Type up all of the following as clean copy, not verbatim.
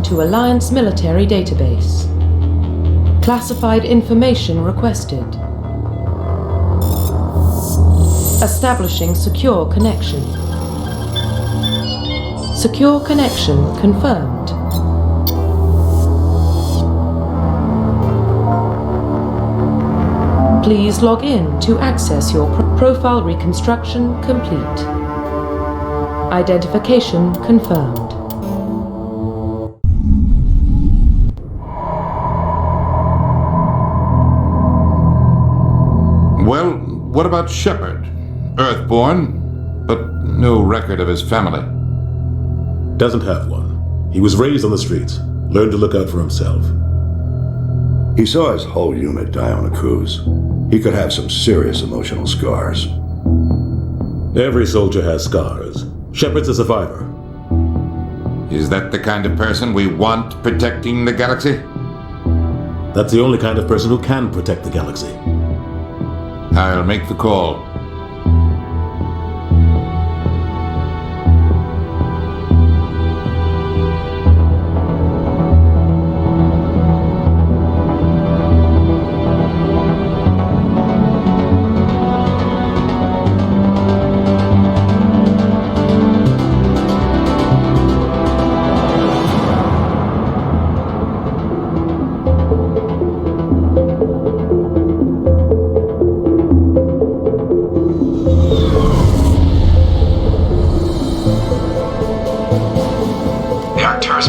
to Alliance military database. Classified information requested. Establishing secure connection. Secure connection confirmed. Please log in to access your profile reconstruction complete. Identification confirmed. Well, what about Shepard? Earthborn, but no record of his family. Doesn't have one. He was raised on the streets, learned to look out for himself. He saw his whole unit die on a cruise. He could have some serious emotional scars. Every soldier has scars. Shepard's a survivor. Is that the kind of person we want protecting the galaxy? That's the only kind of person who can protect the galaxy. I'll make the call.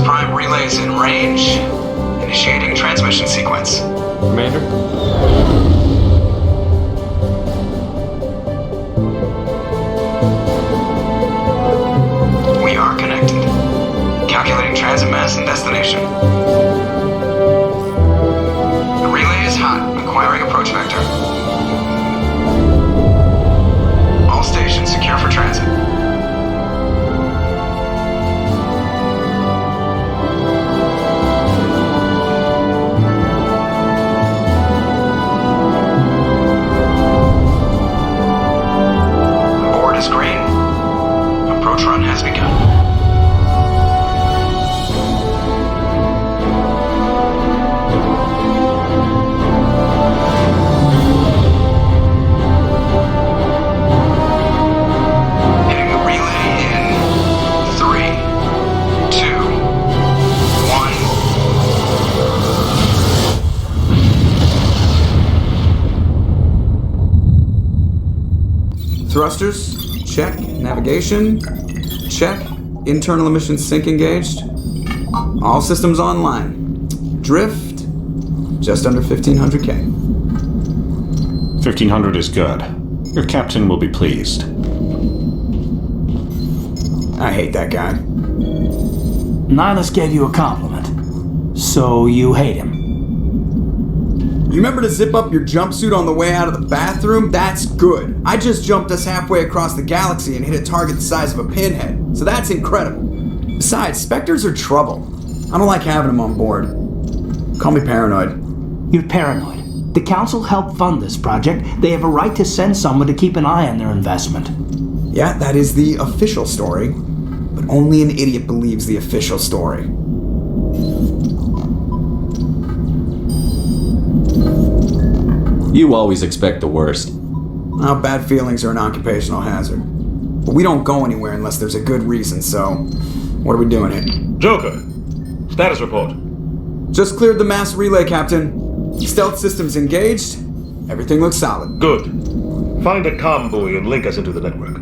Prime relays in range. Initiating transmission sequence. Commander? We are connected. Calculating transit mass and destination. The relay is hot. Acquiring approach vector. All stations secure for transit. Run has begun. Hitting the relay in 3, 2, 1. Thrusters, check. Navigation, check. Internal emission sync engaged. All systems online. Drift, just under 1500K. 1500 is good. Your captain will be pleased. I hate that guy. Nihilus gave you a compliment. So you hate him. You remember to zip up your jumpsuit on the way out of the bathroom? That's good. I just jumped us halfway across the galaxy and hit a target the size of a pinhead. So that's incredible. Besides, Spectres are trouble. I don't like having them on board. Call me paranoid. You're paranoid. The Council helped fund this project. They have a right to send someone to keep an eye on their investment. Yeah, that is the official story. But only an idiot believes the official story. You always expect the worst. Well, bad feelings are an occupational hazard. But we don't go anywhere unless there's a good reason, so what are we doing here? Joker, status report. Just cleared the mass relay, Captain. Stealth systems engaged. Everything looks solid. Good. Find a comm buoy and link us into the network.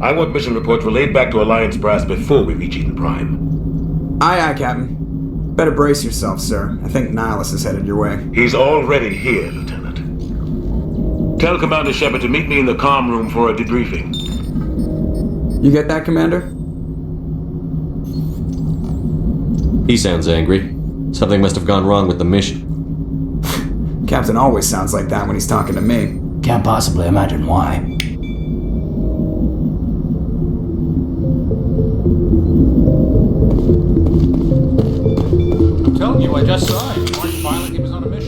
I want mission reports relayed back to Alliance brass before we reach Eden Prime. Aye, aye, Captain. Better brace yourself, sir. I think Nihilus is headed your way. He's already here, Lieutenant. Tell Commander Shepard to meet me in the comm room for a debriefing. You get that, Commander? He sounds angry. Something must have gone wrong with the mission. Captain always sounds like that when he's talking to me. Can't possibly imagine why. I'm telling you, I just saw him. Orange pilot, he was on a mission.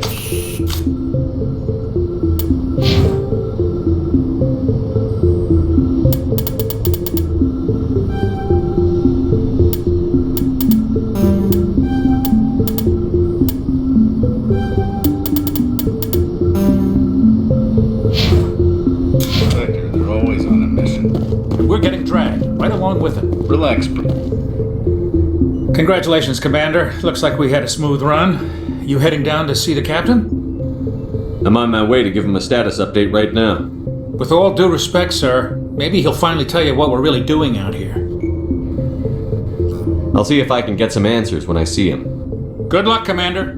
Thanks. Congratulations, Commander. Looks like we had a smooth run. You heading down to see the captain? I'm on my way to give him a status update right now. With all due respect, sir, maybe he'll finally tell you what we're really doing out here. I'll see if I can get some answers when I see him. Good luck, Commander.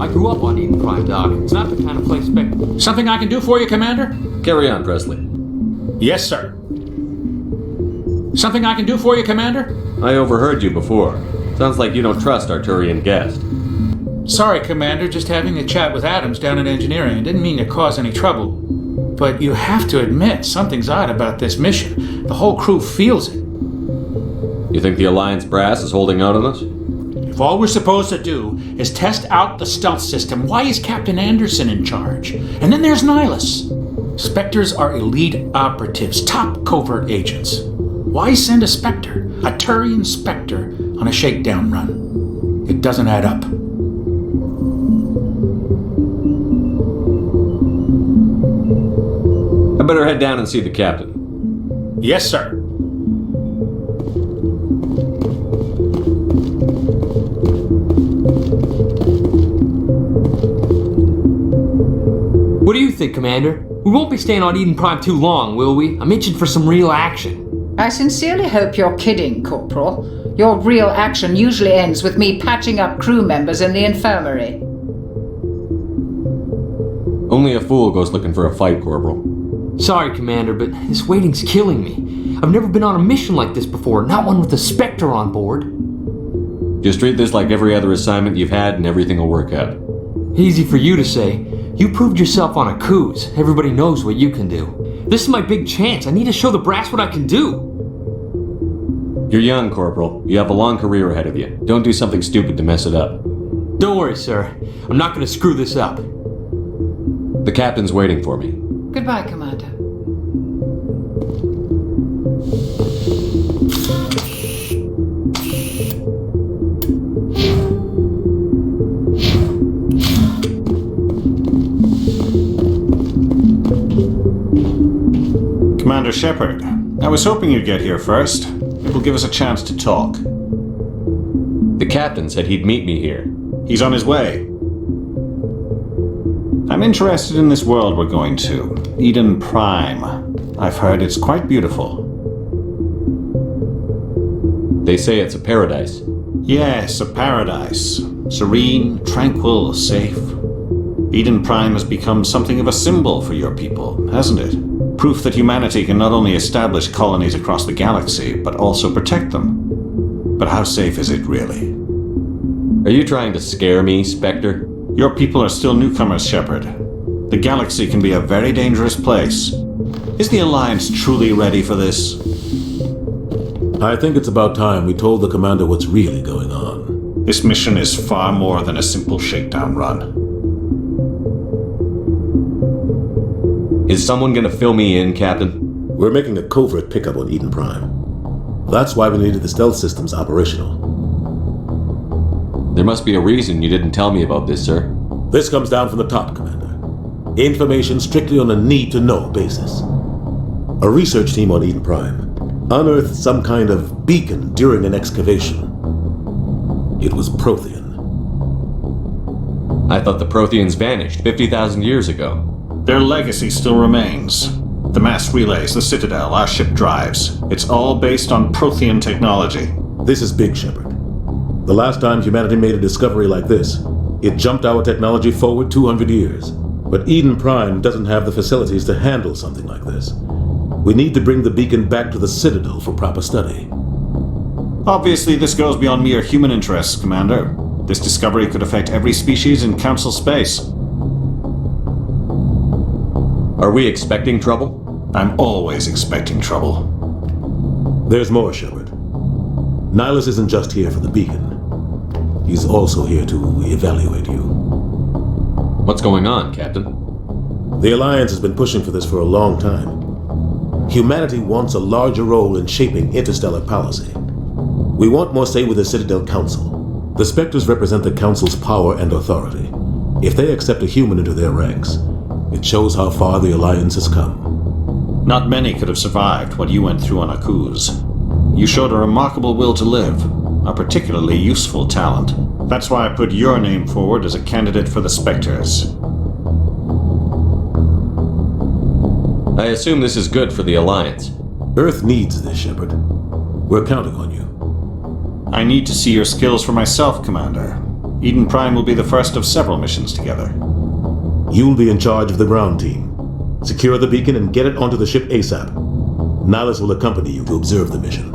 I grew up on Eden Prime, Doc. It's not the kind of place Something I can do for you, Commander? Carry on, Presley. Yes, sir. Something I can do for you, Commander? I overheard you before. Sounds like you don't trust Arturian Guest. Sorry, Commander, just having a chat with Adams down in engineering. Didn't mean to cause any trouble. But you have to admit, something's odd about this mission. The whole crew feels it. You think the Alliance brass is holding out on us? If all we're supposed to do is test out the stealth system, why is Captain Anderson in charge? And then there's Nihilus. Spectres are elite operatives, top covert agents. Why send a Spectre, a Turian Spectre, on a shakedown run? It doesn't add up. I better head down and see the captain. Yes, sir. What do you think, Commander? We won't be staying on Eden Prime too long, will we? I'm itching for some real action. I sincerely hope you're kidding, Corporal. Your real action usually ends with me patching up crew members in the infirmary. Only a fool goes looking for a fight, Corporal. Sorry, Commander, but this waiting's killing me. I've never been on a mission like this before, not one with a Spectre on board. Just treat this like every other assignment you've had and everything will work out. Easy for you to say. You proved yourself on a cruise. Everybody knows what you can do. This is my big chance. I need to show the brass what I can do. You're young, Corporal. You have a long career ahead of you. Don't do something stupid to mess it up. Don't worry, sir. I'm not going to screw this up. The captain's waiting for me. Goodbye, Commander. Commander Shepard, I was hoping you'd get here first. It will give us a chance to talk. The captain said he'd meet me here. He's on his way. I'm interested in this world we're going to, Eden Prime. I've heard it's quite beautiful. They say it's a paradise. Yes, a paradise. Serene, tranquil, safe. Eden Prime has become something of a symbol for your people, hasn't it? Proof that humanity can not only establish colonies across the galaxy, but also protect them. But how safe is it really? Are you trying to scare me, Spectre? Your people are still newcomers, Shepard. The galaxy can be a very dangerous place. Is the Alliance truly ready for this? I think it's about time we told the commander what's really going on. This mission is far more than a simple shakedown run. Is someone gonna fill me in, Captain? We're making a covert pickup on Eden Prime. That's why we needed the stealth systems operational. There must be a reason you didn't tell me about this, sir. This comes down from the top, Commander. Information strictly on a need-to-know basis. A research team on Eden Prime unearthed some kind of beacon during an excavation. It was Prothean. I thought the Protheans vanished 50,000 years ago. Their legacy still remains. The mass relays, the Citadel, our ship drives. It's all based on Prothean technology. This is big, Shepard. The last time humanity made a discovery like this, it jumped our technology forward 200 years. But Eden Prime doesn't have the facilities to handle something like this. We need to bring the beacon back to the Citadel for proper study. Obviously, this goes beyond mere human interests, Commander. This discovery could affect every species in Council space. Are we expecting trouble? I'm always expecting trouble. There's more, Shepard. Nihilus isn't just here for the beacon. He's also here to evaluate you. What's going on, Captain? The Alliance has been pushing for this for a long time. Humanity wants a larger role in shaping interstellar policy. We want more say with the Citadel Council. The Spectres represent the Council's power and authority. If they accept a human into their ranks, it shows how far the Alliance has come. Not many could have survived what you went through on Akuz. You showed a remarkable will to live, a particularly useful talent. That's why I put your name forward as a candidate for the Spectres. I assume this is good for the Alliance. Earth needs this, Shepard. We're counting on you. I need to see your skills for myself, Commander. Eden Prime will be the first of several missions together. You'll be in charge of the ground team. Secure the beacon and get it onto the ship ASAP. Nihilus will accompany you to observe the mission.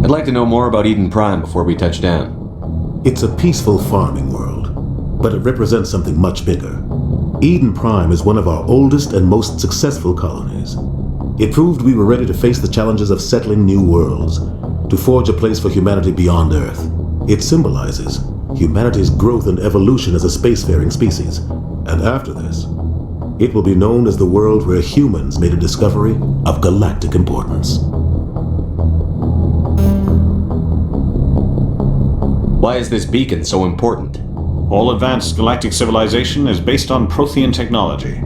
I'd like to know more about Eden Prime before we touch down. It's a peaceful farming world, but it represents something much bigger. Eden Prime is one of our oldest and most successful colonies. It proved we were ready to face the challenges of settling new worlds, to forge a place for humanity beyond Earth. It symbolizes humanity's growth and evolution as a spacefaring species. And after this, it will be known as the world where humans made a discovery of galactic importance. Why is this beacon so important? All advanced galactic civilization is based on Prothean technology,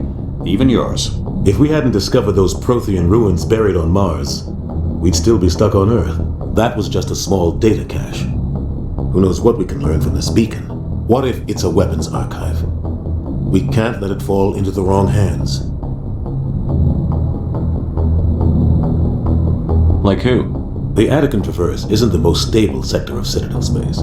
even yours. If we hadn't discovered those Prothean ruins buried on Mars, we'd still be stuck on Earth. That was just a small data cache. Who knows what we can learn from this beacon? What if it's a weapons archive? We can't let it fall into the wrong hands. Like who? The Attican Traverse isn't the most stable sector of Citadel space.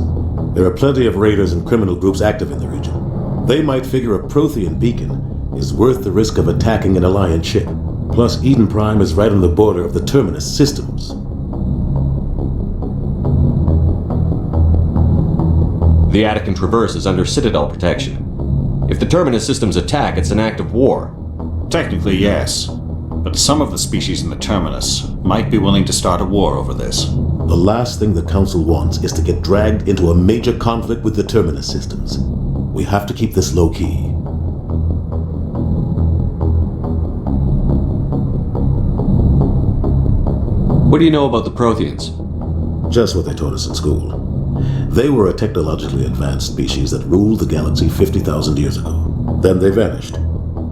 There are plenty of raiders and criminal groups active in the region. They might figure a Prothean beacon is worth the risk of attacking an Alliance ship. Plus, Eden Prime is right on the border of the Terminus systems. The Attican Traverse is under Citadel protection. If the Terminus systems attack, it's an act of war. Technically, yes. But some of the species in the Terminus might be willing to start a war over this. The last thing the Council wants is to get dragged into a major conflict with the Terminus systems. We have to keep this low-key. What do you know about the Protheans? Just what they taught us in school. They were a technologically advanced species that ruled the galaxy 50,000 years ago. Then they vanished.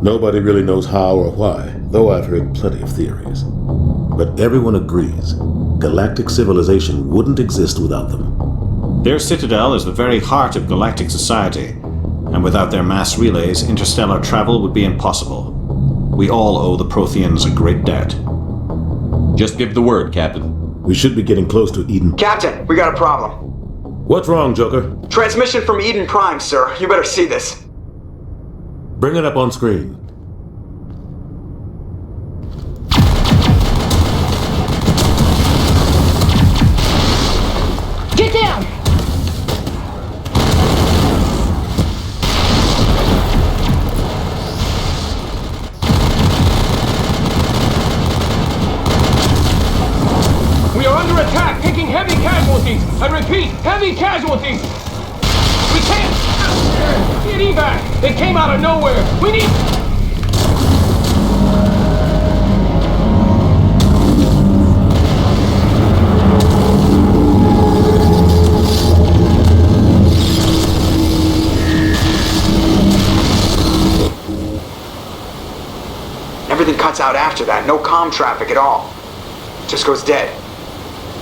Nobody really knows how or why, though I've heard plenty of theories. But everyone agrees, galactic civilization wouldn't exist without them. Their citadel is the very heart of galactic society, and without their mass relays, interstellar travel would be impossible. We all owe the Protheans a great debt. Just give the word, Captain. We should be getting close to Eden. Captain, we got a problem. What's wrong, Joker? Transmission from Eden Prime, sir. You better see this. Bring it up on screen. Get down! We are under attack, taking heavy casualties. I repeat, heavy casualties. We can't get evac. They came out of nowhere. We need. Everything cuts out after that. No comm traffic at all. Just goes dead.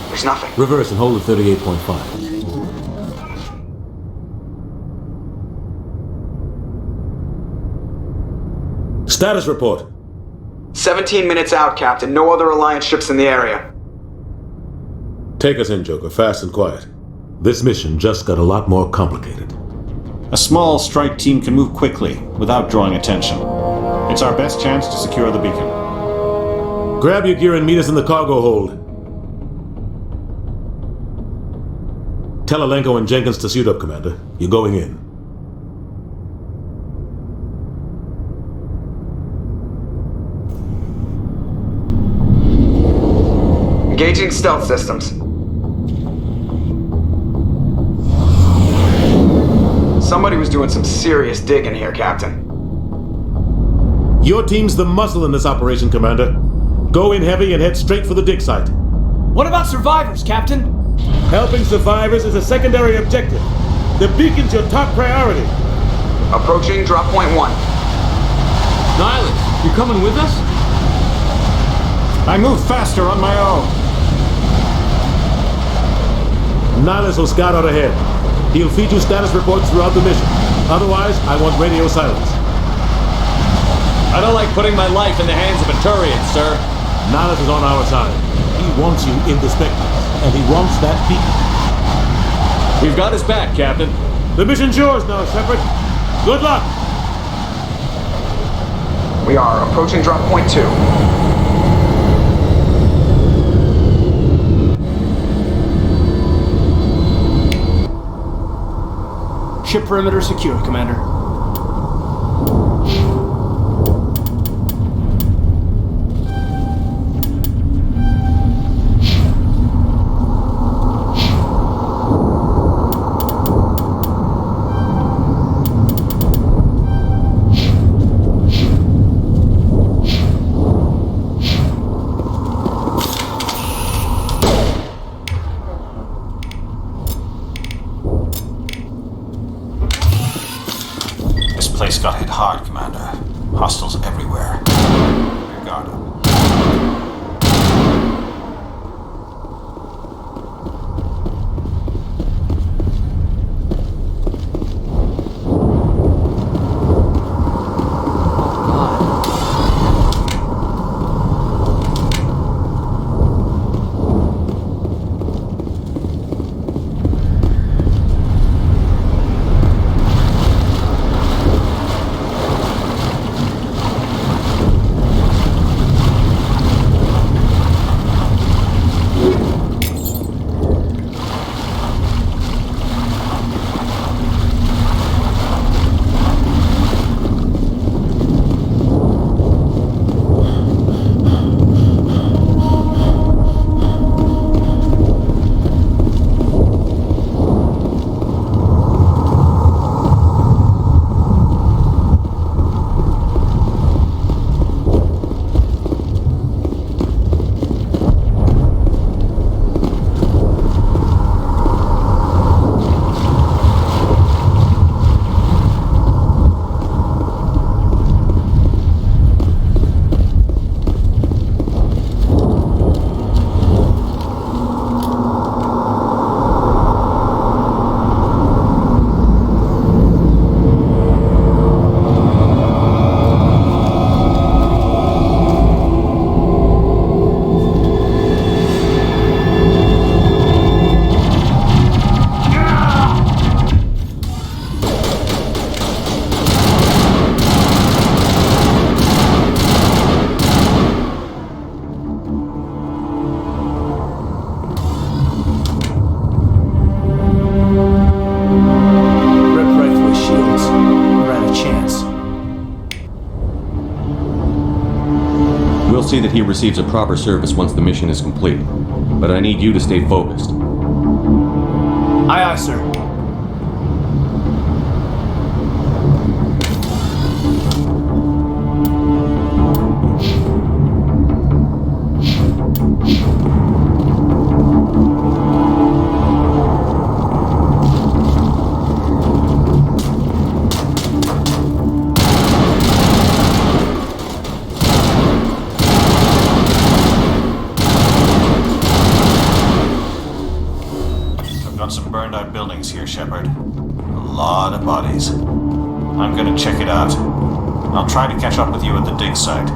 There's nothing. Reverse and hold at 38.5. Status report. 17 minutes out, Captain. No other Alliance ships in the area. Take us in, Joker, fast and quiet. This mission just got a lot more complicated. A small strike team can move quickly, without drawing attention. It's our best chance to secure the beacon. Grab your gear and meet us in the cargo hold. Tell Alenko and Jenkins to suit up, Commander. You're going in. Engaging stealth systems. Somebody was doing some serious digging here, Captain. Your team's the muscle in this operation, Commander. Go in heavy and head straight for the dig site. What about survivors, Captain? Helping survivors is a secondary objective. The beacon's your top priority. Approaching drop point 1. Nihilus, you coming with us? I move faster on my own. Nihilus will scout out ahead. He'll feed you status reports throughout the mission. Otherwise, I want radio silence. I don't like putting my life in the hands of a Turian, sir. Nihilus is on our side. He wants you in the Spectres, and he wants that beacon. We've got his back, Captain. The mission's yours now, Shepard. Good luck! We are approaching drop point 2. Ship perimeter secure, Commander. Place got hit hard, Commander. Hostiles everywhere. Your guard up. See that he receives a proper service once the mission is complete. But I need you to stay focused. Aye, aye, sir. Here, Shepard. A lot of bodies. I'm gonna check it out. I'll try to catch up with you at the dig site.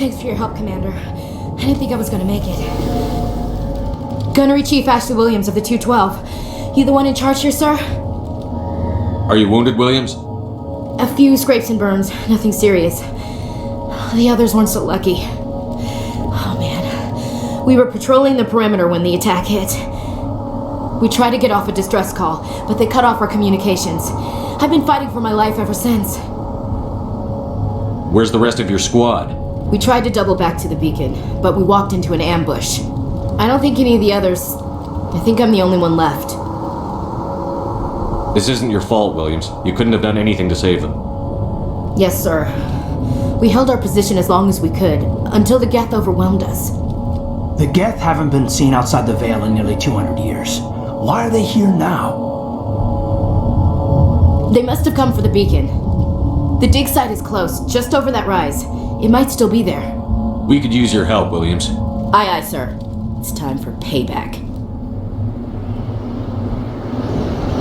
Thanks for your help, Commander. I didn't think I was gonna make it. Gunnery Chief Ashley Williams of the 212. You the one in charge here, sir? Are you wounded, Williams? A few scrapes and burns, nothing serious. The others weren't so lucky. Oh man. We were patrolling the perimeter when the attack hit. We tried to get off a distress call, but they cut off our communications. I've been fighting for my life ever since. Where's the rest of your squad? We tried to double back to the beacon, but we walked into an ambush. I don't think any of the others... I think I'm the only one left. This isn't your fault, Williams. You couldn't have done anything to save them. Yes, sir. We held our position as long as we could, until the Geth overwhelmed us. The Geth haven't been seen outside the Veil in nearly 200 years. Why are they here now? They must have come for the beacon. The dig site is close, just over that rise. It might still be there. We could use your help, Williams. Aye, aye, sir. It's time for payback.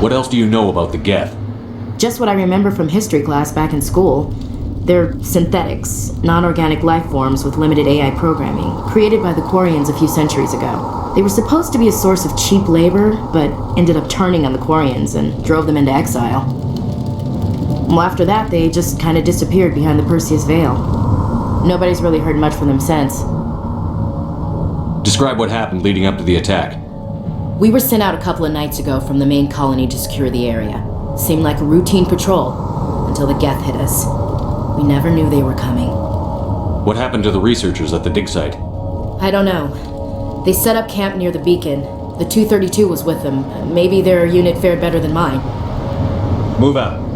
What else do you know about the Geth? Just what I remember from history class back in school. They're synthetics, non-organic life forms with limited AI programming, created by the Quarians a few centuries ago. They were supposed to be a source of cheap labor, but ended up turning on the Quarians and drove them into exile. Well, after that, they just kind of disappeared behind the Perseus Veil. Nobody's really heard much from them since. Describe what happened leading up to the attack. We were sent out a couple of nights ago from the main colony to secure the area. Seemed like a routine patrol, until the Geth hit us. We never knew they were coming. What happened to the researchers at the dig site? I don't know. They set up camp near the beacon. The 232 was with them. Maybe their unit fared better than mine. Move out.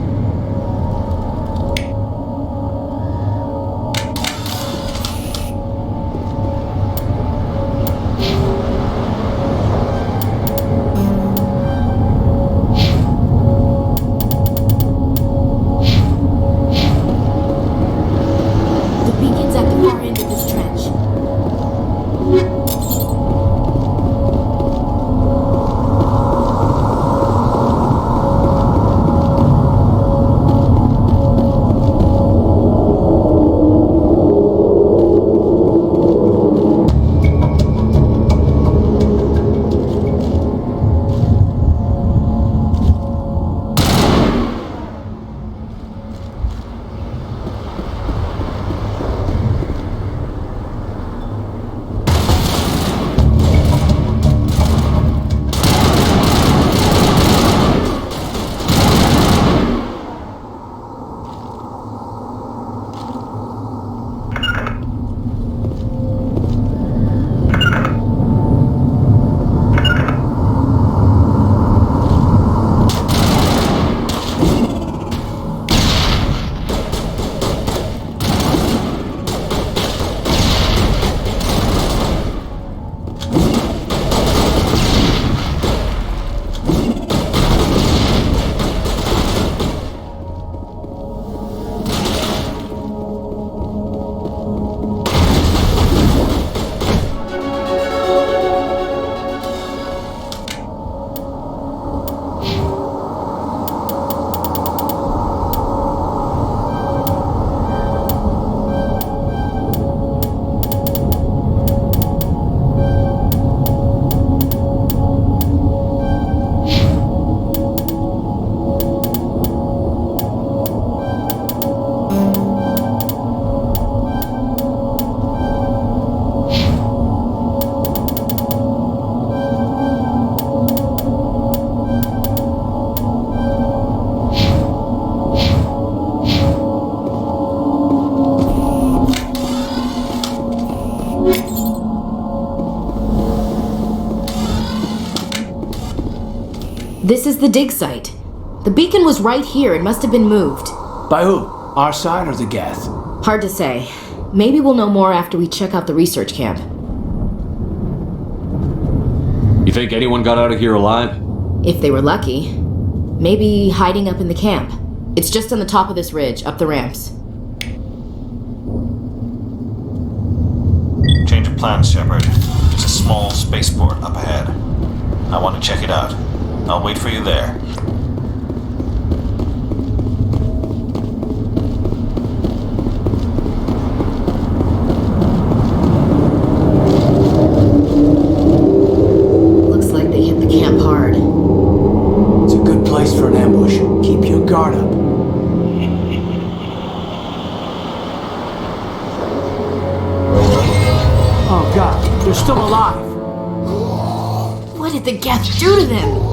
This is the dig site. The beacon was right here. It must have been moved. By who? Our side or the Geth? Hard to say. Maybe we'll know more after we check out the research camp. You think anyone got out of here alive? If they were lucky. Maybe hiding up in the camp. It's just on the top of this ridge, up the ramps. Change of plans, Shepard. There's a small spaceport up ahead. I want to check it out. I'll wait for you there. Shh, keep your guard up. Oh god, they're still alive. What did the Geth do to them?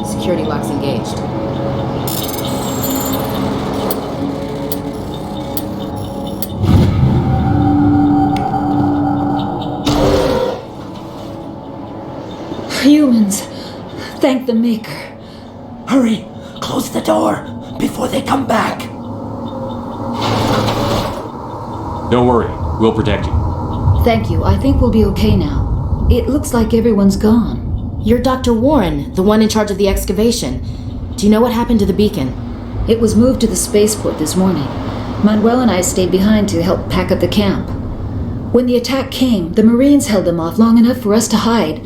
Security locks engaged. Humans, thank the Maker. Hurry, close the door before they come back. Don't worry, we'll protect you. Thank you. I think we'll be okay now. It looks like everyone's gone. You're Dr. Warren, the one in charge of the excavation. Do you know what happened to the beacon? It was moved to the spaceport this morning. Manuel and I stayed behind to help pack up the camp. When the attack came, the Marines held them off long enough for us to hide.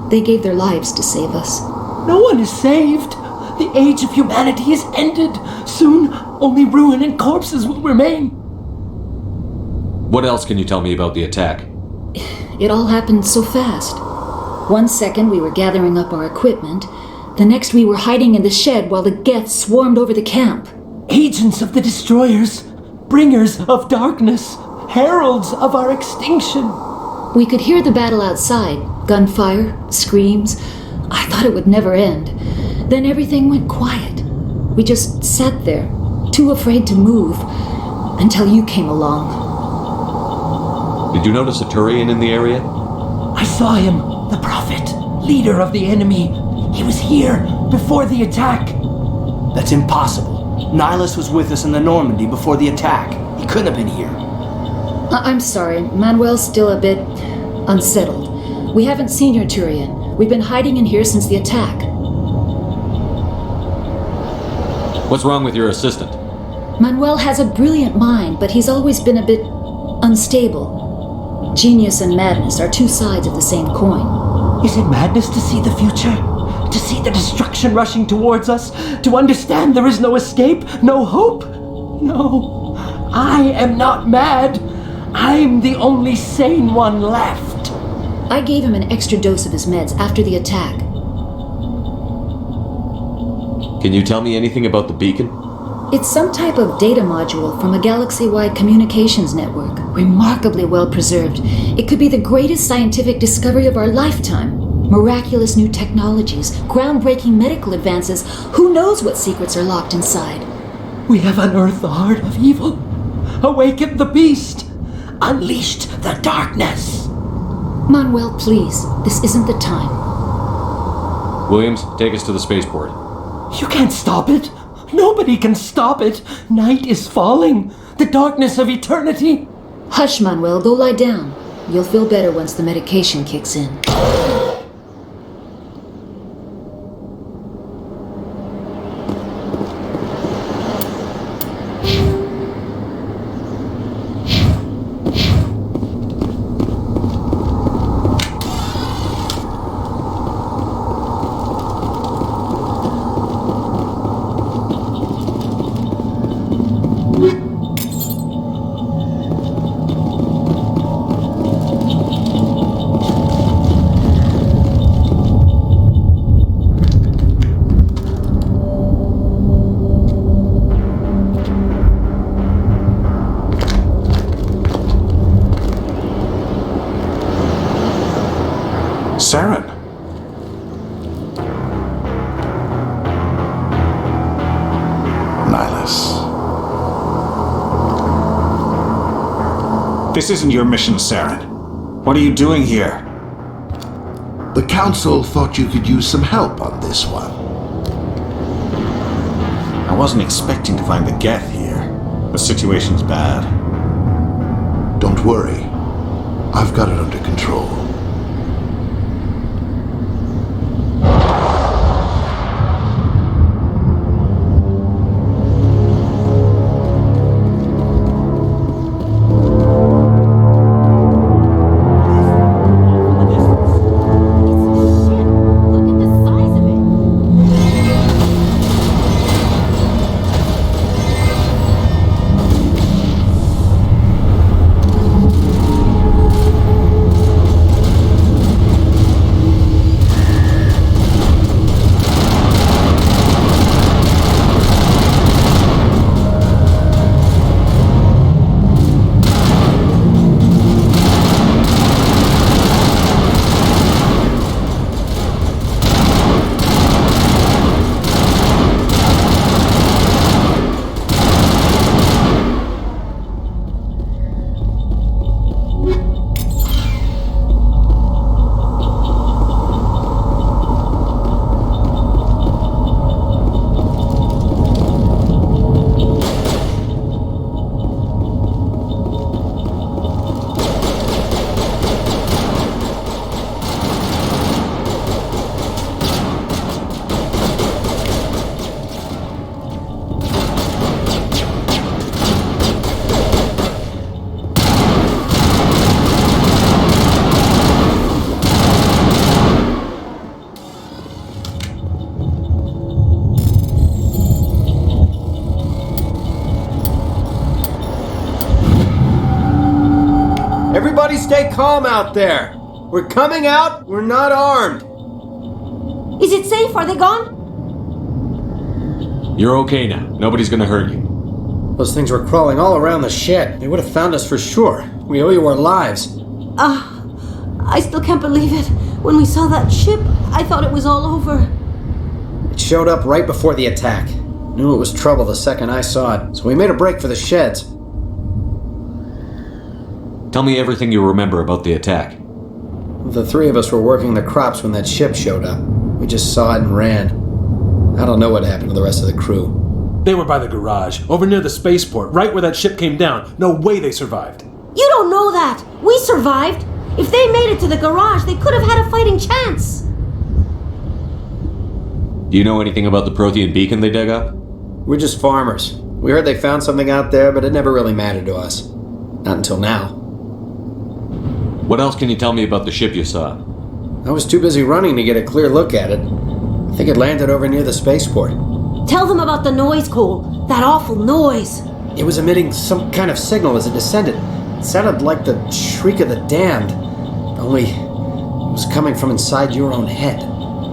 They gave their lives to save us. No one is saved. The age of humanity is ended. Soon, only ruin and corpses will remain. What else can you tell me about the attack? It all happened so fast. 1 second we were gathering up our equipment. The next we were hiding in the shed while the Geth swarmed over the camp. Agents of the destroyers, bringers of darkness, heralds of our extinction. We could hear the battle outside. Gunfire, screams. I thought it would never end. Then everything went quiet. We just sat there, too afraid to move, until you came along. Did you notice a Turian in the area? I saw him, the Prophet, leader of the enemy. He was here before the attack. That's impossible. Nihilus was with us in the Normandy before the attack. He couldn't have been here. I'm sorry. Manuel's still a bit unsettled. We haven't seen your Turian. We've been hiding in here since the attack. What's wrong with your assistant? Manuel has a brilliant mind, but he's always been a bit unstable. Genius and madness are two sides of the same coin. Is it madness to see the future? To see the destruction rushing towards us? To understand there is no escape? No hope? No. I am not mad. I'm the only sane one left. I gave him an extra dose of his meds after the attack. Can you tell me anything about the beacon? It's some type of data module from a galaxy-wide communications network, remarkably well preserved. It could be the greatest scientific discovery of our lifetime. Miraculous new technologies, groundbreaking medical advances. Who knows what secrets are locked inside? We have unearthed the heart of evil, awakened the beast, unleashed the darkness. Manuel, please, this isn't the time. Williams, take us to the spaceport. You can't stop it. Nobody can stop it. Night is falling. The darkness of eternity. Hush, Manuel. Go lie down. You'll feel better once the medication kicks in. Saren. Nihilus. This isn't your mission, Saren. What are you doing here? The Council thought you could use some help on this one. I wasn't expecting to find the Geth here. The situation's bad. Don't worry. I've got it under control. Everybody stay calm out there. We're coming out. We're not armed. Is it safe? Are they gone? You're okay now. Nobody's gonna hurt you. Those things were crawling all around the shed. They would have found us for sure. We owe you our lives. I still can't believe it. When we saw that ship, I thought it was all over. It showed up right before the attack. Knew it was trouble the second I saw it, so we made a break for the sheds. Tell me everything you remember about the attack. The three of us were working the crops when that ship showed up. We just saw it and ran. I don't know what happened to the rest of the crew. They were by the garage, over near the spaceport, right where that ship came down. No way they survived. You don't know that. We survived. If they made it to the garage, they could have had a fighting chance. Do you know anything about the Prothean beacon they dug up? We're just farmers. We heard they found something out there, but it never really mattered to us. Not until now. What else can you tell me about the ship you saw? I was too busy running to get a clear look at it. I think it landed over near the spaceport. Tell them about the noise, Cole. That awful noise. It was emitting some kind of signal as it descended. It sounded like the shriek of the damned. Only it was coming from inside your own head.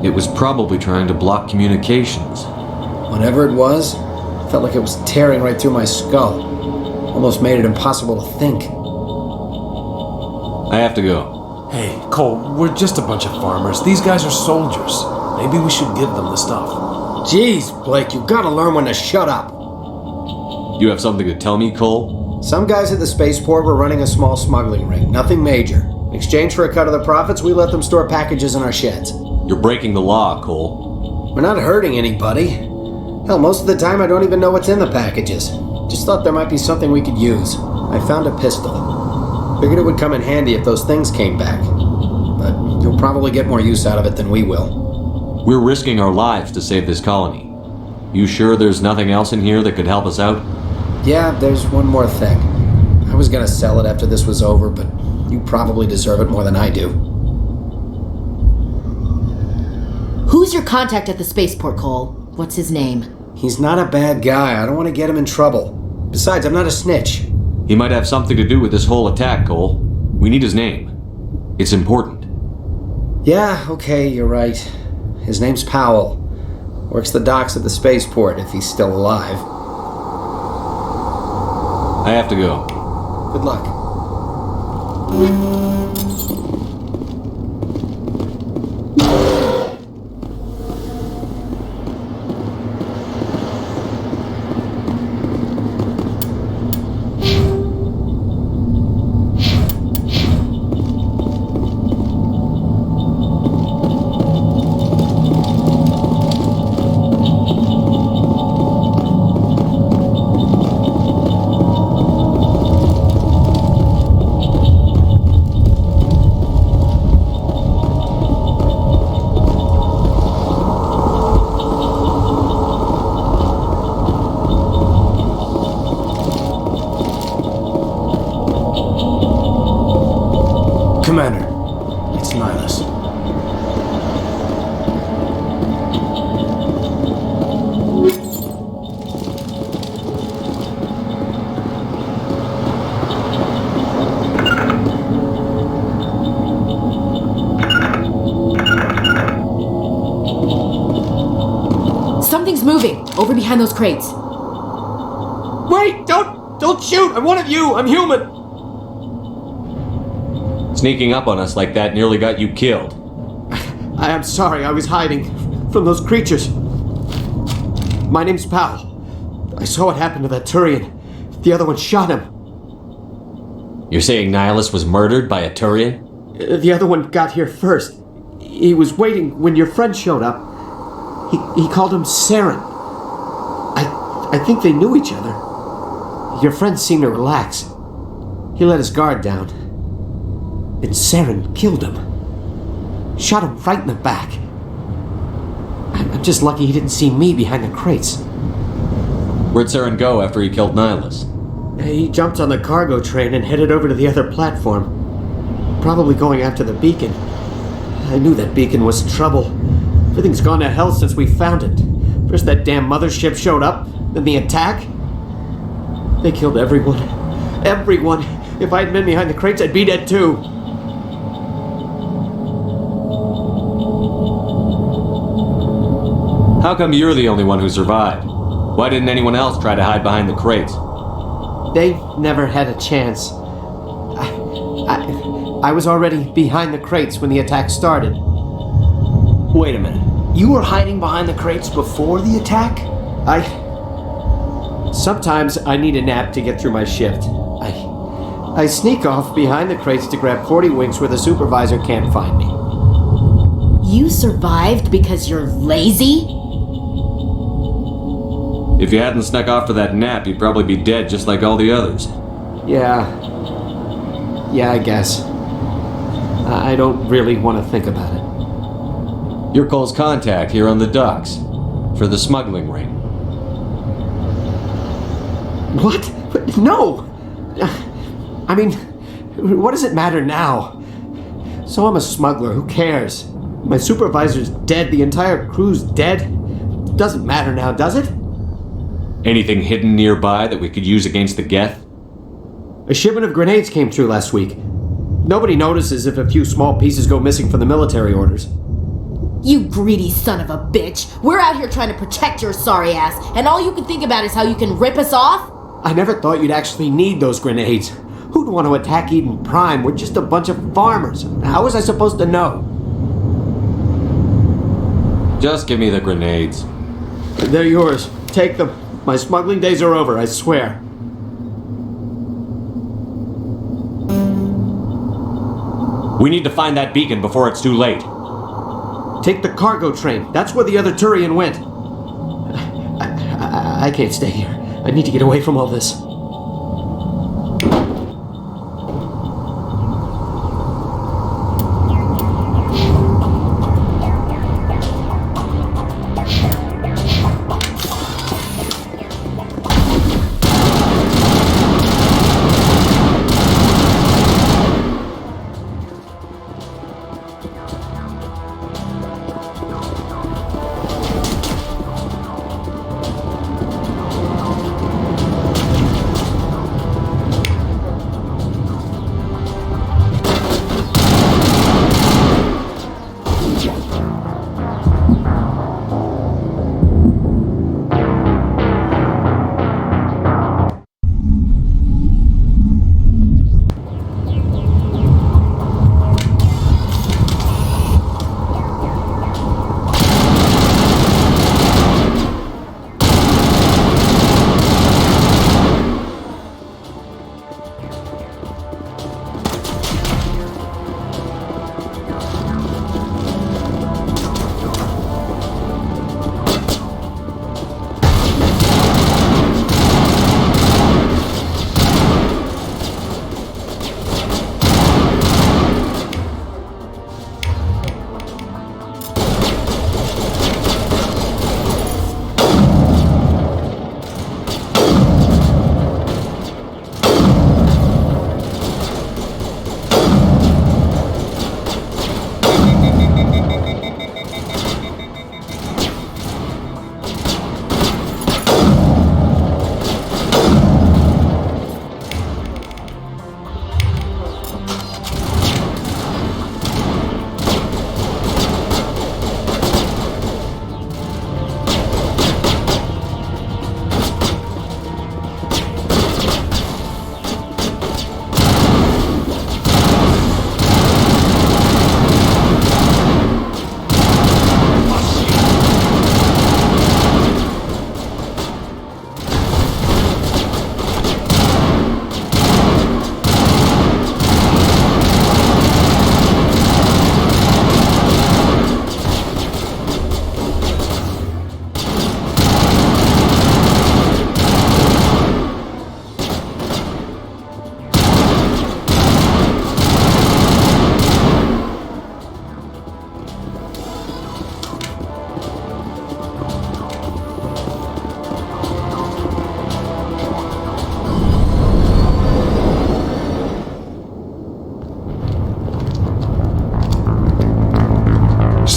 It was probably trying to block communications. Whatever it was, it felt like it was tearing right through my skull. Almost made it impossible to think. I have to go. Hey, Cole, we're just a bunch of farmers. These guys are soldiers. Maybe we should give them the stuff. Jeez, Blake, you gotta learn when to shut up. You have something to tell me, Cole? Some guys at the spaceport were running a small smuggling ring. Nothing major. In exchange for a cut of the profits, we let them store packages in our sheds. You're breaking the law, Cole. We're not hurting anybody. Hell, most of the time I don't even know what's in the packages. Just thought there might be something we could use. I found a pistol. Figured it would come in handy if those things came back. But you'll probably get more use out of it than we will. We're risking our lives to save this colony. You sure there's nothing else in here that could help us out? Yeah, there's one more thing. I was gonna sell it after this was over, but you probably deserve it more than I do. Who's your contact at the spaceport, Cole? What's his name? He's not a bad guy. I don't want to get him in trouble. Besides, I'm not a snitch. He might have something to do with this whole attack, Cole. We need his name. It's important. Yeah, okay, you're right. His name's Powell. Works the docks at the spaceport if he's still alive. I have to go. Good luck. It's Nihilus. Something's moving over behind those crates. Wait! Don't shoot! I'm one of you! I'm human! Sneaking up on us like that nearly got you killed. I am sorry, I was hiding from those creatures. My name's Powell. I saw what happened to that Turian. The other one shot him. You're saying Nihilus was murdered by a Turian? The other one got here first. He was waiting when your friend showed up. He called him Saren. I think they knew each other. Your friend seemed to relax. He let his guard down. And Saren killed him. Shot him right in the back. I'm just lucky he didn't see me behind the crates. Where'd Saren go after he killed Nihilus? He jumped on the cargo train and headed over to the other platform. Probably going after the beacon. I knew that beacon was trouble. Everything's gone to hell since we found it. First that damn mothership showed up, then the attack. They killed everyone. Everyone. If I'd been behind the crates, I'd be dead too. How come you're the only one who survived? Why didn't anyone else try to hide behind the crates? They never had a chance. I was already behind the crates when the attack started. Wait a minute. You were hiding behind the crates before the attack? Sometimes I need a nap to get through my shift. I sneak off behind the crates to grab 40 winks where the supervisor can't find me. You survived because you're lazy? If you hadn't snuck off for that nap, you'd probably be dead just like all the others. Yeah, I guess. I don't really want to think about it. You're Cole's contact here on the docks for the smuggling ring. What? No! I mean, what does it matter now? So I'm a smuggler, who cares? My supervisor's dead, the entire crew's dead. Doesn't matter now, does it? Anything hidden nearby that we could use against the Geth? A shipment of grenades came through last week. Nobody notices if a few small pieces go missing from the military orders. You greedy son of a bitch! We're out here trying to protect your sorry ass, and all you can think about is how you can rip us off? I never thought you'd actually need those grenades. Who'd want to attack Eden Prime? We're just a bunch of farmers. How was I supposed to know? Just give me the grenades. They're yours. Take them. My smuggling days are over, I swear. We need to find that beacon before it's too late. Take the cargo train. That's where the other Turian went. I can't stay here. I need to get away from all this.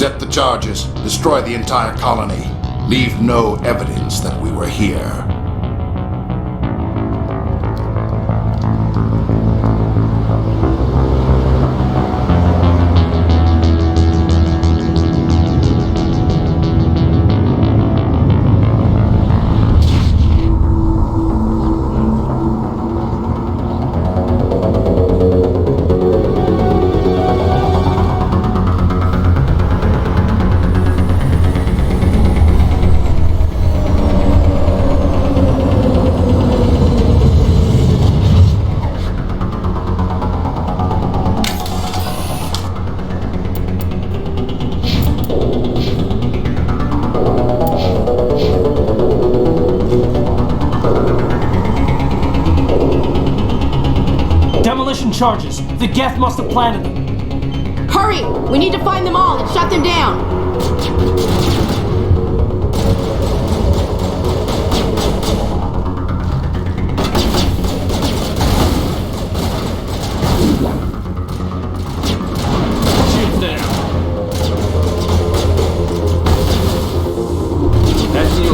Set the charges. Destroy the entire colony. Leave no evidence that we were here. Charges. The Geth must have planted them. Hurry! We need to find them all and shut them down! Shoot there. That's you.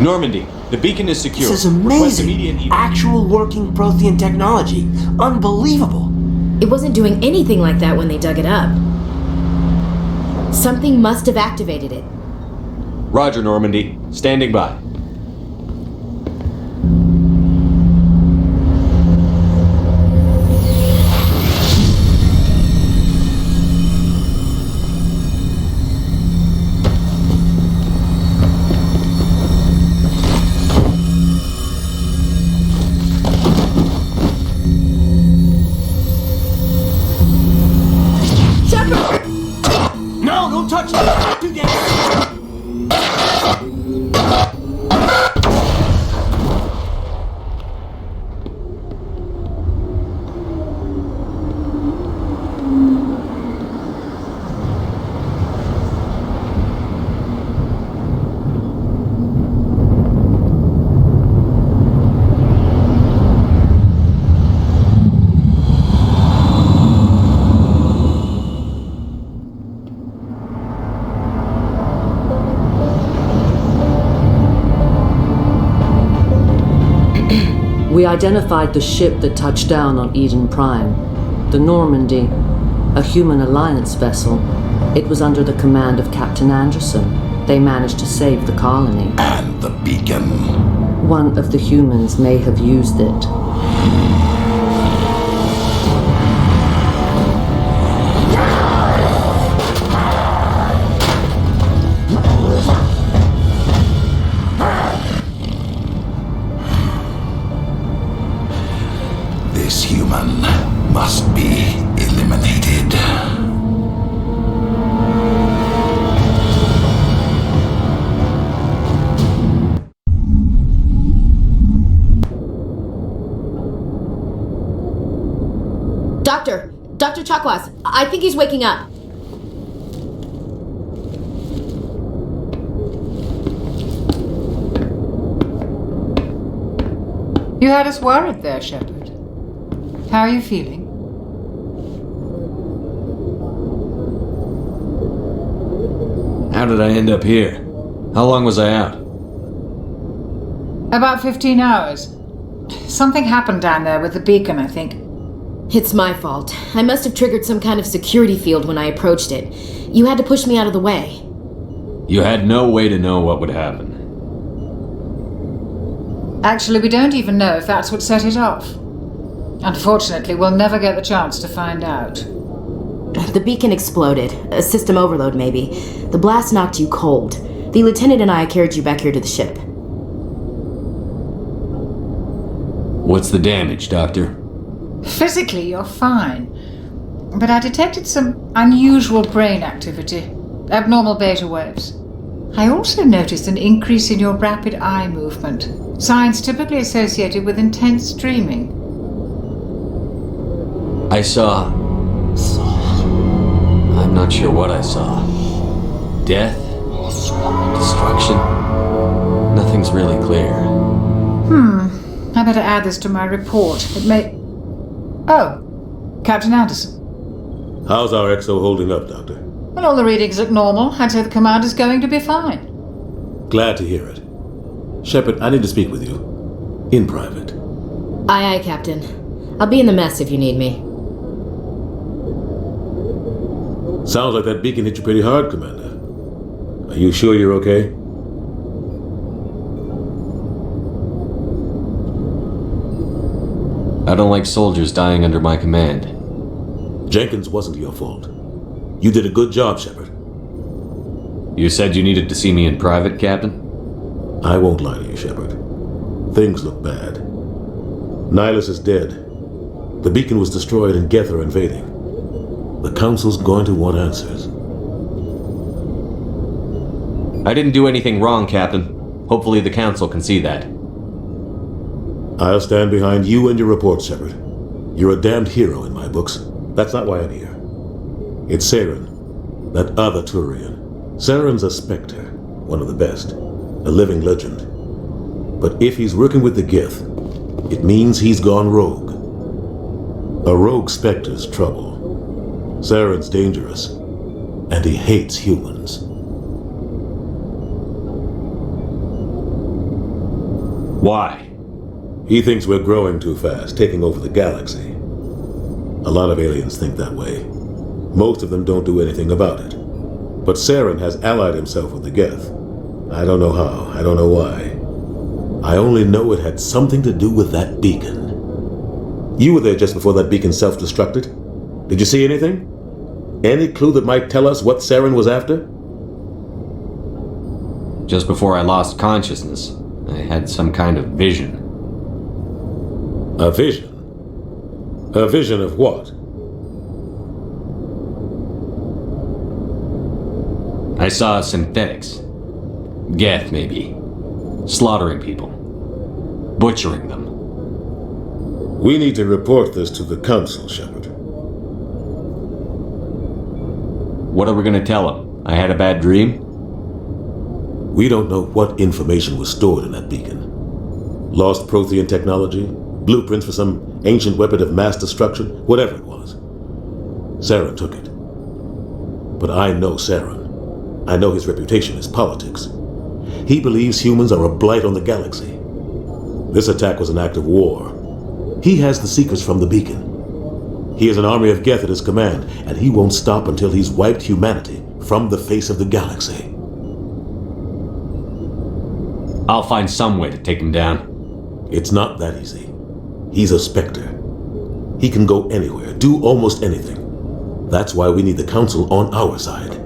Normandy, the beacon is secure. This is amazing. Actual working Prothean technology. Unbelievable. It wasn't doing anything like that when they dug it up. Something must have activated it. Roger, Normandy. Standing by. No, don't touch me! Too dangerous! We identified the ship that touched down on Eden Prime, the Normandy, a human alliance vessel. It was under the command of Captain Anderson. They managed to save the colony. And the beacon. One of the humans may have used it. This human must be eliminated. Dr. Chakwas, I think he's waking up. You had us worried there, Shepard. How are you feeling? How did I end up here? How long was I out? About 15 hours. Something happened down there with the beacon, I think. It's my fault. I must have triggered some kind of security field when I approached it. You had to push me out of the way. You had no way to know what would happen. Actually, we don't even know if that's what set it off. Unfortunately, we'll never get the chance to find out. The beacon exploded. A system overload, maybe. The blast knocked you cold. The lieutenant and I carried you back here to the ship. What's the damage, Doctor? Physically, you're fine. But I detected some unusual brain activity. Abnormal beta waves. I also noticed an increase in your rapid eye movement. Signs typically associated with intense dreaming. I saw... I'm not sure what I saw. Death? Destruction? Nothing's really clear. I better add this to my report. It may... Oh, Captain Anderson. How's our XO holding up, Doctor? Well, all the readings look normal. I'd say the commander's going to be fine. Glad to hear it. Shepard, I need to speak with you. In private. Aye, Captain. I'll be in the mess if you need me. Sounds like that beacon hit you pretty hard, Commander. Are you sure you're okay? I don't like soldiers dying under my command. Jenkins wasn't your fault. You did a good job, Shepard. You said you needed to see me in private, Captain? I won't lie to you, Shepard. Things look bad. Nihilus is dead. The beacon was destroyed and Geth are invading. The Council's going to want answers. I didn't do anything wrong, Captain. Hopefully the Council can see that. I'll stand behind you and your report, Shepard. You're a damned hero in my books. That's not why I'm here. It's Saren, that other Turian. Saren's a Spectre, one of the best, a living legend. But if he's working with the Geth, it means he's gone rogue. A rogue Spectre's trouble. Saren's dangerous, and he hates humans. Why? He thinks we're growing too fast, taking over the galaxy. A lot of aliens think that way. Most of them don't do anything about it. But Saren has allied himself with the Geth. I don't know how. I don't know why. I only know it had something to do with that beacon. You were there just before that beacon self-destructed. Did you see anything? Any clue that might tell us what Saren was after? Just before I lost consciousness, I had some kind of vision. A vision? A vision of what? I saw synthetics. Geth, maybe. Slaughtering people. Butchering them. We need to report this to the Council, Shepard. What are we going to tell them? I had a bad dream? We don't know what information was stored in that beacon. Lost Prothean technology, blueprints for some ancient weapon of mass destruction, whatever it was. Saren took it. But I know Saren. I know his reputation is politics. He believes humans are a blight on the galaxy. This attack was an act of war. He has the secrets from the beacon. He has an army of Geth at his command, and he won't stop until he's wiped humanity from the face of the galaxy. I'll find some way to take him down. It's not that easy. He's a Spectre. He can go anywhere, do almost anything. That's why we need the Council on our side.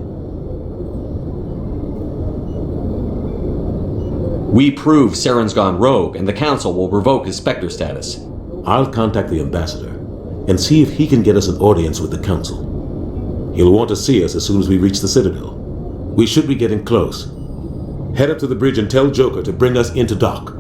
We prove Saren's gone rogue, and the Council will revoke his Spectre status. I'll contact the Ambassador and see if he can get us an audience with the Council. He'll want to see us as soon as we reach the Citadel. We should be getting close. Head up to the bridge and tell Joker to bring us into dock.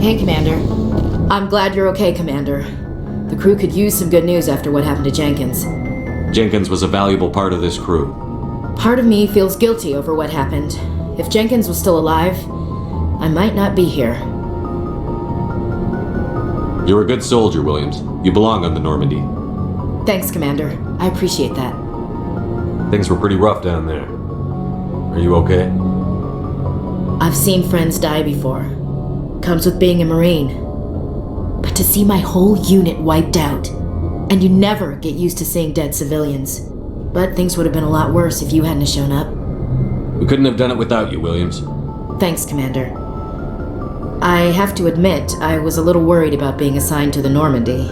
Hey, Commander. I'm glad you're okay, Commander. The crew could use some good news after what happened to Jenkins. Jenkins was a valuable part of this crew. Part of me feels guilty over what happened. If Jenkins was still alive, I might not be here. You're a good soldier, Williams. You belong on the Normandy. Thanks, Commander. I appreciate that. Things were pretty rough down there. Are you okay? I've seen friends die before. Comes with being a Marine. But to see my whole unit wiped out, and you never get used to seeing dead civilians. But things would have been a lot worse if you hadn't shown up. We couldn't have done it without you, Williams. Thanks, Commander. I have to admit, I was a little worried about being assigned to the Normandy.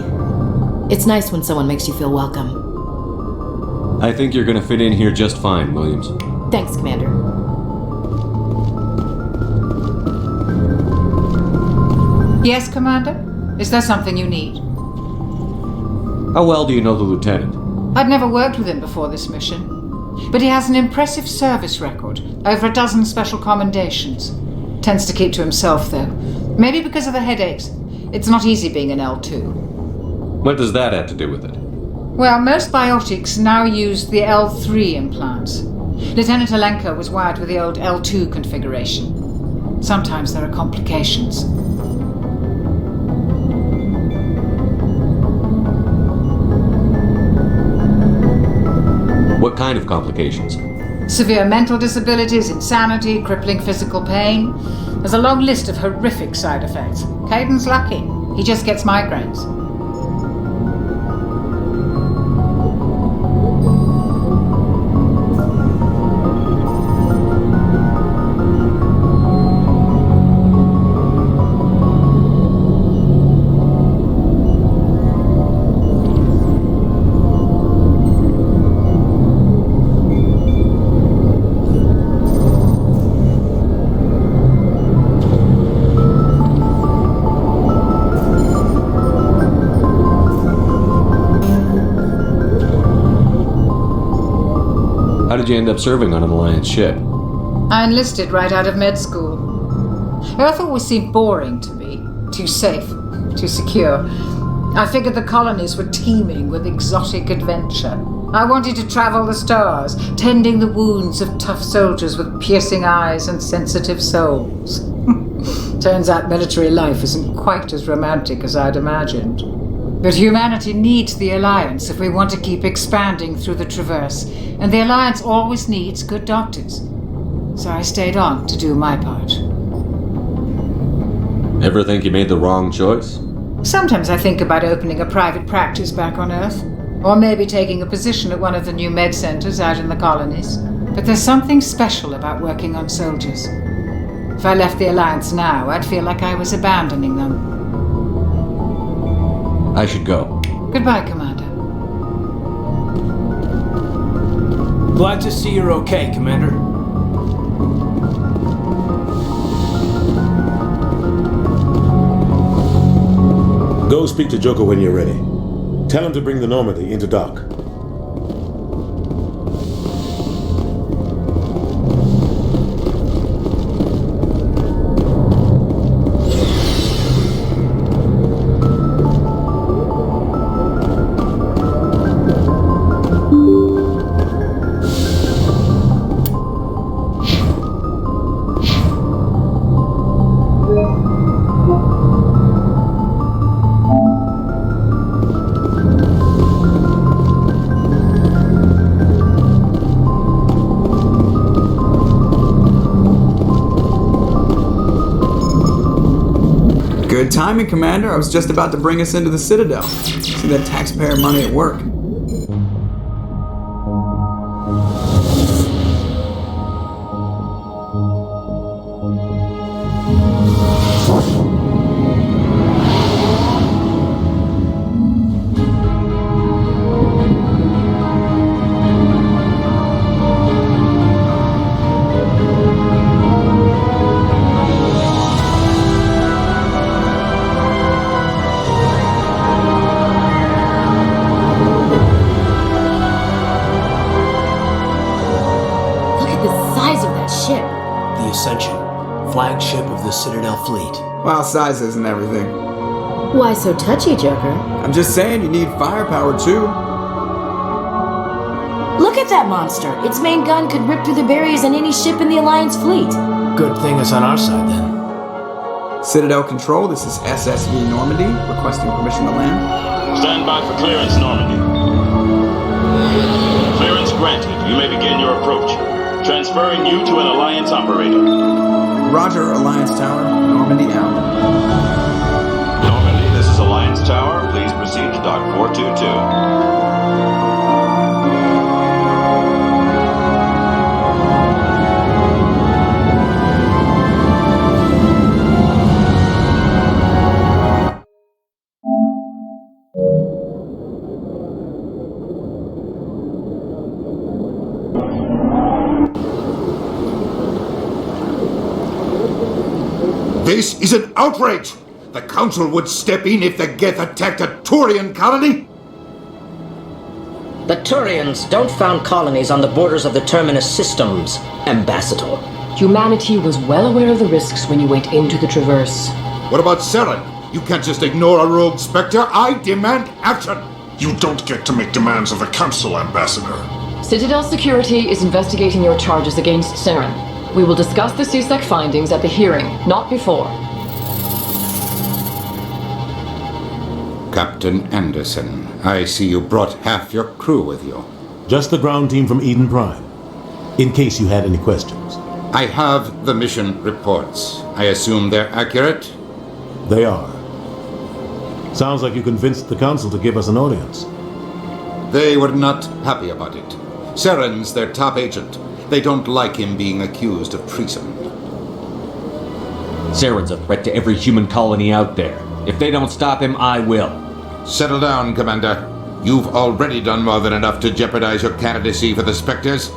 It's nice when someone makes you feel welcome. I think you're gonna fit in here just fine, Williams. Thanks, Commander. Yes, Commander? Is there something you need? How well do you know the Lieutenant? I'd never worked with him before this mission. But he has an impressive service record, over a dozen special commendations. Tends to keep to himself, though. Maybe because of the headaches. It's not easy being an L2. What does that have to do with it? Well, most biotics now use the L3 implants. Lieutenant Alenko was wired with the old L2 configuration. Sometimes there are complications. What kind of complications? Severe mental disabilities, insanity, crippling physical pain. There's a long list of horrific side effects. Caden's lucky. He just gets migraines. How did you end up serving on an Alliance ship? I enlisted right out of med school. Earth always seemed boring to me. Too safe, too secure. I figured the colonies were teeming with exotic adventure. I wanted to travel the stars, tending the wounds of tough soldiers with piercing eyes and sensitive souls. Turns out military life isn't quite as romantic as I'd imagined. But humanity needs the Alliance if we want to keep expanding through the Traverse, and the Alliance always needs good doctors. So I stayed on to do my part. Ever think you made the wrong choice? Sometimes I think about opening a private practice back on Earth, or maybe taking a position at one of the new med centers out in the colonies. But there's something special about working on soldiers. If I left the Alliance now, I'd feel like I was abandoning them. I should go. Goodbye, Commander. Glad to see you're okay, Commander. Go speak to Joker when you're ready. Tell him to bring the Normandy into dock. Good timing, Commander. I was just about to bring us into the Citadel. See that taxpayer money at work. Flagship of the Citadel fleet. Well, sizes and everything. Why so touchy, Joker? I'm just saying you need firepower too. Look at that monster! Its main gun could rip through the barriers in any ship in the Alliance fleet. Good thing it's on our side then. Citadel Control, this is SSV Normandy, requesting permission to land. Stand by for clearance, Normandy. Clearance granted. You may begin your approach. Transferring you to an Alliance operator. Roger, Alliance Tower. Normandy out. Normandy, this is Alliance Tower. Please proceed to Dock 422. This is an outrage! The Council would step in if the Geth attacked a Turian colony? The Turians don't found colonies on the borders of the Terminus systems, Ambassador. Humanity was well aware of the risks when you went into the Traverse. What about Saren? You can't just ignore a rogue Spectre. I demand action! You don't get to make demands of the Council, Ambassador. Citadel Security is investigating your charges against Saren. We will discuss the CSEC findings at the hearing, not before. Captain Anderson, I see you brought half your crew with you. Just the ground team from Eden Prime, in case you had any questions. I have the mission reports. I assume they're accurate? They are. Sounds like you convinced the Council to give us an audience. They were not happy about it. Saren's their top agent. They don't like him being accused of treason. Saren's a threat to every human colony out there. If they don't stop him, I will. Settle down, Commander. You've already done more than enough to jeopardize your candidacy for the Spectres.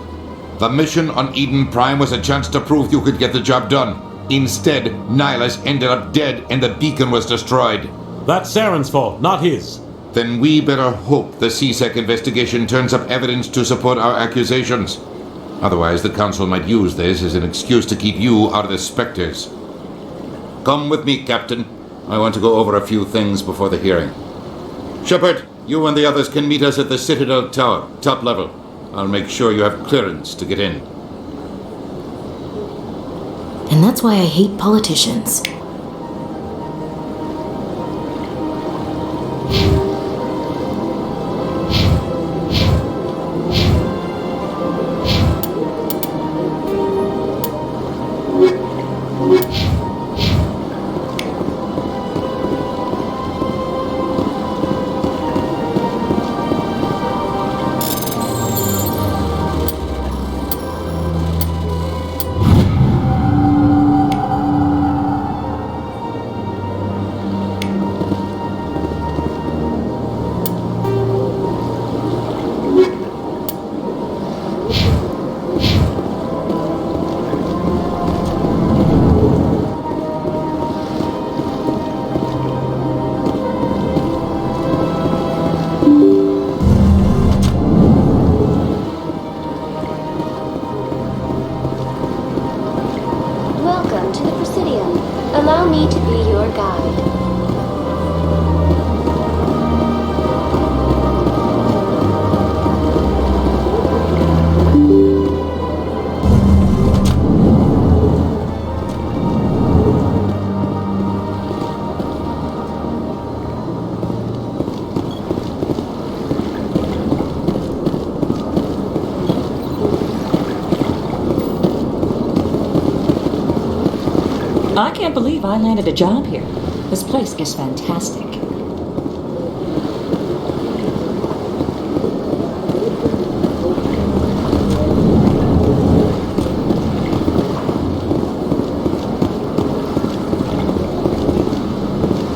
The mission on Eden Prime was a chance to prove you could get the job done. Instead, Nihilus ended up dead and the beacon was destroyed. That's Saren's fault, not his. Then we better hope the CSEC investigation turns up evidence to support our accusations. Otherwise, the Council might use this as an excuse to keep you out of the Spectres. Come with me, Captain. I want to go over a few things before the hearing. Shepard, you and the others can meet us at the Citadel Tower, top level. I'll make sure you have clearance to get in. And that's why I hate politicians. I can't believe I landed a job here. This place is fantastic.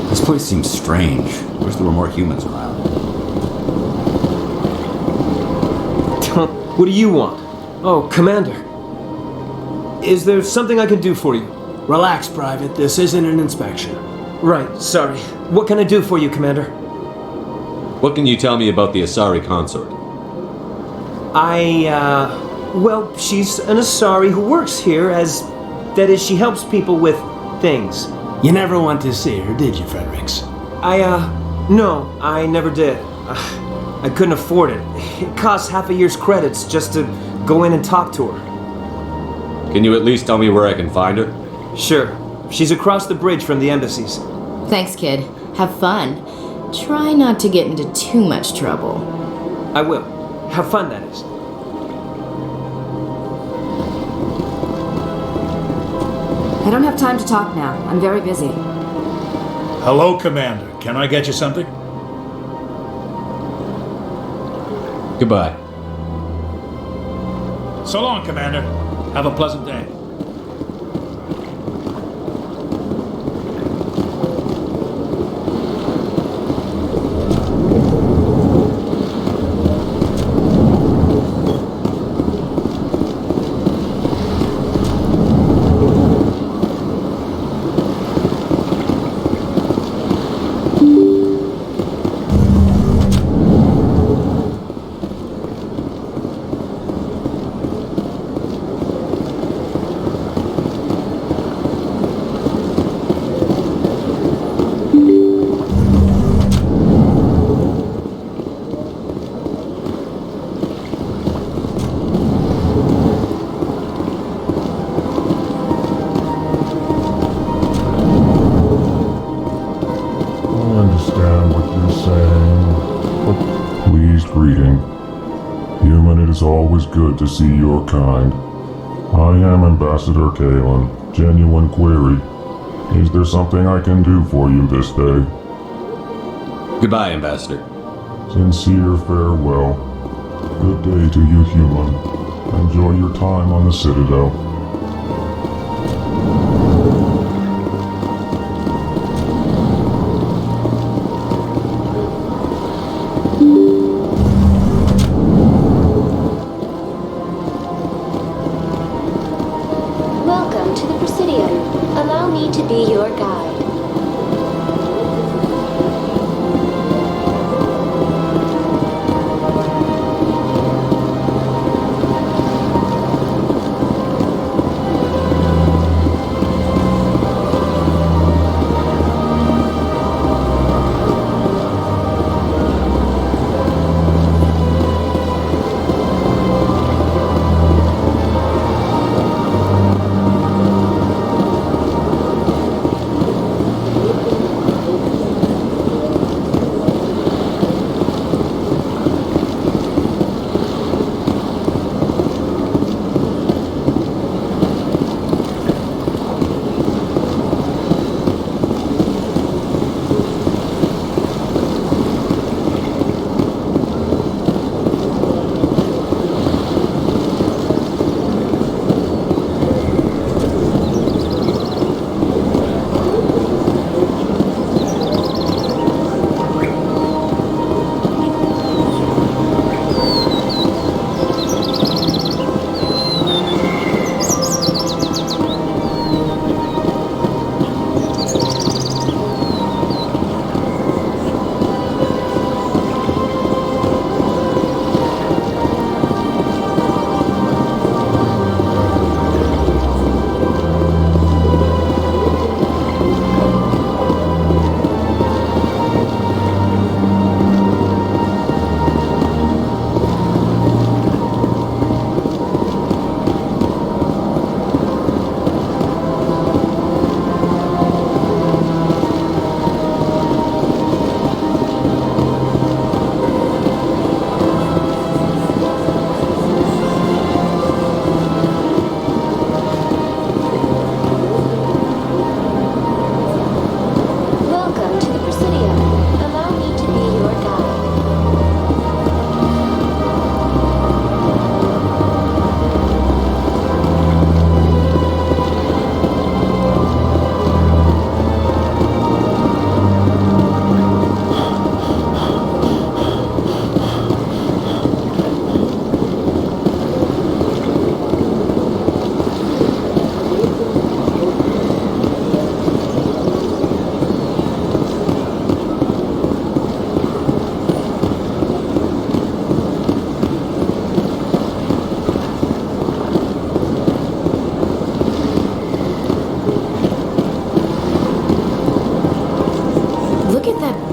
This place seems strange. Wish there were more humans around. What do you want? Oh, Commander. Is there something I can do for you? Relax, Private. This isn't an inspection. Right, sorry. What can I do for you, Commander? What can you tell me about the Asari consort? Well, she's an Asari who works here as... That is, she helps people with things. You never went to see her, did you, Fredericks? No, I never did. I couldn't afford it. It costs half a year's credits just to go in and talk to her. Can you at least tell me where I can find her? Sure. She's across the bridge from the embassies. Thanks, kid. Have fun. Try not to get into too much trouble. I will. Have fun, that is. I don't have time to talk now. I'm very busy. Hello, Commander. Can I get you something? Goodbye. So long, Commander. Have a pleasant day. greeting. Human, it is always good to see your kind. I am Ambassador Kalen. Genuine query. Is there something I can do for you this day? Goodbye, Ambassador. Sincere farewell. Good day to you, human. Enjoy your time on the Citadel. Welcome to the Presidium. Allow me to be your guide.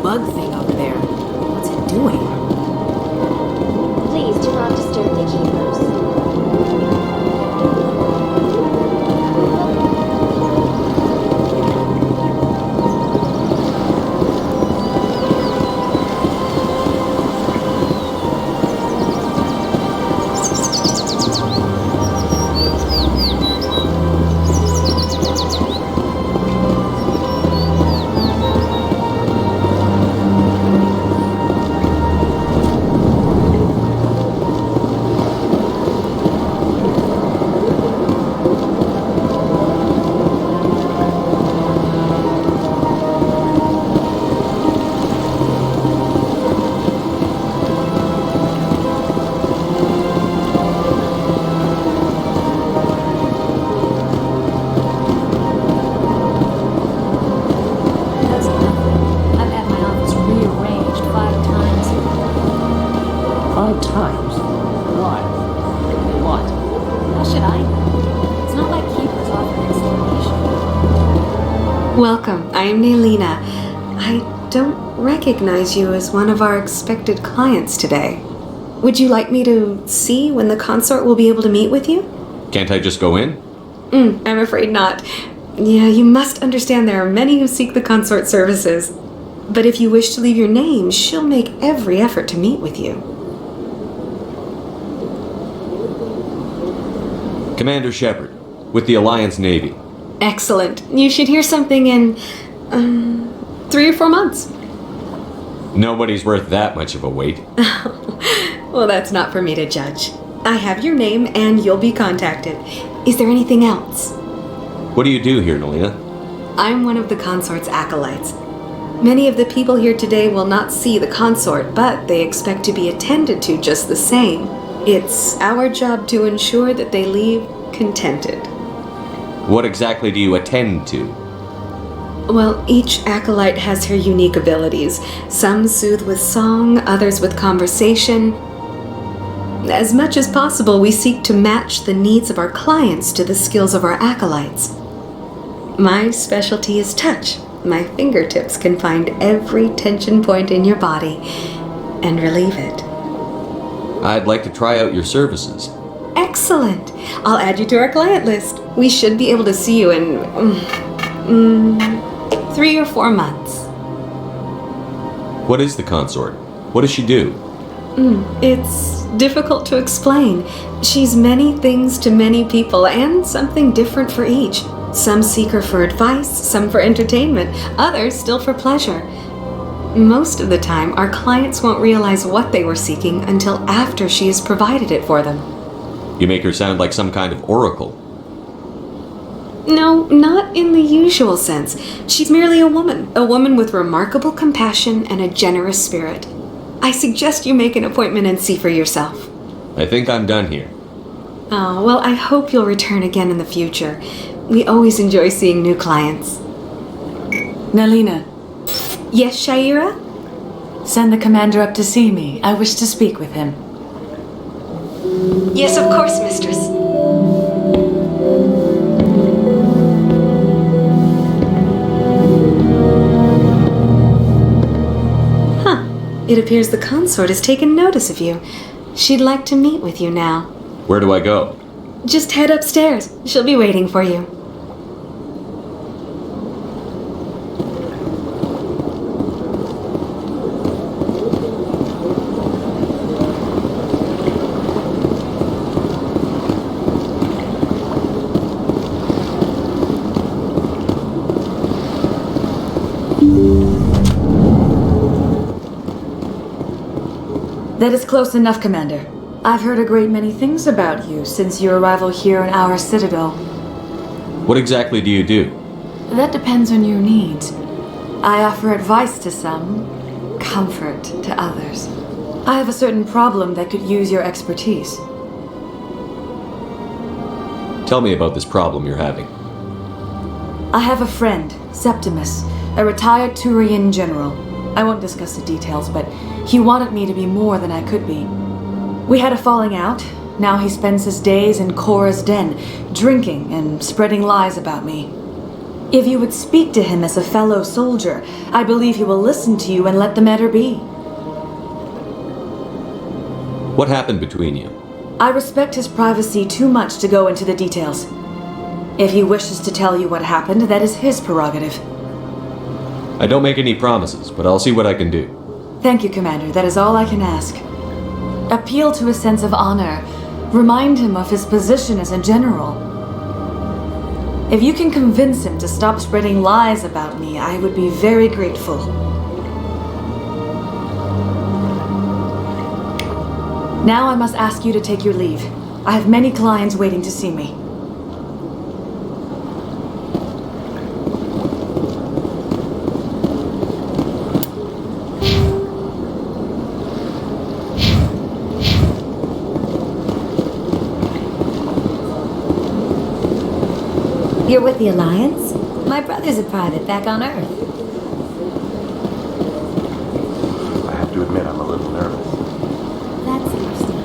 bug thing over there. What's it doing? Please do not disturb the keepers. Welcome, I am Naylina. I don't recognize you as one of our expected clients today. Would you like me to see when the consort will be able to meet with you? Can't I just go in? I'm afraid not. Yeah, you must understand there are many who seek the consort services. But if you wish to leave your name, she'll make every effort to meet with you. Commander Shepard, with the Alliance Navy. Excellent. You should hear something in 3 or 4 months. Nobody's worth that much of a wait. Well, that's not for me to judge. I have your name and you'll be contacted. Is there anything else? What do you do here, Nelina? I'm one of the consort's acolytes. Many of the people here today will not see the consort, but they expect to be attended to just the same. It's our job to ensure that they leave contented. What exactly do you attend to? Well, each acolyte has her unique abilities. Some soothe with song, others with conversation. As much as possible, we seek to match the needs of our clients to the skills of our acolytes. My specialty is touch. My fingertips can find every tension point in your body and relieve it. I'd like to try out your services. Excellent. I'll add you to our client list. We should be able to see you in 3 or 4 months. What is the consort? What does she do? It's difficult to explain. She's many things to many people and something different for each. Some seek her for advice, some for entertainment, others still for pleasure. Most of the time, our clients won't realize what they were seeking until after she has provided it for them. You make her sound like some kind of oracle. No, not in the usual sense. She's merely a woman with remarkable compassion and a generous spirit. I suggest you make an appointment and see for yourself. I think I'm done here. Oh, well, I hope you'll return again in the future. We always enjoy seeing new clients. Nelina. Yes, Shaira? Send the commander up to see me. I wish to speak with him. Yes, of course, mistress. It appears the consort has taken notice of you. She'd like to meet with you now. Where do I go? Just head upstairs. She'll be waiting for you. That is close enough, Commander. I've heard a great many things about you since your arrival here in our citadel. What exactly do you do? That depends on your needs. I offer advice to some, comfort to others. I have a certain problem that could use your expertise. Tell me about this problem you're having. I have a friend, Septimus, a retired Turian general. I won't discuss the details, but he wanted me to be more than I could be. We had a falling out. Now he spends his days in Korra's den, drinking and spreading lies about me. If you would speak to him as a fellow soldier, I believe he will listen to you and let the matter be. What happened between you? I respect his privacy too much to go into the details. If he wishes to tell you what happened, that is his prerogative. I don't make any promises, but I'll see what I can do. Thank you, Commander. That is all I can ask. Appeal to his sense of honor. Remind him of his position as a general. If you can convince him to stop spreading lies about me, I would be very grateful. Now I must ask you to take your leave. I have many clients waiting to see me. You're with the Alliance? My brother's a private back on Earth. I have to admit, I'm a little nervous. That's interesting.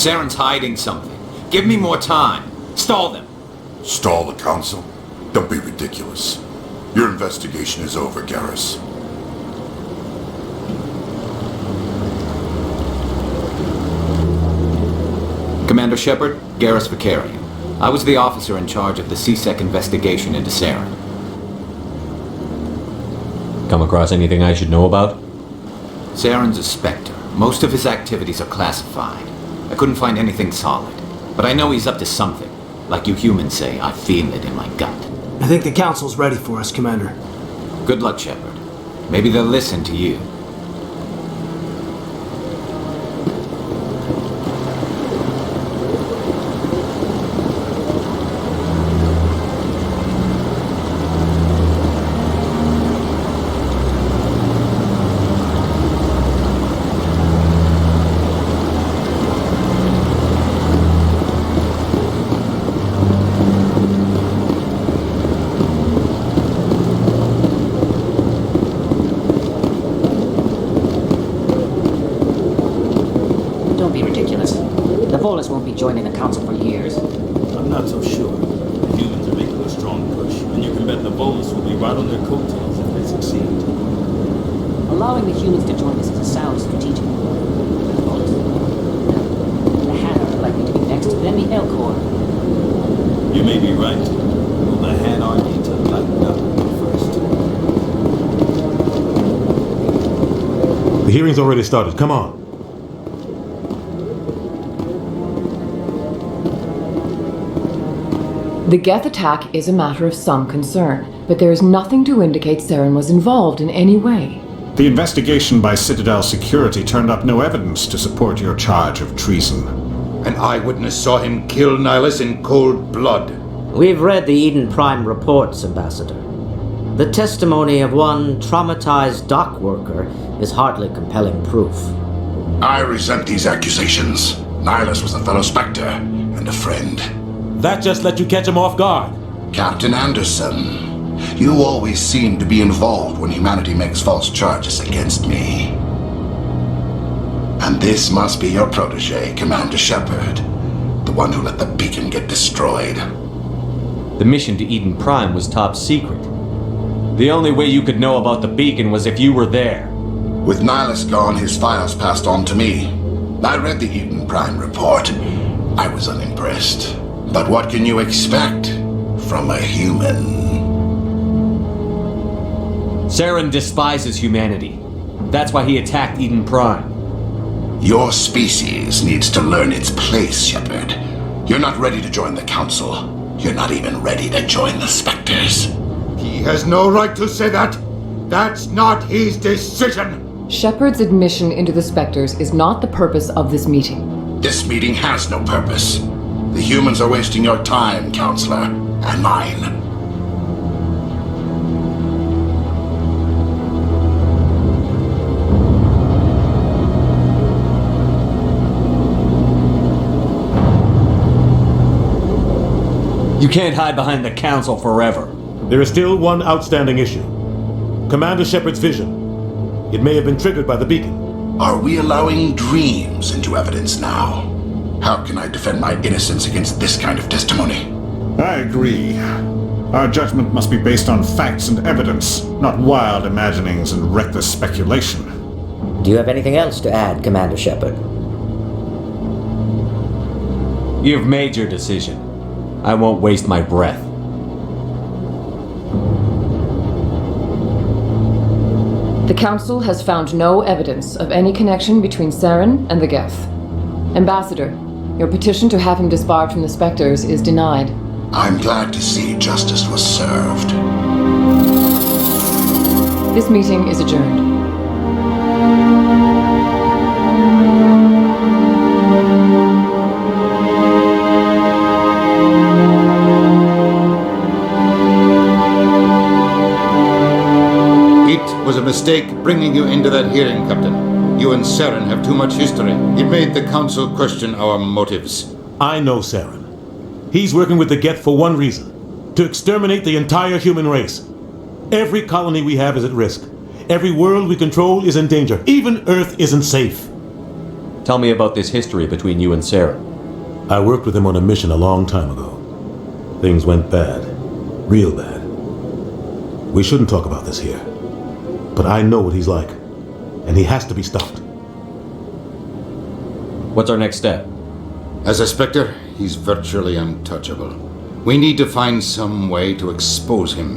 Saren's hiding something. Give me more time. Stall them. Stall the Council? Don't be ridiculous. Your investigation is over, Garrus. Commander Shepard, Garrus Vakarian. I was the officer in charge of the C-Sec investigation into Saren. Come across anything I should know about? Saren's a Spectre. Most of his activities are classified. I couldn't find anything solid. But I know he's up to something. Like you humans say, I feel it in my gut. I think the Council's ready for us, Commander. Good luck, Shepard. Maybe they'll listen to you. Won't be joining the Council for years. I'm not so sure. The humans are making a strong push, and you can bet the Volus will be right on their coattails if they succeed. Allowing the humans to join us is a sound strategic move. The Volus. The Han are likely to be next, then the Elcor. You may be right. Well, the Han are need to lighten up first. The hearing's already started. Come on. The Geth attack is a matter of some concern, but there is nothing to indicate Saren was involved in any way. The investigation by Citadel Security turned up no evidence to support your charge of treason. An eyewitness saw him kill Nihilus in cold blood. We've read the Eden Prime reports, Ambassador. The testimony of one traumatized dock worker is hardly compelling proof. I resent these accusations. Nihilus was a fellow Spectre and a friend. That just let you catch him off guard. Captain Anderson, you always seem to be involved when humanity makes false charges against me. And this must be your protege, Commander Shepard, the one who let the beacon get destroyed. The mission to Eden Prime was top secret. The only way you could know about the beacon was if you were there. With Nihilus gone, his files passed on to me. I read the Eden Prime report. I was unimpressed. But what can you expect from a human? Saren despises humanity. That's why he attacked Eden Prime. Your species needs to learn its place, Shepard. You're not ready to join the Council. You're not even ready to join the Spectres. He has no right to say that. That's not his decision. Shepard's admission into the Spectres is not the purpose of this meeting. This meeting has no purpose. The humans are wasting your time, Counselor, and mine. You can't hide behind the Council forever. There is still one outstanding issue. Commander Shepard's vision. It may have been triggered by the beacon. Are we allowing dreams into evidence now? How can I defend my innocence against this kind of testimony? I agree. Our judgment must be based on facts and evidence, not wild imaginings and reckless speculation. Do you have anything else to add, Commander Shepard? You've made your decision. I won't waste my breath. The Council has found no evidence of any connection between Saren and the Geth. Ambassador, your petition to have him disbarred from the Spectres is denied. I'm glad to see justice was served. This meeting is adjourned. It was a mistake bringing you into that hearing, Captain. You and Saren have too much history. It made the Council question our motives. I know Saren. He's working with the Geth for one reason. To exterminate the entire human race. Every colony we have is at risk. Every world we control is in danger. Even Earth isn't safe. Tell me about this history between you and Sarah. I worked with him on a mission a long time ago. Things went bad. Real bad. We shouldn't talk about this here. But I know what he's like. And he has to be stopped. What's our next step? As a Spectre, he's virtually untouchable. We need to find some way to expose him.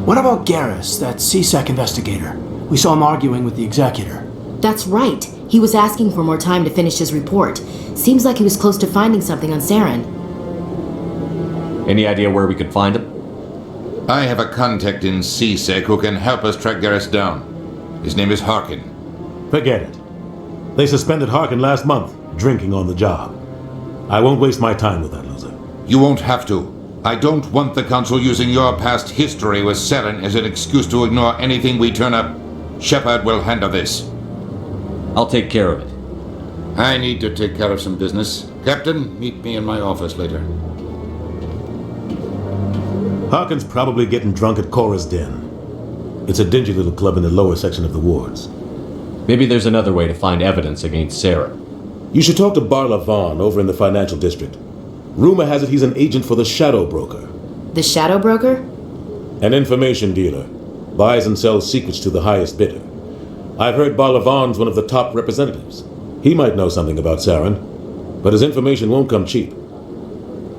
What about Garrus, that CSEC investigator? We saw him arguing with the executor. That's right. He was asking for more time to finish his report. Seems like he was close to finding something on Saren. Any idea where we could find him? I have a contact in CSEC who can help us track Garrus down. His name is Harkin. Forget it. They suspended Harkin last month, drinking on the job. I won't waste my time with that loser. You won't have to. I don't want the Council using your past history with Saren as an excuse to ignore anything we turn up. Shepard will handle this. I'll take care of it. I need to take care of some business. Captain, meet me in my office later. Harkin's probably getting drunk at Cora's Den. It's a dingy little club in the lower section of the wards. Maybe there's another way to find evidence against Sarah. You should talk to Barla Vaughn over in the financial district. Rumor has it he's an agent for the Shadow Broker. The Shadow Broker? An information dealer. Buys and sells secrets to the highest bidder. I've heard Barla Vaughn's one of the top representatives. He might know something about Saren, but his information won't come cheap.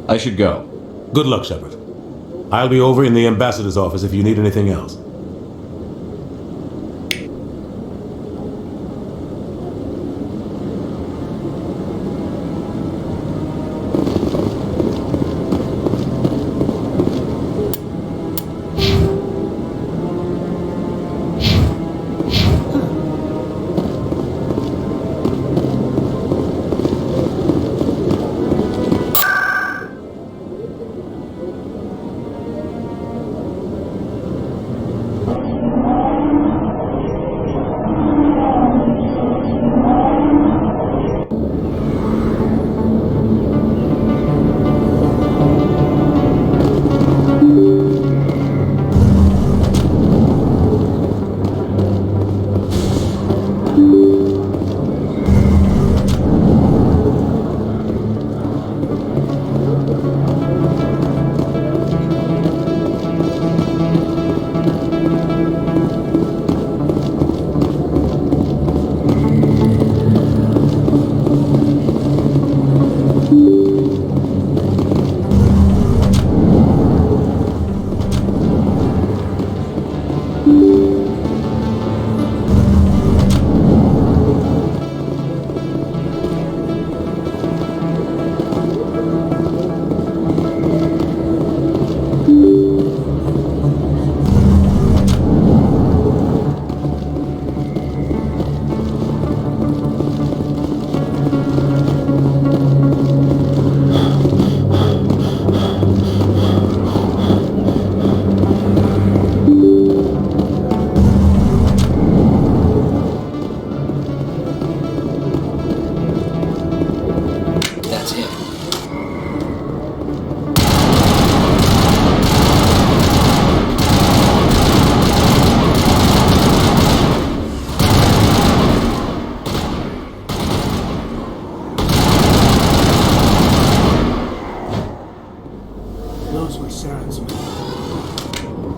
I should go. Good luck, Shepard. I'll be over in the ambassador's office if you need anything else.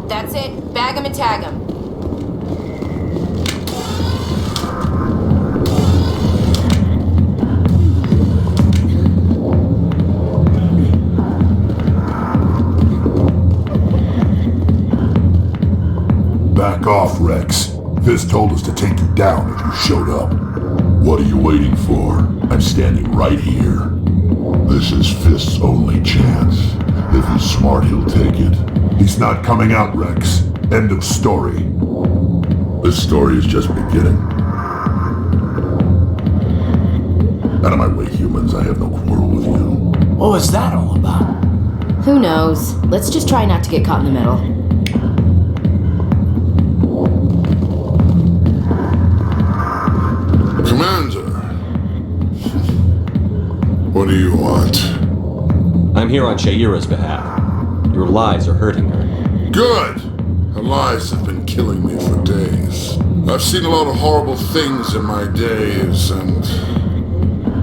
That's it. Bag him and tag him. Back off, Rex. Fisk told us to take you down if you showed up. What are you waiting for? I'm standing right here. This is Fisk's only chance. If he's smart, he'll take it. He's not coming out, Rex. End of story. This story is just beginning. Out of my way, humans. I have no quarrel with you. What was that all about? Who knows? Let's just try not to get caught in the middle. Commander. What do you want? I'm here on Sha'ira's behalf. Your lies are hurting her. Good! Her lies have been killing me for days. I've seen a lot of horrible things in my days, and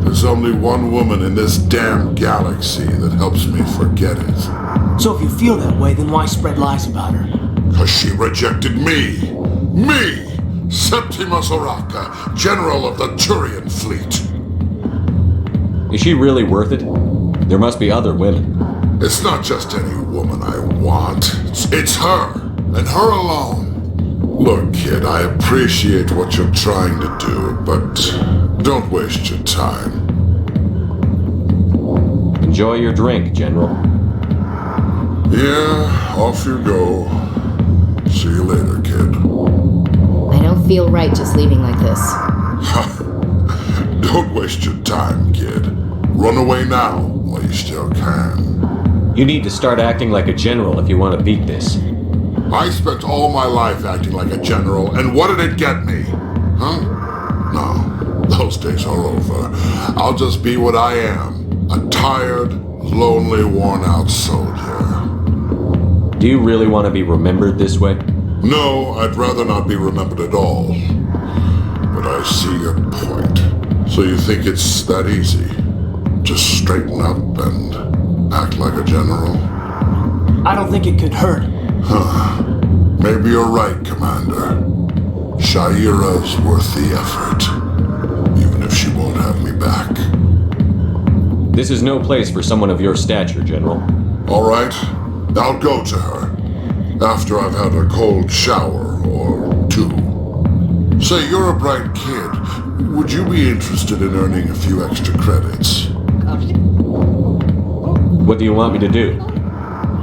there's only one woman in this damn galaxy that helps me forget it. So if you feel that way, then why spread lies about her? 'Cause she rejected me! Me! Septimus Oraka, General of the Turian Fleet! Is she really worth it? There must be other women. It's not just any woman I want. It's her, and her alone. Look, kid, I appreciate what you're trying to do, but don't waste your time. Enjoy your drink, General. Yeah, off you go. See you later, kid. I don't feel right just leaving like this. Don't waste your time, kid. Run away now, while you still can. You need to start acting like a general if you want to beat this. I spent all my life acting like a general, and what did it get me? Huh? No, those days are over. I'll just be what I am. A tired, lonely, worn-out soldier. Do you really want to be remembered this way? No, I'd rather not be remembered at all. But I see your point. So you think it's that easy? Just straighten up and act like a general? I don't think it could hurt. Huh. Maybe you're right, Commander. Shaira's worth the effort. Even if she won't have me back. This is no place for someone of your stature, General. All right. I'll go to her. After I've had a cold shower or two. Say, you're a bright kid. Would you be interested in earning a few extra credits? What do you want me to do?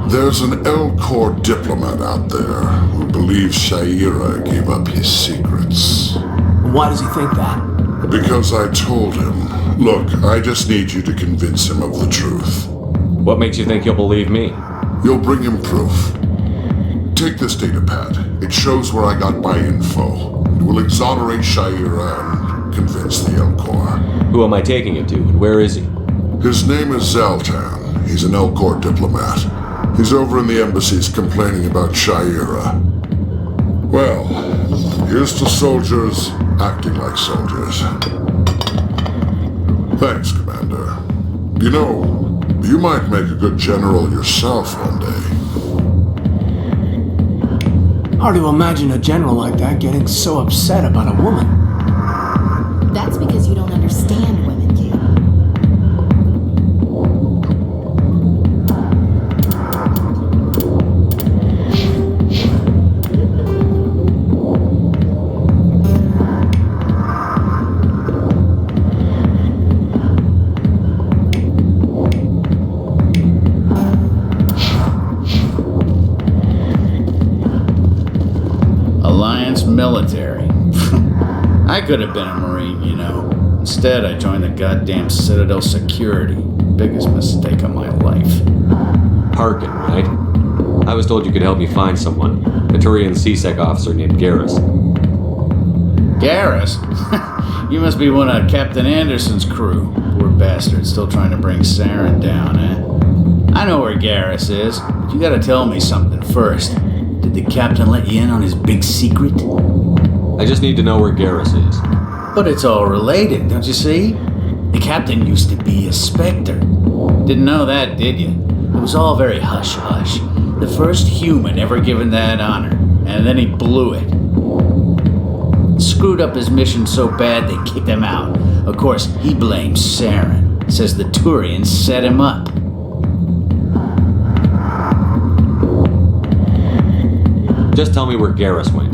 There's an Elcor diplomat out there who believes Shaira gave up his secrets. Why does he think that? Because I told him. Look, I just need you to convince him of the truth. What makes you think he'll believe me? You'll bring him proof. Take this datapad. It shows where I got my info. It will exonerate Shaira and convince the Elcor. Who am I taking it to, and where is he? His name is Zaltan. He's an Elcor diplomat. He's over in the embassies complaining about Shaira. Well, here's to soldiers acting like soldiers. Thanks, Commander. You know, you might make a good general yourself one day. Hard to imagine a general like that getting so upset about a woman. That's because you don't understand women, kid. Military. I could have been a Marine, you know. Instead, I joined the goddamn Citadel Security. Biggest mistake of my life. Harkin, right? I was told you could help me find someone. A Turian CSEC officer named Garrus. Garrus? You must be one of Captain Anderson's crew. Poor bastard, still trying to bring Saren down, eh? I know where Garrus is, but you gotta tell me something first. Did the captain let you in on his big secret? I just need to know where Garrus is. But it's all related, don't you see? The captain used to be a Spectre. Didn't know that, did you? It was all very hush-hush. The first human ever given that honor, and then he blew it. Screwed up his mission so bad they kicked him out. Of course, he blames Saren. Says the Turians set him up. Just tell me where Garrus went.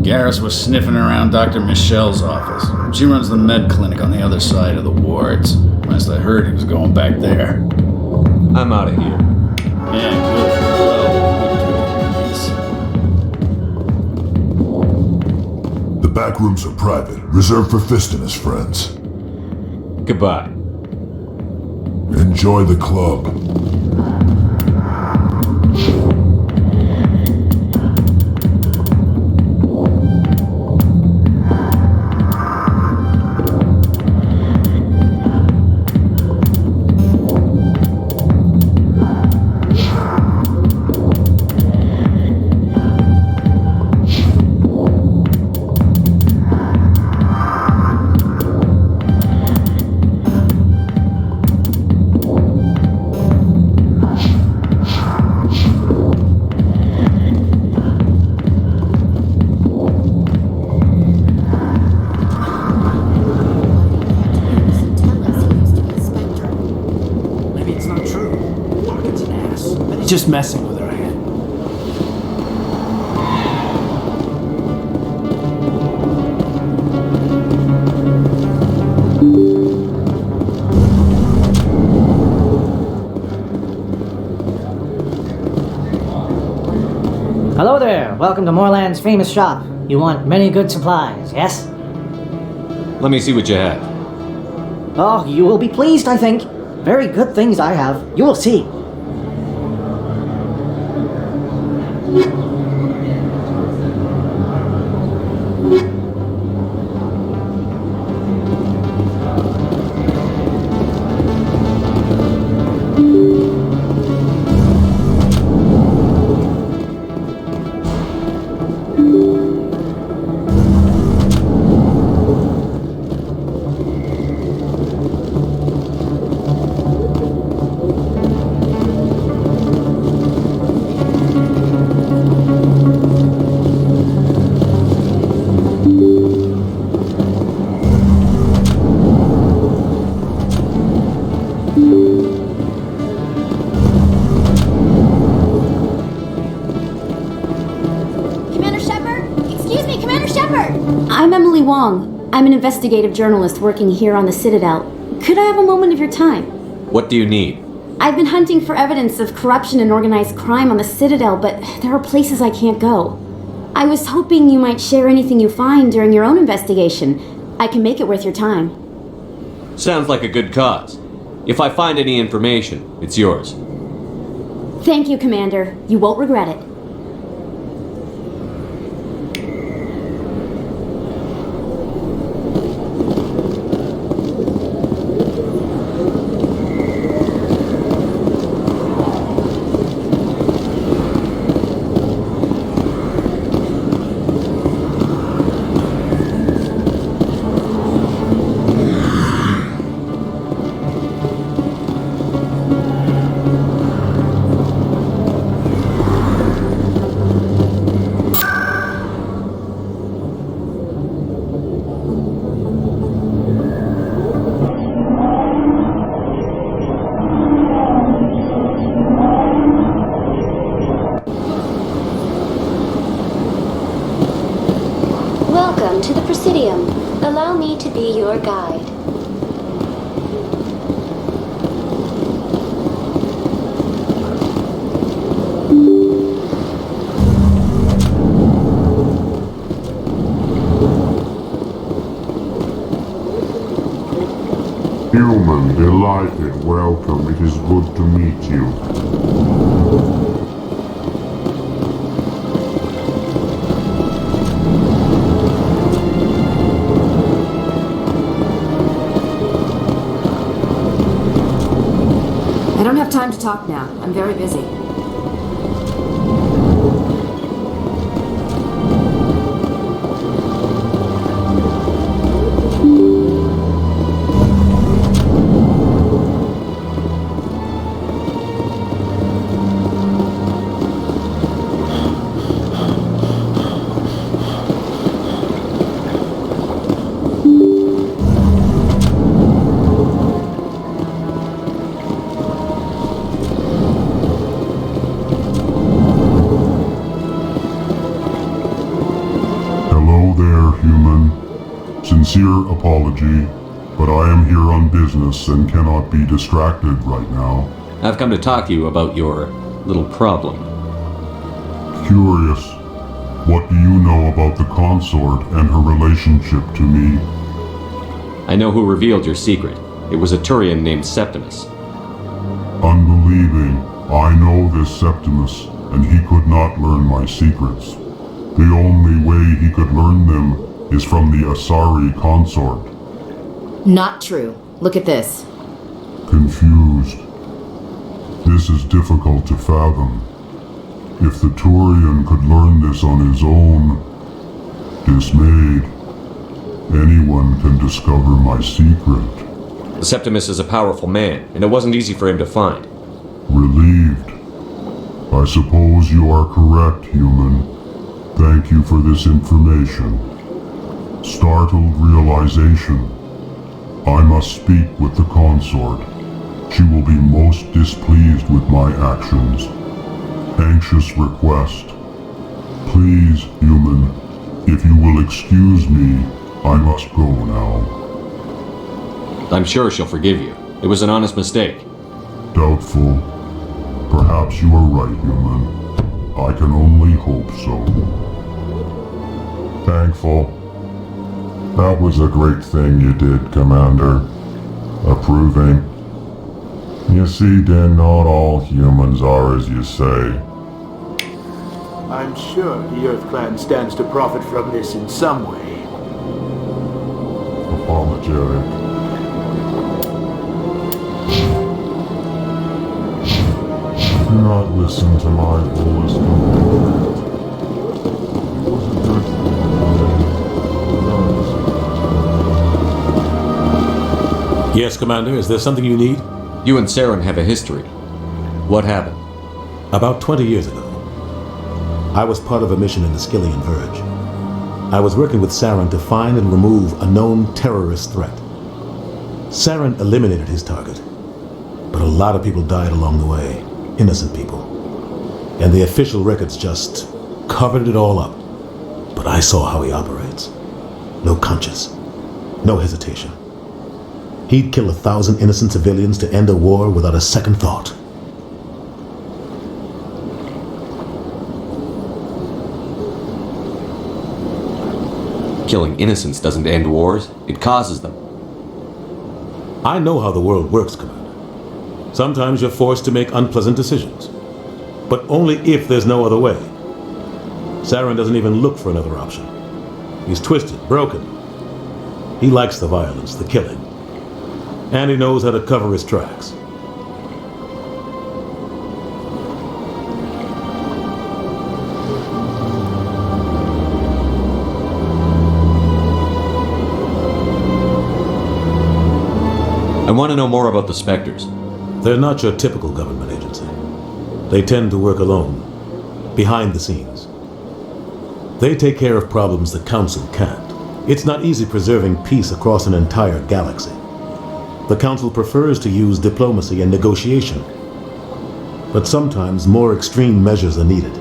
Garrus was sniffing around Dr. Michelle's office. She runs the med clinic on the other side of the wards. Last I heard, he was going back there. I'm out of here. Yeah, good. The back rooms are private, reserved for Fist and his friends. Goodbye. Enjoy the club. He's just messing with her head. Hello there. Welcome to Moorland's famous shop. You want many good supplies, yes? Let me see what you have. Oh, you will be pleased, I think. Very good things I have. You will see. I'm an investigative journalist working here on the Citadel. Could I have a moment of your time? What do you need? I've been hunting for evidence of corruption and organized crime on the Citadel, but there are places I can't go. I was hoping you might share anything you find during your own investigation. I can make it worth your time. Sounds like a good cause. If I find any information, it's yours. Thank you, Commander. You won't regret it. Welcome to the Presidium. Allow me to be your guide. Human, delighted, welcome. It is good to meet you. I don't have time to talk now. I'm very busy. Sincere apology, but I am here on business and cannot be distracted right now. I've come to talk to you about your little problem. Curious, what do you know about the consort and her relationship to me? I know who revealed your secret. It was a Turian named Septimus. Unbelieving. I know this Septimus, and he could not learn my secrets. The only way he could learn them is from the Asari consort. Not true. Look at this. Confused. This is difficult to fathom. If the Turian could learn this on his own, dismayed, anyone can discover my secret. Septimus is a powerful man, and it wasn't easy for him to find. Relieved. I suppose you are correct, human. Thank you for this information. Startled realization. I must speak with the consort. She will be most displeased with my actions. Anxious request. Please, human, if you will excuse me, I must go now. I'm sure she'll forgive you. It was an honest mistake. Doubtful. Perhaps you are right, human. I can only hope so. Thankful. That was a great thing you did, Commander. Approving. You see, then not all humans are as you say. I'm sure the Earth Clan stands to profit from this in some way. Apologetic. Do not listen to my fullest complaint. It was a good thing. Yes, Commander, is there something you need? You and Saren have a history. What happened? About 20 years ago, I was part of a mission in the Skillian Verge. I was working with Saren to find and remove a known terrorist threat. Saren eliminated his target, but a lot of people died along the way. Innocent people. And the official records just covered it all up. But I saw how he operates. No conscience. No hesitation. He'd kill 1,000 innocent civilians to end a war without a second thought. Killing innocents doesn't end wars. It causes them. I know how the world works, Commander. Sometimes you're forced to make unpleasant decisions. But only if there's no other way. Saren doesn't even look for another option. He's twisted, broken. He likes the violence, the killing. And he knows how to cover his tracks. I want to know more about the Spectres. They're not your typical government agency. They tend to work alone, behind the scenes. They take care of problems the Council can't. It's not easy preserving peace across an entire galaxy. The Council prefers to use diplomacy and negotiation. But sometimes more extreme measures are needed.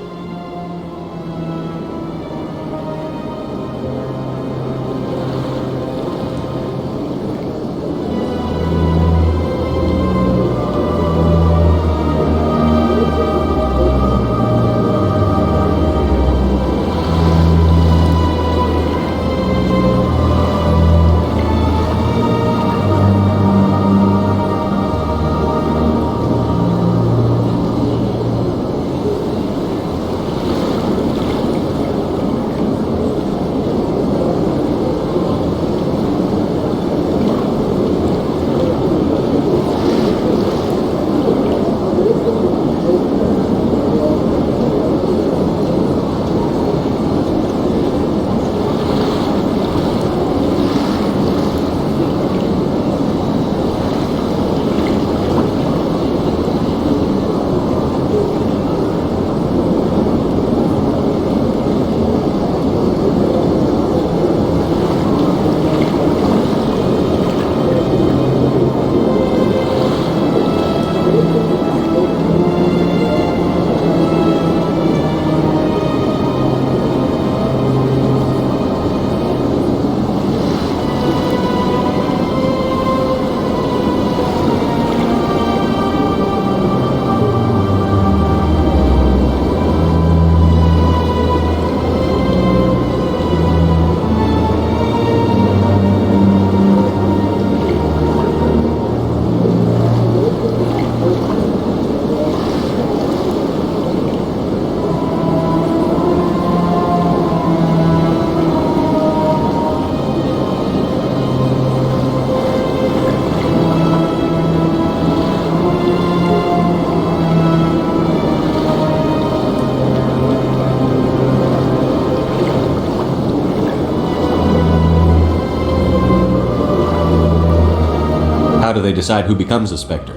How do they decide who becomes a Spectre?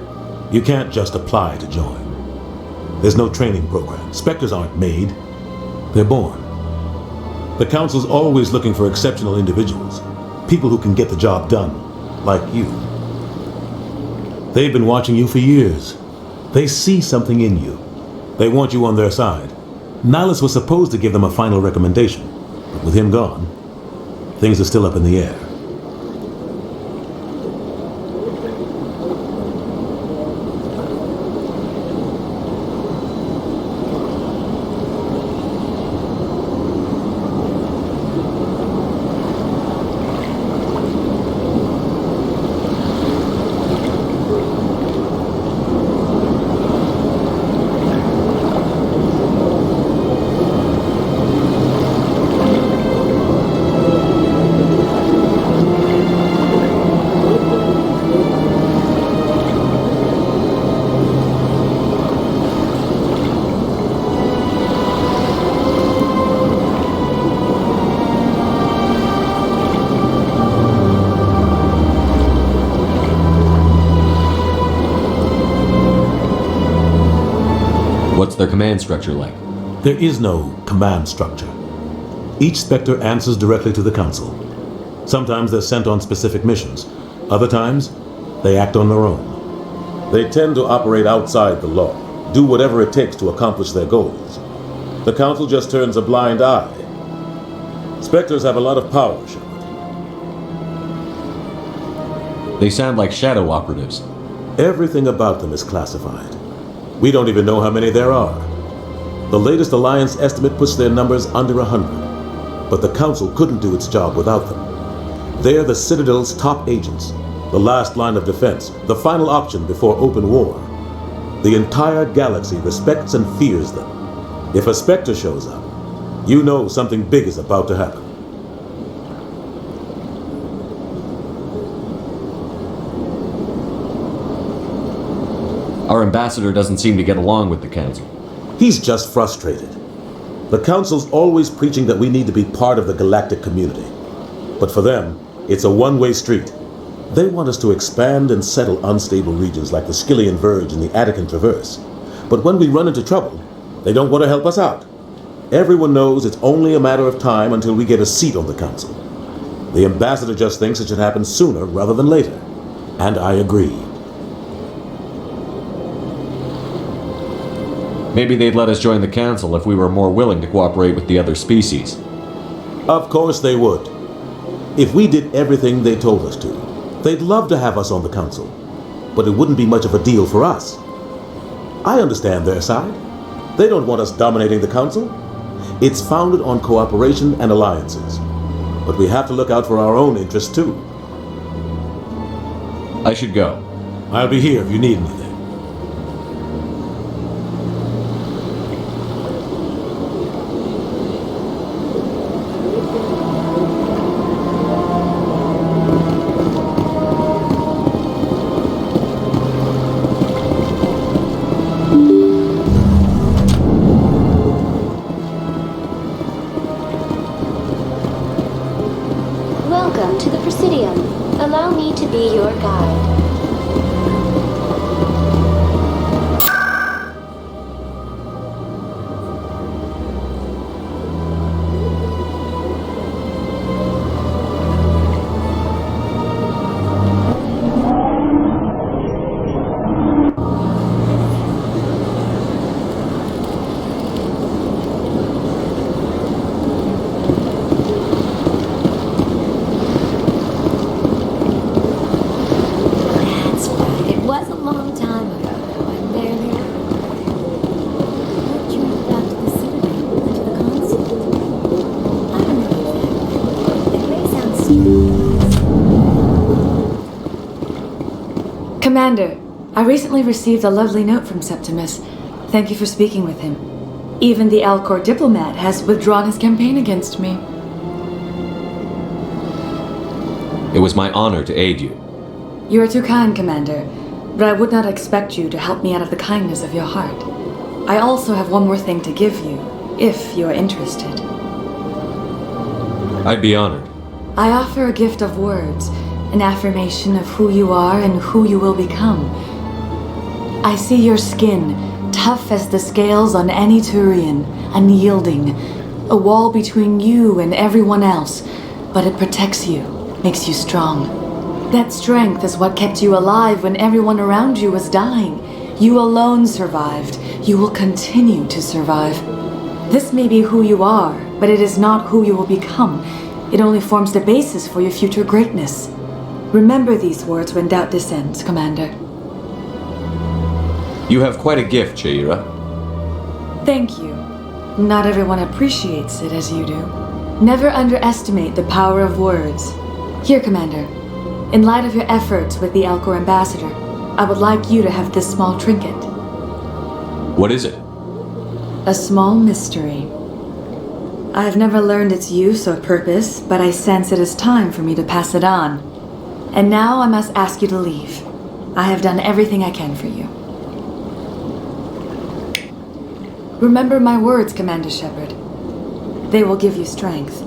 You can't just apply to join. There's no training program. Spectres aren't made. They're born. The Council's always looking for exceptional individuals. People who can get the job done. Like you. They've been watching you for years. They see something in you. They want you on their side. Nihilus was supposed to give them a final recommendation, but with him gone, things are still up in the air. What's their command structure like? There is no command structure. Each Spectre answers directly to the Council. Sometimes they're sent on specific missions. Other times, they act on their own. They tend to operate outside the law, do whatever it takes to accomplish their goals. The Council just turns a blind eye. Spectres have a lot of power, Shepard. They sound like shadow operatives. Everything about them is classified. We don't even know how many there are. The latest Alliance estimate puts their numbers under 100. But the Council couldn't do its job without them. They're the Citadel's top agents, the last line of defense, the final option before open war. The entire galaxy respects and fears them. If a Spectre shows up, you know something big is about to happen. Our ambassador doesn't seem to get along with the Council. He's just frustrated. The Council's always preaching that we need to be part of the galactic community. But for them, it's a one-way street. They want us to expand and settle unstable regions like the Skyllian Verge and the Attican Traverse. But when we run into trouble, they don't want to help us out. Everyone knows it's only a matter of time until we get a seat on the Council. The ambassador just thinks it should happen sooner rather than later. And I agree. Maybe they'd let us join the Council if we were more willing to cooperate with the other species. Of course they would. If we did everything they told us to, they'd love to have us on the Council. But it wouldn't be much of a deal for us. I understand their side. They don't want us dominating the Council. It's founded on cooperation and alliances. But we have to look out for our own interests too. I should go. I'll be here if you need anything. Welcome to the Presidium. Allow me to be your guide. Commander, I recently received a lovely note from Septimus. Thank you for speaking with him. Even the Alcor diplomat has withdrawn his campaign against me. It was my honor to aid you. You are too kind, Commander, but I would not expect you to help me out of the kindness of your heart. I also have one more thing to give you, if you are interested. I'd be honored. I offer a gift of words, an affirmation of who you are and who you will become. I see your skin, tough as the scales on any Turian, unyielding, a wall between you and everyone else, but it protects you, makes you strong. That strength is what kept you alive when everyone around you was dying. You alone survived. you will continue to survive. This may be who you are, but it is not who you will become. It only forms the basis for your future greatness. Remember these words when doubt descends, Commander. You have quite a gift, Jaira. Thank you. Not everyone appreciates it as you do. Never underestimate the power of words. Here, Commander. In light of your efforts with the Alcor Ambassador, I would like you to have this small trinket. What is it? A small mystery. I have never learned its use or purpose, but I sense it is time for me to pass it on. And now I must ask you to leave. I have done everything I can for you. Remember my words, Commander Shepard. They will give you strength.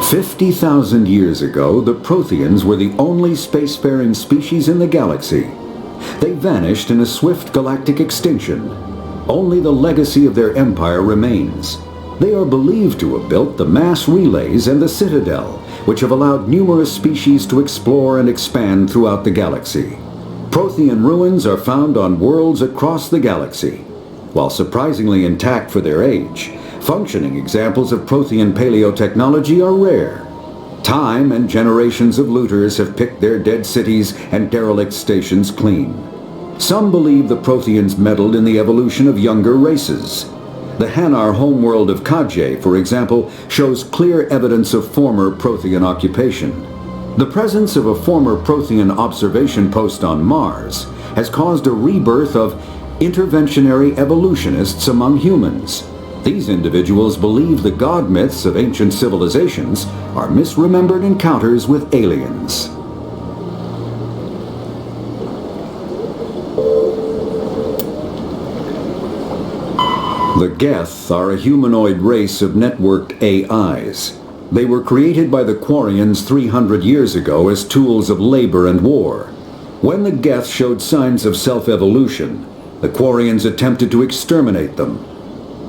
"50,000 years ago, the Protheans were the only spacefaring species in the galaxy. They vanished in a swift galactic extinction. Only the legacy of their empire remains. They are believed to have built the mass relays and the Citadel, which have allowed numerous species to explore and expand throughout the galaxy. Prothean ruins are found on worlds across the galaxy. While surprisingly intact for their age, functioning examples of Prothean paleotechnology are rare. Time and generations of looters have picked their dead cities and derelict stations clean. Some believe the Protheans meddled in the evolution of younger races. The Hanar homeworld of Kaj'e, for example, shows clear evidence of former Prothean occupation. The presence of a former Prothean observation post on Mars has caused a rebirth of interventionary evolutionists among humans. These individuals believe the god myths of ancient civilizations are misremembered encounters with aliens. The Geth are a humanoid race of networked AIs. They were created by the Quarians 300 years ago as tools of labor and war. When the Geth showed signs of self-evolution, the Quarians attempted to exterminate them.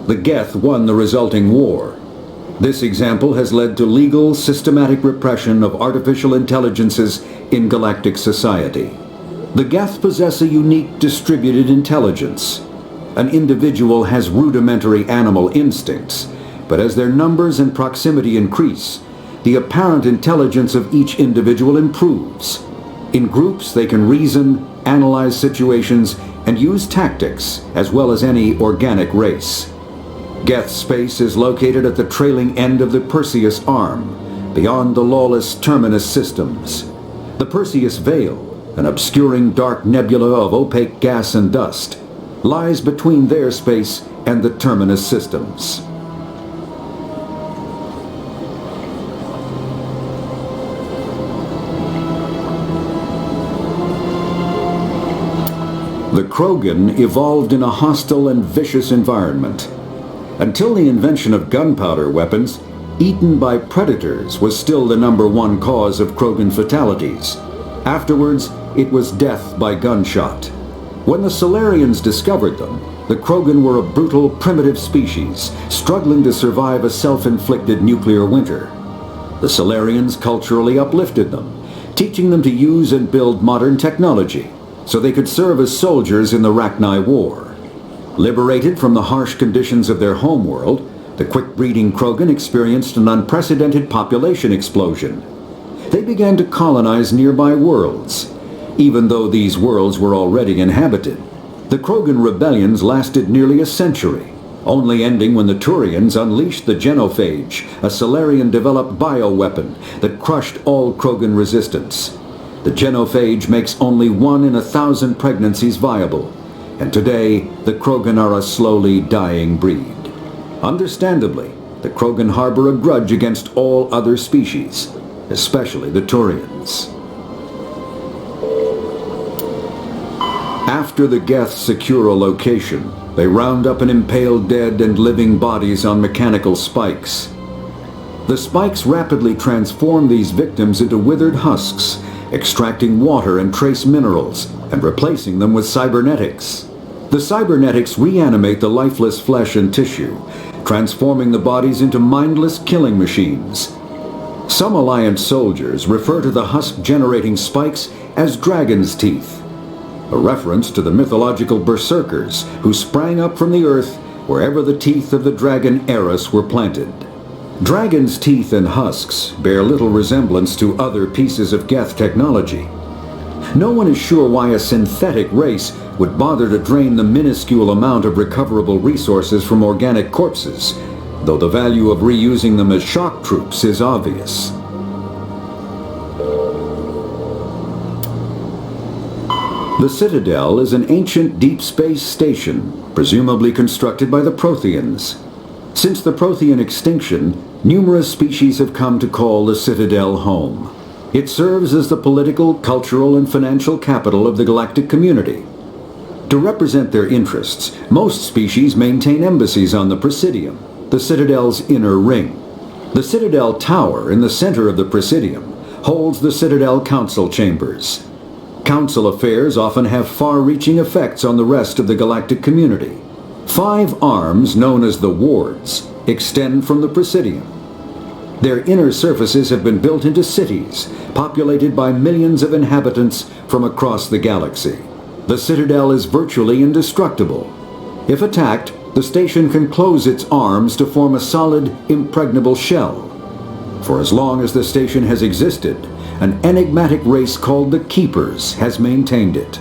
The Geth won the resulting war. This example has led to legal, systematic repression of artificial intelligences in galactic society. The Geth possess a unique distributed intelligence. An individual has rudimentary animal instincts, but as their numbers and proximity increase, the apparent intelligence of each individual improves. In groups, they can reason, analyze situations, and use tactics, as well as any organic race. Geth space is located at the trailing end of the Perseus Arm, beyond the lawless Terminus systems. The Perseus Veil, an obscuring dark nebula of opaque gas and dust, lies between their space and the Terminus systems. The Krogan evolved in a hostile and vicious environment. Until the invention of gunpowder weapons, eaten by predators was still the #1 cause of Krogan fatalities. Afterwards, it was death by gunshot. When the Solarians discovered them, the Krogan were a brutal, primitive species, struggling to survive a self-inflicted nuclear winter. The Solarians culturally uplifted them, teaching them to use and build modern technology, so they could serve as soldiers in the Rachni War. Liberated from the harsh conditions of their homeworld, the quick-breeding Krogan experienced an unprecedented population explosion. They began to colonize nearby worlds. Even though these worlds were already inhabited, the Krogan rebellions lasted nearly a century, only ending when the Turians unleashed the Genophage, a Solarian-developed bioweapon that crushed all Krogan resistance. The Genophage makes only 1 in 1,000 pregnancies viable, and today the Krogan are a slowly dying breed. Understandably, the Krogan harbor a grudge against all other species, especially the Turians. After the Geth secure a location, they round up and impale dead and living bodies on mechanical spikes. The spikes rapidly transform these victims into withered husks, extracting water and trace minerals, and replacing them with cybernetics. The cybernetics reanimate the lifeless flesh and tissue, transforming the bodies into mindless killing machines. Some Alliance soldiers refer to the husk-generating spikes as dragon's teeth, a reference to the mythological berserkers who sprang up from the earth wherever the teeth of the dragon Eris were planted. Dragon's teeth and husks bear little resemblance to other pieces of Geth technology. No one is sure why a synthetic race would bother to drain the minuscule amount of recoverable resources from organic corpses, though the value of reusing them as shock troops is obvious. The Citadel is an ancient deep space station, presumably constructed by the Protheans. Since the Prothean extinction, numerous species have come to call the Citadel home. It serves as the political, cultural, and financial capital of the galactic community. To represent their interests, most species maintain embassies on the Presidium, the Citadel's inner ring. The Citadel Tower in the center of the Presidium holds the Citadel Council Chambers. Council affairs often have far-reaching effects on the rest of the galactic community. 5 arms, known as the Wards, extend from the Presidium. Their inner surfaces have been built into cities, populated by millions of inhabitants from across the galaxy. The Citadel is virtually indestructible. If attacked, the station can close its arms to form a solid, impregnable shell. For as long as the station has existed, an enigmatic race called the Keepers has maintained it.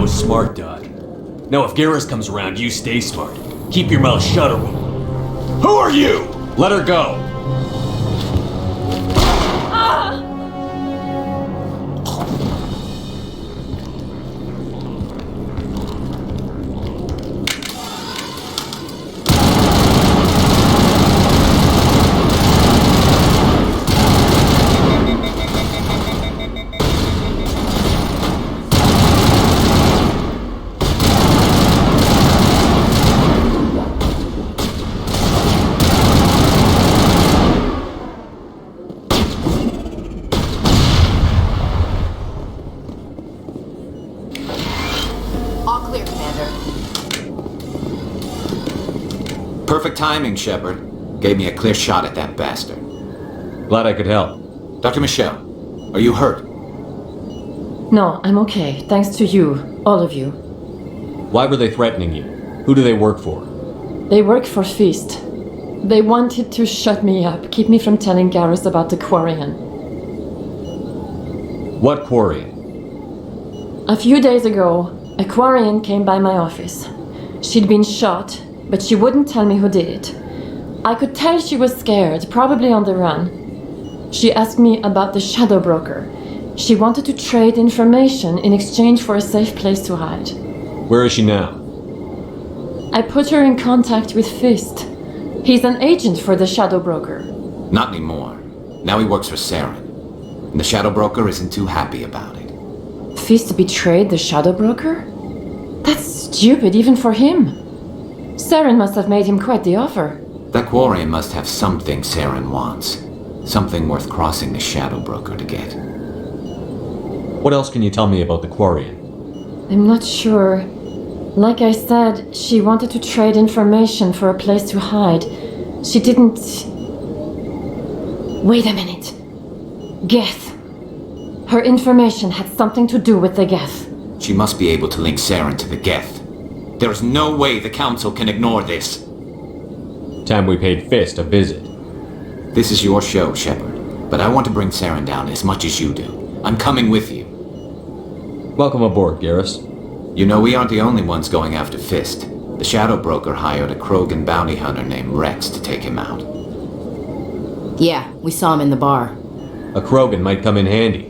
Smart, Doc. Now if Garrus comes around, you stay smart. Keep your mouth shut or we'll... Who are you? Let her go. Perfect timing, Shepard. Gave me a clear shot at that bastard. Glad I could help. Dr. Michelle, are you hurt? No, I'm okay. Thanks to you. All of you. Why were they threatening you? Who do they work for? They work for Feast. They wanted to shut me up, keep me from telling Garrus about the Quarian. What Quarian? A few days ago, a Quarian came by my office. She'd been shot, but she wouldn't tell me who did it. I could tell she was scared, probably on the run. She asked me about the Shadow Broker. She wanted to trade information in exchange for a safe place to hide. Where is she now? I put her in contact with Fist. He's an agent for the Shadow Broker. Not anymore. Now he works for Saren. And the Shadow Broker isn't too happy about it. Fist betrayed the Shadow Broker? That's stupid even for him. Saren must have made him quite the offer. That Quarian must have something Saren wants. Something worth crossing the Shadow Broker to get. What else can you tell me about the Quarian? I'm not sure. Like I said, she wanted to trade information for a place to hide. She didn't... Wait a minute. Geth. Her information had something to do with the Geth. She must be able to link Saren to the Geth. There is no way the Council can ignore this. time we paid Fist a visit. This is your show, Shepard, but I want to bring Saren down as much as you do. I'm coming with you. Welcome aboard, Garrus. You know, we aren't the only ones going after Fist. The Shadow Broker hired a Krogan bounty hunter named Rex to take him out. Yeah, we saw him in the bar. A Krogan might come in handy.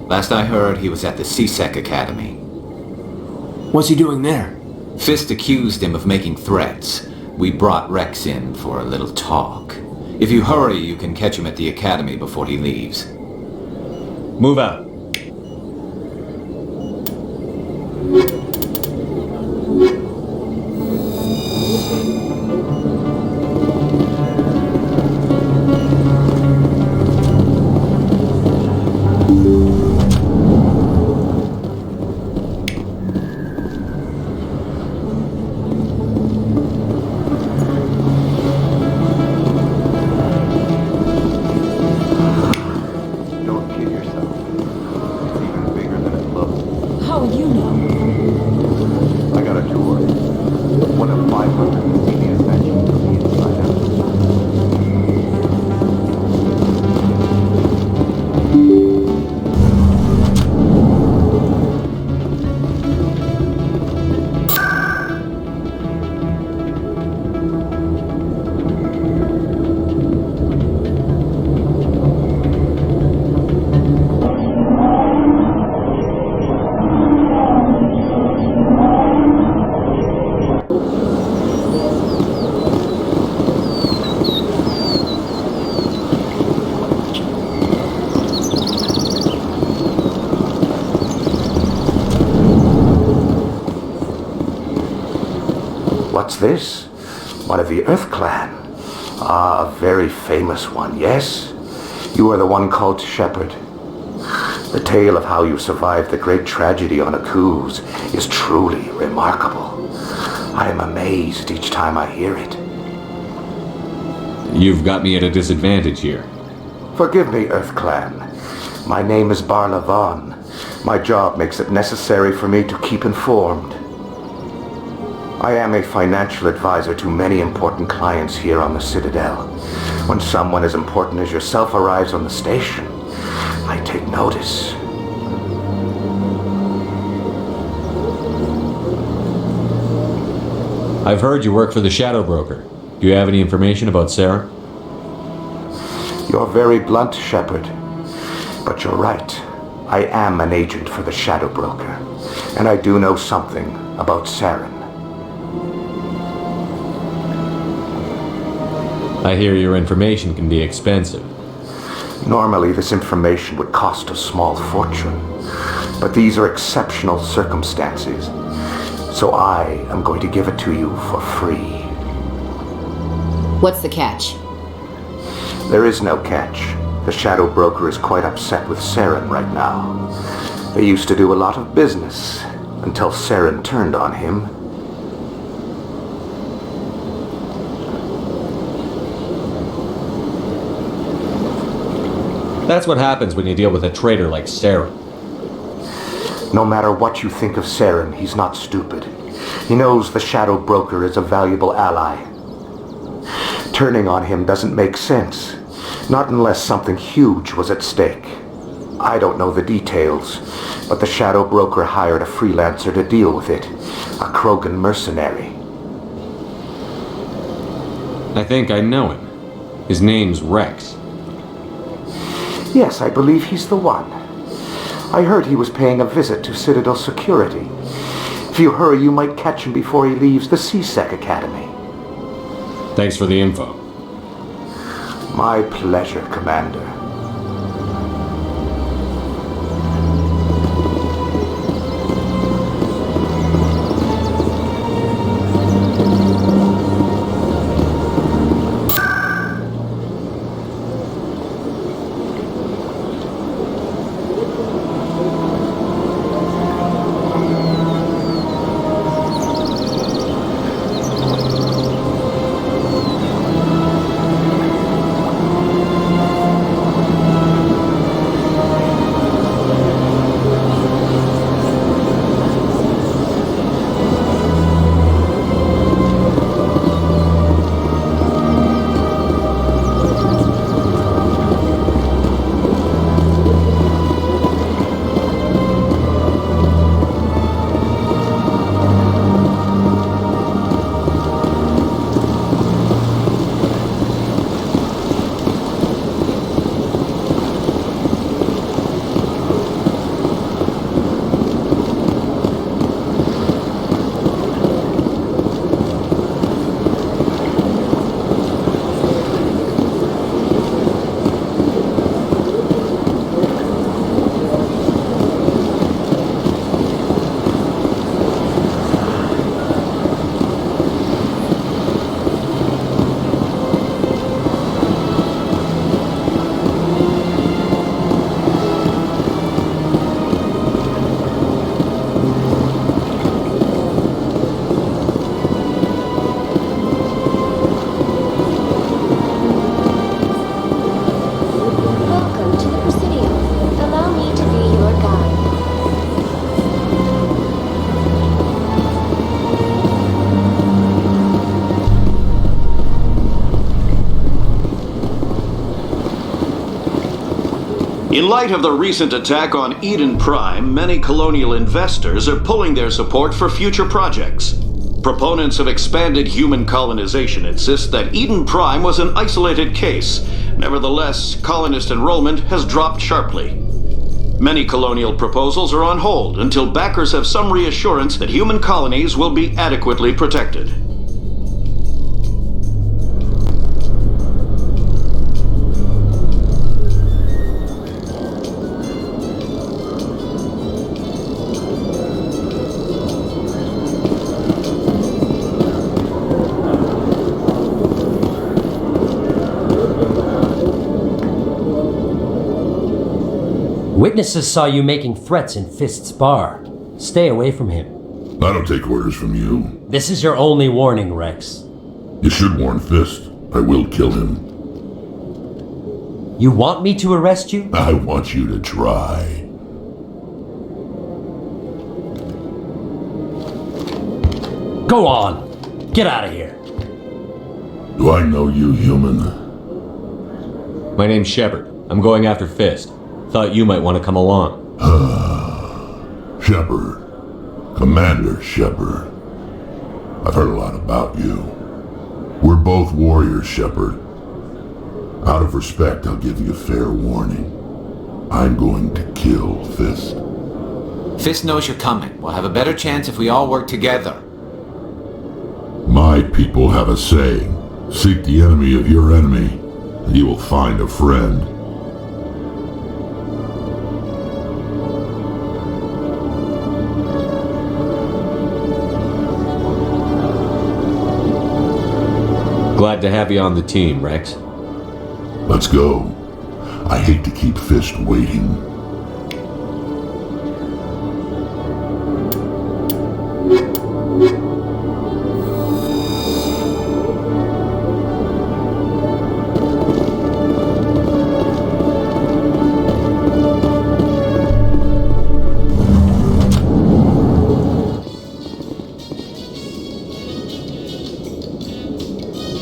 Last I heard, he was at the C-Sec Academy. What's he doing there? Fist accused him of making threats. We brought Rex in for a little talk. If you hurry, you can catch him at the Academy before he leaves. Move out. What's this? One of the Earth Clan. Ah, a very famous one, yes? You are the one called Shepard. The tale of how you survived the great tragedy on Akuz is truly remarkable. I am amazed each time I hear it. You've got me at a disadvantage here. Forgive me, Earth Clan. My name is Barla Vaughn. My job makes it necessary for me to keep informed. I am a financial advisor to many important clients here on the Citadel. When someone as important as yourself arrives on the station, I take notice. I've heard you work for the Shadow Broker. Do you have any information about Saren? You're very blunt, Shepard. But you're right. I am an agent for the Shadow Broker, and I do know something about Saren. I hear your information can be expensive. Normally, this information would cost a small fortune, but these are exceptional circumstances, so I am going to give it to you for free. What's the catch? There is no catch. The Shadow Broker is quite upset with Saren right now. They used to do a lot of business until Saren turned on him. That's what happens when you deal with a traitor like Saren. No matter what you think of Saren, he's not stupid. He knows the Shadow Broker is a valuable ally. Turning on him doesn't make sense. Not unless something huge was at stake. I don't know the details, but the Shadow Broker hired a freelancer to deal with it. A Krogan mercenary. I think I know him. His name's Rex. Yes, I believe he's the one. I heard he was paying a visit to Citadel Security. If you hurry, you might catch him before he leaves the C-Sec Academy. Thanks for the info. My pleasure, Commander. In light of the recent attack on Eden Prime, many colonial investors are pulling their support for future projects. Proponents of expanded human colonization insist that Eden Prime was an isolated case. Nevertheless, colonist enrollment has dropped sharply. Many colonial proposals are on hold until backers have some reassurance that human colonies will be adequately protected. Witnesses saw you making threats in Fist's bar. Stay away from him. I don't take orders from you. This is your only warning, Rex. You should warn Fist. I will kill him. You want me to arrest you? I want you to try. Go on. Get out of here. Do I know you, human? My name's Shepard. I'm going after Fist. Thought you might want to come along. Shepard. Commander Shepard. I've heard a lot about you. We're both warriors, Shepard. Out of respect, I'll give you a fair warning. I'm going to kill Fist. Fist knows you're coming. We'll have a better chance if we all work together. My people have a saying. Seek the enemy of your enemy, and you will find a friend. Glad to have you on the team, Rex. Let's go. I hate to keep Fist waiting.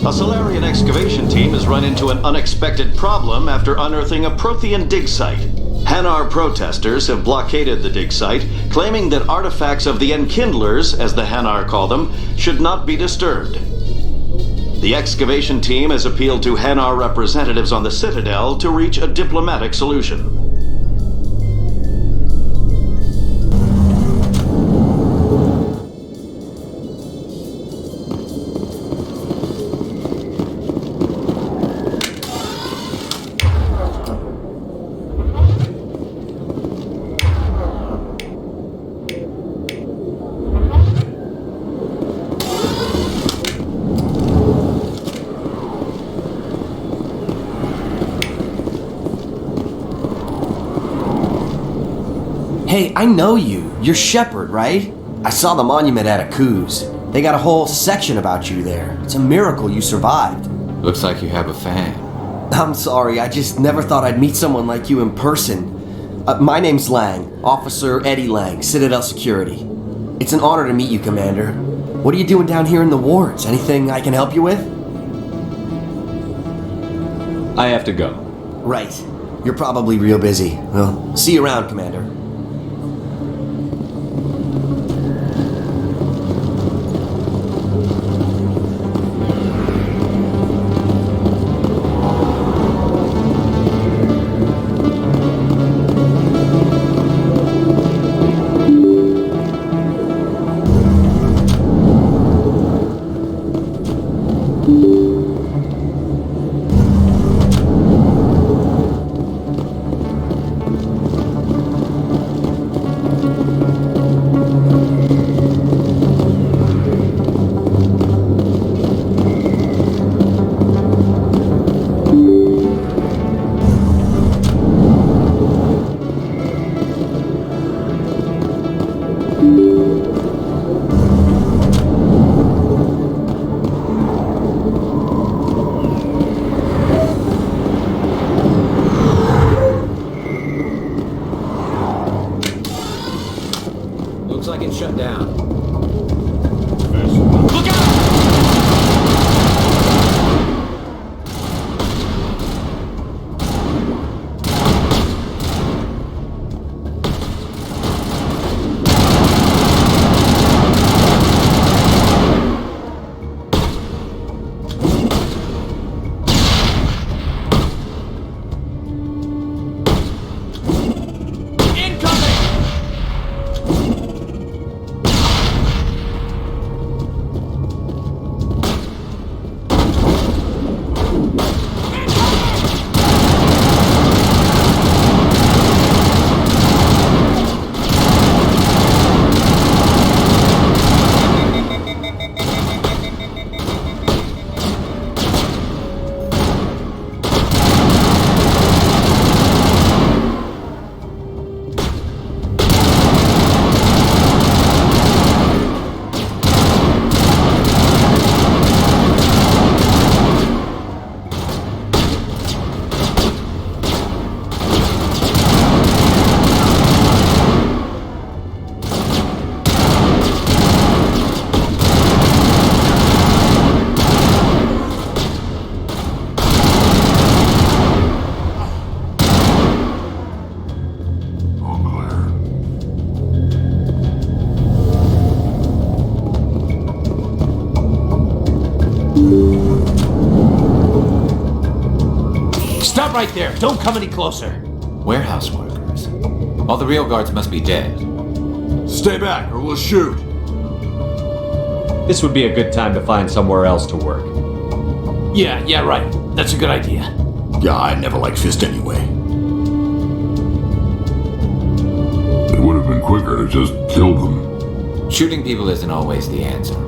A Solarian excavation team has run into an unexpected problem after unearthing a Prothean dig site. Hanar protesters have blockaded the dig site, claiming that artifacts of the Enkindlers, as the Hanar call them, should not be disturbed. The excavation team has appealed to Hanar representatives on the Citadel to reach a diplomatic solution. Hey, I know you. You're Shepard, right? I saw the monument at Akuz. They got a whole section about you there. It's a miracle you survived. Looks like you have a fan. I'm sorry, I just never thought I'd meet someone like you in person. My name's Lang, Officer Eddie Lang, Citadel Security. It's an honor to meet you, Commander. What are you doing down here in the wards? Anything I can help you with? I have to go. Right. You're probably real busy. Well, see you around, Commander. right there. Don't come any closer. Warehouse workers. All the real guards must be dead. Stay back or we'll shoot. This would be a good time to find somewhere else to work. Yeah, right. That's a good idea. Yeah, I never liked Fist anyway. It would have been quicker to just kill them. Shooting people isn't always the answer.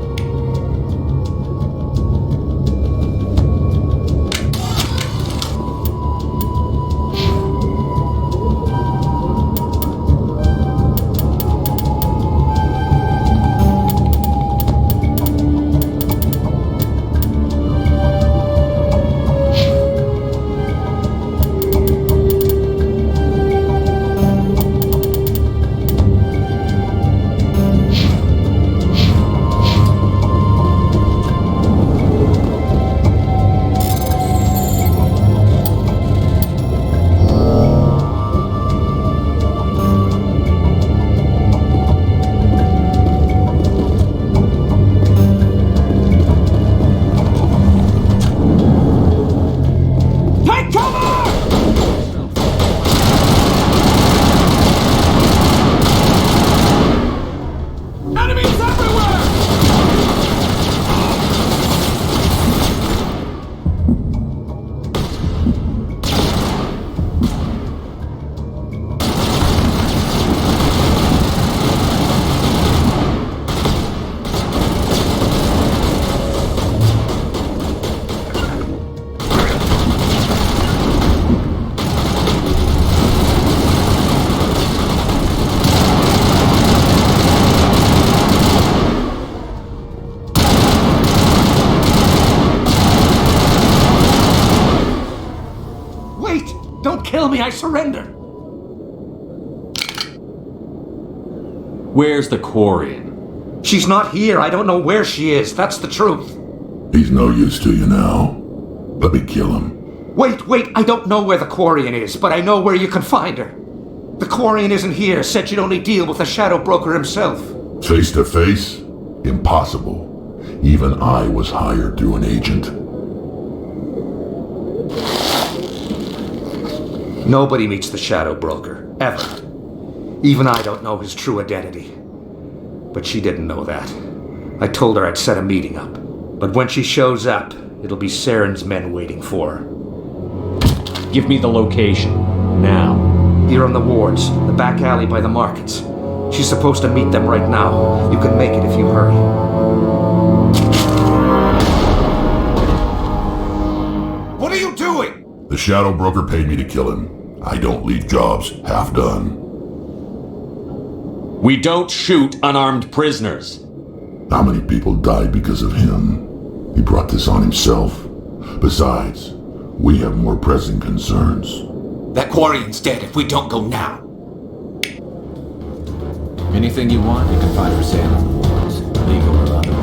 Kill me, I surrender! Where's the Quarian? She's not here. I don't know where she is. That's the truth. He's no use to you now. Let me kill him. Wait. I don't know where the Quarian is, but I know where you can find her. The Quarian isn't here. Said she'd only deal with the Shadow Broker himself. Face to face? Impossible. Even I was hired through an agent. Nobody meets the Shadow Broker, ever. Even I don't know his true identity. But she didn't know that. I told her I'd set a meeting up. But when she shows up, it'll be Saren's men waiting for her. Give me the location. Now. Here on the wards, the back alley by the markets. She's supposed to meet them right now. You can make it if you hurry. What are you doing? The Shadow Broker paid me to kill him. I don't leave jobs half done. We don't shoot unarmed prisoners. How many people died because of him? He brought this on himself. Besides, we have more pressing concerns. That Quarian's dead if we don't go now. Anything you want, you can find for sale on the wards, legal or otherwise.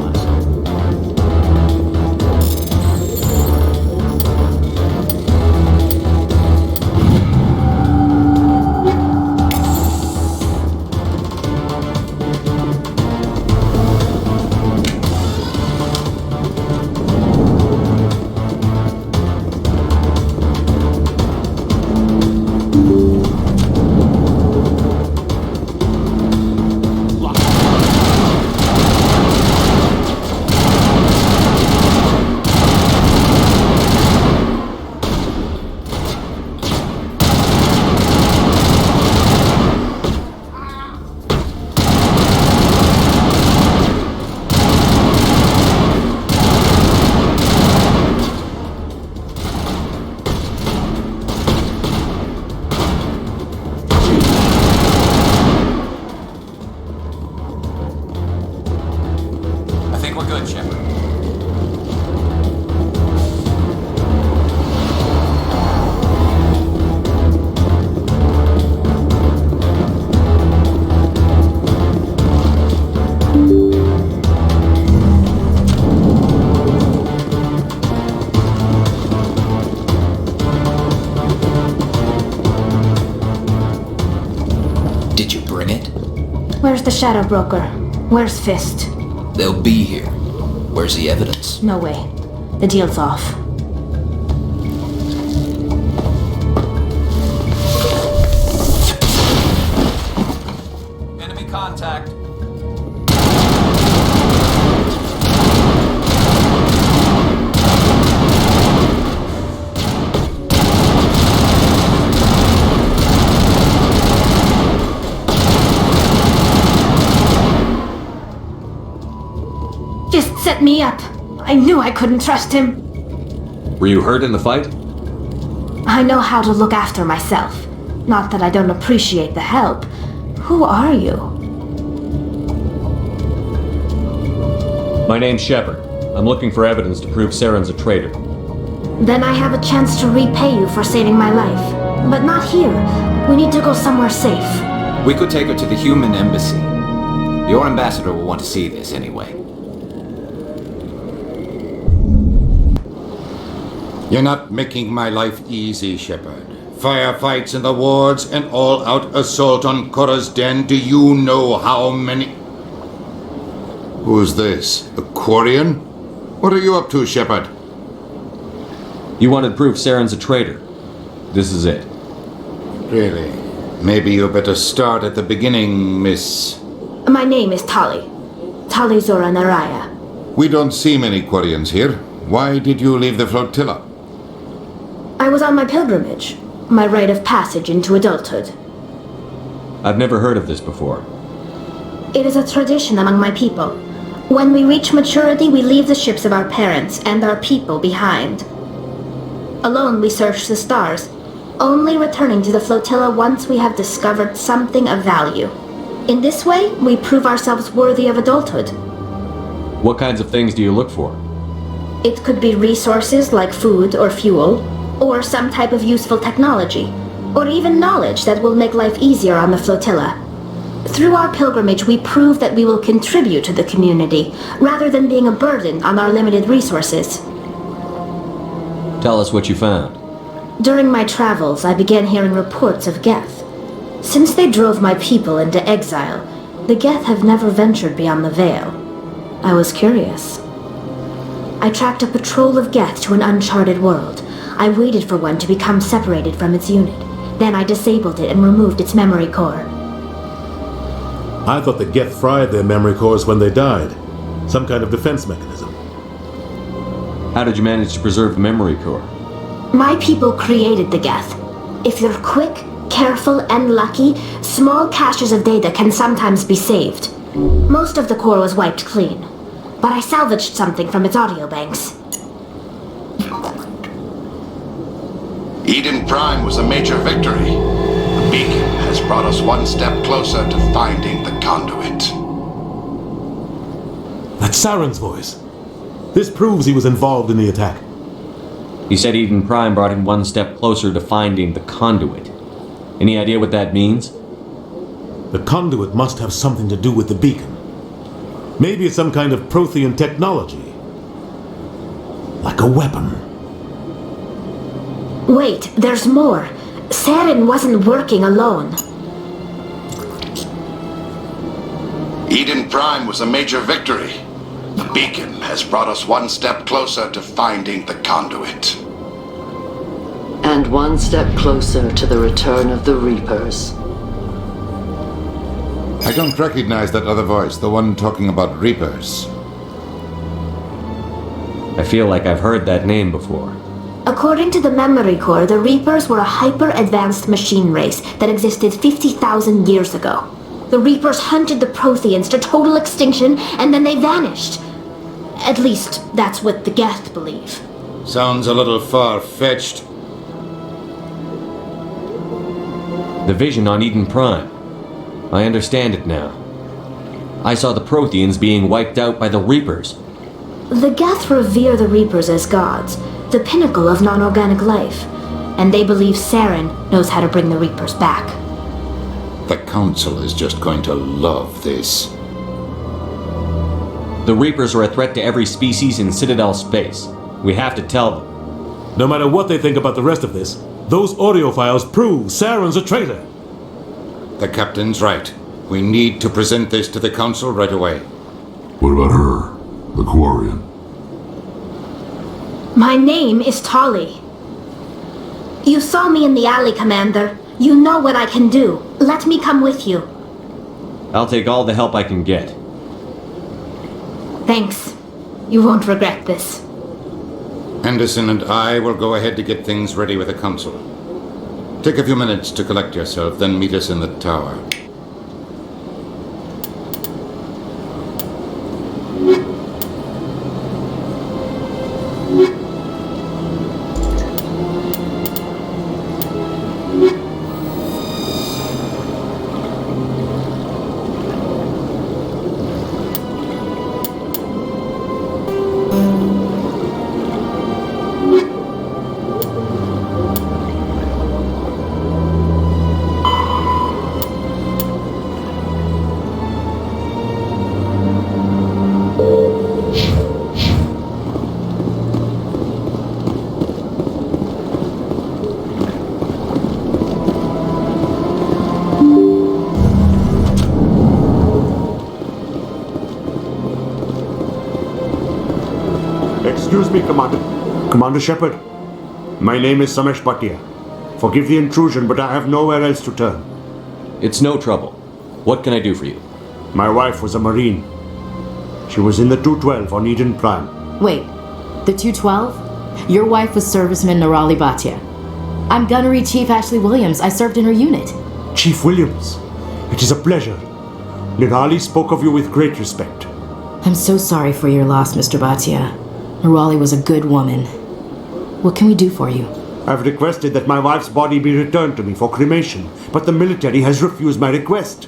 Where's the Shadow Broker? Where's Fist? They'll be here. Where's the evidence? No way. The deal's off. set me up. I knew I couldn't trust him. Were you hurt in the fight? I know how to look after myself. Not that I don't appreciate the help. Who are you? My name's Shepard. I'm looking for evidence to prove Saren's a traitor. Then I have a chance to repay you for saving my life. But not here. We need to go somewhere safe. We could take her to the human embassy. Your ambassador will want to see this anyway. You're not making my life easy, Shepard. Firefights in the wards, an all-out assault on Korra's den. Do you know how many... Who's this? A Quarian? What are you up to, Shepard? You wanted proof Saren's a traitor. This is it. Really? Maybe you better start at the beginning, Miss... My name is Tali. Tali Zora Naraya. We don't see many Quarians here. Why did you leave the flotilla? I was on my pilgrimage. My rite of passage into adulthood. I've never heard of this before. It is a tradition among my people. When we reach maturity, we leave the ships of our parents and our people behind. Alone, we search the stars, only returning to the flotilla once we have discovered something of value. In this way, we prove ourselves worthy of adulthood. What kinds of things do you look for? It could be resources like food or fuel, or some type of useful technology, or even knowledge that will make life easier on the flotilla. Through our pilgrimage, we prove that we will contribute to the community, rather than being a burden on our limited resources. Tell us what you found. During my travels, I began hearing reports of Geth. Since they drove my people into exile, the Geth have never ventured beyond the Veil. I was curious. I tracked a patrol of Geth to an uncharted world. I waited for one to become separated from its unit. Then I disabled it and removed its memory core. I thought the Geth fried their memory cores when they died. Some kind of defense mechanism. How did you manage to preserve the memory core? My people created the Geth. If you're quick, careful, and lucky, small caches of data can sometimes be saved. Most of the core was wiped clean, but I salvaged something from its audio banks. Eden Prime was a major victory. The beacon has brought us one step closer to finding the conduit. That's Saren's voice. This proves he was involved in the attack. He said Eden Prime brought him one step closer to finding the conduit. Any idea what that means? The conduit must have something to do with the beacon. Maybe it's some kind of Prothean technology. Like a weapon. Wait, there's more. Saren wasn't working alone. Eden Prime was a major victory. The beacon has brought us one step closer to finding the conduit. And one step closer to the return of the Reapers. I don't recognize that other voice, the one talking about Reapers. I feel like I've heard that name before. According to the memory core, the Reapers were a hyper-advanced machine race that existed 50,000 years ago. The Reapers hunted the Protheans to total extinction, and then they vanished. At least, that's what the Geth believe. Sounds a little far-fetched. The vision on Eden Prime. I understand it now. I saw the Protheans being wiped out by the Reapers. The Geth revere the Reapers as gods, the pinnacle of non-organic life, and they believe Saren knows how to bring the Reapers back. The Council is just going to love this. The Reapers are a threat to every species in Citadel space. We have to tell them. No matter what they think about the rest of this, those audio files prove Saren's a traitor. The captain's right. We need to present this to the Council right away. What about her? The Quarian? My name is Tali. You saw me in the alley, Commander. You know what I can do. Let me come with you. I'll take all the help I can get. Thanks. You won't regret this. Anderson and I will go ahead to get things ready with the Council. Take a few minutes to collect yourself, then meet us in the tower. me, Commander. Commander Shepard, my name is Samesh Bhatia. Forgive the intrusion, but I have nowhere else to turn. It's no trouble. What can I do for you? My wife was a Marine. She was in the 212 on Eden Prime. Wait, the 212? Your wife was Serviceman Nirali Bhatia. I'm Gunnery Chief Ashley Williams. I served in her unit. Chief Williams, it is a pleasure. Nirali spoke of you with great respect. I'm so sorry for your loss, Mr. Bhatia. Nirali was a good woman. What can we do for you? I've requested that my wife's body be returned to me for cremation, but the military has refused my request.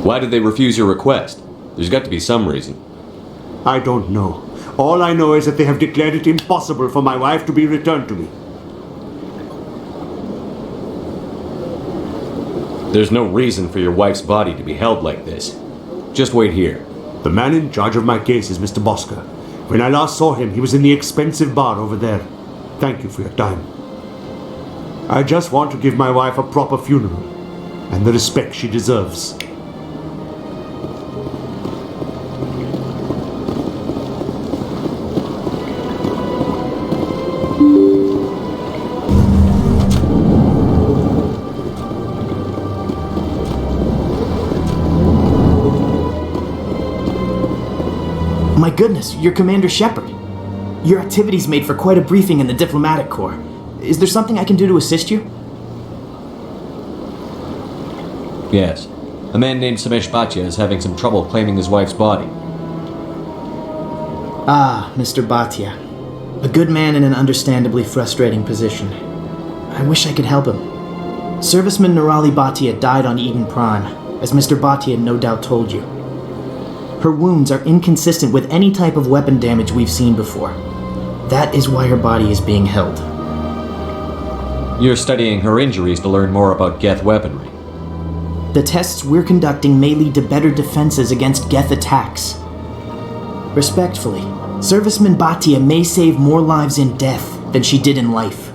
Why did they refuse your request? There's got to be some reason. I don't know. All I know is that they have declared it impossible for my wife to be returned to me. There's no reason for your wife's body to be held like this. Just wait here. The man in charge of my case is Mr. Bosker. When I last saw him, he was in the expensive bar over there. Thank you for your time. I just want to give my wife a proper funeral and the respect she deserves. My goodness, you're Commander Shepard. Your activities made for quite a briefing in the Diplomatic Corps. Is there something I can do to assist you? Yes. A man named Samesh Bhatia is having some trouble claiming his wife's body. Ah, Mr. Bhatia. A good man in an understandably frustrating position. I wish I could help him. Serviceman Nirali Bhatia died on Eden Prime, as Mr. Bhatia no doubt told you. Her wounds are inconsistent with any type of weapon damage we've seen before. That is why her body is being held. You're studying her injuries to learn more about Geth weaponry. The tests we're conducting may lead to better defenses against Geth attacks. Respectfully, Serviceman Bhatia may save more lives in death than she did in life.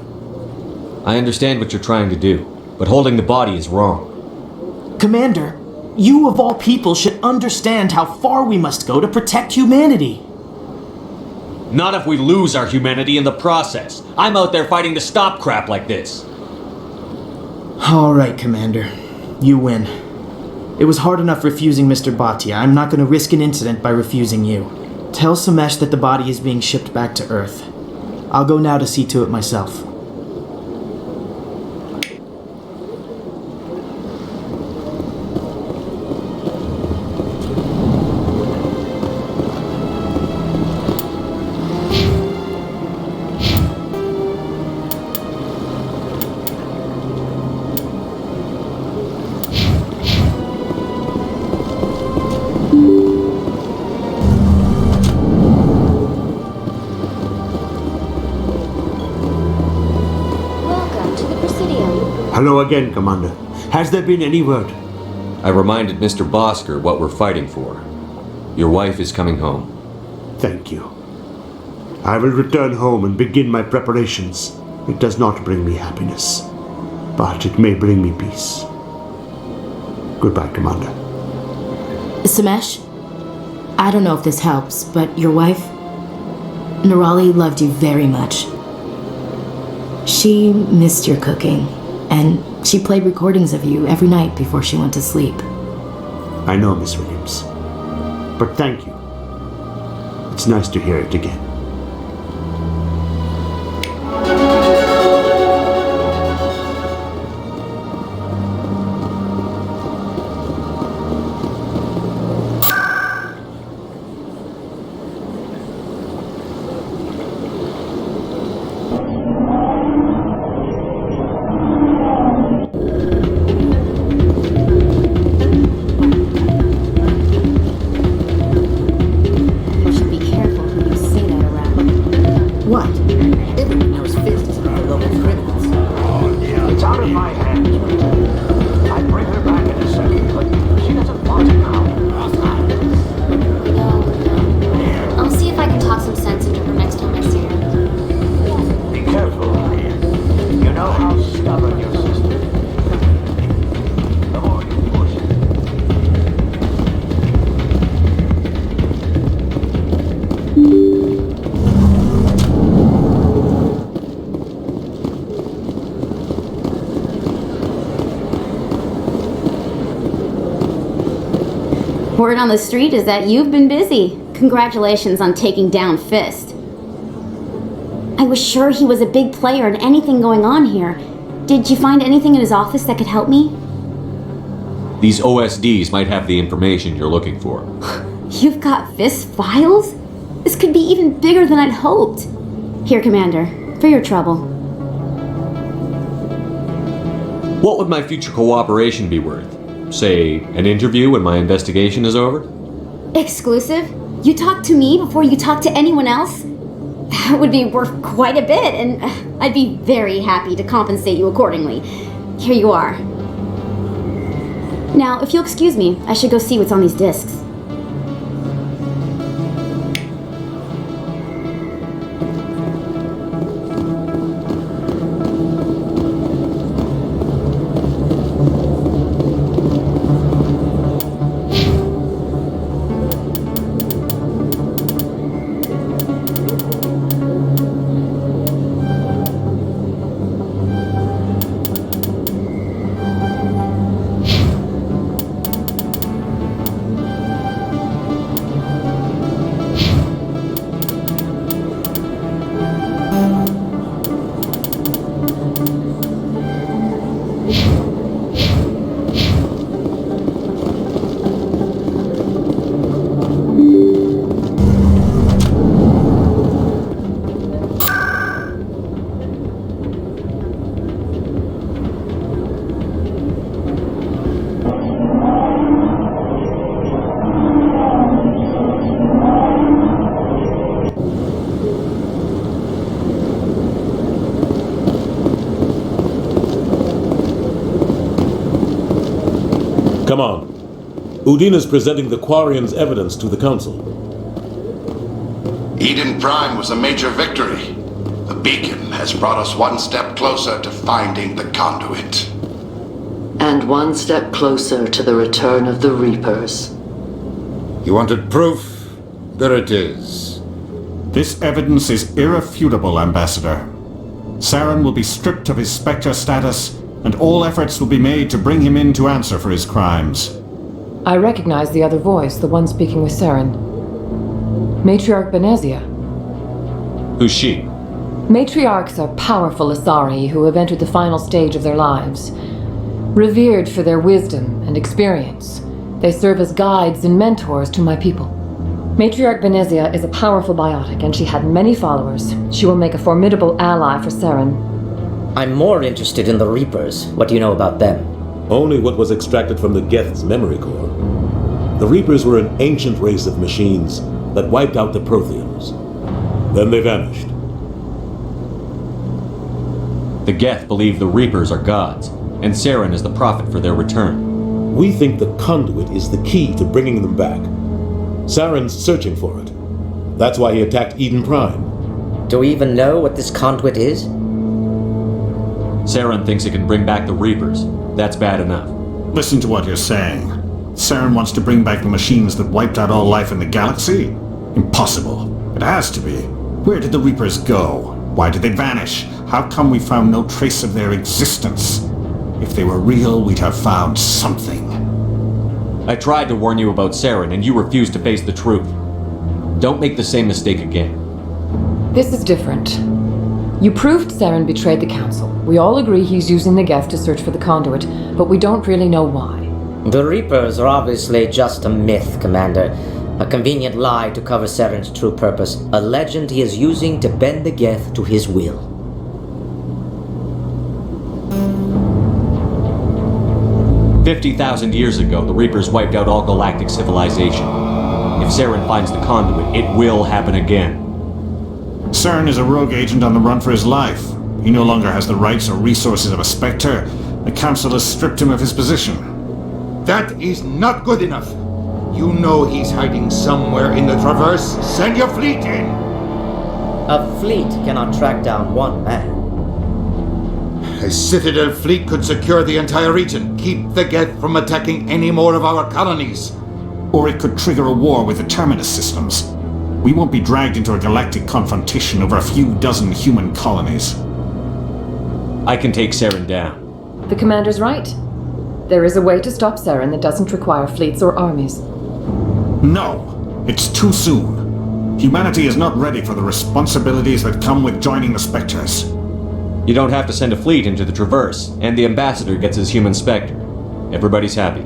I understand what you're trying to do, but holding the body is wrong. Commander, you of all people should understand how far we must go to protect humanity. Not if we lose our humanity in the process. I'm out there fighting to stop crap like this. All right, Commander. You win. It was hard enough refusing Mr. Bhatia. I'm not going to risk an incident by refusing you. Tell Samesh that the body is being shipped back to Earth. I'll go now to see to it myself. Hello again, Commander. Has there been any word? I reminded Mr. Bosker what we're fighting for. Your wife is coming home. Thank you. I will return home and begin my preparations. It does not bring me happiness, but it may bring me peace. Goodbye, Commander. Samesh, I don't know if this helps, but your wife, Nirali, loved you very much. She missed your cooking, and she played recordings of you every night before she went to sleep. I know, Miss Williams. But thank you. It's nice to hear it again. Word on the street is that you've been busy. Congratulations on taking down Fist. I was sure he was a big player in anything going on here. Did you find anything in his office that could help me? These OSDs might have the information you're looking for. You've got Fist files? This could be even bigger than I'd hoped. Here, Commander, for your trouble. What would my future cooperation be worth? Say, an interview when my investigation is over? Exclusive? You talk to me before you talk to anyone else? That would be worth quite a bit, and I'd be very happy to compensate you accordingly. Here you are. Now, if you'll excuse me, I should go see what's on these discs. Come on. Udina's presenting the Quarians' evidence to the Council. Eden Prime was a major victory. The beacon has brought us one step closer to finding the conduit. And one step closer to the return of the Reapers. You wanted proof? There it is. This evidence is irrefutable, Ambassador. Saren will be stripped of his Spectre status, and all efforts will be made to bring him in to answer for his crimes. I recognize the other voice, the one speaking with Saren. Matriarch Benezia. Who's she? Matriarchs are powerful Asari who have entered the final stage of their lives. Revered for their wisdom and experience, they serve as guides and mentors to my people. Matriarch Benezia is a powerful biotic, and she had many followers. She will make a formidable ally for Saren. I'm more interested in the Reapers. What do you know about them? Only what was extracted from the Geth's memory core. The Reapers were an ancient race of machines that wiped out the Protheans. Then they vanished. The Geth believe the Reapers are gods, and Saren is the prophet for their return. We think the conduit is the key to bringing them back. Saren's searching for it. That's why he attacked Eden Prime. Do we even know what this conduit is? Saren thinks it can bring back the Reapers. That's bad enough. Listen to what you're saying. Saren wants to bring back the machines that wiped out all life in the galaxy? Impossible. It has to be. Where did the Reapers go? Why did they vanish? How come we found no trace of their existence? If they were real, we'd have found something. I tried to warn you about Saren, and you refused to face the truth. Don't make the same mistake again. This is different. You proved Saren betrayed the Council. We all agree he's using the Geth to search for the conduit, but we don't really know why. The Reapers are obviously just a myth, Commander. A convenient lie to cover Saren's true purpose. A legend he is using to bend the Geth to his will. "50,000 years ago, the Reapers wiped out all galactic civilization. If Saren finds the conduit, it will happen again. Saren is a rogue agent on the run for his life. He no longer has the rights or resources of a Spectre. The Council has stripped him of his position. That is not good enough. You know he's hiding somewhere in the Traverse. Send your fleet in! A fleet cannot track down one man. A Citadel fleet could secure the entire region, keep the Geth from attacking any more of our colonies. Or it could trigger a war with the Terminus systems. We won't be dragged into a galactic confrontation over a few dozen human colonies. I can take Saren down. The Commander's right. There is a way to stop Saren that doesn't require fleets or armies. No, it's too soon. Humanity is not ready for the responsibilities that come with joining the Spectres. You don't have to send a fleet into the Traverse, and the ambassador gets his human Spectre. Everybody's happy.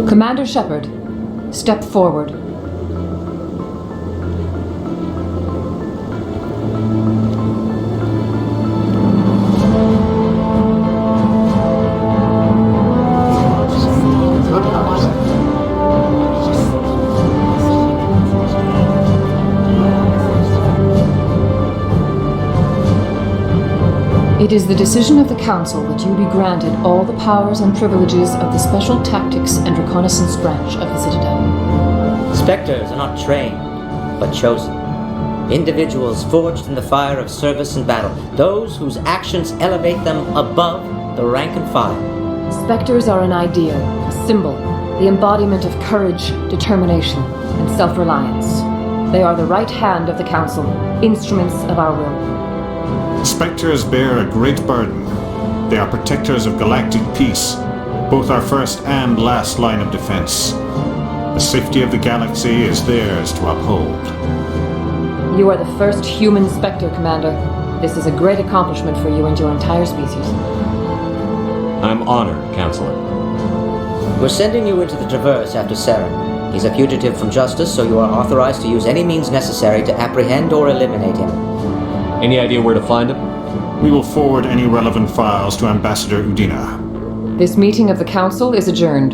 Commander Shepard, step forward. It is the decision of the Council that you be granted all the powers and privileges of the Special Tactics and Reconnaissance Branch of the Citadel. Spectres are not trained, but chosen. Individuals forged in the fire of service and battle. Those whose actions elevate them above the rank and file. Spectres are an ideal, a symbol, the embodiment of courage, determination, and self-reliance. They are the right hand of the Council, instruments of our will. Spectres bear a great burden. They are protectors of galactic peace, both our first and last line of defense. The safety of the galaxy is theirs to uphold. You are the first human Spectre, Commander. This is a great accomplishment for you and your entire species. I'm honored, Counselor. We're sending you into the Traverse after Saren. He's a fugitive from justice, so you are authorized to use any means necessary to apprehend or eliminate him. Any idea where to find him? We will forward any relevant files to Ambassador Udina. This meeting of the Council is adjourned.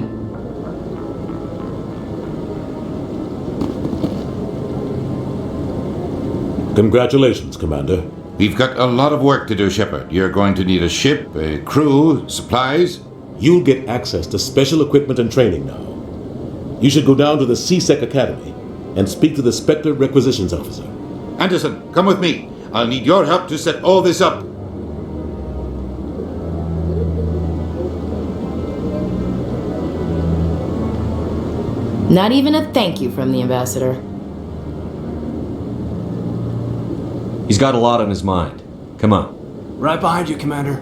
Congratulations, Commander. We've got a lot of work to do, Shepard. You're going to need a ship, a crew, supplies. You'll get access to special equipment and training now. You should go down to the C-Sec Academy and speak to the Spectre Requisitions Officer. Anderson, come with me. I'll need your help to set all this up. Not even a thank you from the ambassador. He's got a lot on his mind. Come on. Right behind you, Commander.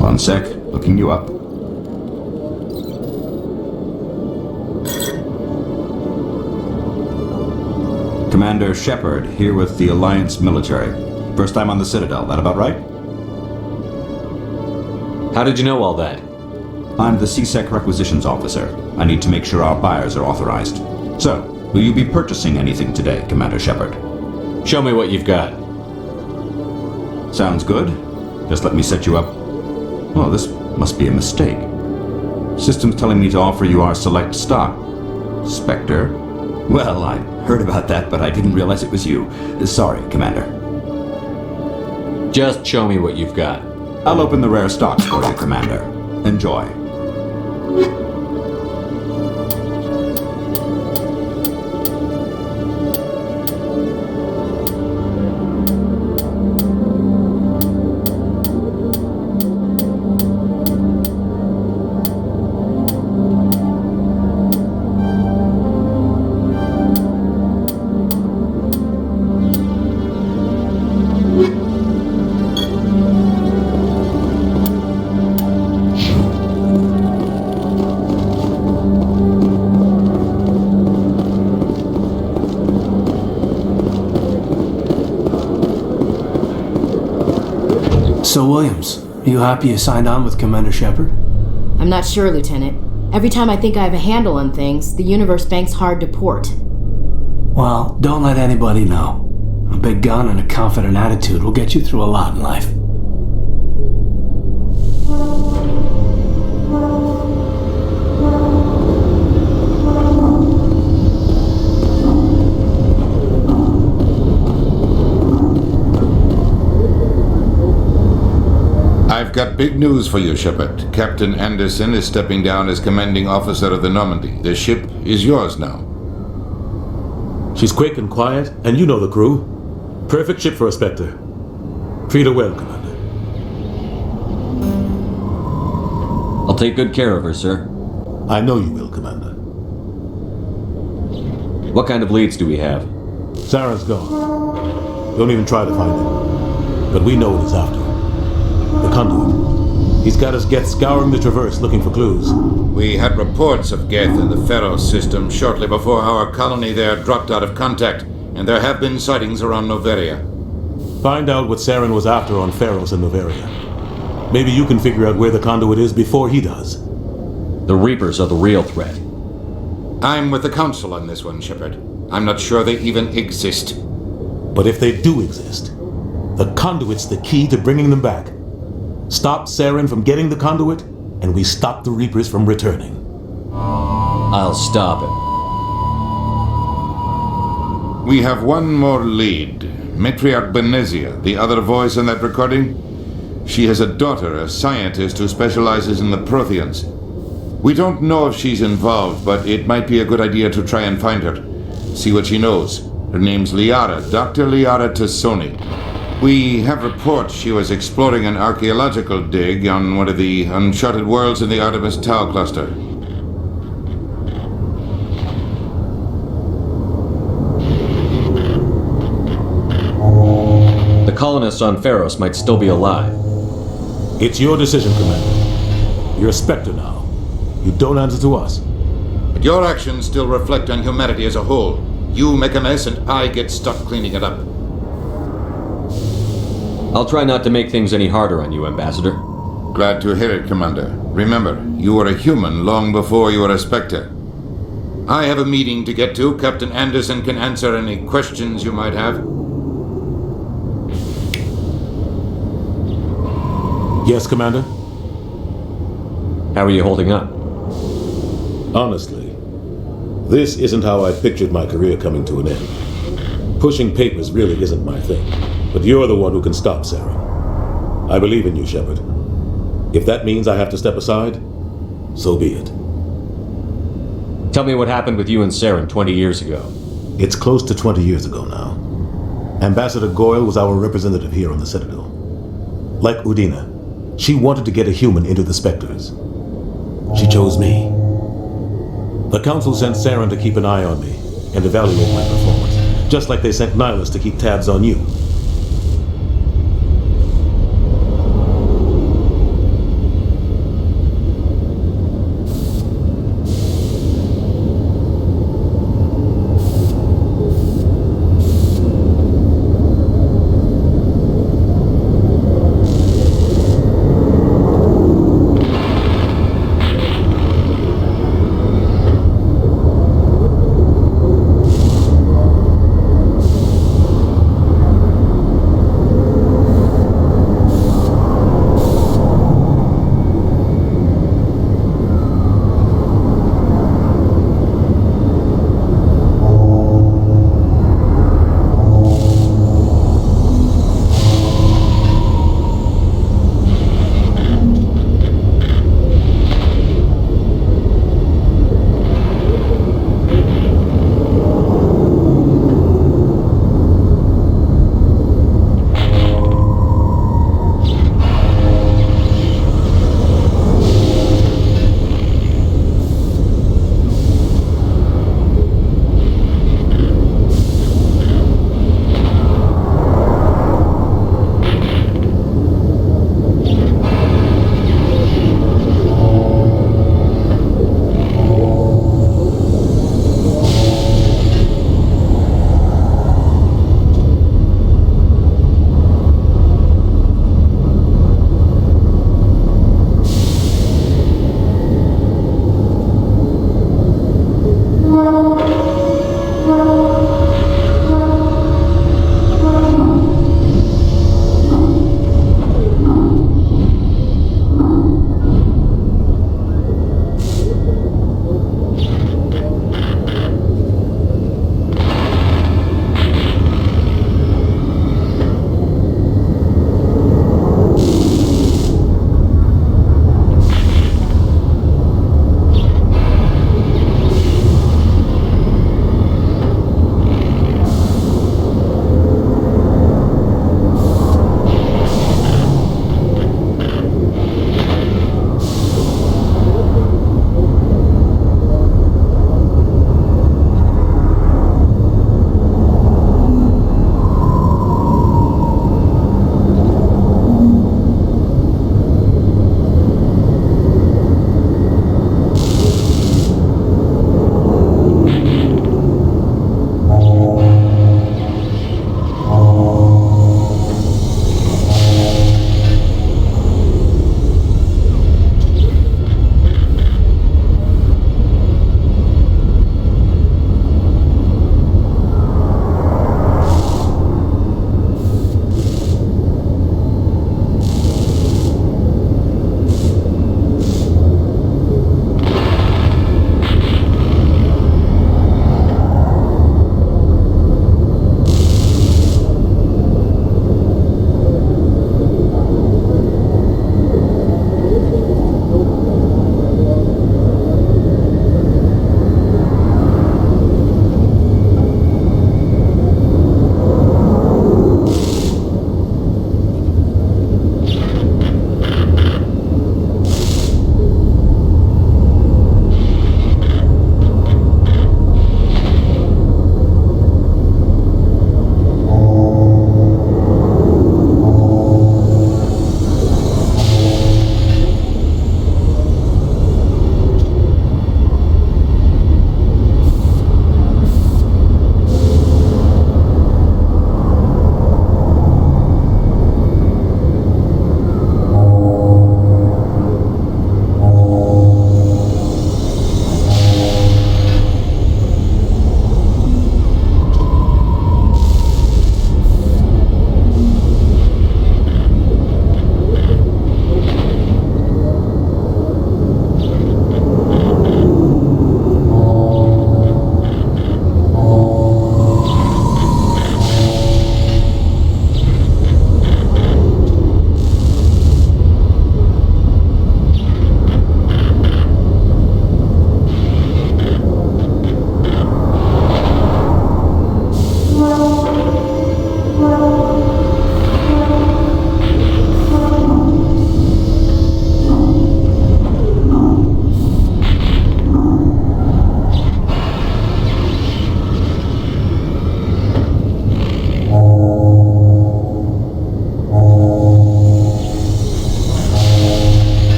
One sec, looking you up. Commander Shepard, here with the Alliance military. First time on the Citadel, that about right? How did you know all that? I'm the C-Sec Requisitions Officer. I need to make sure our buyers are authorized. So, will you be purchasing anything today, Commander Shepard? Show me what you've got. Sounds good. Just let me set you up. Oh, this must be a mistake. System's telling me to offer you our select stock. Spectre? Well, I heard about that, but I didn't realize it was you. Sorry, Commander. Just show me what you've got. I'll open the rare stocks for you, Commander. Enjoy. So, Williams, are you happy you signed on with Commander Shepard? I'm not sure, Lieutenant. Every time I think I have a handle on things, the universe banks hard to port. Well, don't let anybody know. A big gun and a confident attitude will get you through a lot in life. I've got big news for you, Shepard. Captain Anderson is stepping down as commanding officer of the Normandy. The ship is yours now. She's quick and quiet, and you know the crew. Perfect ship for a Spectre. Treat her well, Commander. I'll take good care of her, sir. I know you will, Commander. What kind of leads do we have? Saren's gone. Don't even try to find him. But we know what he's after. The conduit. He's got us Geth scouring the Traverse looking for clues. We had reports of Geth in the Pharos system shortly before our colony there dropped out of contact, and there have been sightings around Noveria. Find out what Saren was after on Pharos and Noveria. Maybe you can figure out where the conduit is before he does. The Reapers are the real threat. I'm with the Council on this one, Shepard. I'm not sure they even exist. But if they do exist, the conduit's the key to bringing them back. Stop Saren from getting the conduit, and we stop the Reapers from returning. I'll stop it. We have one more lead. Matriarch Benezia, the other voice in that recording. She has a daughter, a scientist who specializes in the Protheans. We don't know if she's involved, but it might be a good idea to try and find her. See what she knows. Her name's Liara, Dr. Liara Tassoni. We have reports she was exploring an archaeological dig on one of the uncharted worlds in the Artemis Tau cluster. The colonists on Pharos might still be alive. It's your decision, Commander. You're a Spectre now. You don't answer to us. But your actions still reflect on humanity as a whole. You make a mess and I get stuck cleaning it up. I'll try not to make things any harder on you, Ambassador. Glad to hear it, Commander. Remember, you were a human long before you were a Spectre. I have a meeting to get to. Captain Anderson can answer any questions you might have. Yes, Commander? How are you holding up? Honestly, this isn't how I pictured my career coming to an end. Pushing papers really isn't my thing. But you're the one who can stop Saren. I believe in you, Shepard. If that means I have to step aside, so be it. Tell me what happened with you and Saren 20 years ago. It's close to 20 years ago now. Ambassador Goyle was our representative here on the Citadel. Like Udina, she wanted to get a human into the Spectres. She chose me. The Council sent Saren to keep an eye on me and evaluate my performance, just like they sent Nihilus to keep tabs on you.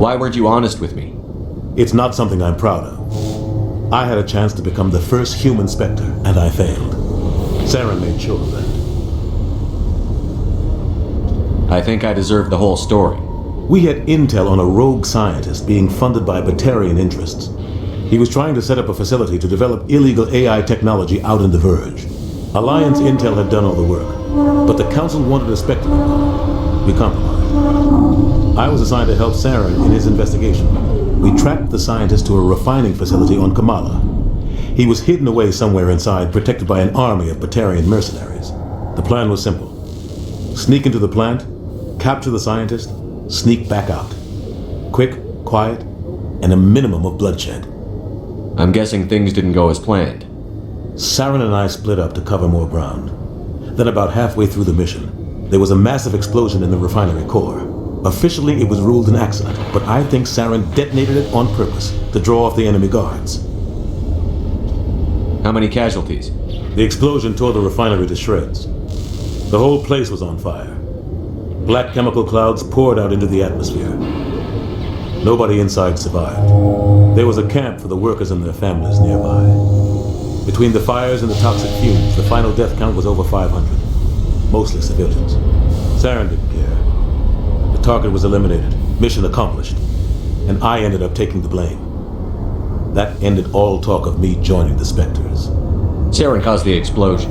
Why weren't you honest with me? It's not something I'm proud of. I had a chance to become the first human Spectre, and I failed. Saren made sure of that. I think I deserve the whole story. We had intel on a rogue scientist being funded by Batarian interests. He was trying to set up a facility to develop illegal AI technology out in the Verge. Alliance intel had done all the work, but the Council wanted a Spectre. We compromised. I was assigned to help Saren in his investigation. We tracked the scientist to a refining facility on Kamala. He was hidden away somewhere inside, protected by an army of Batarian mercenaries. The plan was simple. Sneak into the plant, capture the scientist, sneak back out. Quick, quiet, and a minimum of bloodshed. I'm guessing things didn't go as planned. Saren and I split up to cover more ground. Then about halfway through the mission, there was a massive explosion in the refinery core. Officially, it was ruled an accident, but I think Saren detonated it on purpose to draw off the enemy guards. How many casualties? The explosion tore the refinery to shreds. The whole place was on fire. Black chemical clouds poured out into the atmosphere. Nobody inside survived. There was a camp for the workers and their families nearby. Between the fires and the toxic fumes, the final death count was over 500. Mostly civilians. Saren didn't care. The target was eliminated, mission accomplished, and I ended up taking the blame. That ended all talk of me joining the Spectres. Saren caused the explosion.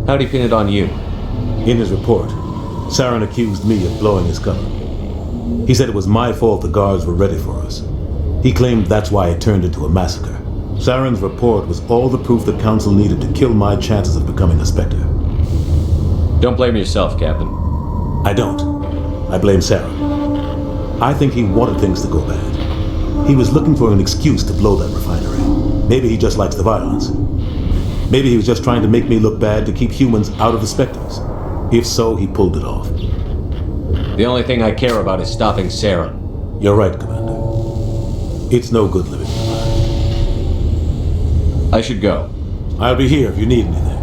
How'd he pin it on you? In his report, Saren accused me of blowing his cover. He said it was my fault the guards were ready for us. He claimed that's why it turned into a massacre. Saren's report was all the proof the Council needed to kill my chances of becoming a Spectre. Don't blame yourself, Captain. I don't. I blame Saren. I think he wanted things to go bad. He was looking for an excuse to blow that refinery. Maybe he just likes the violence. Maybe he was just trying to make me look bad to keep humans out of the Spectres. If so, he pulled it off. The only thing I care about is stopping Saren. You're right, Commander. It's no good living in the lie. I should go. I'll be here if you need anything.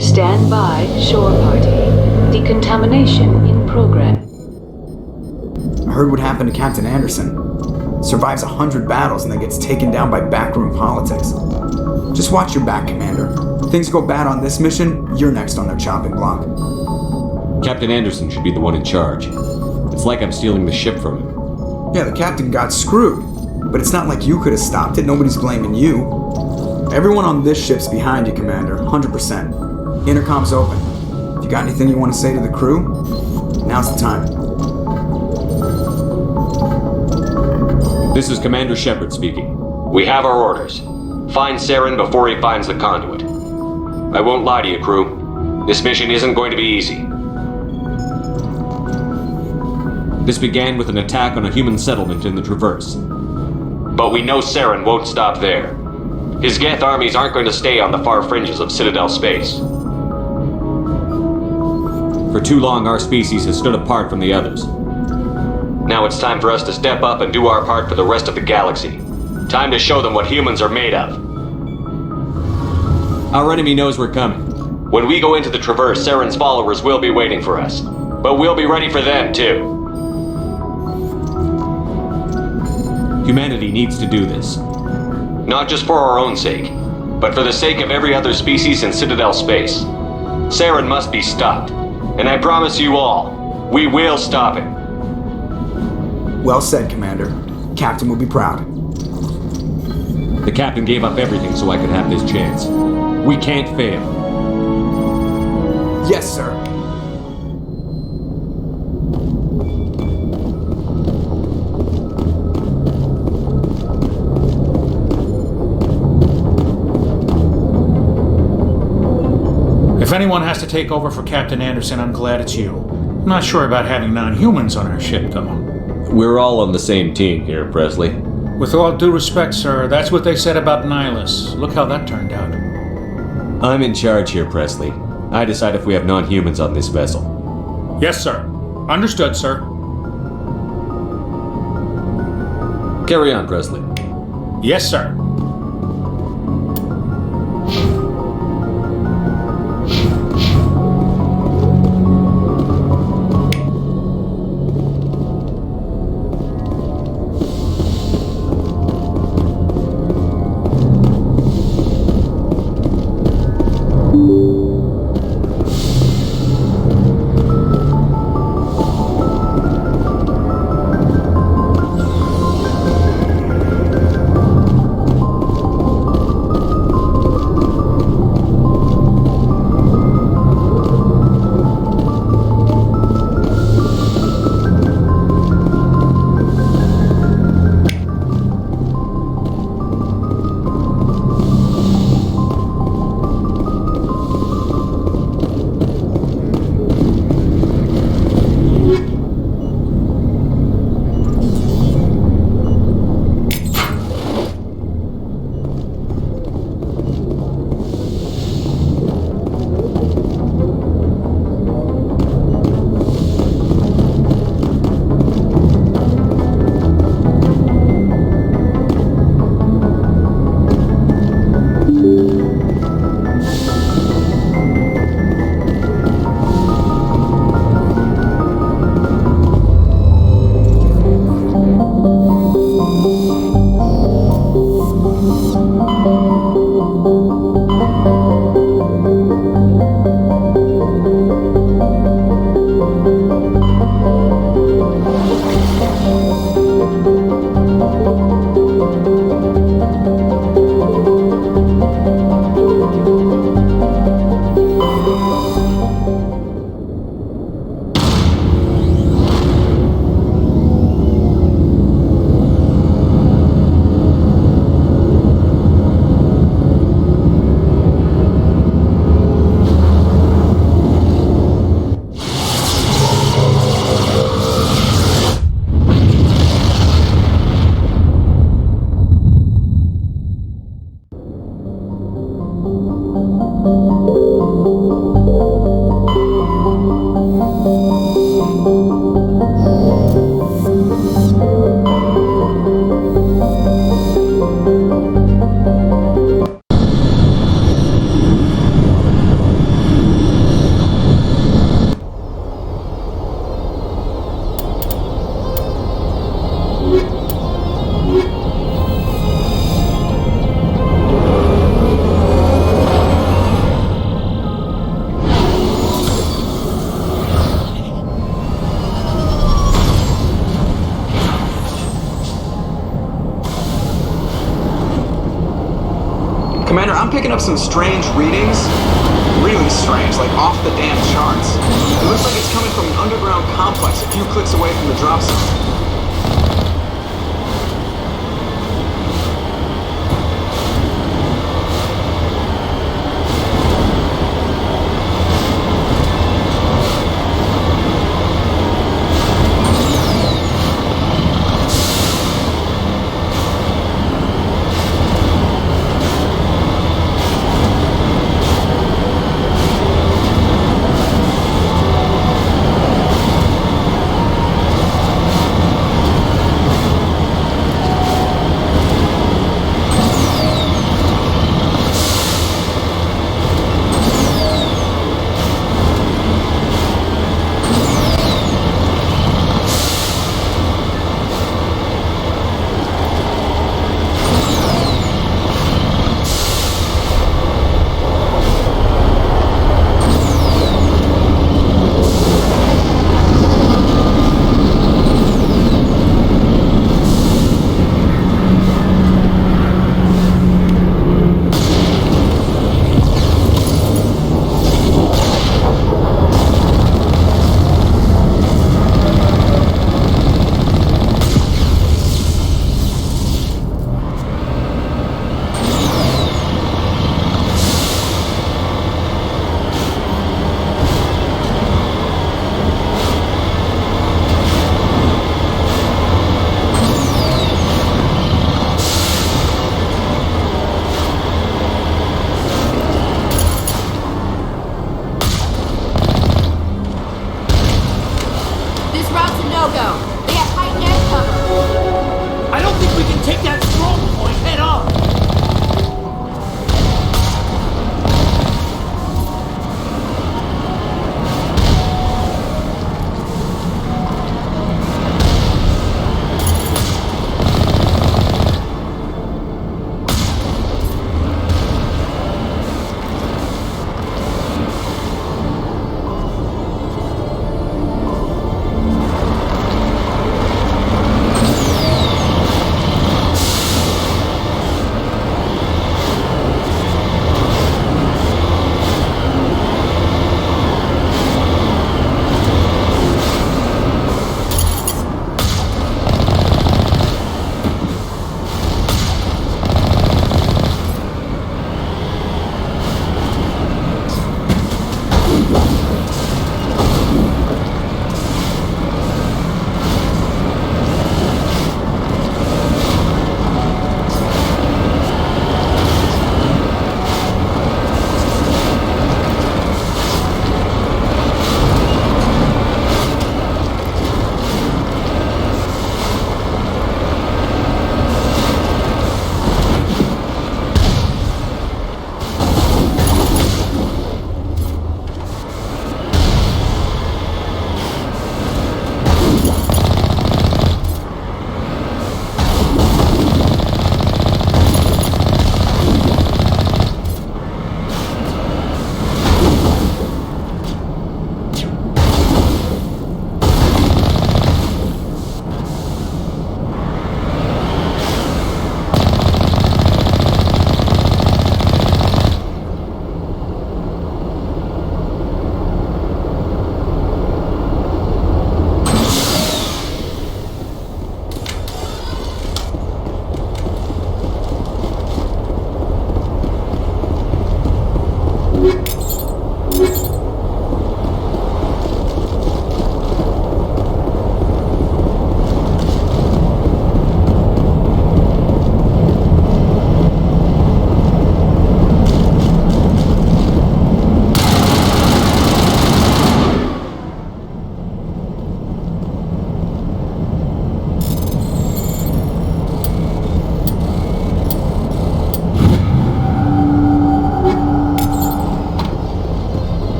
Stand by, shore party. Decontamination in progress. I heard what happened to Captain Anderson. Survives 100 battles and then gets taken down by backroom politics. Just watch your back, Commander. If things go bad on this mission, you're next on their chopping block. Captain Anderson should be the one in charge. It's like I'm stealing the ship from him. Yeah, the captain got screwed. But it's not like you could have stopped it. Nobody's blaming you. Everyone on this ship's behind you, Commander. 100%. Intercom's open. If you got anything you want to say to the crew, now's the time. This is Commander Shepard speaking. We have our orders. Find Saren before he finds the conduit. I won't lie to you, crew. This mission isn't going to be easy. This began with an attack on a human settlement in the Traverse. But we know Saren won't stop there. His Geth armies aren't going to stay on the far fringes of Citadel space. For too long, our species has stood apart from the others. Now it's time for us to step up and do our part for the rest of the galaxy. Time to show them what humans are made of. Our enemy knows we're coming. When we go into the Traverse, Saren's followers will be waiting for us. But we'll be ready for them, too. Humanity needs to do this. Not just for our own sake, but for the sake of every other species in Citadel space. Saren must be stopped. And I promise you all, we will stop him. Well said, Commander. Captain will be proud. The captain gave up everything so I could have this chance. We can't fail. Yes, sir. If anyone has to take over for Captain Anderson, I'm glad it's you. I'm not sure about having non-humans on our ship, though. We're all on the same team here, Presley. With all due respect, sir, that's what they said about Nihilus. Look how that turned out. I'm in charge here, Presley. I decide if we have non-humans on this vessel. Yes, sir. Understood, sir. Carry on, Presley. Yes, sir. Commander, I'm picking up some strange readings. Really strange, like off the damn charts. It looks like it's coming from an underground complex a few clicks away from the drop zone.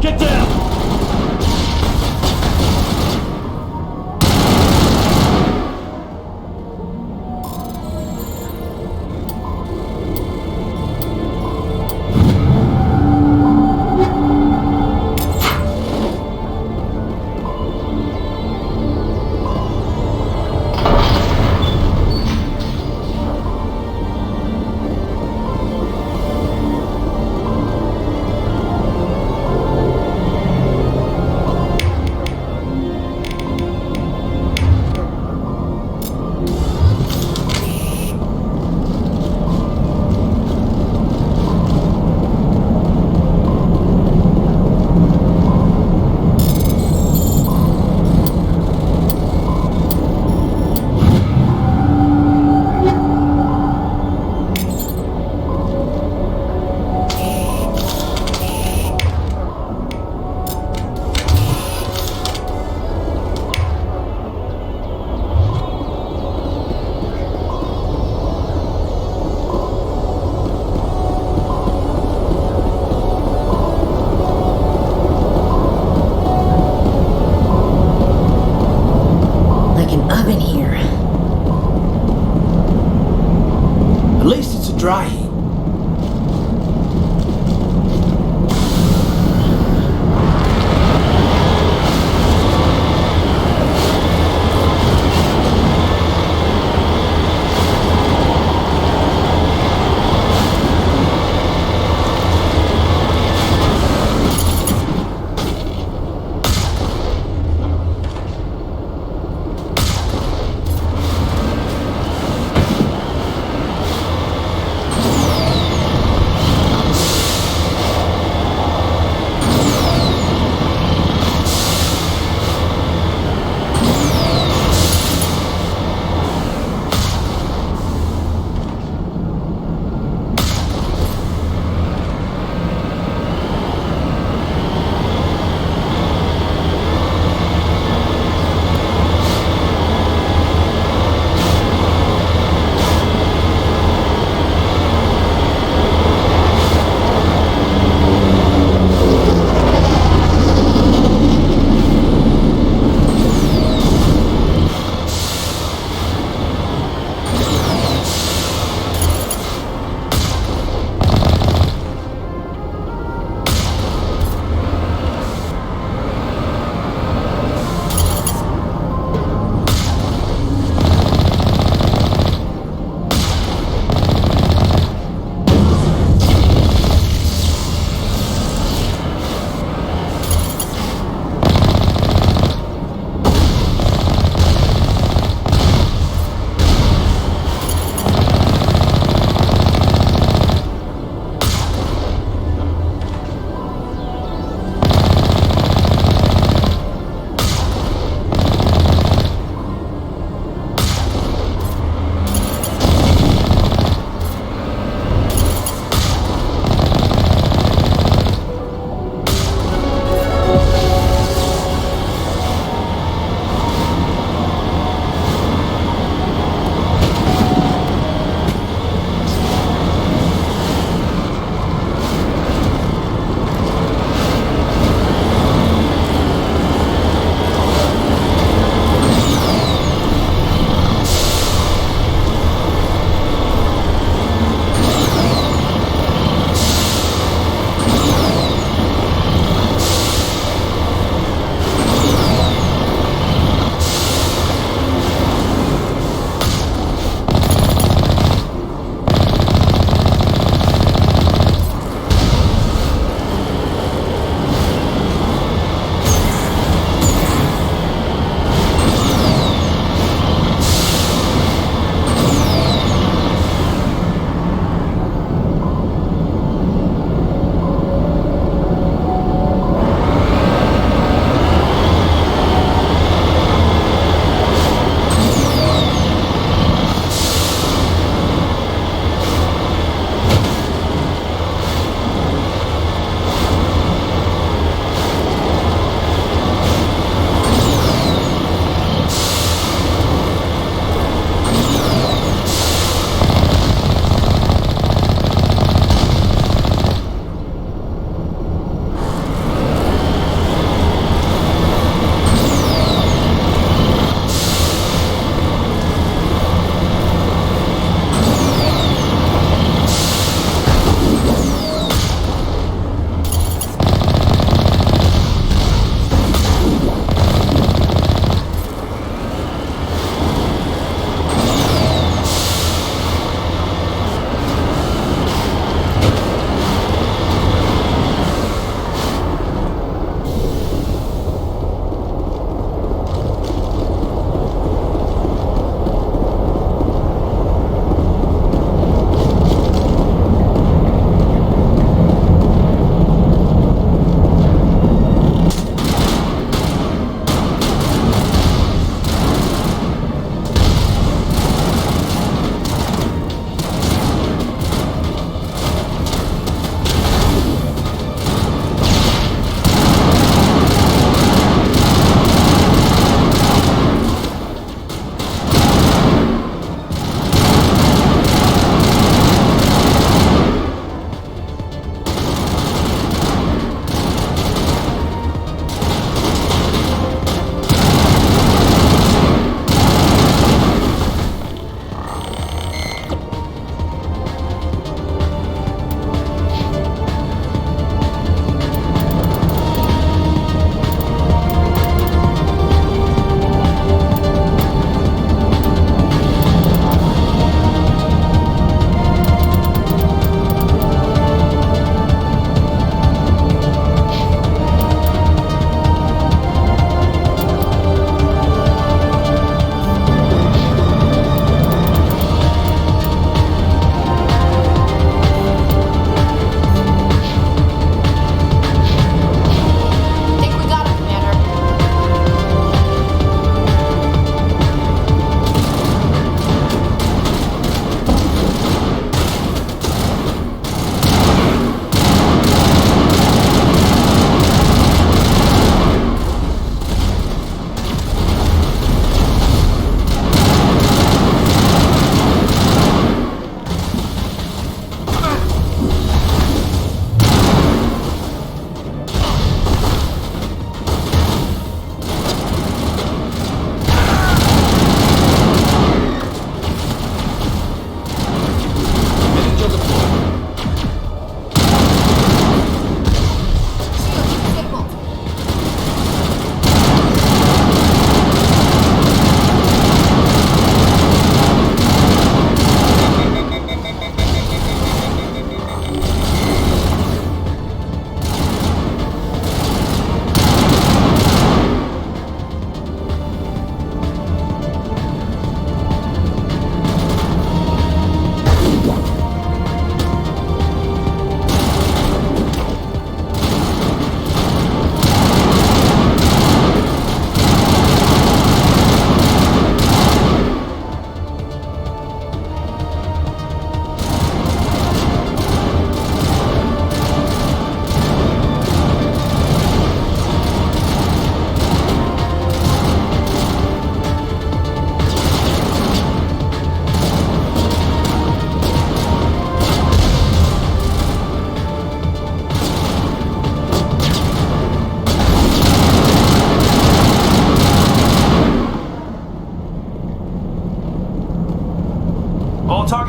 Get down!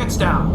Lights down.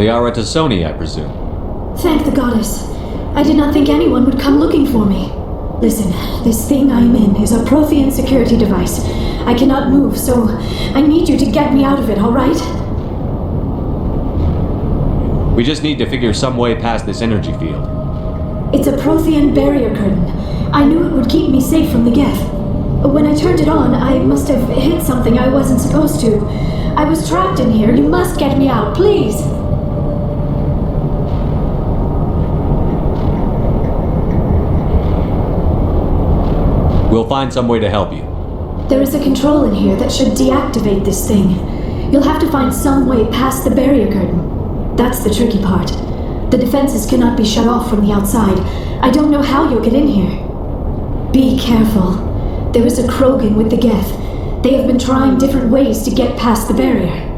Liara Tassoni, I presume. Thank the goddess. I did not think anyone would come looking for me. Listen, this thing I am in is a Prothean security device. I cannot move, so I need you to get me out of it, all right? We just need to figure some way past this energy field. It's a Prothean barrier curtain. I knew it would keep me safe from the Geth. When I turned it on, I must have hit something I wasn't supposed to. I was trapped in here. You must get me out, please. We'll find some way to help you. There is a control in here that should deactivate this thing. You'll have to find some way past the barrier curtain. That's the tricky part. The defenses cannot be shut off from the outside. I don't know how you'll get in here. Be careful. There is a Krogan with the Geth. They have been trying different ways to get past the barrier.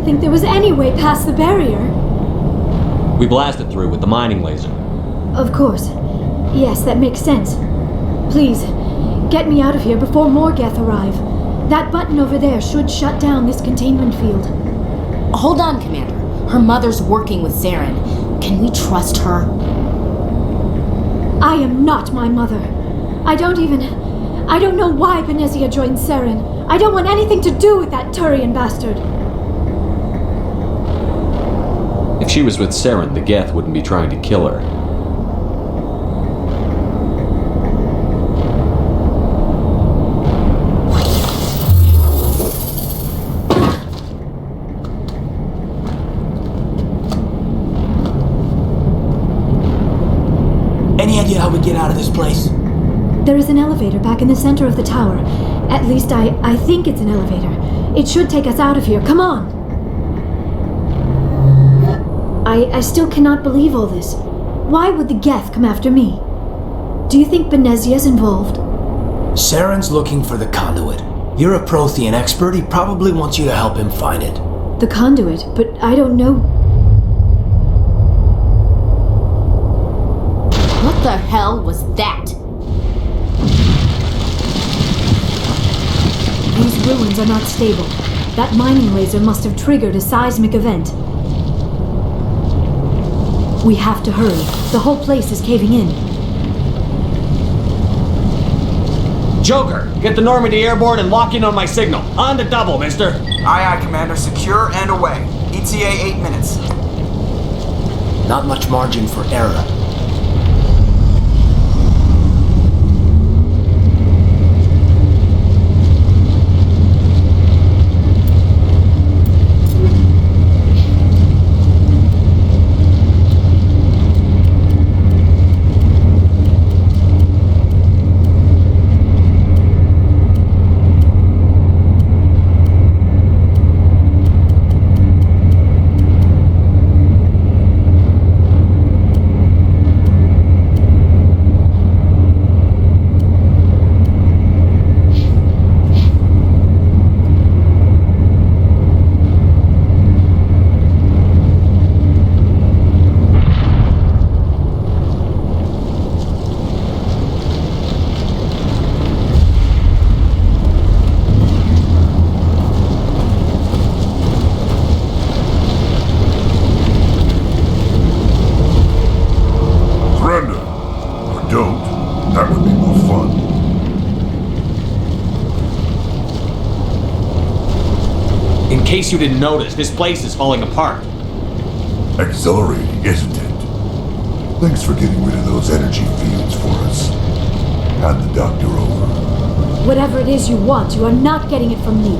think there was any way past the barrier. We blasted through with the mining laser. Of course. Yes, that makes sense. Please, get me out of here before more Geth arrive. That button over there should shut down this containment field. Hold on, Commander. Her mother's working with Saren. Can we trust her? I am not my mother. I don't know why Benezia joined Saren. I don't want anything to do with that Turian bastard. If she was with Saren, the Geth wouldn't be trying to kill her. Any idea how we get out of this place? There is an elevator back in the center of the tower. At least I think it's an elevator. It should take us out of here. Come on! I still cannot believe all this. Why would the Geth come after me? Do you think Benezia's involved? Saren's looking for the conduit. You're a Prothean expert. He probably wants you to help him find it. The conduit, but I don't know. What the hell was that? These ruins are not stable. That mining laser must have triggered a seismic event. We have to hurry. The whole place is caving in. Joker, get the Normandy airborne and lock in on my signal. On the double, mister. Aye, aye, Commander. Secure and away. ETA 8 minutes. Not much margin for error. In case you didn't notice, this place is falling apart. Exhilarating, isn't it? Thanks for getting rid of those energy fields for us. Hand the doctor over. Whatever it is you want, you are not getting it from me.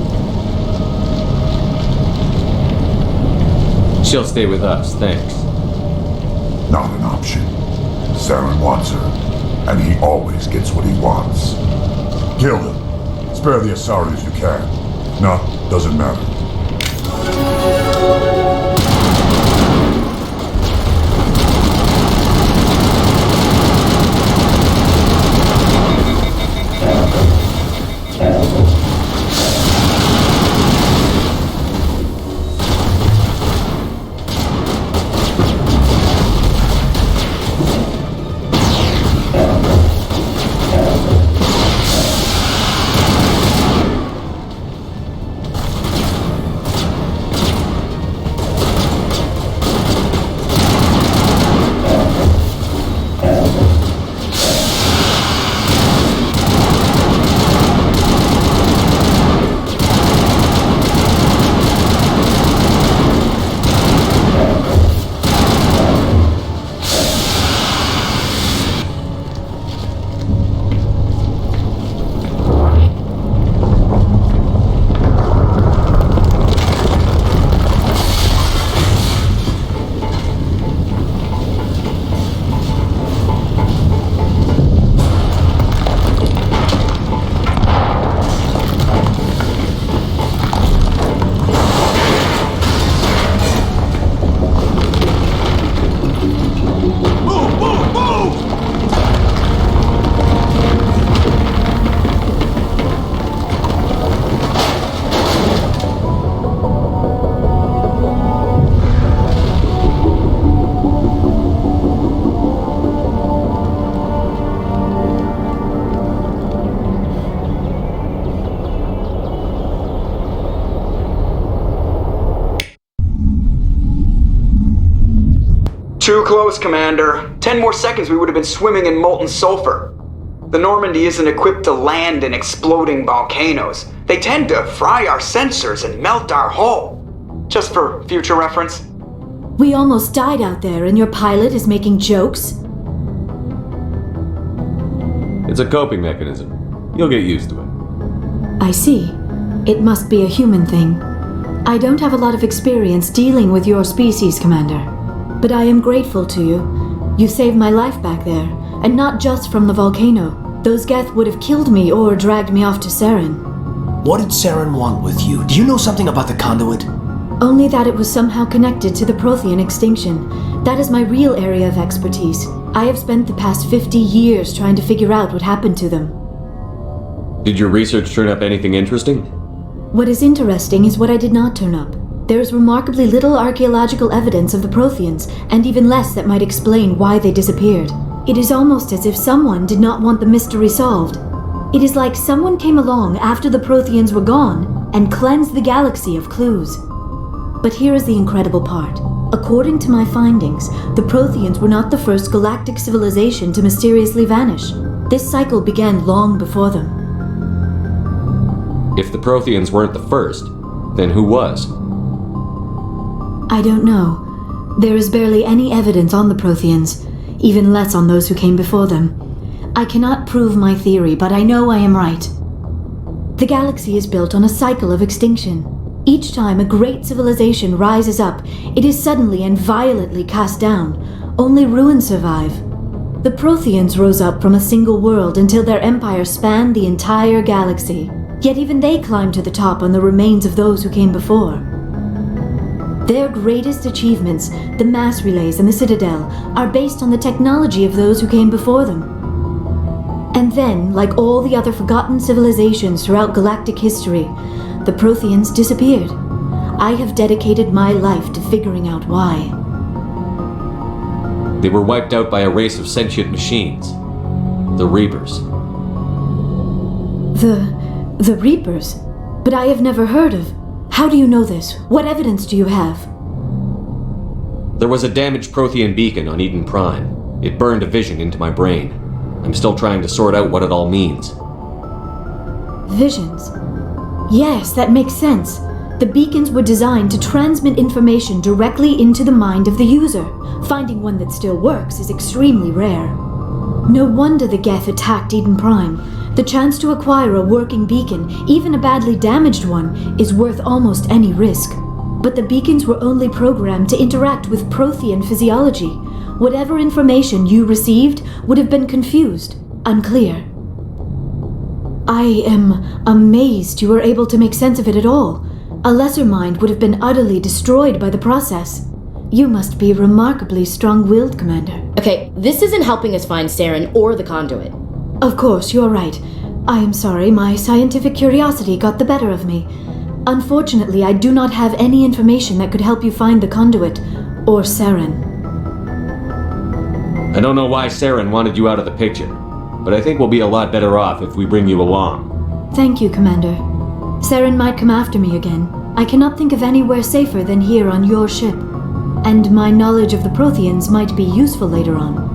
She'll stay with us, thanks. Not an option. Saren wants her, and he always gets what he wants. Kill him. Spare the Asari as you can. No, doesn't matter. Too close, Commander. 10 more seconds we would have been swimming in molten sulfur. The Normandy isn't equipped to land in exploding volcanoes. They tend to fry our sensors and melt our hull. Just for future reference. We almost died out there, and your pilot is making jokes? It's a coping mechanism. You'll get used to it. I see. It must be a human thing. I don't have a lot of experience dealing with your species, Commander. But I am grateful to you. You saved my life back there, and not just from the volcano. Those Geth would have killed me or dragged me off to Saren. What did Saren want with you? Do you know something about the conduit? Only that it was somehow connected to the Prothean extinction. That is my real area of expertise. I have spent the past 50 years trying to figure out what happened to them. Did your research turn up anything interesting? What is interesting is what I did not turn up. There is remarkably little archaeological evidence of the Protheans, and even less that might explain why they disappeared. It is almost as if someone did not want the mystery solved. It is like someone came along after the Protheans were gone and cleansed the galaxy of clues. But here is the incredible part. According to my findings, the Protheans were not the first galactic civilization to mysteriously vanish. This cycle began long before them. If the Protheans weren't the first, then who was? I don't know. There is barely any evidence on the Protheans, even less on those who came before them. I cannot prove my theory, but I know I am right. The galaxy is built on a cycle of extinction. Each time a great civilization rises up, it is suddenly and violently cast down. Only ruins survive. The Protheans rose up from a single world until their empire spanned the entire galaxy. Yet even they climbed to the top on the remains of those who came before. Their greatest achievements, the mass relays and the Citadel, are based on the technology of those who came before them. And then, like all the other forgotten civilizations throughout galactic history, the Protheans disappeared. I have dedicated my life to figuring out why. They were wiped out by a race of sentient machines. The Reapers. The Reapers? But I have never heard of. How do you know this? What evidence do you have? There was a damaged Prothean beacon on Eden Prime. It burned a vision into my brain. I'm still trying to sort out what it all means. Visions. Yes, that makes sense. The beacons were designed to transmit information directly into the mind of the user. Finding one that still works is extremely rare. No wonder the Geth attacked Eden Prime. The chance to acquire a working beacon, even a badly damaged one, is worth almost any risk. But the beacons were only programmed to interact with Prothean physiology. Whatever information you received would have been confused, unclear. I am amazed you were able to make sense of it at all. A lesser mind would have been utterly destroyed by the process. You must be remarkably strong-willed, Commander. Okay, this isn't helping us find Saren or the conduit. Of course, you're right. I am sorry, my scientific curiosity got the better of me. Unfortunately, I do not have any information that could help you find the conduit, or Saren. I don't know why Saren wanted you out of the picture, but I think we'll be a lot better off if we bring you along. Thank you, Commander. Saren might come after me again. I cannot think of anywhere safer than here on your ship. And my knowledge of the Protheans might be useful later on.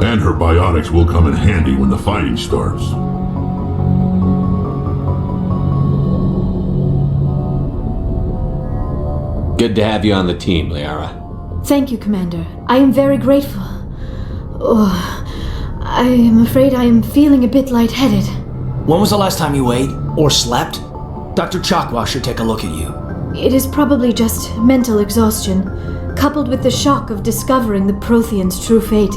And her biotics will come in handy when the fighting starts. Good to have you on the team, Liara. Thank you, Commander. I am very grateful. Oh, I am afraid I am feeling a bit lightheaded. When was the last time you ate? Or slept? Dr. Chakwa should take a look at you. It is probably just mental exhaustion, coupled with the shock of discovering the Protheans' true fate.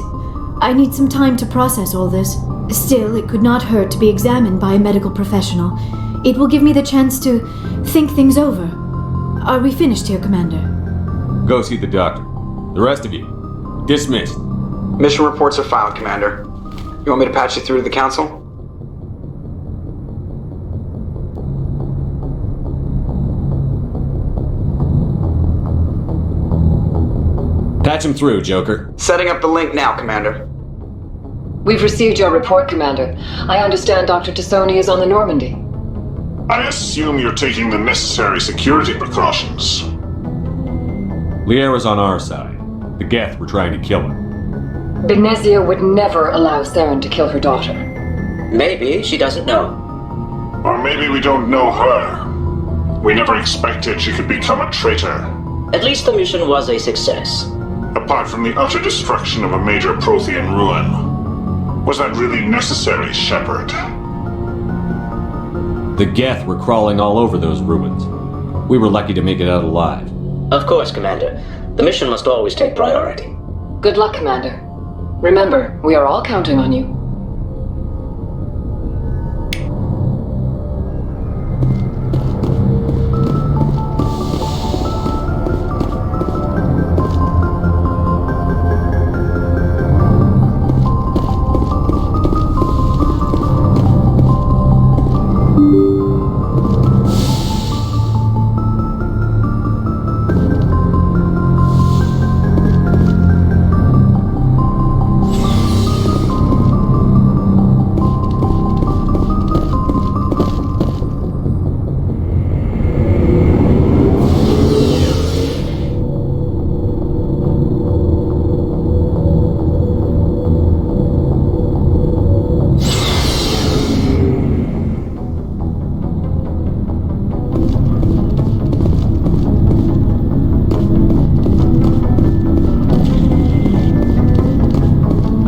I need some time to process all this. Still, it could not hurt to be examined by a medical professional. It will give me the chance to think things over. Are we finished here, Commander? Go see the doctor. The rest of you, dismissed. Mission reports are filed, Commander. You want me to patch you through to the Council? Patch him through, Joker. Setting up the link now, Commander. We've received your report, Commander. I understand Dr. Tassoni is on the Normandy. I assume you're taking the necessary security precautions. Liara's on our side. The Geth were trying to kill him. Benezia would never allow Saren to kill her daughter. Maybe she doesn't know. Or maybe we don't know her. We never expected she could become a traitor. At least the mission was a success. Apart from the utter destruction of a major Prothean ruin. Was that really necessary, Shepard? The Geth were crawling all over those ruins. We were lucky to make it out alive. Of course, Commander. The mission must always take priority. Good luck, Commander. Remember, we are all counting on you.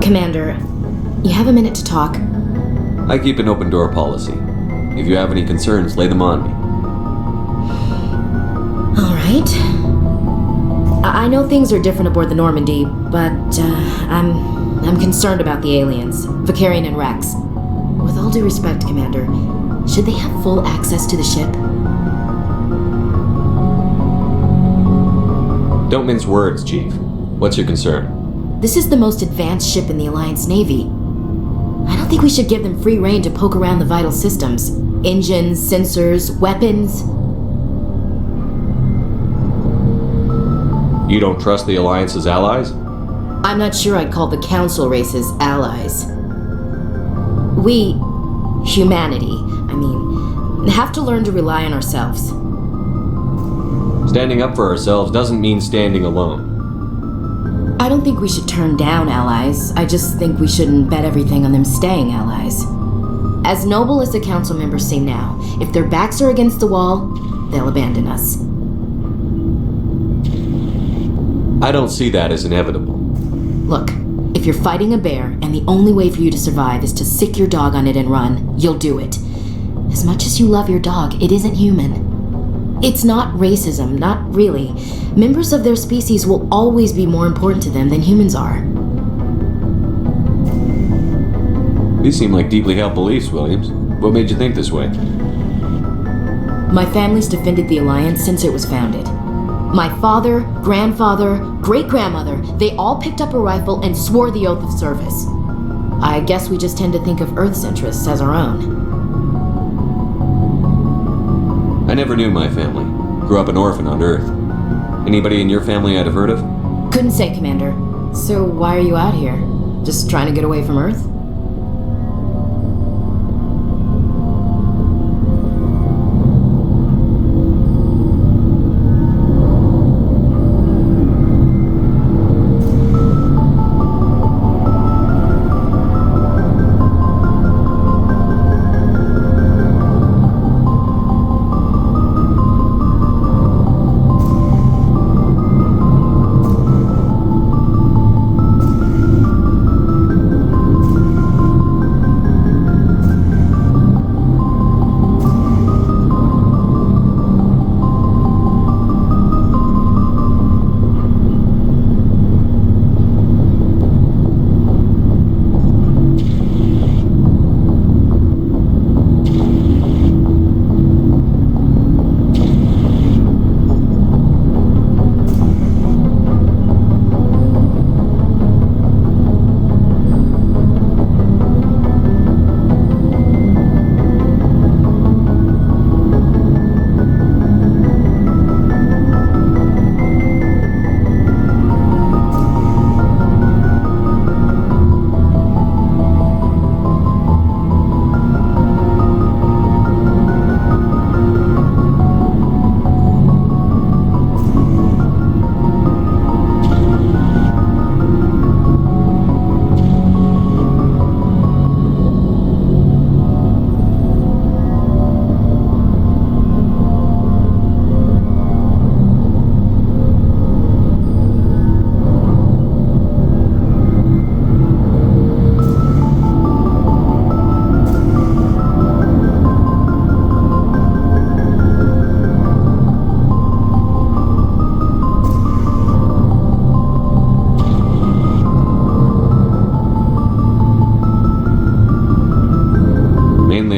Commander, you have a minute to talk? I keep an open door policy. If you have any concerns, lay them on me. All right. I know things are different aboard the Normandy, but I'm concerned about the aliens, Vakarian and Rex. With all due respect, Commander, should they have full access to the ship? Don't mince words, Chief. What's your concern? This is the most advanced ship in the Alliance Navy. I don't think we should give them free rein to poke around the vital systems. Engines, sensors, weapons. You don't trust the Alliance's allies? I'm not sure I'd call the Council races allies. We, humanity, have to learn to rely on ourselves. Standing up for ourselves doesn't mean standing alone. I don't think we should turn down allies. I just think we shouldn't bet everything on them staying allies. As noble as the council members seem now, if their backs are against the wall, they'll abandon us. I don't see that as inevitable. Look, if you're fighting a bear and the only way for you to survive is to sick your dog on it and run, you'll do it. As much as you love your dog, it isn't human. It's not racism, not really. Members of their species will always be more important to them than humans are. These seem like deeply held beliefs, Williams. What made you think this way? My family's defended the Alliance since it was founded. My father, grandfather, great-grandmother, they all picked up a rifle and swore the oath of service. I guess we just tend to think of Earth's interests as our own. I never knew my family. Grew up an orphan on Earth. Anybody in your family I'd have heard of? Couldn't say, Commander. So why are you out here? Just trying to get away from Earth?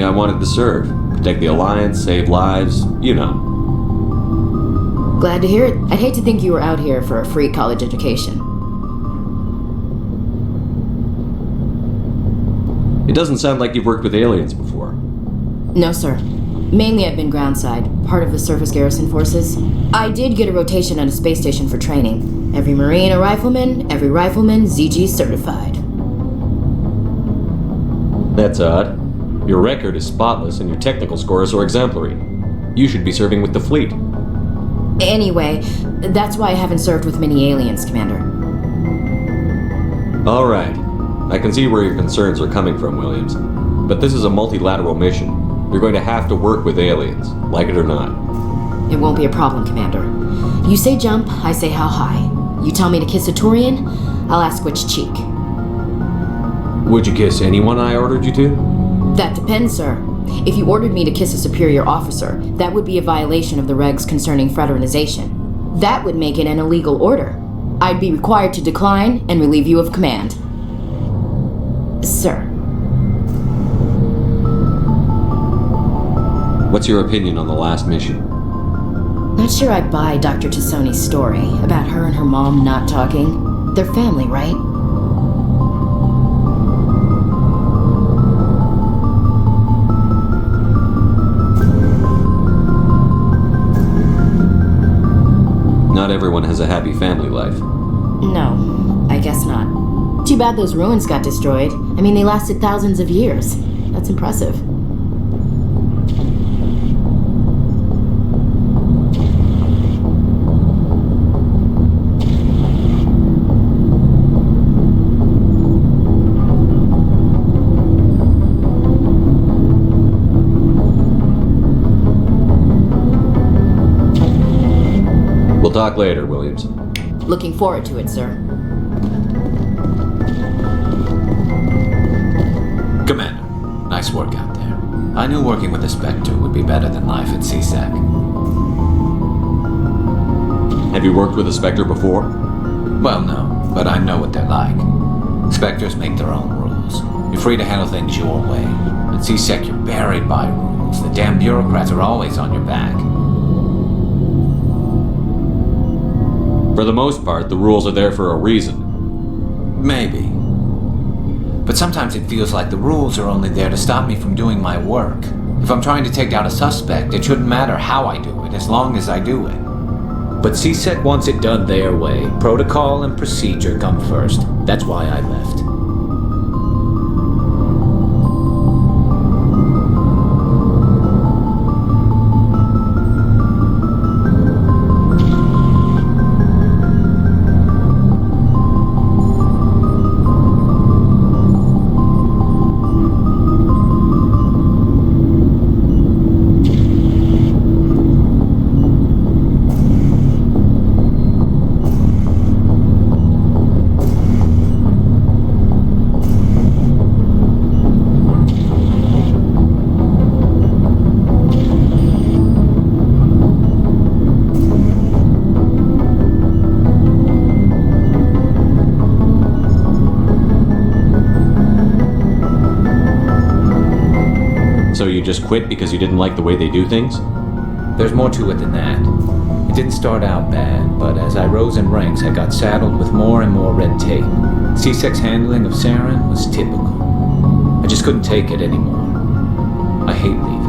I wanted to serve. Protect the Alliance, save lives, you know. Glad to hear it. I'd hate to think you were out here for a free college education. It doesn't sound like you've worked with aliens before. No, sir. Mainly I've been groundside, part of the surface garrison forces. I did get a rotation at a space station for training. Every Marine a rifleman, every rifleman ZG certified. That's odd. Your record is spotless and your technical scores are exemplary. You should be serving with the fleet. Anyway, that's why I haven't served with many aliens, Commander. All right. I can see where your concerns are coming from, Williams. But this is a multilateral mission. You're going to have to work with aliens, like it or not. It won't be a problem, Commander. You say jump, I say how high. You tell me to kiss a Turian, I'll ask which cheek. Would you kiss anyone I ordered you to? That depends, sir. If you ordered me to kiss a superior officer, that would be a violation of the regs concerning fraternization. That would make it an illegal order. I'd be required to decline and relieve you of command. Sir. What's your opinion on the last mission? Not sure I buy Dr. Tassoni's story about her and her mom not talking. They're family, right? Not everyone has a happy family life. No, I guess not. Too bad those ruins got destroyed. I mean, they lasted thousands of years. That's impressive. We'll talk later, Williams. Looking forward to it, sir. Commander, nice work out there. I knew working with a Spectre would be better than life at CSEC. Have you worked with a Spectre before? Well, no, but I know what they're like. Spectres make their own rules. You're free to handle things your way. At CSEC, you're buried by rules. The damn bureaucrats are always on your back. For the most part, the rules are there for a reason. Maybe. But sometimes it feels like the rules are only there to stop me from doing my work. If I'm trying to take down a suspect, it shouldn't matter how I do it, as long as I do it. But CSEC wants it done their way. Protocol and procedure come first. That's why I left. So you just quit because you didn't like the way they do things? There's more to it than that. It didn't start out bad, but as I rose in ranks, I got saddled with more and more red tape. CSEC's handling of Saren was typical. I just couldn't take it anymore. I hate leaving.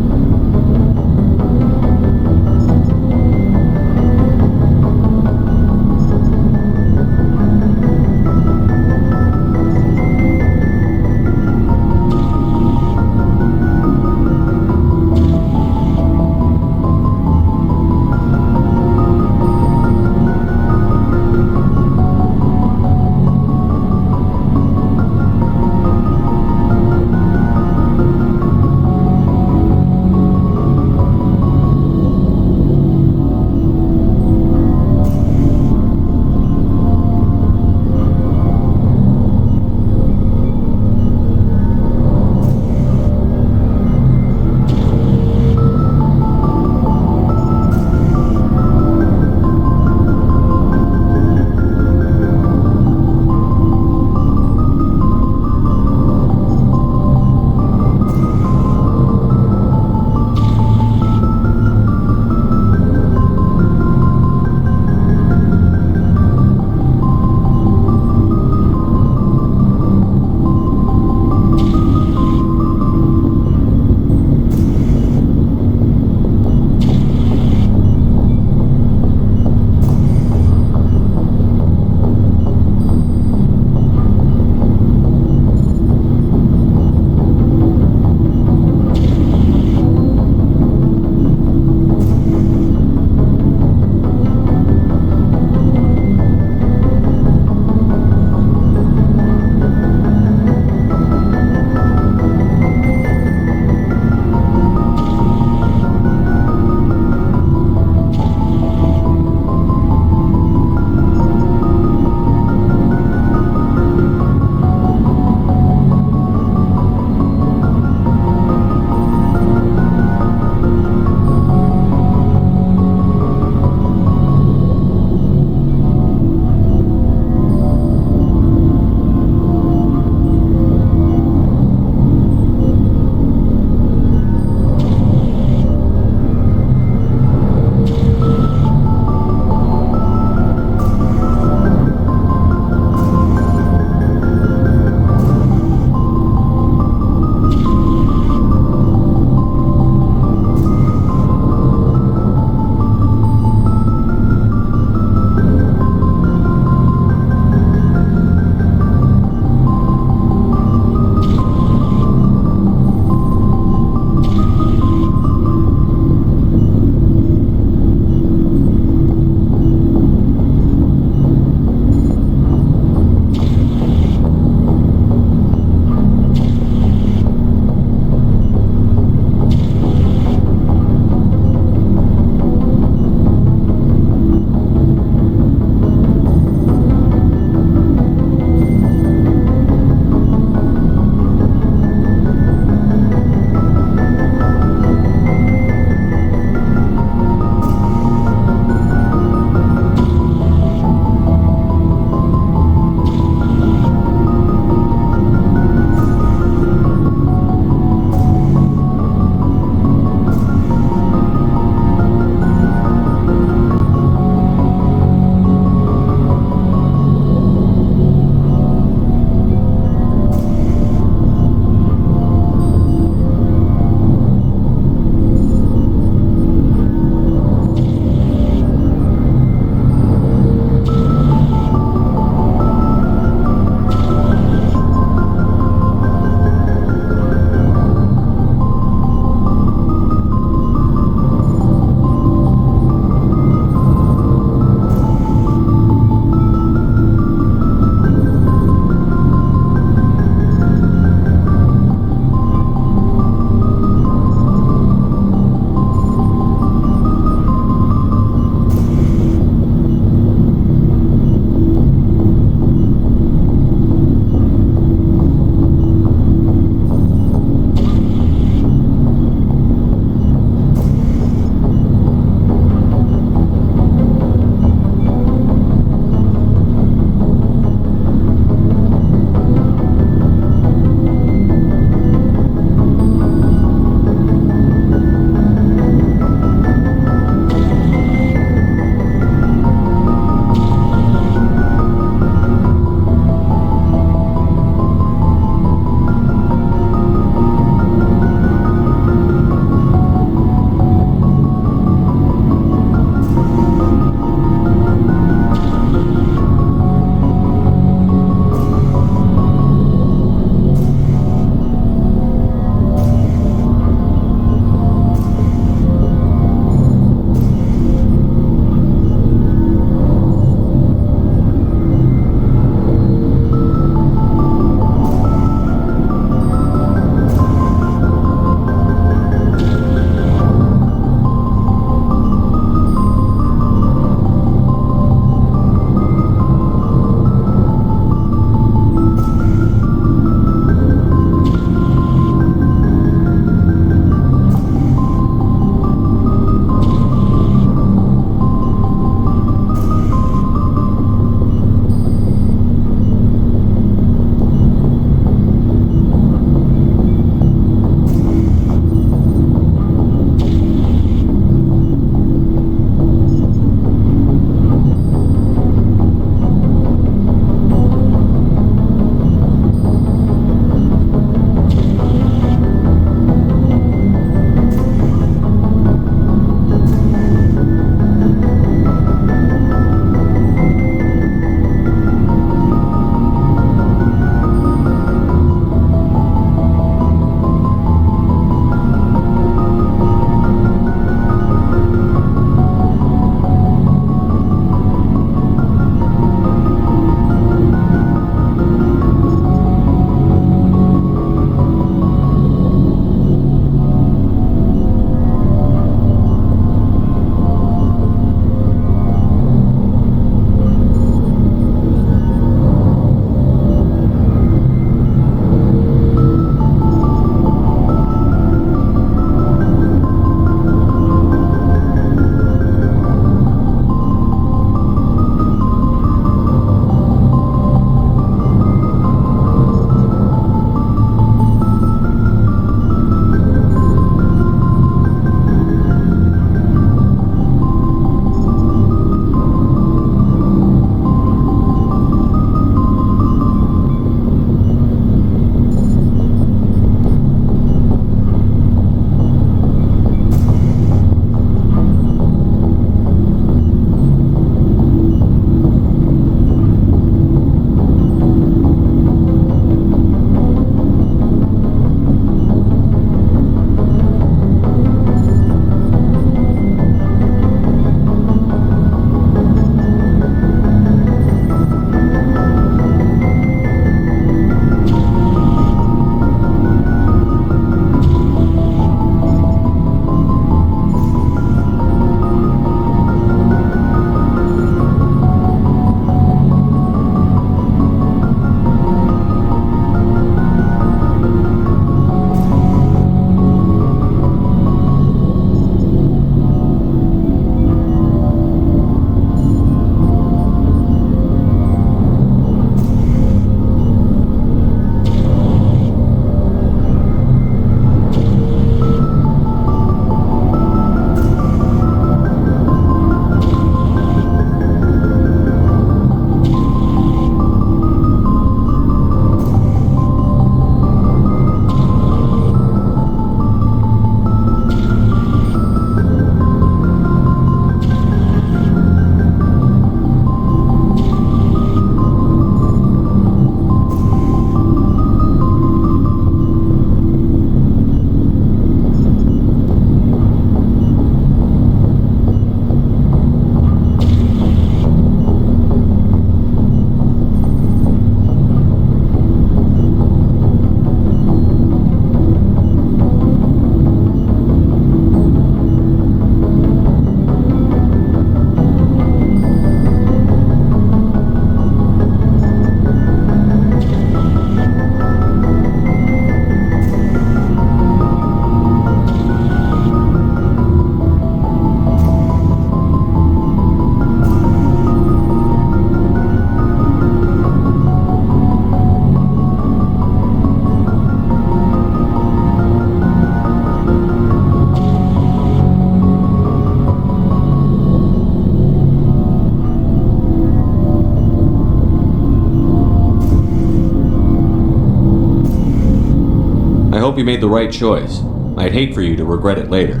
hope you made the right choice. I'd hate for you to regret it later.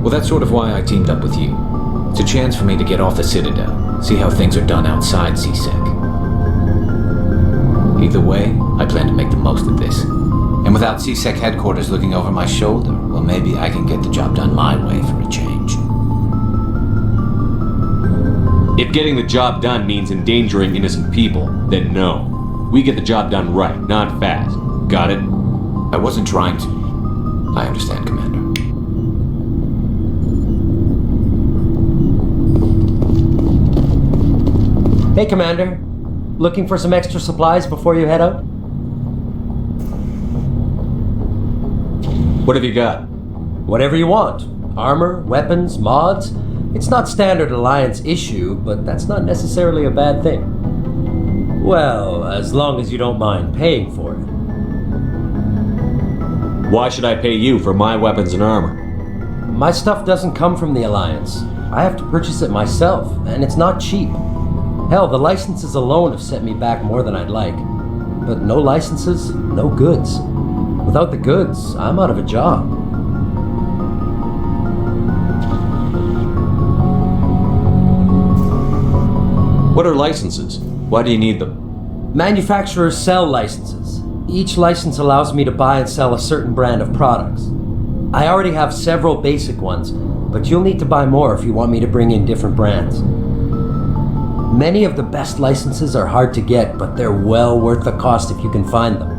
Well, that's sort of why I teamed up with you. It's a chance for me to get off the Citadel, see how things are done outside CSEC. Either way, I plan to make the most of this. And without CSEC headquarters looking over my shoulder, well, maybe I can get the job done my way for a change. If getting the job done means endangering innocent people, then no. We get the job done right, not fast. Got it? I wasn't trying to. I understand, Commander. Hey, Commander. Looking for some extra supplies before you head out? What have you got? Whatever you want. Armor, weapons, mods. It's not standard Alliance issue, but that's not necessarily a bad thing. Well, as long as you don't mind paying for it. Why should I pay you for my weapons and armor? My stuff doesn't come from the Alliance. I have to purchase it myself, and it's not cheap. Hell, the licenses alone have set me back more than I'd like. But no licenses, no goods. Without the goods, I'm out of a job. What are licenses? Why do you need them? Manufacturers sell licenses. Each license allows me to buy and sell a certain brand of products. I already have several basic ones, but you'll need to buy more if you want me to bring in different brands. Many of the best licenses are hard to get, but they're well worth the cost if you can find them.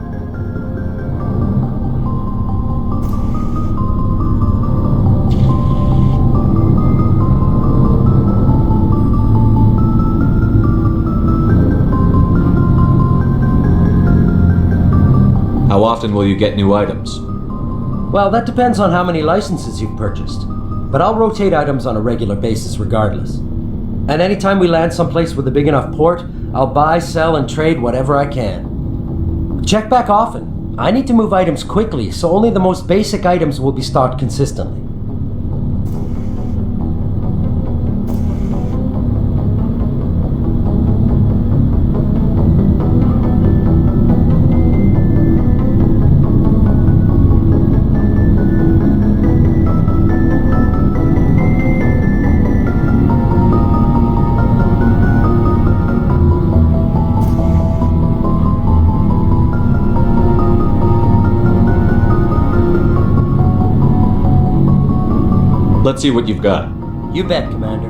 How often will you get new items? Well, that depends on how many licenses you've purchased. But I'll rotate items on a regular basis regardless. And anytime we land someplace with a big enough port, I'll buy, sell, and trade whatever I can. Check back often. I need to move items quickly, so only the most basic items will be stocked consistently. Let's see what you've got. You bet, Commander.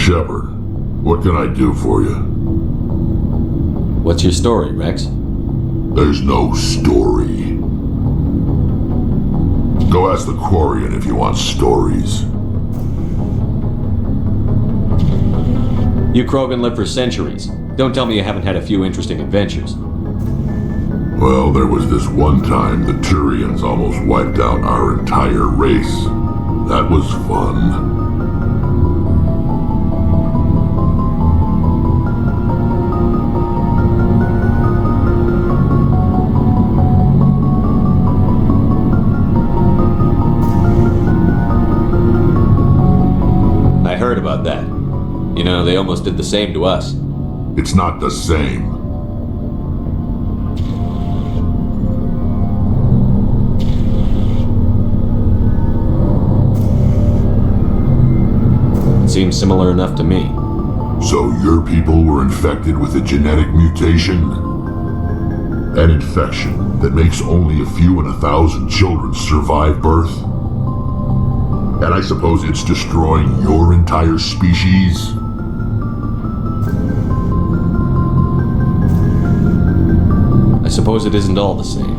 Shepard, what can I do for you? What's your story, Rex? There's no story. Go ask the Quarian if you want stories. You Krogan live for centuries. Don't tell me you haven't had a few interesting adventures. Well, there was this one time the Turians almost wiped out our entire race. That was fun. I heard about that. You know, they almost did the same to us. It's not the same. Seems similar enough to me. So your people were infected with a genetic mutation? An infection that makes only a few in 1,000 children survive birth? And I suppose it's destroying your entire species? suppose it isn't all the same.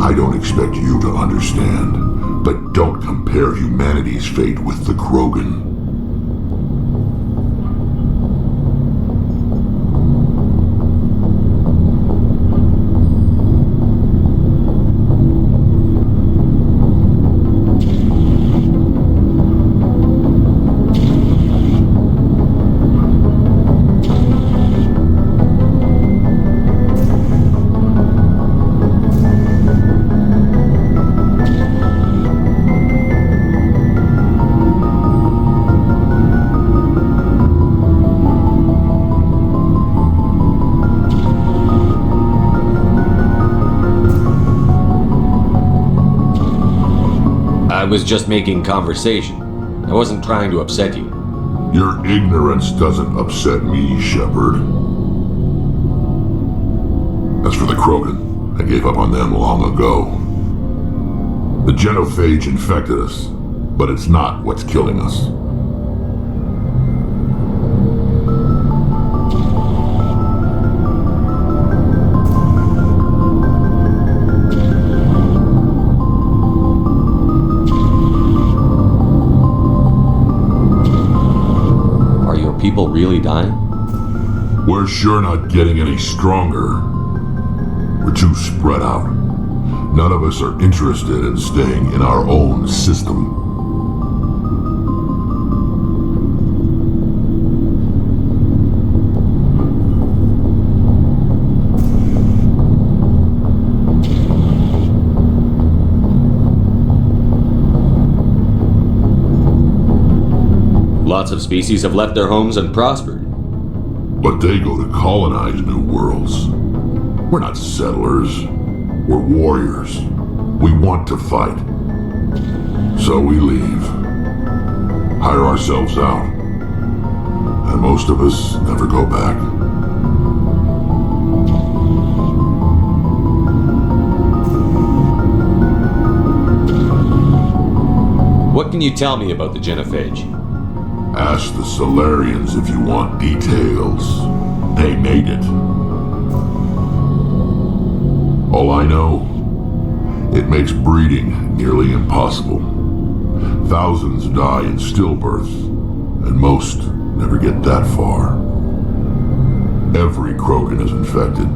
I don't expect you to understand, but don't compare humanity's fate with the Krogan. I was just making conversation. I wasn't trying to upset you. Your ignorance doesn't upset me, Shepard. As for the Krogan, I gave up on them long ago. The genophage infected us, but it's not what's killing us. People really dying? We're sure not getting any stronger. We're too spread out. None of us are interested in staying in our own system. Lots of species have left their homes and prospered. But they go to colonize new worlds. We're not settlers. We're warriors. We want to fight. So we leave. Hire ourselves out. And most of us never go back. What can you tell me about the genophage? Ask the Solarians if you want details. They made it. All I know, it makes breeding nearly impossible. Thousands die in stillbirth, and most never get that far. Every Krogan is infected,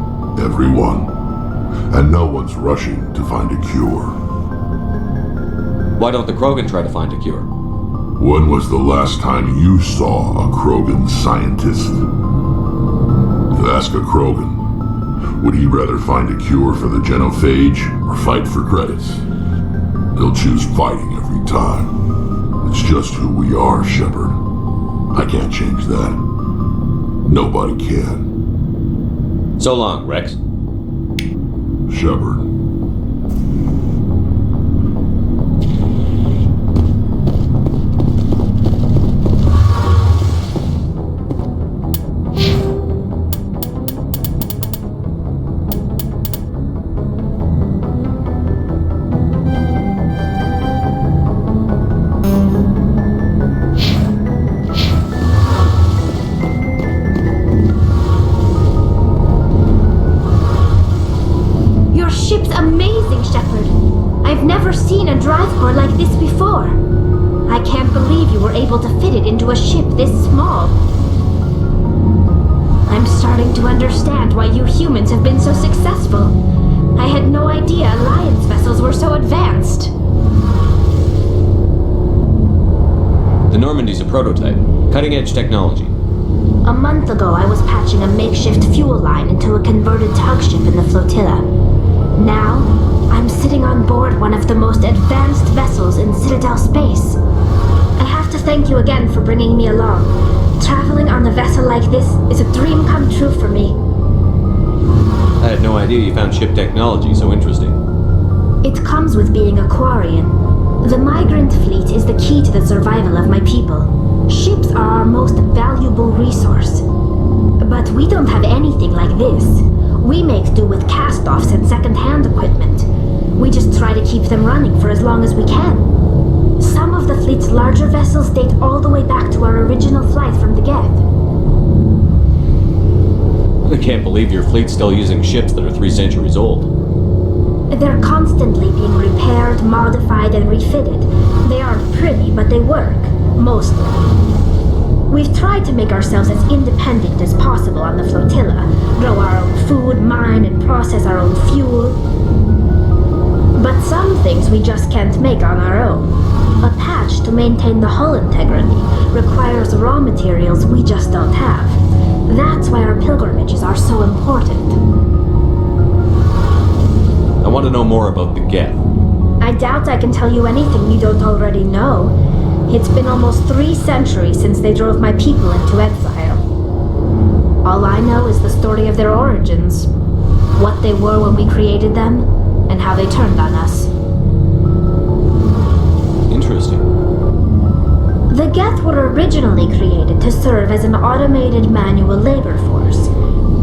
every one, and no one's rushing to find a cure. Why don't the Krogan try to find a cure? When was the last time you saw a Krogan scientist? Ask a Krogan. Would he rather find a cure for the genophage or fight for credits? He'll choose fighting every time. It's just who we are, Shepard. I can't change that. Nobody can. So long, Rex. Shepard. Into a ship this small. I'm starting to understand why you humans have been so successful. I had no idea Alliance vessels were so advanced. The Normandy's a prototype. Cutting-edge technology. A month ago, I was patching a makeshift fuel line into a converted tug ship in the flotilla. Now, I'm sitting on board one of the most advanced vessels in Citadel space. I have to thank you again for bringing me along. Traveling on a vessel like this is a dream come true for me. I had no idea you found ship technology so interesting. It comes with being a Quarian. The migrant fleet is the key to the survival of my people. Ships are our most valuable resource. But we don't have anything like this. We make do with cast-offs and second-hand equipment. We just try to keep them running for as long as we can. Some of the fleet's larger vessels date all the way back to our original flight from the Geth. can't believe your fleet's still using ships that are 3 centuries old. They're constantly being repaired, modified, and refitted. They aren't pretty, but they work. Mostly. We've tried to make ourselves as independent as possible on the flotilla. Grow our own food, mine, and process our own fuel. But some things we just can't make on our own. A patch to maintain the hull integrity requires raw materials we just don't have. That's why our pilgrimages are so important. I want to know more about the Geth. I doubt I can tell you anything you don't already know. It's been almost 3 centuries since they drove my people into exile. All I know is the story of their origins, what they were when we created them, and how they turned on us. Interesting. The Geth were originally created to serve as an automated manual labor force.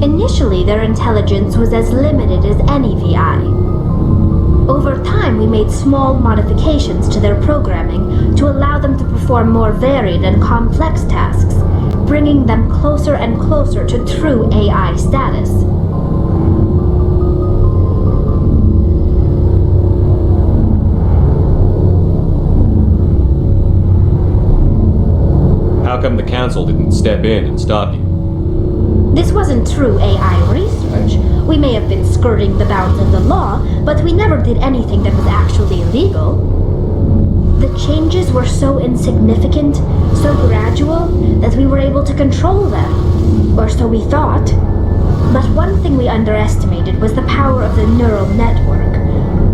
Initially, their intelligence was as limited as any VI. Over time, we made small modifications to their programming to allow them to perform more varied and complex tasks, bringing them closer and closer to true AI status. How come the Council didn't step in and stop you? This wasn't true AI research. We may have been skirting the bounds of the law, but we never did anything that was actually illegal. The changes were so insignificant, so gradual, that we were able to control them. Or so we thought. But one thing we underestimated was the power of the neural network.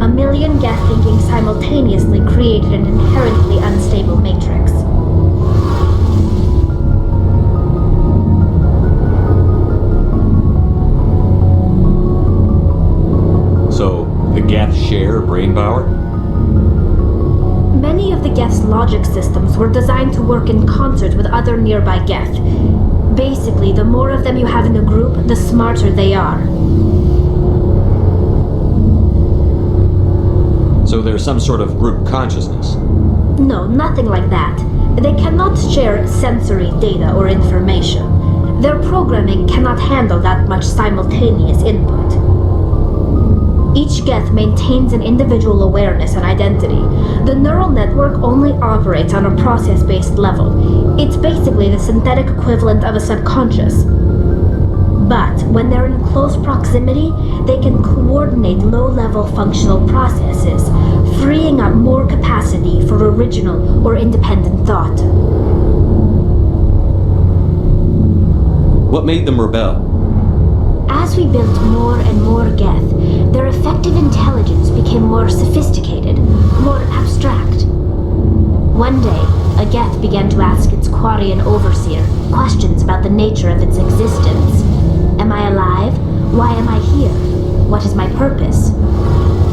1 million Geth thinking simultaneously created an inherently unstable matrix. So, the Geth share brain power? Many of the Geth's logic systems were designed to work in concert with other nearby Geth. Basically, the more of them you have in a group, the smarter they are. So there's some sort of group consciousness? No, nothing like that. They cannot share sensory data or information. Their programming cannot handle that much simultaneous input. Each Geth maintains an individual awareness and identity. The neural network only operates on a process-based level. It's basically the synthetic equivalent of a subconscious. But when they're in close proximity, they can coordinate low-level functional processes, freeing up more capacity for original or independent thought. What made them rebel? As we built more and more Geth, their effective intelligence became more sophisticated, more abstract. One day, a Geth began to ask its Quarian overseer questions about the nature of its existence. Am I alive? Why am I here? What is my purpose?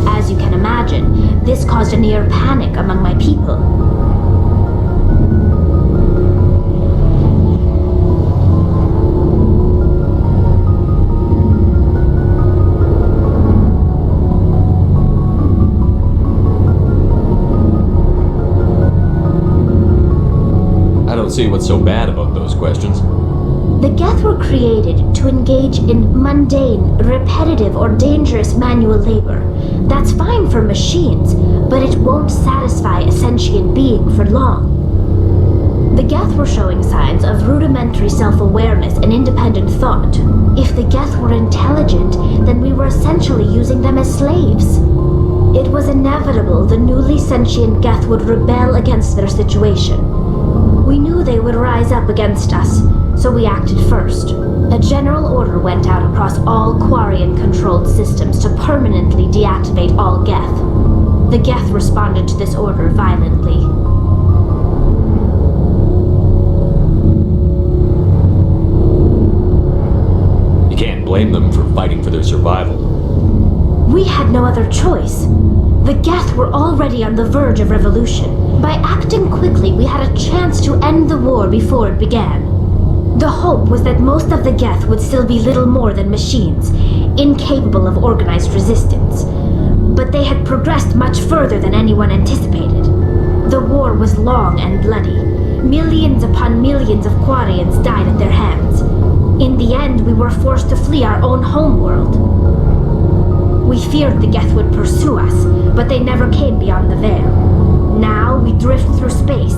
As you can imagine, this caused a near panic among my people. I don't see what's so bad about those questions. The Geth were created to engage in mundane, repetitive, or dangerous manual labor. That's fine for machines, but it won't satisfy a sentient being for long. The Geth were showing signs of rudimentary self-awareness and independent thought. If the Geth were intelligent, then we were essentially using them as slaves. It was inevitable the newly sentient Geth would rebel against their situation. We knew they would rise up against us, so we acted first. A general order went out across all Quarian-controlled systems to permanently deactivate all Geth. The Geth responded to this order violently. You can't blame them for fighting for their survival. We had no other choice. The Geth were already on the verge of revolution. By acting quickly, we had a chance to end the war before it began. The hope was that most of the Geth would still be little more than machines, incapable of organized resistance. But they had progressed much further than anyone anticipated. The war was long and bloody. Millions upon millions of Quarians died at their hands. In the the end, we were forced to flee our own homeworld. We feared the Geth would pursue us, but they never came beyond the Veil. Now we drift through space,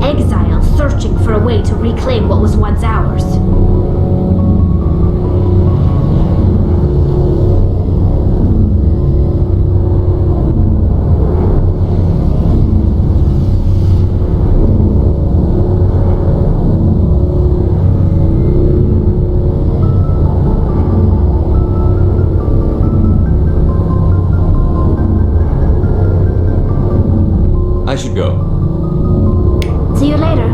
exile, searching for a way to reclaim what was once ours. I should go. See you later.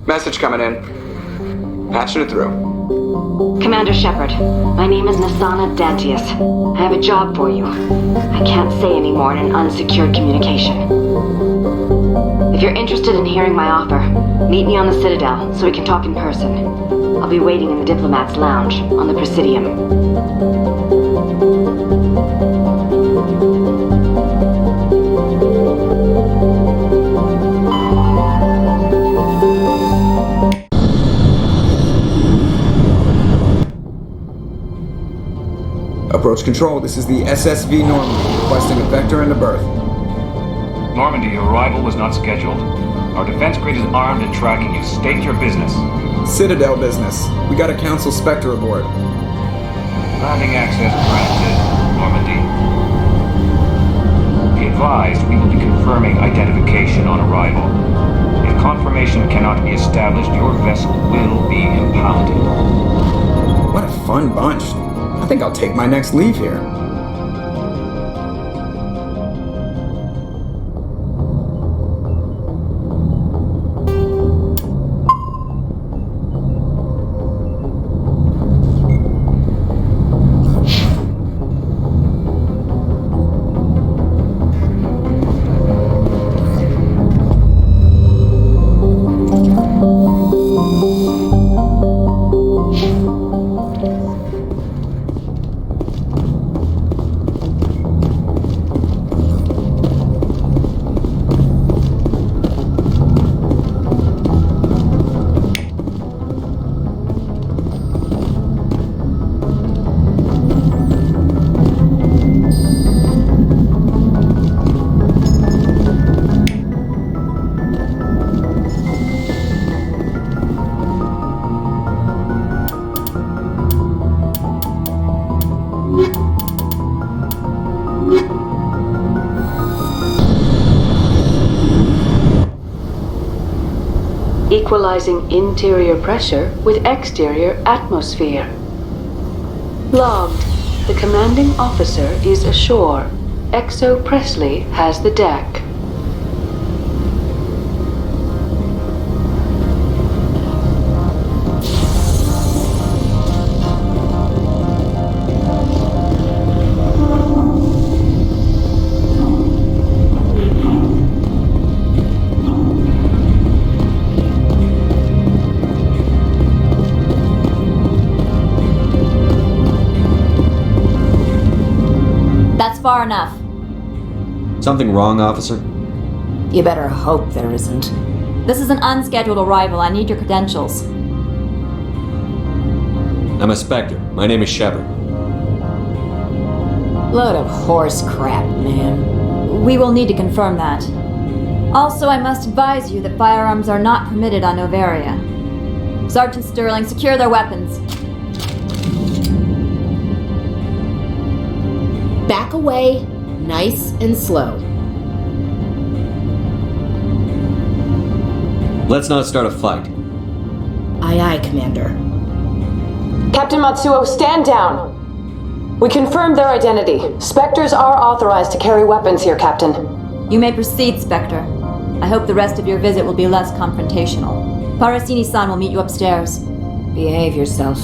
Message coming in. Patching it through. Commander Shepard, my name is Nasana Dantius. I have a job for you. I can't say any more in an unsecured communication. If you're interested in hearing my offer, meet me on the Citadel so we can talk in person. I'll be waiting in the Diplomat's Lounge on the Presidium. Approach control, this is the SSV Normandy, requesting a vector and a berth. Normandy, your arrival was not scheduled. Our defense grid is armed and tracking you. State your business. Citadel business. We got a Council Spectre aboard. Landing access granted, Normandy. Be advised, we will be confirming identification on arrival. If confirmation cannot be established, your vessel will be impounded. What a fun bunch. I think I'll take my next leave here. Equalizing interior pressure with exterior atmosphere. Logged. The commanding officer is ashore. Exo Presley has the deck. enough. Something wrong, officer? You better hope there isn't. This is an unscheduled arrival. I need your credentials. I'm a Spectre. My name is Shepard. Load of horse crap, man. We will need to confirm that. Also, I must advise you that firearms are not permitted on Noveria. Sergeant Sterling, secure their weapons. Back away, nice and slow. Let's not start a fight. Aye, aye, Commander. Captain Matsuo, stand down! We confirmed their identity. Spectres are authorized to carry weapons here, Captain. You may proceed, Spectre. I hope the rest of your visit will be less confrontational. Parasini-san will meet you upstairs. Behave yourself.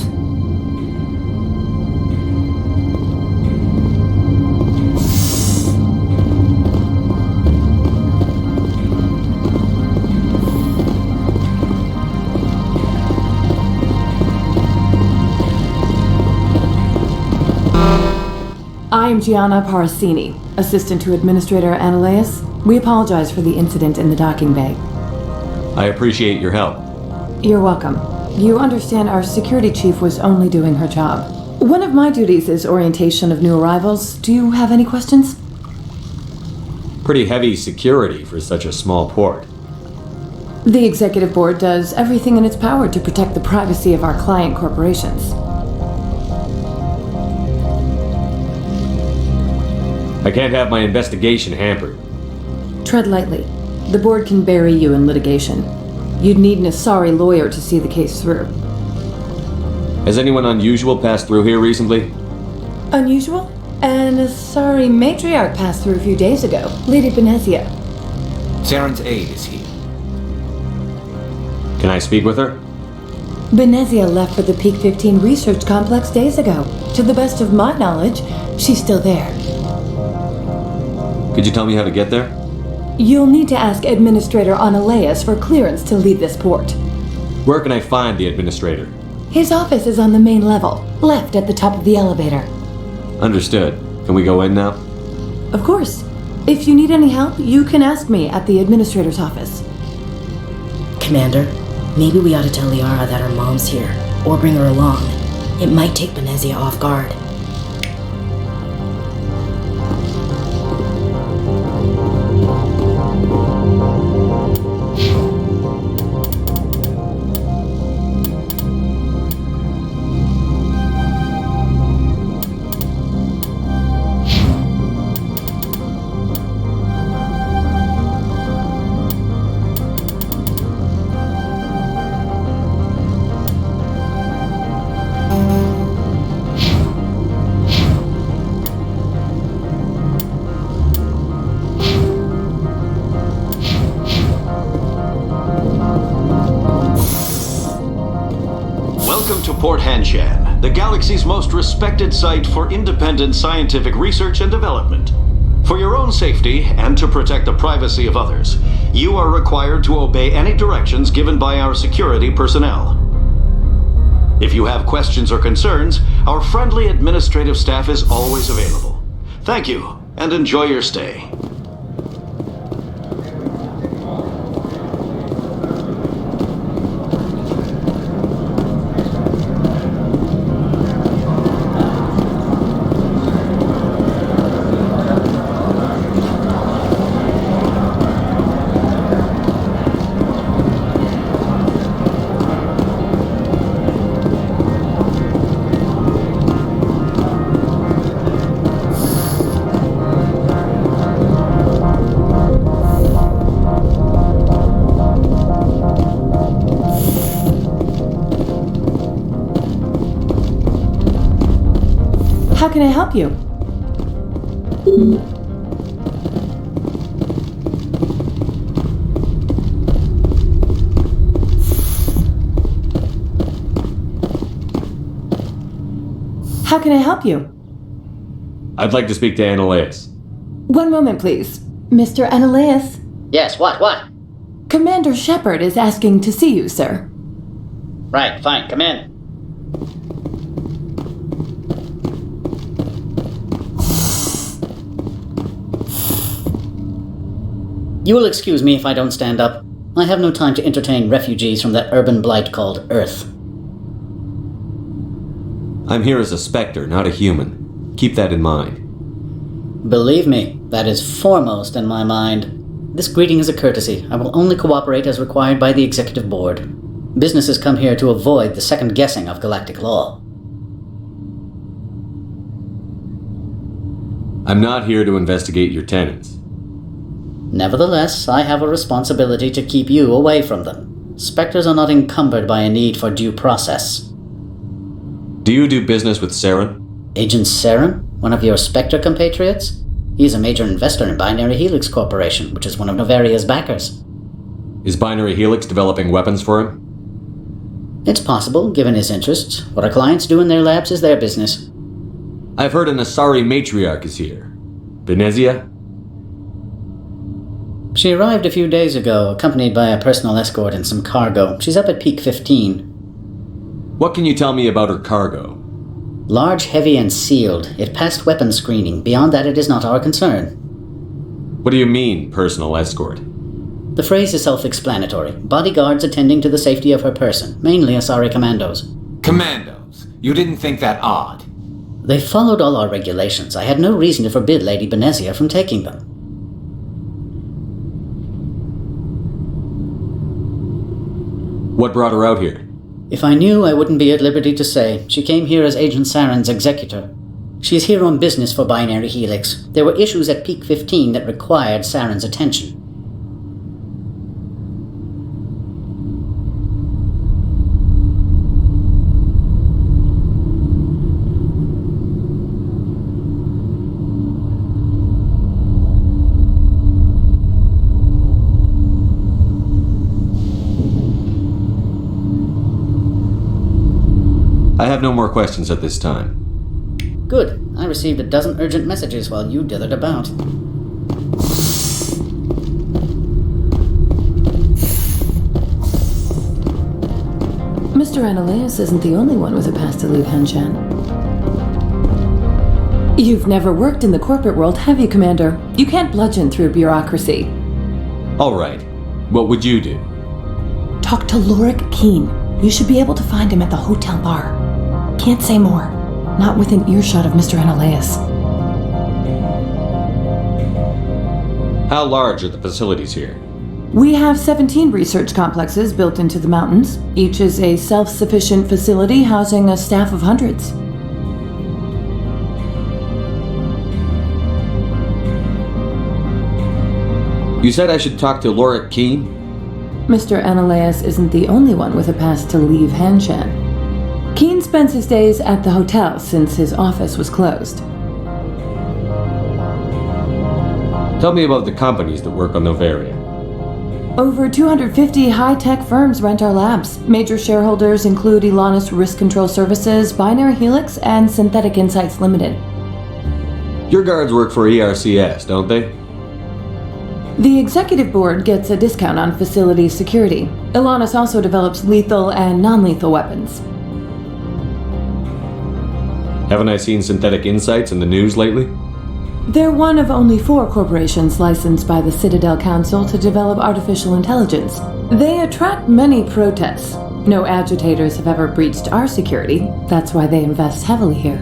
I am Gianna Parasini, assistant to Administrator Ananias. We apologize for the incident in the docking bay. I appreciate your help. You're welcome. You understand our security chief was only doing her job. One of my duties is orientation of new arrivals. Do you have any questions? Pretty heavy security for such a small port. The executive board does everything in its power to protect the privacy of our client corporations. I can't have my investigation hampered. Tread lightly. The board can bury you in litigation. You'd need an Asari lawyer to see the case through. Has anyone unusual passed through here recently? Unusual? An Asari matriarch passed through a few days ago. Lady Benezia. Saren's aide is here. Can I speak with her? Benezia left for the Peak 15 research complex days ago. To the best of my knowledge, she's still there. Could you tell me how to get there? You'll need to ask Administrator Ananias for clearance to leave this port. Where can I find the administrator? His office is on the main level, left at the top of the elevator. Understood. Can we go in now? Of course. If you need any help, you can ask me at the administrator's office. Commander, maybe we ought to tell Liara that her mom's here, or bring her along. It might take Benezia off guard. Port Hanshan, the galaxy's most respected site for independent scientific research and development. For your own safety and to protect the privacy of others, you are required to obey any directions given by our security personnel. If you have questions or concerns, our friendly administrative staff is always available. Thank you, and enjoy your stay. How can I help you? How can I help you? I'd like to speak to Ananias. One moment, please. Mr. Ananias? Yes, what? Commander Shepard is asking to see you, sir. Right, fine, come in. You will excuse me if I don't stand up. I have no time to entertain refugees from that urban blight called Earth. I'm here as a Spectre, not a human. Keep that in mind. Believe me, that is foremost in my mind. This greeting is a courtesy. I will only cooperate as required by the Executive Board. Businesses come here to avoid the second guessing of galactic law. I'm not here to investigate your tenants. Nevertheless, I have a responsibility to keep you away from them. Spectres are not encumbered by a need for due process. Do you do business with Saren? Agent Saren? One of your Spectre compatriots? He's a major investor in Binary Helix Corporation, which is one of Novaria's backers. Is Binary Helix developing weapons for him? It's possible, given his interests. What our clients do in their labs is their business. I've heard an Asari matriarch is here. Venezia? She arrived a few days ago, accompanied by a personal escort and some cargo. She's up at Peak 15. What can you tell me about her cargo? Large, heavy, and sealed. It passed weapons screening. Beyond that, it is not our concern. What do you mean, personal escort? The phrase is self-explanatory. Bodyguards attending to the safety of her person, mainly Asari commandos. Commandos? You didn't think that odd? They followed all our regulations. I had no reason to forbid Lady Benezia from taking them. What brought her out here? If I knew, I wouldn't be at liberty to say. She came here as Agent Saren's executor. She is here on business for Binary Helix. There were issues at Peak 15 that required Saren's attention. I have no more questions at this time. Good. I received a dozen urgent messages while you dithered about. Mr. Ananias isn't the only one with a past to leave Hanshan. You've never worked in the corporate world, have you, Commander? You can't bludgeon through bureaucracy. All right. What would you do? Talk to Lorik Keen. You should be able to find him at the hotel bar. Can't say more. Not within earshot of Mr. Ananias. How large are the facilities here? We have 17 research complexes built into the mountains. Each is a self-sufficient facility housing a staff of hundreds. You said I should talk to Lorik Keen? Mr. Ananias isn't the only one with a pass to leave Hanshan. Keen spends his days at the hotel since his office was closed. Tell me about the companies that work on Novaria. Over 250 high-tech firms rent our labs. Major shareholders include Elanus Risk Control Services, Binary Helix, and Synthetic Insights Limited. Your guards work for ERCS, don't they? The executive board gets a discount on facility security. Elanus also develops lethal and non-lethal weapons. Haven't I seen Synthetic Insights in the news lately? They're one of only 4 corporations licensed by the Citadel Council to develop artificial intelligence. They attract many protests. No agitators have ever breached our security. That's why they invest heavily here.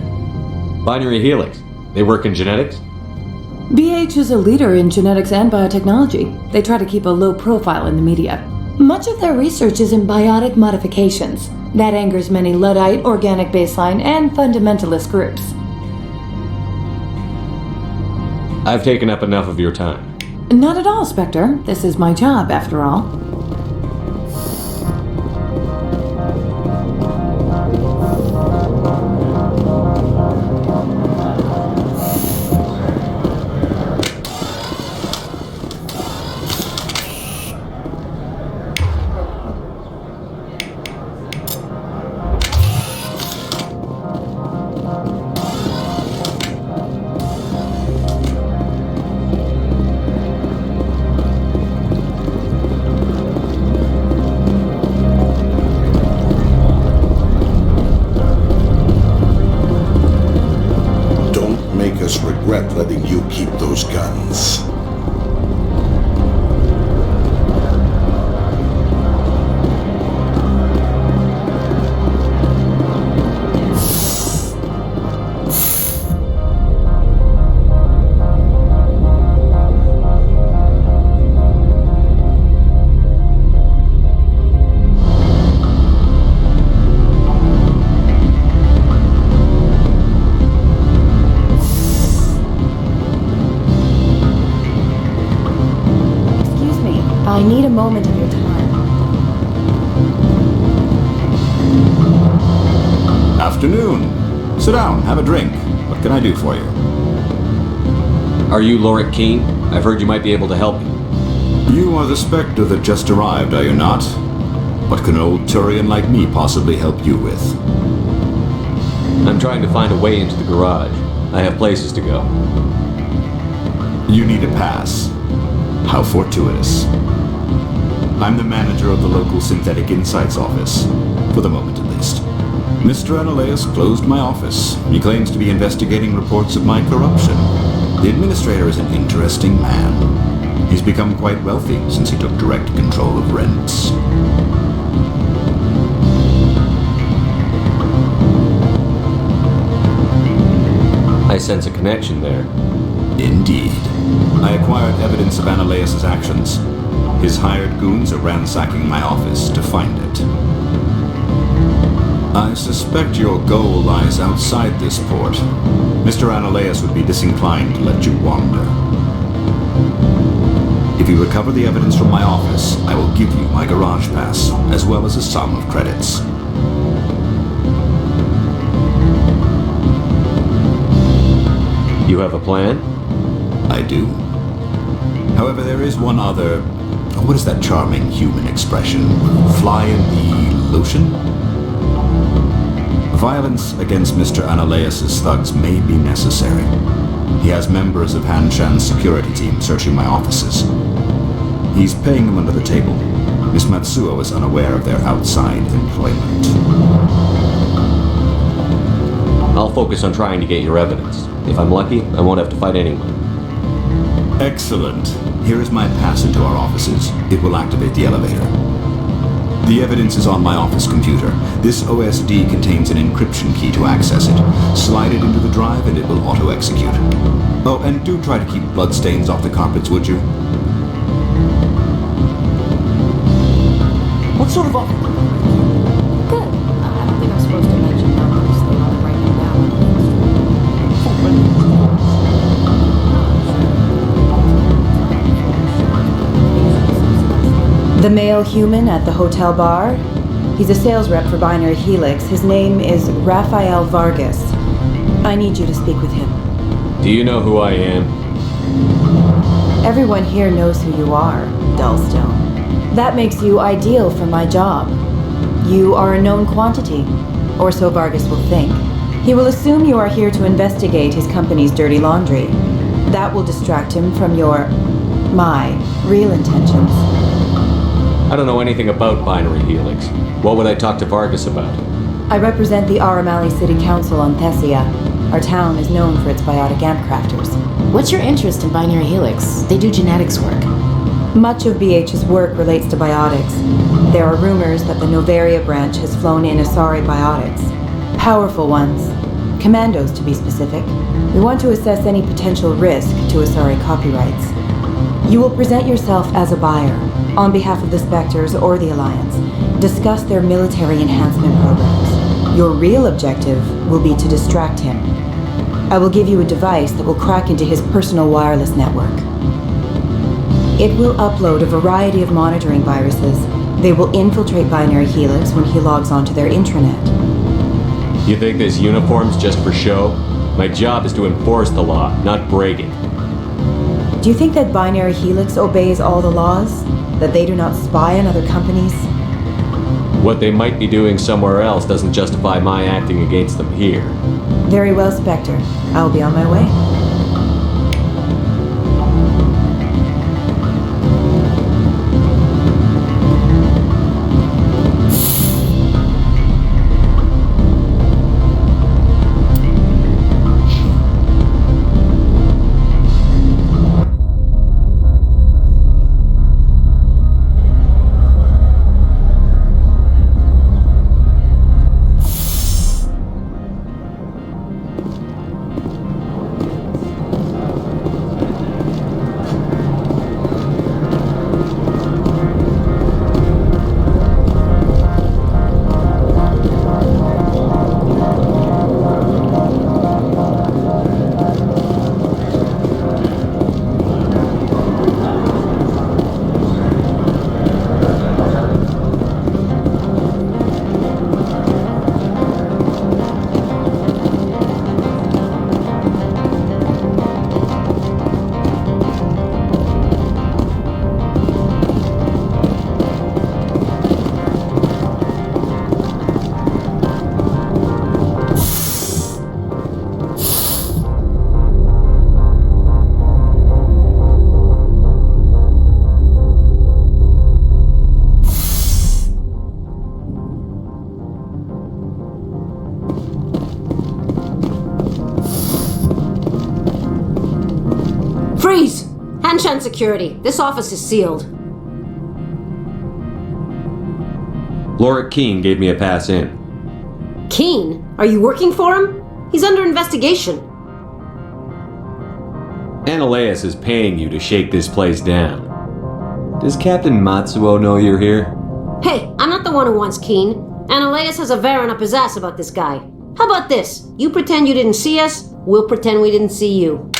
Binary Helix. They work in genetics? BH is a leader in genetics and biotechnology. They try to keep a low profile in the media. Much of their research is in biotic modifications. That angers many Luddite, organic baseline, and fundamentalist groups. I've taken up enough of your time. Not at all, Spectre. This is my job, after all. Regret letting you keep those guns. moment of your time. Afternoon. Sit down, have a drink. What can I do for you? Are you Lorik Keene? I've heard you might be able to help me. You are the Spectre that just arrived, are you not? What can an old Turian like me possibly help you with? I'm trying to find a way into the garage. I have places to go. You need a pass. How fortuitous. I'm the manager of the local Synthetic Insights office. For the moment, at least. Mr. Analeus closed my office. He claims to be investigating reports of my corruption. The administrator is an interesting man. He's become quite wealthy since he took direct control of rents. I sense a connection there. Indeed. I acquired evidence of Analeus' actions. His hired goons are ransacking my office to find it. I suspect your goal lies outside this port. Mr. Analeus would be disinclined to let you wander. If you recover the evidence from my office, I will give you my garage pass, as well as a sum of credits. You have a plan? I do. However, there is one other... what is that charming human expression? Fly in the lotion? Violence against Mr. Analeus' thugs may be necessary. He has members of Han Shan's security team searching my offices. He's paying them under the table. Miss Matsuo is unaware of their outside employment. I'll focus on trying to get your evidence. If I'm lucky, I won't have to fight anyone. Excellent. Here is my pass into our offices. It will activate the elevator. The evidence is on my office computer. This OSD contains an encryption key to access it. Slide it into the drive and it will auto-execute. Oh, and do try to keep bloodstains off the carpets, would you? What sort of offer? Good. I don't think I'm supposed to mention numbers. They don't write them down. The male human at the hotel bar? He's a sales rep for Binary Helix. His name is Rafael Vargas. I need you to speak with him. Do you know who I am? Everyone here knows who you are, Dullstone. That makes you ideal for my job. You are a known quantity, or so Vargas will think. He will assume you are here to investigate his company's dirty laundry. That will distract him from my real intentions. I don't know anything about Binary Helix. What would I talk to Vargas about? I represent the Aramali City Council on Thessia. Our town is known for its biotic amp crafters. What's your interest in Binary Helix? They do genetics work. Much of BH's work relates to biotics. There are rumors that the Novaria branch has flown in Asari biotics. Powerful ones. Commandos, to be specific. We want to assess any potential risk to Asari copyrights. You will present yourself as a buyer, on behalf of the Spectres or the Alliance. Discuss their military enhancement programs. Your real objective will be to distract him. I will give you a device that will crack into his personal wireless network. It will upload a variety of monitoring viruses. They will infiltrate Binary Helix when he logs onto their intranet. You think this uniform's just for show? My job is to enforce the law, not break it. Do you think that Binary Helix obeys all the laws? That they do not spy on other companies? What they might be doing somewhere else doesn't justify my acting against them here. Very well, Spectre. I will be on my way. Attention, security. This office is sealed. Lorik Keene gave me a pass in. Keene? Are you working for him? He's under investigation. Ananias is paying you to shake this place down. Does Captain Matsuo know you're here? Hey, I'm not the one who wants Keene. Ananias has a Varen up his ass about this guy. How about this? You pretend you didn't see us, we'll pretend we didn't see you.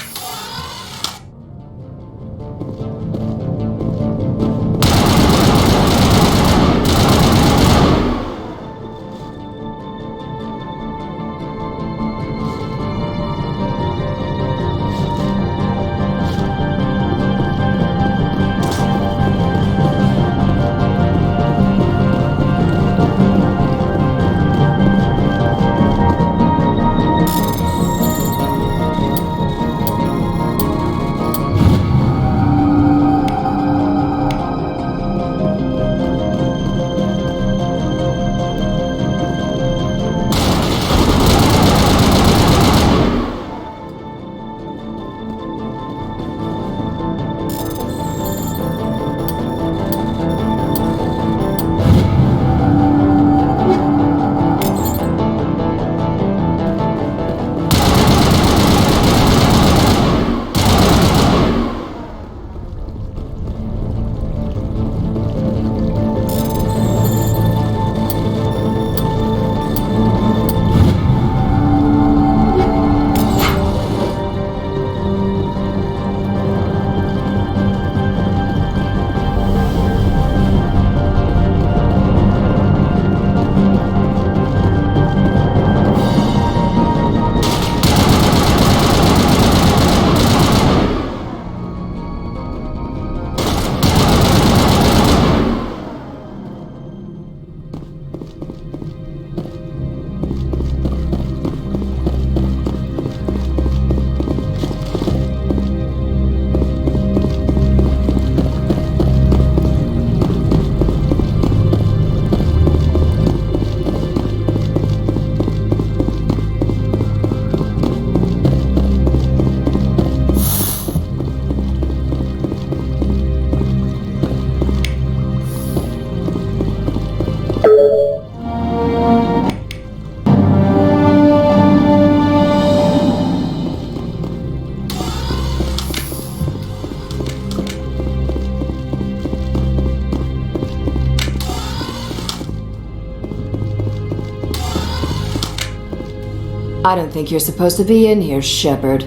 I don't think you're supposed to be in here, Shepard.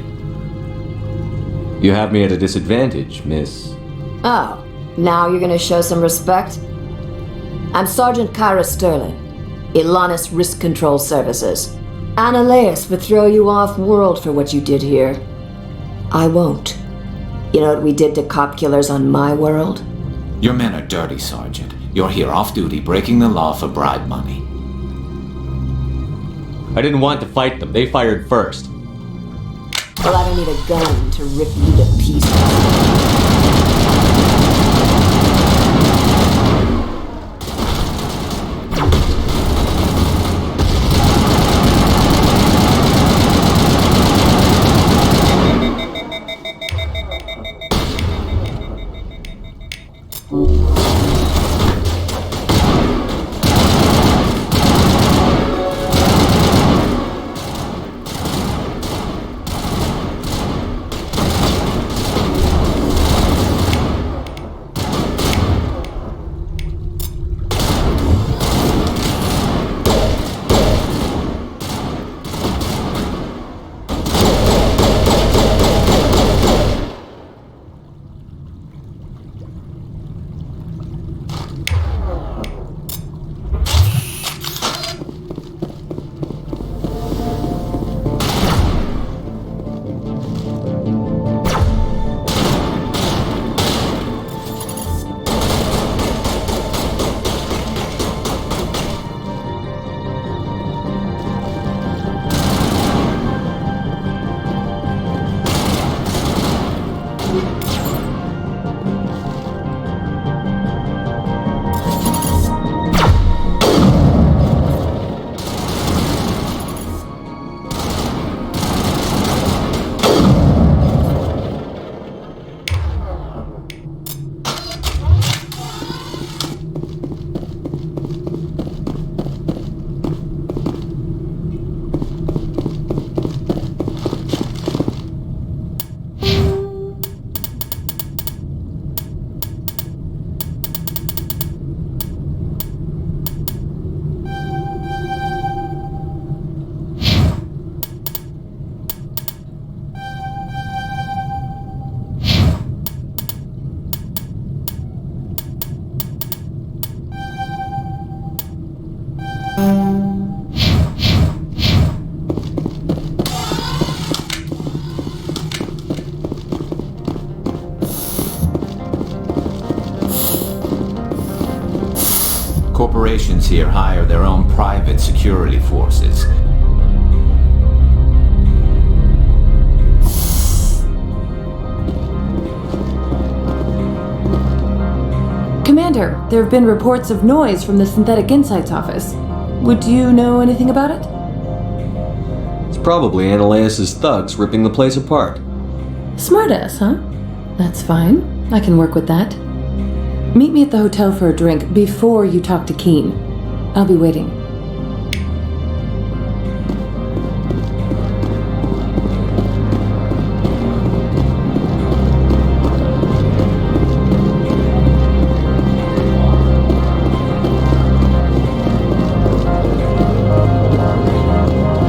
You have me at a disadvantage, miss. Oh, now you're gonna show some respect? I'm Sergeant Kyra Sterling, Ilanis Risk Control Services. Ananias would throw you off-world for what you did here. I won't. You know what we did to cop killers on my world? Your men are dirty, Sergeant. You're here off-duty, breaking the law for bribe money. I didn't want to fight them. They fired first. Well, I don't need a gun to rip you to pieces. Corporations here hire their own private security forces. Commander, there have been reports of noise from the Synthetic Insights office. Would you know anything about it? It's probably Ananias' thugs ripping the place apart. Smartass, huh? That's fine. I can work with that. Meet me at the hotel for a drink before you talk to Keen. I'll be waiting.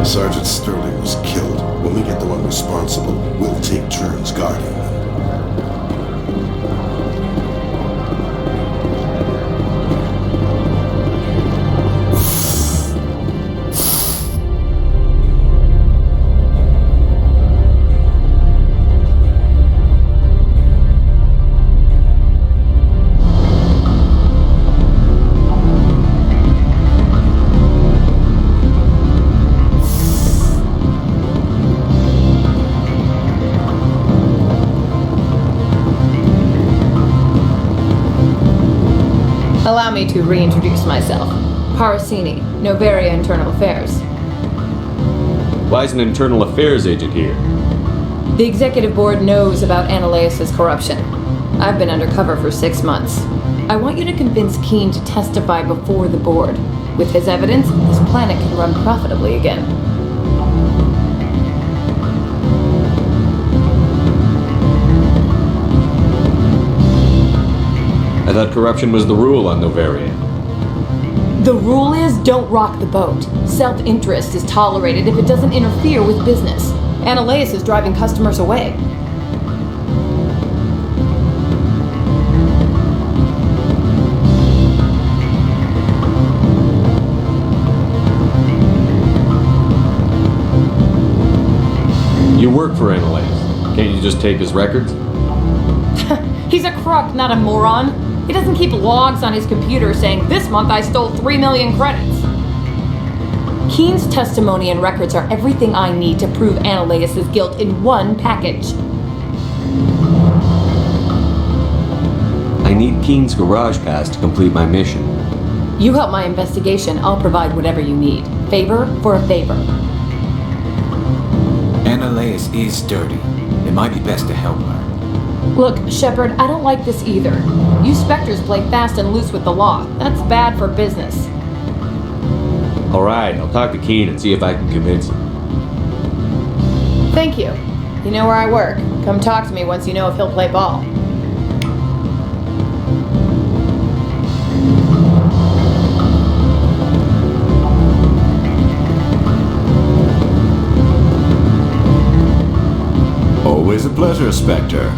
Sergeant Sterling was killed. When we get the one responsible, we'll take turns guarding them. Allow me to reintroduce myself. Parasini, Novaria Internal Affairs. Why is an internal affairs agent here? The executive board knows about Ananias' corruption. I've been undercover for 6 months. I want you to convince Keen to testify before the board. With his evidence, this planet can run profitably again. I thought corruption was the rule on Novaria. The rule is don't rock the boat. Self-interest is tolerated if it doesn't interfere with business. Ananias is driving customers away. You work for Ananias. Can't you just take his records? He's a crook, not a moron. He doesn't keep logs on his computer saying, "This month I stole 3 million credits." Keen's testimony and records are everything I need to prove Ananias' guilt in one package. I need Keen's garage pass to complete my mission. You help my investigation, I'll provide whatever you need. Favor for a favor. Ananias is dirty. It might be best to help her. Look, Shepard, I don't like this either. You Spectres play fast and loose with the law. That's bad for business. Alright, I'll talk to Keen and see if I can convince him. Thank you. You know where I work. Come talk to me once you know if he'll play ball. Always a pleasure, Spectre.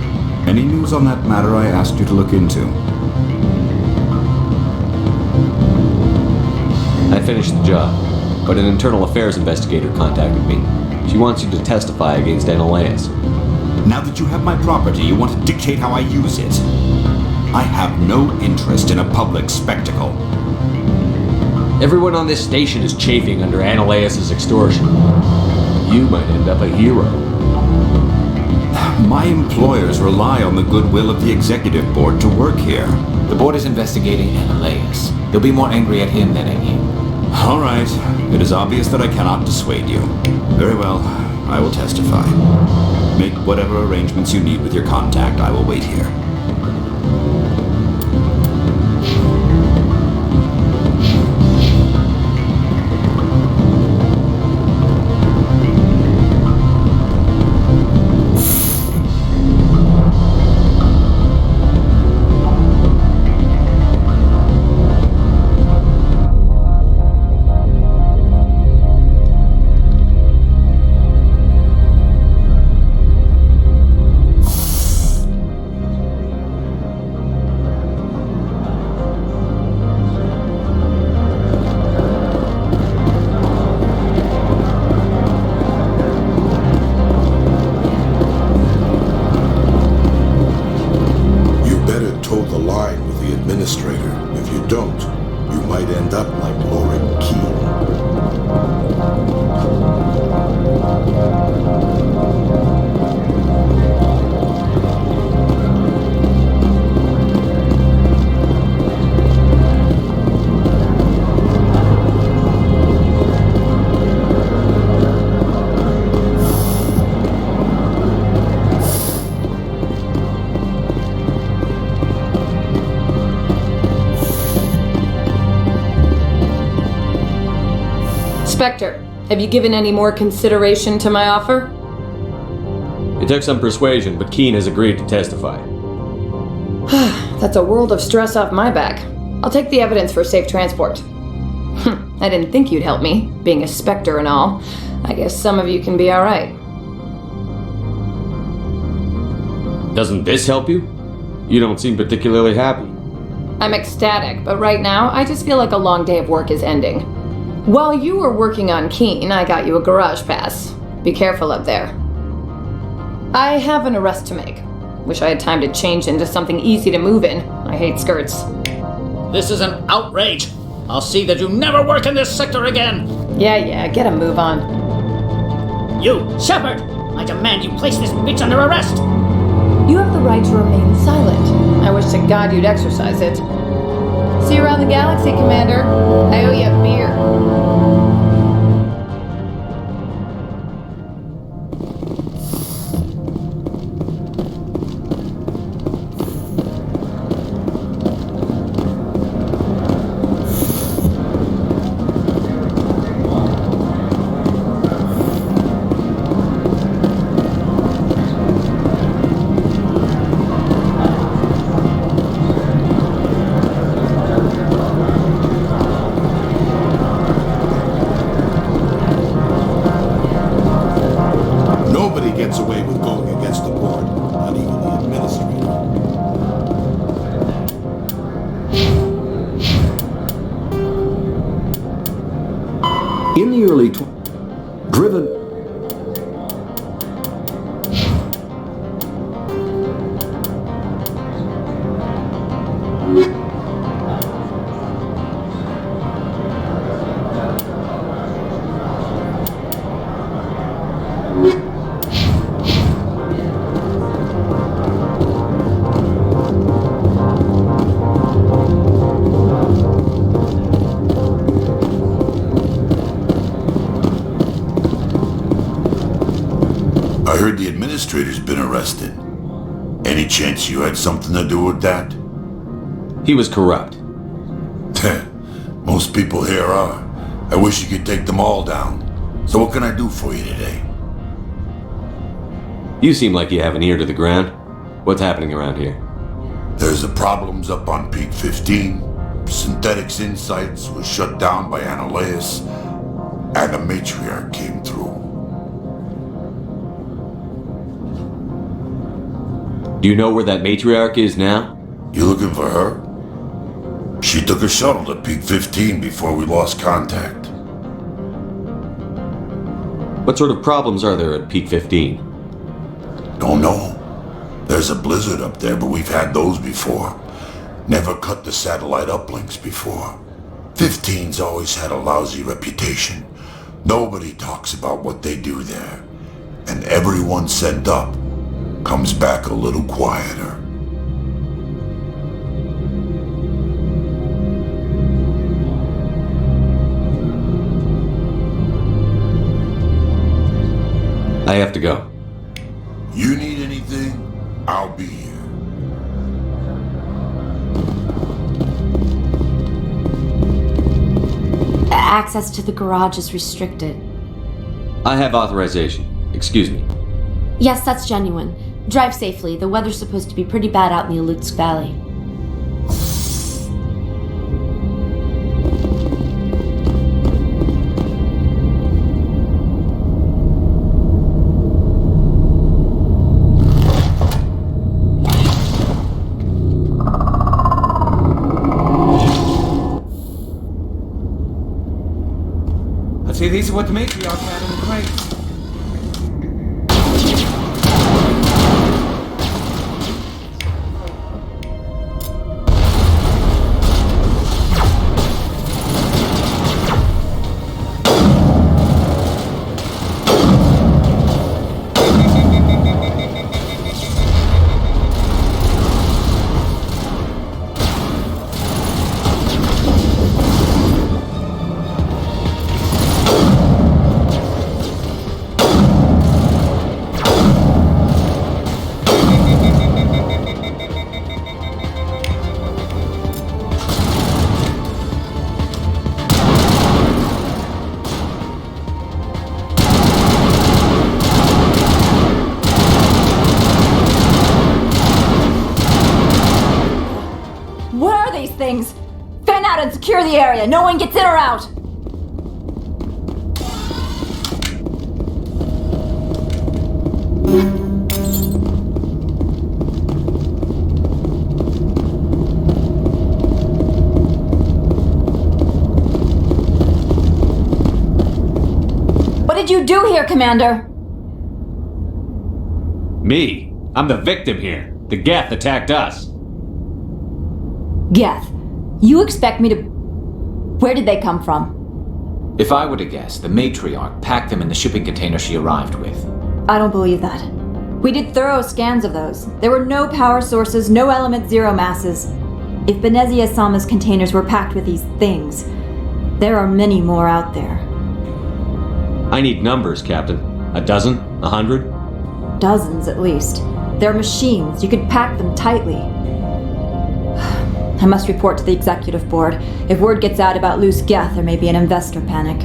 Any news on that matter I asked you to look into? I finished the job, but an internal affairs investigator contacted me. She wants you to testify against Ananias. Now that you have my property, you want to dictate how I use it. I have no interest in a public spectacle. Everyone on this station is chafing under Ananias' extortion. You might end up a hero. My employers rely on the goodwill of the executive board to work here. The board is investigating Ananias. They'll be more angry at him than at you. All right. It is obvious that I cannot dissuade you. Very well. I will testify. Make whatever arrangements you need with your contact. I will wait here. Loren Keene. Spectre, have you given any more consideration to my offer? It took some persuasion, but Keene has agreed to testify. That's a world of stress off my back. I'll take the evidence for safe transport. I didn't think you'd help me, being a Spectre and all. I guess some of you can be alright. Doesn't this help you? You don't seem particularly happy. I'm ecstatic, but right now, I just feel like a long day of work is ending. While you were working on Keene, I got you a garage pass. Be careful up there. I have an arrest to make. Wish I had time to change into something easy to move in. I hate skirts. This is an outrage. I'll see that you never work in this sector again. Yeah, get a move on. You, Shepard! I demand you place this bitch under arrest! You have the right to remain silent. I wish to God you'd exercise it. See you around the galaxy, Commander. I owe you a beer. Gets away with going against the board, not even the administrator. In the early driven. I heard the administrator's been arrested. Any chance you had something to do with that? He was corrupt. Most people here are. I wish you could take them all down. So what can I do for you today? You seem like you have an ear to the ground. What's happening around here? There's the problems up on Peak 15. Synthetics Insights was shut down by Analeus, and the Matriarch came through. Do you know where that Matriarch is now? You looking for her? She took a shuttle to Peak 15 before we lost contact. What sort of problems are there at Peak 15? Don't know. There's a blizzard up there, but we've had those before. Never cut the satellite uplinks before. 15's always had a lousy reputation. Nobody talks about what they do there. And everyone sent up comes back a little quieter. I have to go. You need anything? I'll be here. Access to the garage is restricted. I have authorization. Excuse me. Yes, that's genuine. Drive safely. The weather's supposed to be pretty bad out in the Alutsk Valley. Let's see, these are what the matriarch had in the crates. out and secure the area. No one gets in or out. What did you do here, Commander? Me? I'm the victim here. The Geth attacked us. Geth, you expect me to... Where did they come from? If I were to guess, the matriarch packed them in the shipping container she arrived with. I don't believe that. We did thorough scans of those. There were no power sources, no element zero masses. If Benezia Sama's containers were packed with these things, there are many more out there. I need numbers, Captain. A dozen? 100? Dozens, at least. They're machines. You could pack them tightly. I must report to the executive board. If word gets out about loose Geth, there may be an investor panic.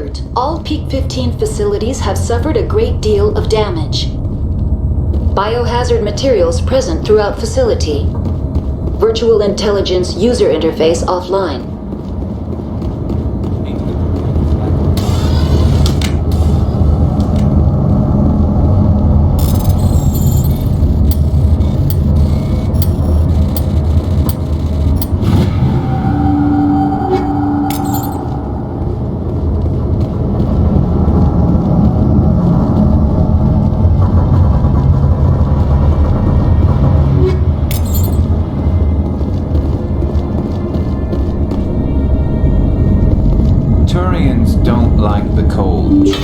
alert. All Peak 15 facilities have suffered a great deal of damage. Biohazard materials present throughout facility. Virtual intelligence user interface offline. Turians don't like the cold. Did I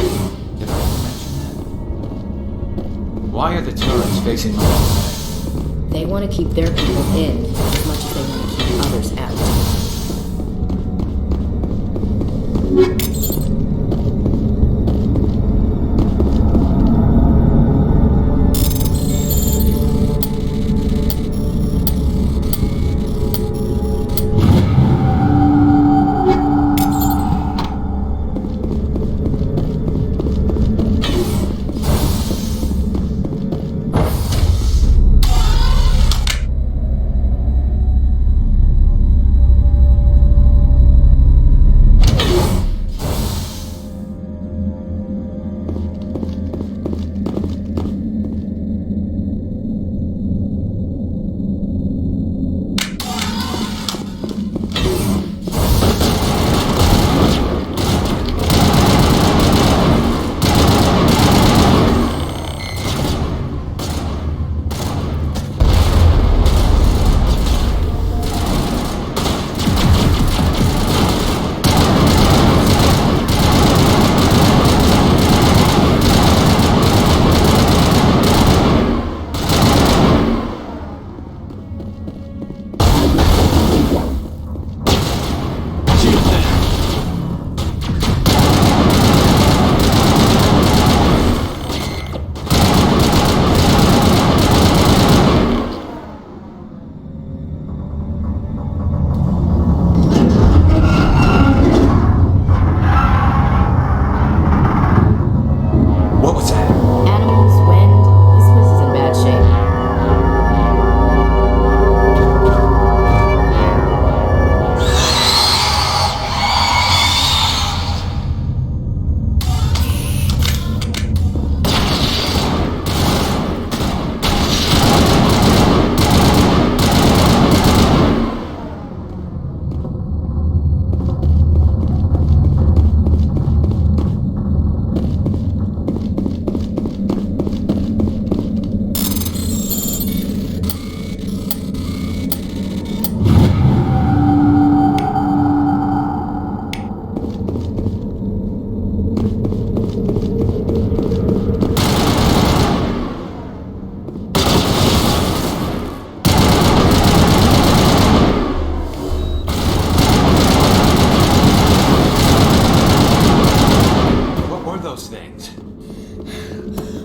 mention that? Why are the Turians facing the They want to keep their people in as much as they want to keep others out.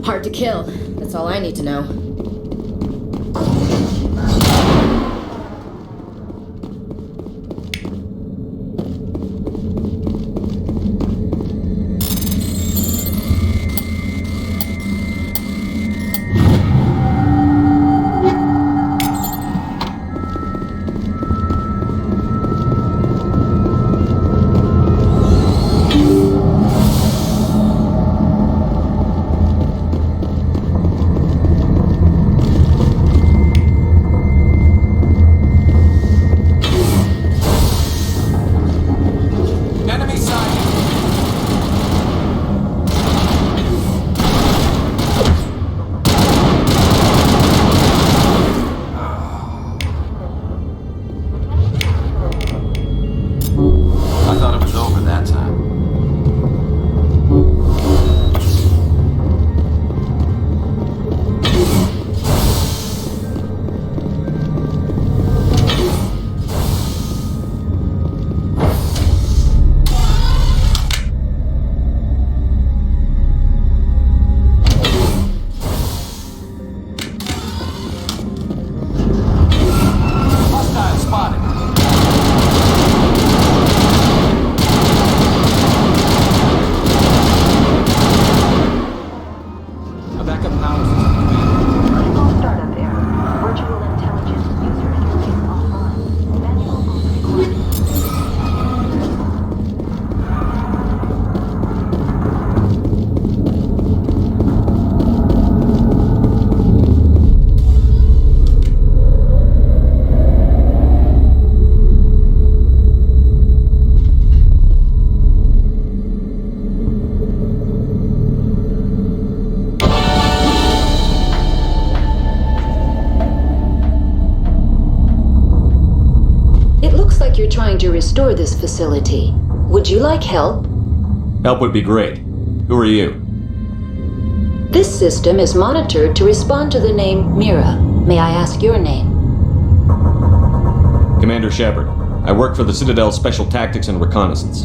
Hard to kill. That's all I need to know. like you're trying to restore this facility. Would you like help? Help would be great. Who are you? This system is monitored to respond to the name Mira. May I ask your name? Commander Shepard. I work for the Citadel Special Tactics and Reconnaissance.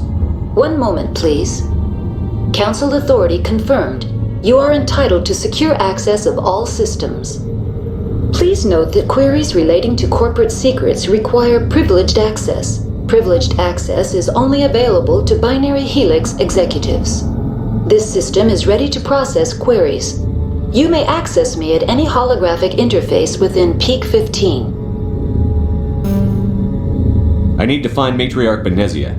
One moment, please. Council authority confirmed. You are entitled to secure access of all systems. Please note that queries relating to corporate secrets require privileged access. Privileged access is only available to Binary Helix executives. This system is ready to process queries. You may access me at any holographic interface within Peak 15. I need to find Matriarch Benezia.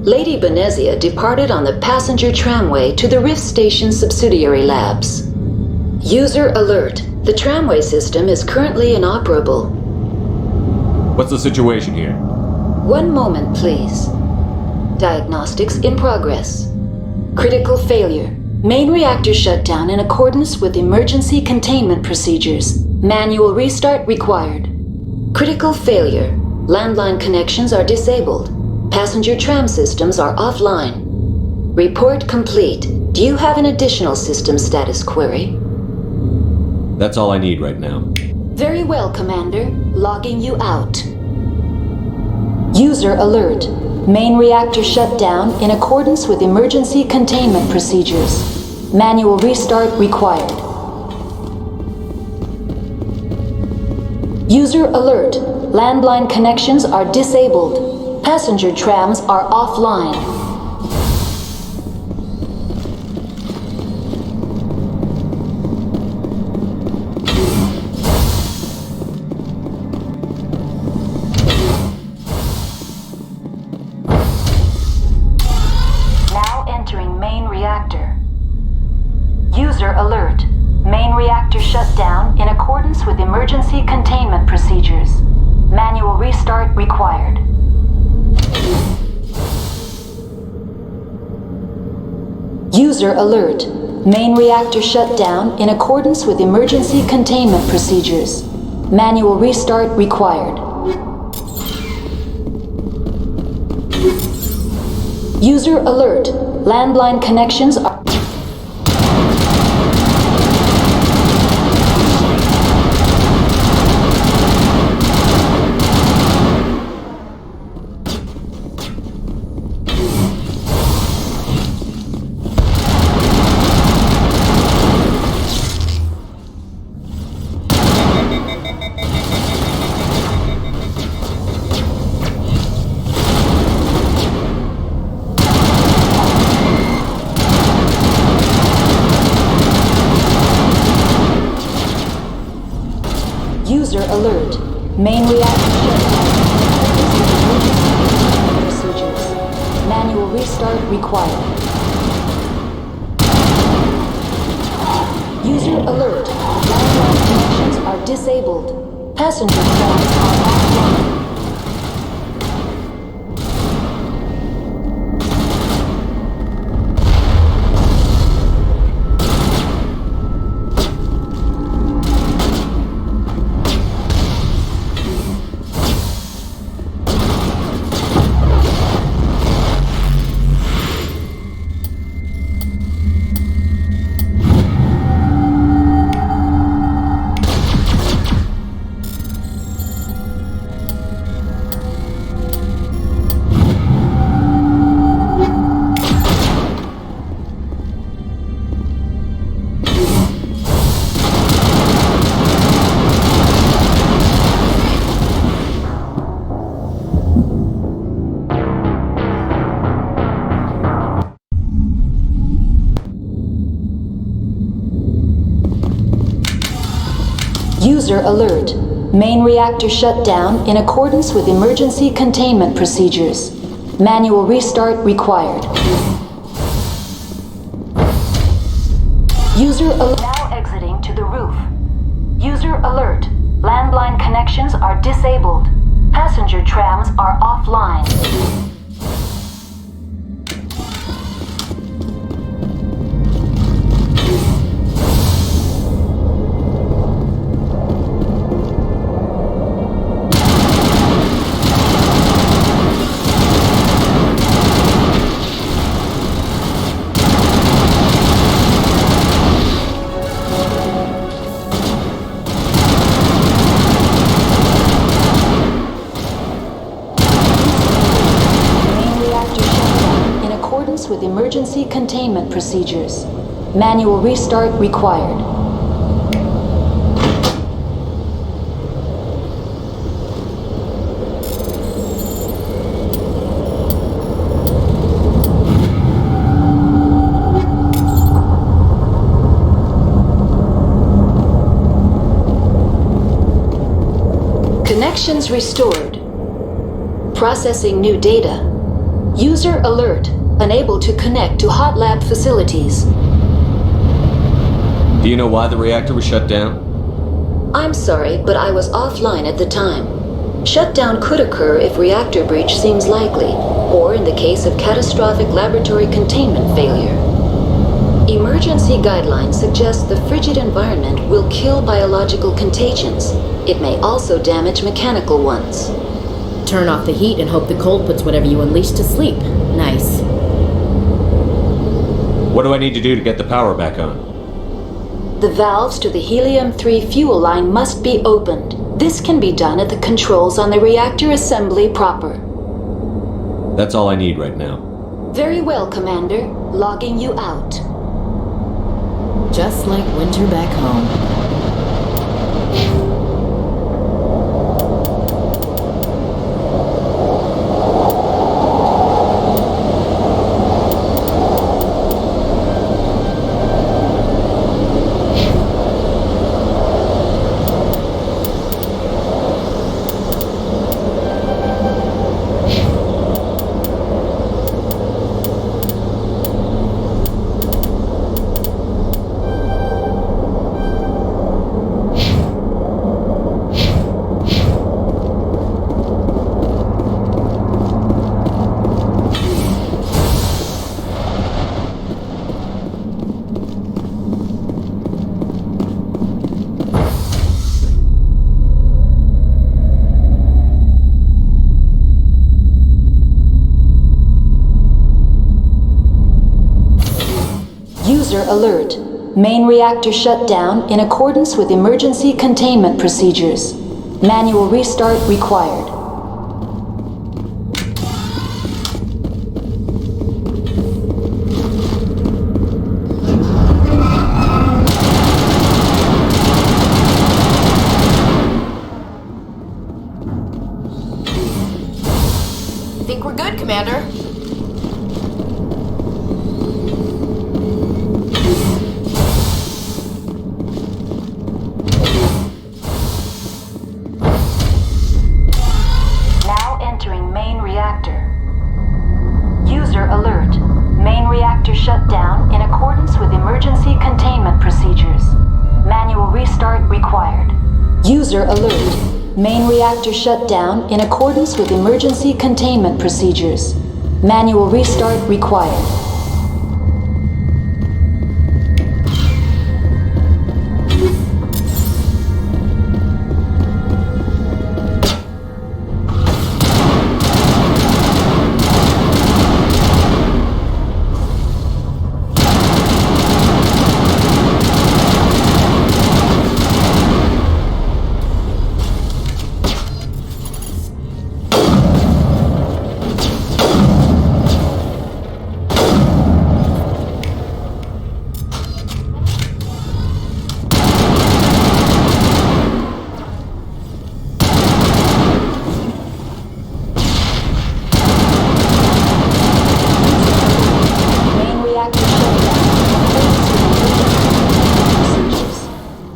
Lady Benezia departed on the passenger tramway to the Rift Station subsidiary labs. User alert. The tramway system is currently inoperable. What's the situation here? One moment, please. Diagnostics in progress. Critical failure. Main reactor shut down in accordance with emergency containment procedures. Manual restart required. Critical failure. Landline connections are disabled. Passenger tram systems are offline. Report complete. Do you have an additional system status query? That's all I need right now. Very well, Commander. Logging you out. User alert. Main reactor shut down in accordance with emergency containment procedures. Manual restart required. User alert. Landline connections are disabled. Passenger trams are offline. Now entering main reactor. User alert. Main reactor shut down in accordance with emergency containment procedures. Manual restart required. User alert. Main reactor shut down in accordance with emergency containment procedures. Manual restart required. User alert. Landline connections are... User alert. Main reactor shut down. Procedures. Manual restart required. User alert. Landline connections are disabled. Passenger trams are offline. User alert. Main reactor shut down in accordance with emergency containment procedures. Manual restart required. User alert. Now exiting to the roof. User alert. Landline connections are disabled. Passenger trams are offline. accordance with emergency containment procedures. Manual restart required. Connections restored. Processing new data. User alert. Unable to connect to hot lab facilities. Do you know why the reactor was shut down? I'm sorry, but I was offline at the time. Shutdown could occur if reactor breach seems likely, or in the case of catastrophic laboratory containment failure. Emergency guidelines suggest the frigid environment will kill biological contagions. It may also damage mechanical ones. Turn off the heat and hope the cold puts whatever you unleashed to sleep. Nice. What do I need to do to get the power back on? The valves to the helium-3 fuel line must be opened. This can be done at the controls on the reactor assembly proper. That's all I need right now. Very well, Commander. Logging you out. Just like winter back home. User alert. Main reactor shut down in accordance with emergency containment procedures. Manual restart required. Think we're good, Commander. Shut down in accordance with emergency containment procedures. Manual restart required. User alert. Main reactor shut down in accordance with emergency containment procedures. Manual restart required.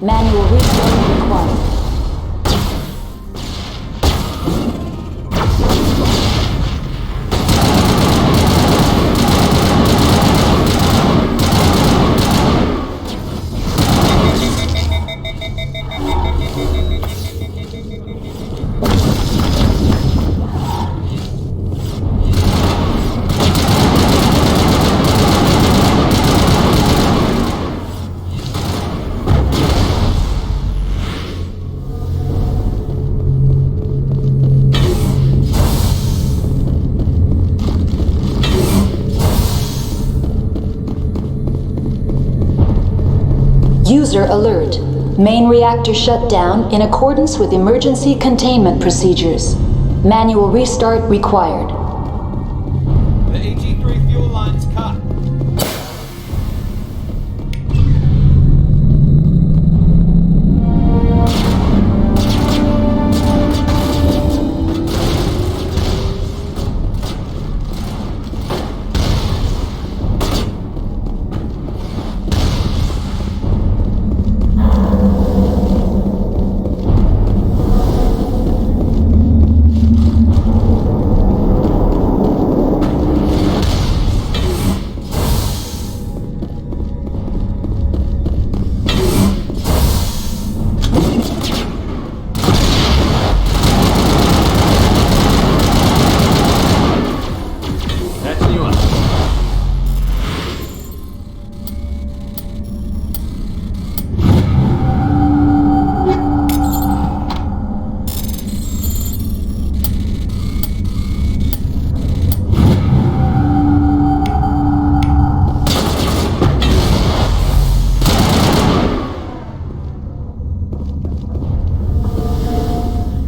Manual restart required. User alert. Main reactor shut down in accordance with emergency containment procedures. Manual restart required. The AG3 fuel line line's cut.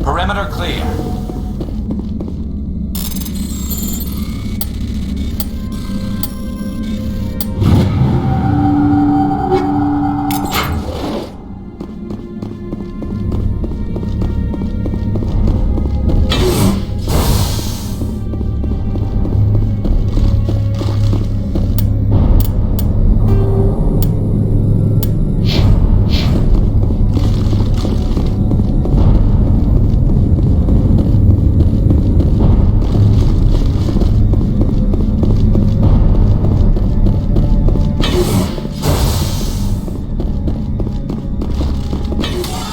Perimeter clear.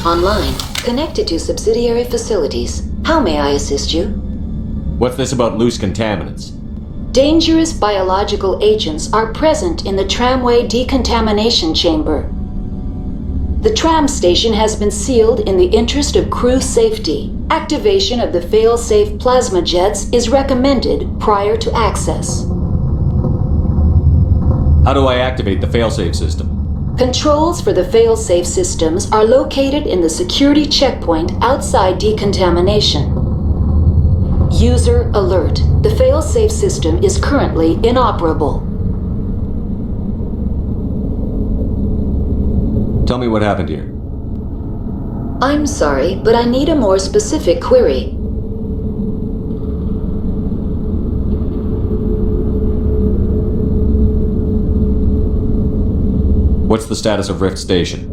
Online, connected to subsidiary facilities. How may I assist you? What's this about loose contaminants? Dangerous biological agents are present in the tramway decontamination chamber. The tram station has been sealed in the interest of crew safety. Activation of the fail-safe plasma jets is recommended prior to access. How do I activate the failsafe system? Controls for the fail-safe systems are located in the security checkpoint outside decontamination. User alert. The fail-safe system is currently inoperable. Tell me what happened here. I'm sorry, but I need a more specific query. What's the status of Rift Station?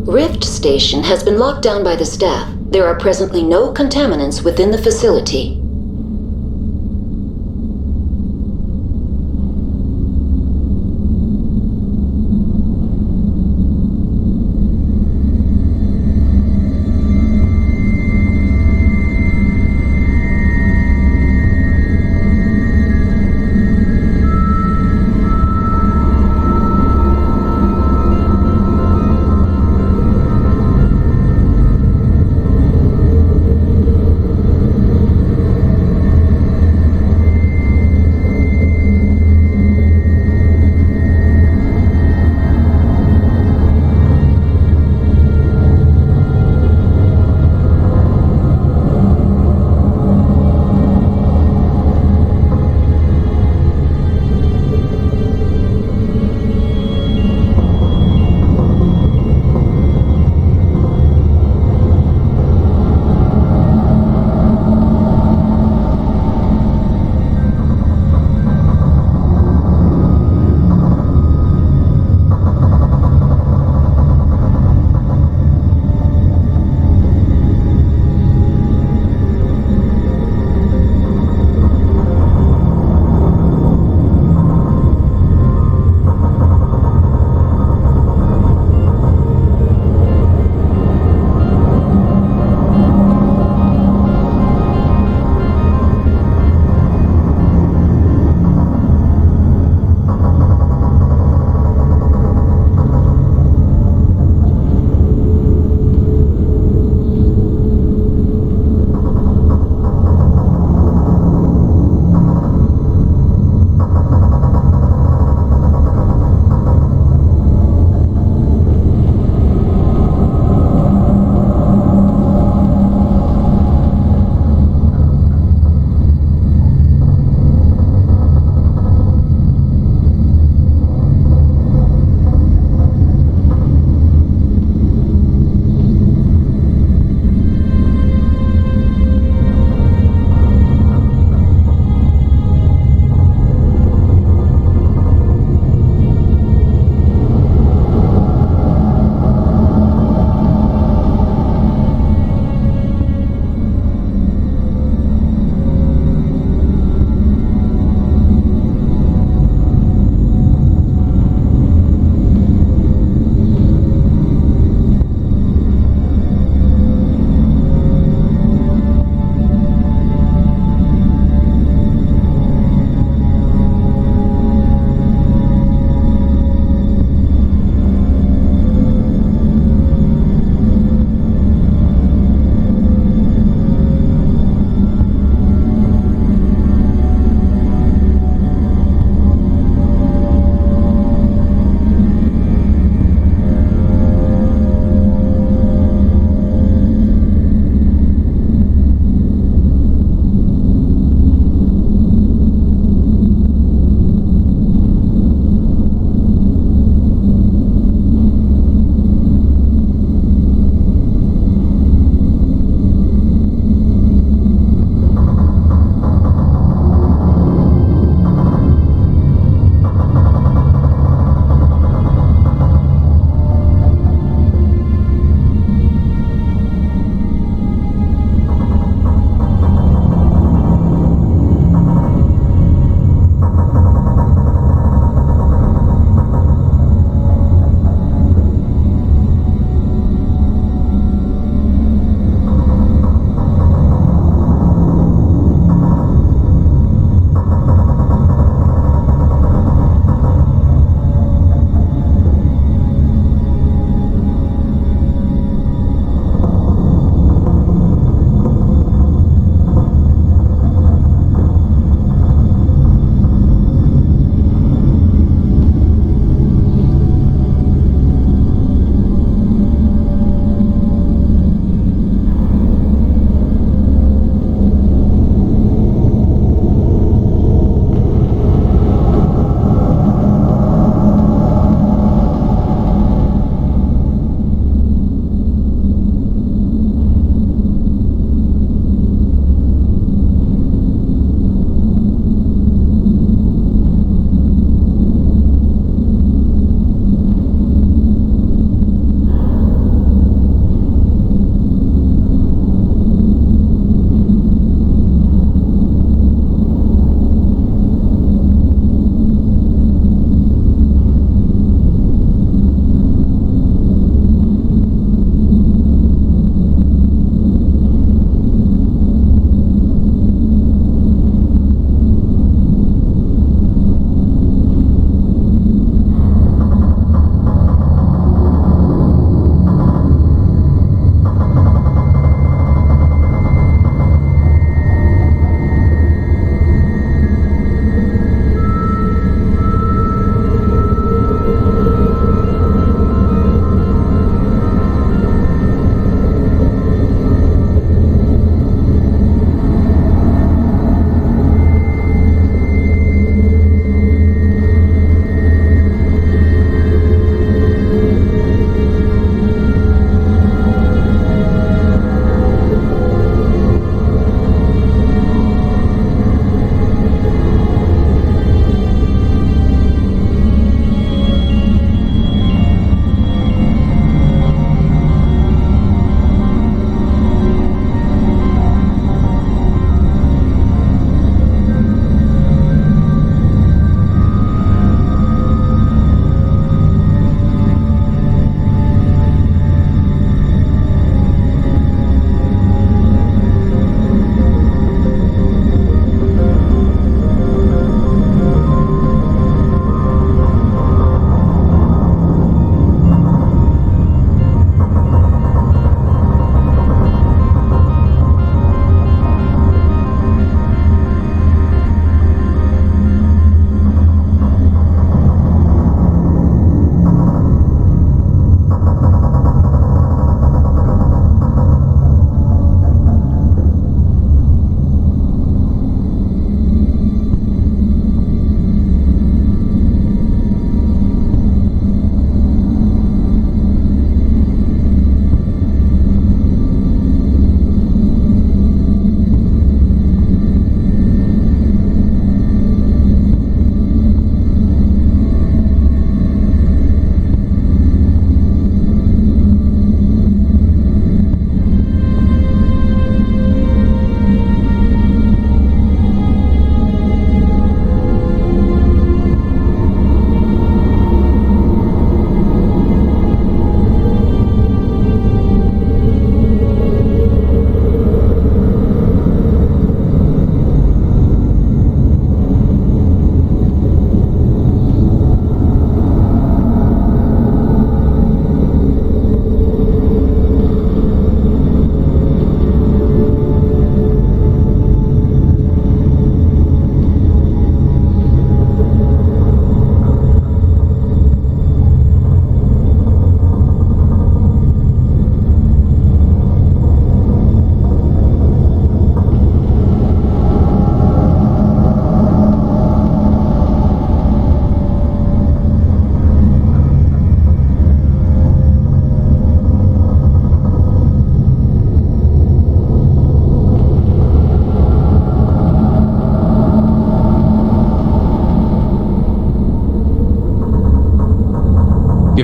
Rift Station has been locked down by the staff. There are presently no contaminants within the facility.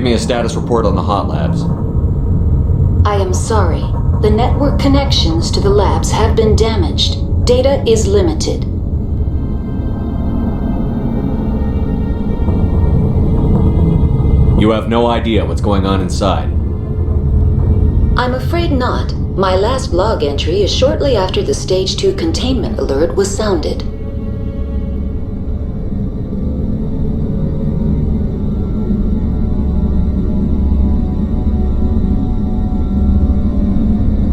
give me a status report on the hot labs. I am sorry. The network connections to the labs have been damaged. Data is limited. You have no idea what's going on inside. I'm afraid not. My last log entry is shortly after the Stage 2 containment alert was sounded.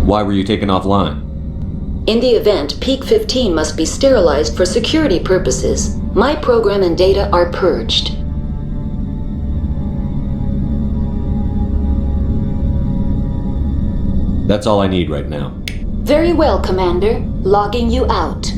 Why were you taken offline? In the event, Peak 15 must be sterilized for security purposes. My program and data are purged. That's all I need right now. Very well, Commander. Logging you out.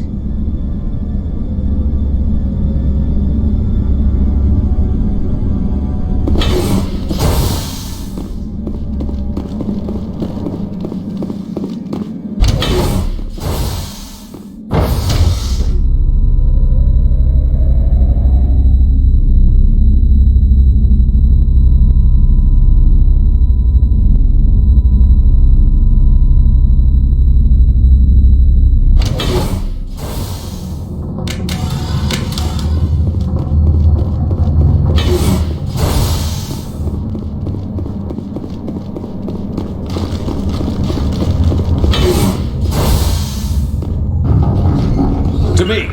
To me!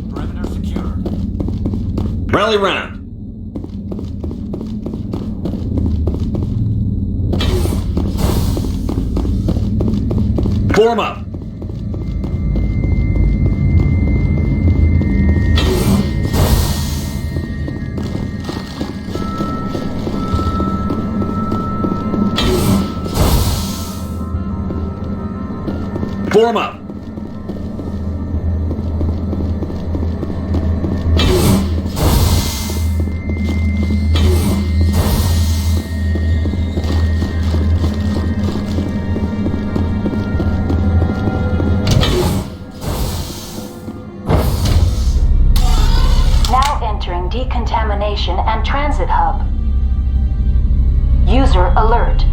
Perimeter secure. Rally round! Form up! Form up! Now entering decontamination and transit hub. User alert.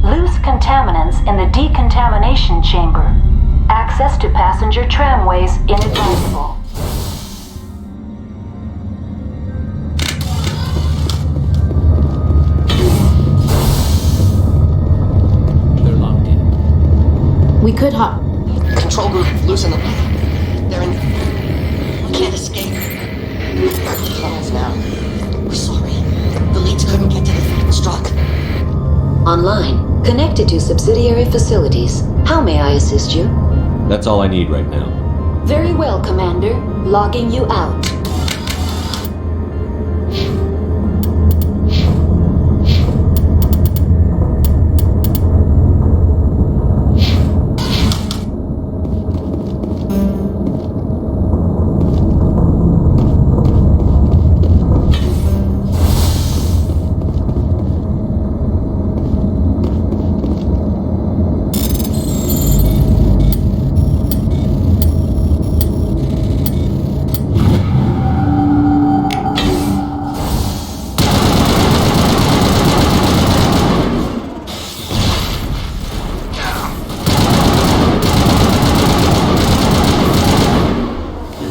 Loose contaminants in the decontamination chamber. Access to passenger tramways inadvisable. They're locked in. We could hop. Control group, loosen them. They're in... We can't escape. We're tunnels now. We're sorry. The leads couldn't get to the fatal struck. Online. Connected to subsidiary facilities. How may I assist you? That's all I need right now. Very well, Commander. Logging you out.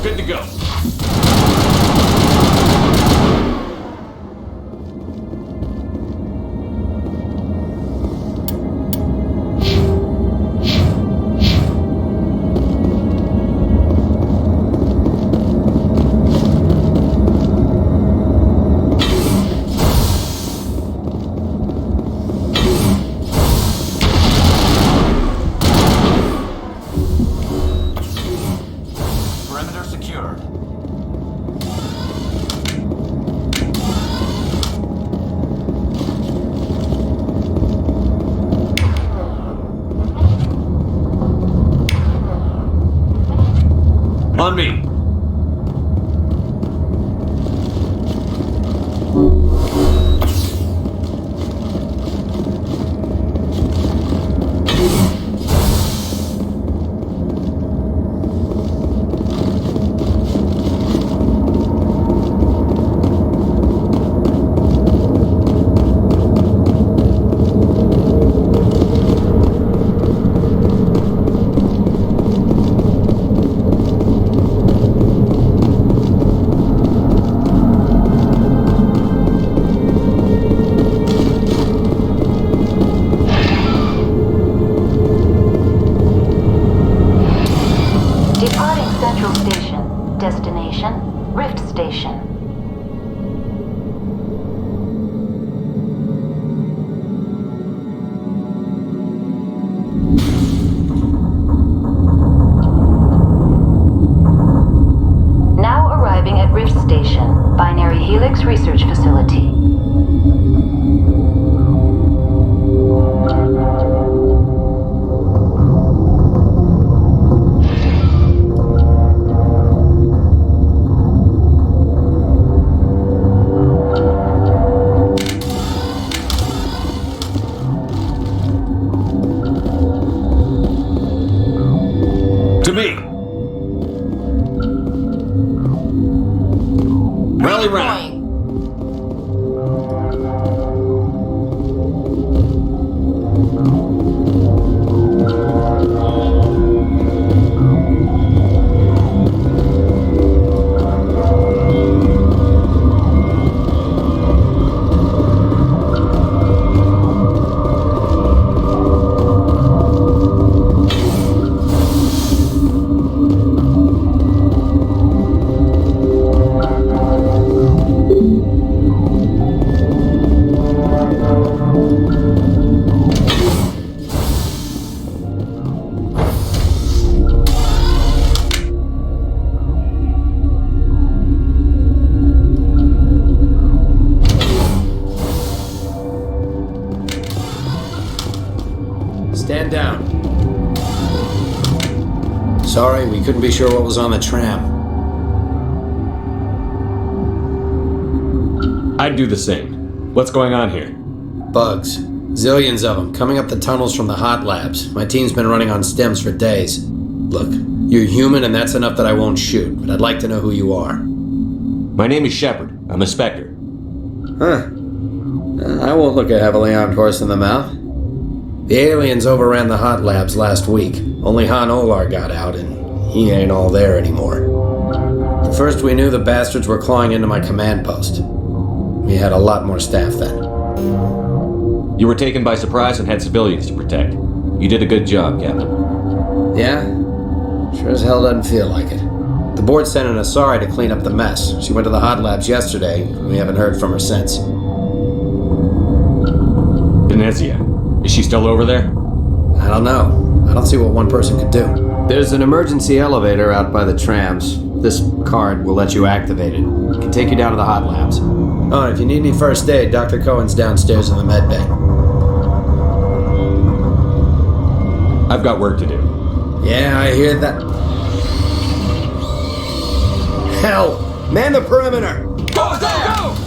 Good to go. Perimeter secured. On me. To me! Rally round! Stand down. Sorry, we couldn't be sure what was on the tram. I'd do the same. What's going on here? Bugs. Zillions of them, coming up the tunnels from the hot labs. My team's been running on stems for days. Look, you're human and that's enough that I won't shoot, but I'd like to know who you are. My name is Shepard. I'm a Spectre. Huh. I won't look a heavily armed horse in the mouth. The aliens overran the hot labs last week. Only Han Olar got out, and he ain't all there anymore. At first we knew the bastards were clawing into my command post. We had a lot more staff then. You were taken by surprise and had civilians to protect. You did a good job, Captain. Yeah? Sure as hell doesn't feel like it. The board sent an Asari to clean up the mess. She went to the hot labs yesterday, and we haven't heard from her since. Venezia. Is she still over there? I don't know. I don't see what one person could do. There's an emergency elevator out by the trams. This card will let you activate it. It can take you down to the hot labs. Oh, and if you need any first aid, Dr. Cohen's downstairs in the med bay. I've got work to do. Yeah, I hear that. Hell! Man the perimeter! Go, go, go!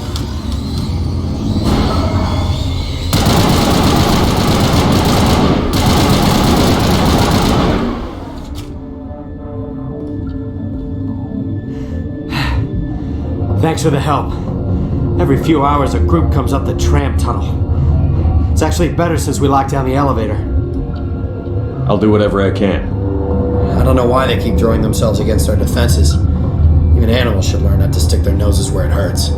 Thanks for the help. Every few hours a group comes up the tram tunnel. It's actually better since we locked down the elevator. I'll do whatever I can. I don't know why they keep throwing themselves against our defenses. Even animals should learn not to stick their noses where it hurts.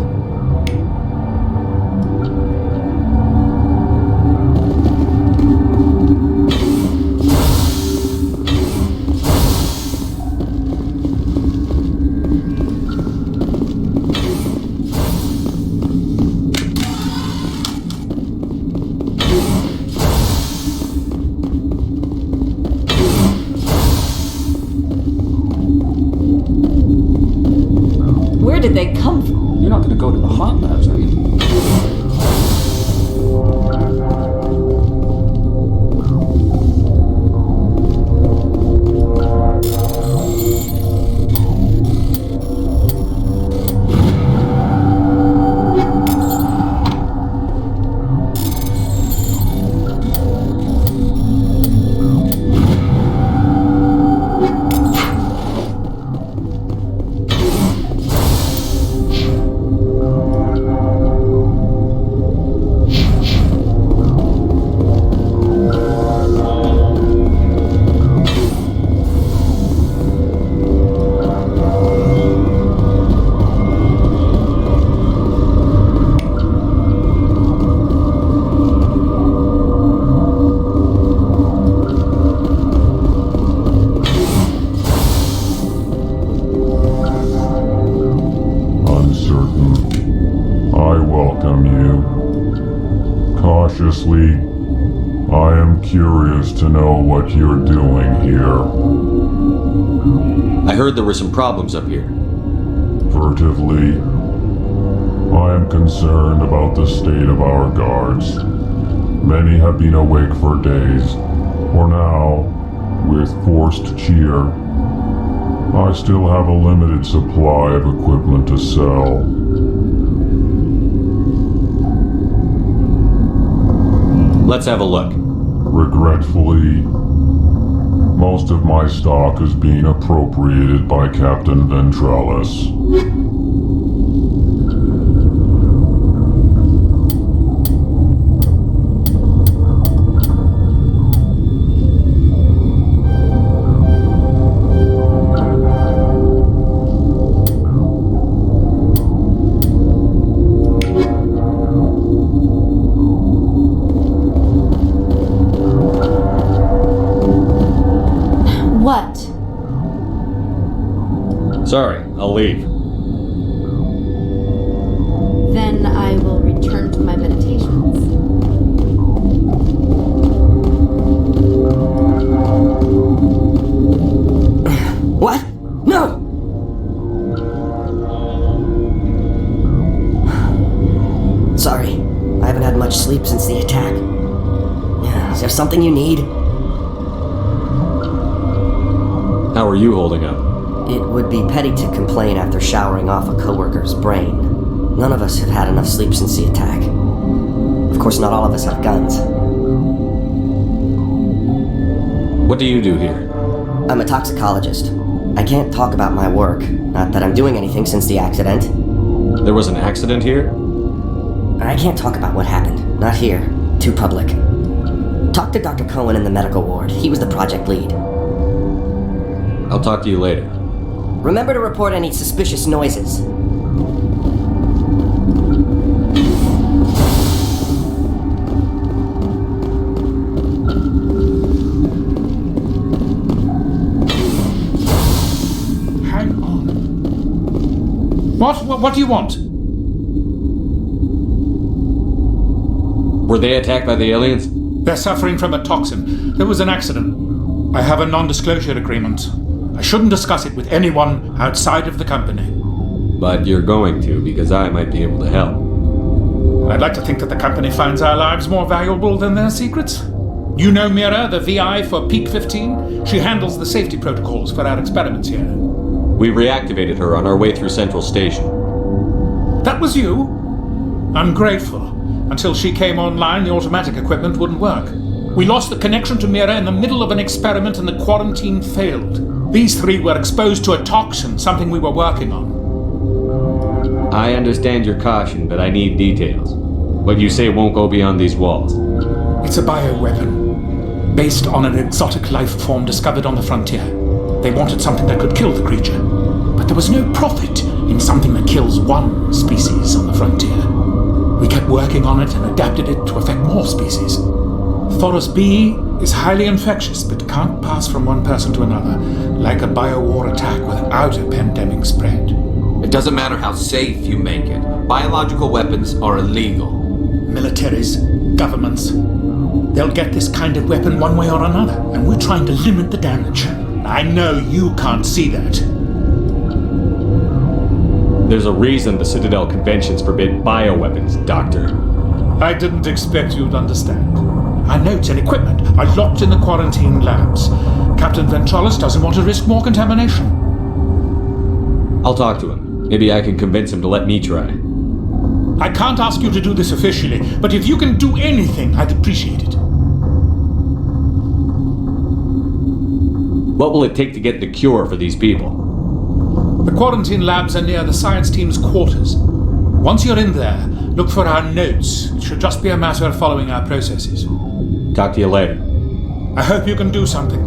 Where did they come from? You're not going to go to the hot labs, are you? Cautiously, I am curious to know what you're doing here. I heard there were some problems up here. Furtively, I am concerned about the state of our guards. Many have been awake for days. For now, with forced cheer, I still have a limited supply of equipment to sell. Let's have a look. Regretfully, Most of my stock is being appropriated by Captain Ventralis. What? Sorry, I'll leave. Then I will return to my meditations. What? No! Sorry, I haven't had much sleep since the attack. Is there something you need? How are you holding up? It would be petty to complain after showering off a coworker's brain. None of us have had enough sleep since the attack. Of course, not all of us have guns. What do you do here? I'm a toxicologist. I can't talk about my work. Not that I'm doing anything since the accident. There was an accident here? I can't talk about what happened. Not here. Too public. Talk to Dr. Cohen in the medical ward. He was the project lead. I'll talk to you later. Remember to report any suspicious noises. Hang on. What do you want? Were they attacked by the aliens? They're suffering from a toxin. There was an accident. I have a non-disclosure agreement. I shouldn't discuss it with anyone outside of the company. But you're going to, because I might be able to help. I'd like to think that the company finds our lives more valuable than their secrets. You know Mira, the VI for Peak 15? She handles the safety protocols for our experiments here. We reactivated her on our way through Central Station. That was you? I'm grateful. Until she came online, the automatic equipment wouldn't work. We lost the connection to Mira in the middle of an experiment and the quarantine failed. These three were exposed to a toxin, something we were working on. I understand your caution, but I need details. What you say won't go beyond these walls. It's a bioweapon, based on an exotic life form discovered on the frontier. They wanted something that could kill the creature, but there was no profit in something that kills one species on the frontier. We kept working on it and adapted it to affect more species. Thoros B is highly infectious, but can't pass from one person to another, like a biowar attack without a pandemic spread. It doesn't matter how safe you make it. Biological weapons are illegal. Militaries, governments, they'll get this kind of weapon one way or another, and we're trying to limit the damage. I know you can't see that. There's a reason the Citadel conventions forbid bioweapons, Doctor. I didn't expect you'd understand. Our notes and equipment are locked in the quarantine labs. Captain Ventralis doesn't want to risk more contamination. I'll talk to him. Maybe I can convince him to let me try. I can't ask you to do this officially, but if you can do anything, I'd appreciate it. What will it take to get the cure for these people? The quarantine labs are near the science team's quarters. Once you're in there, look for our notes. It should just be a matter of following our processes. Talk to you later. I hope you can do something.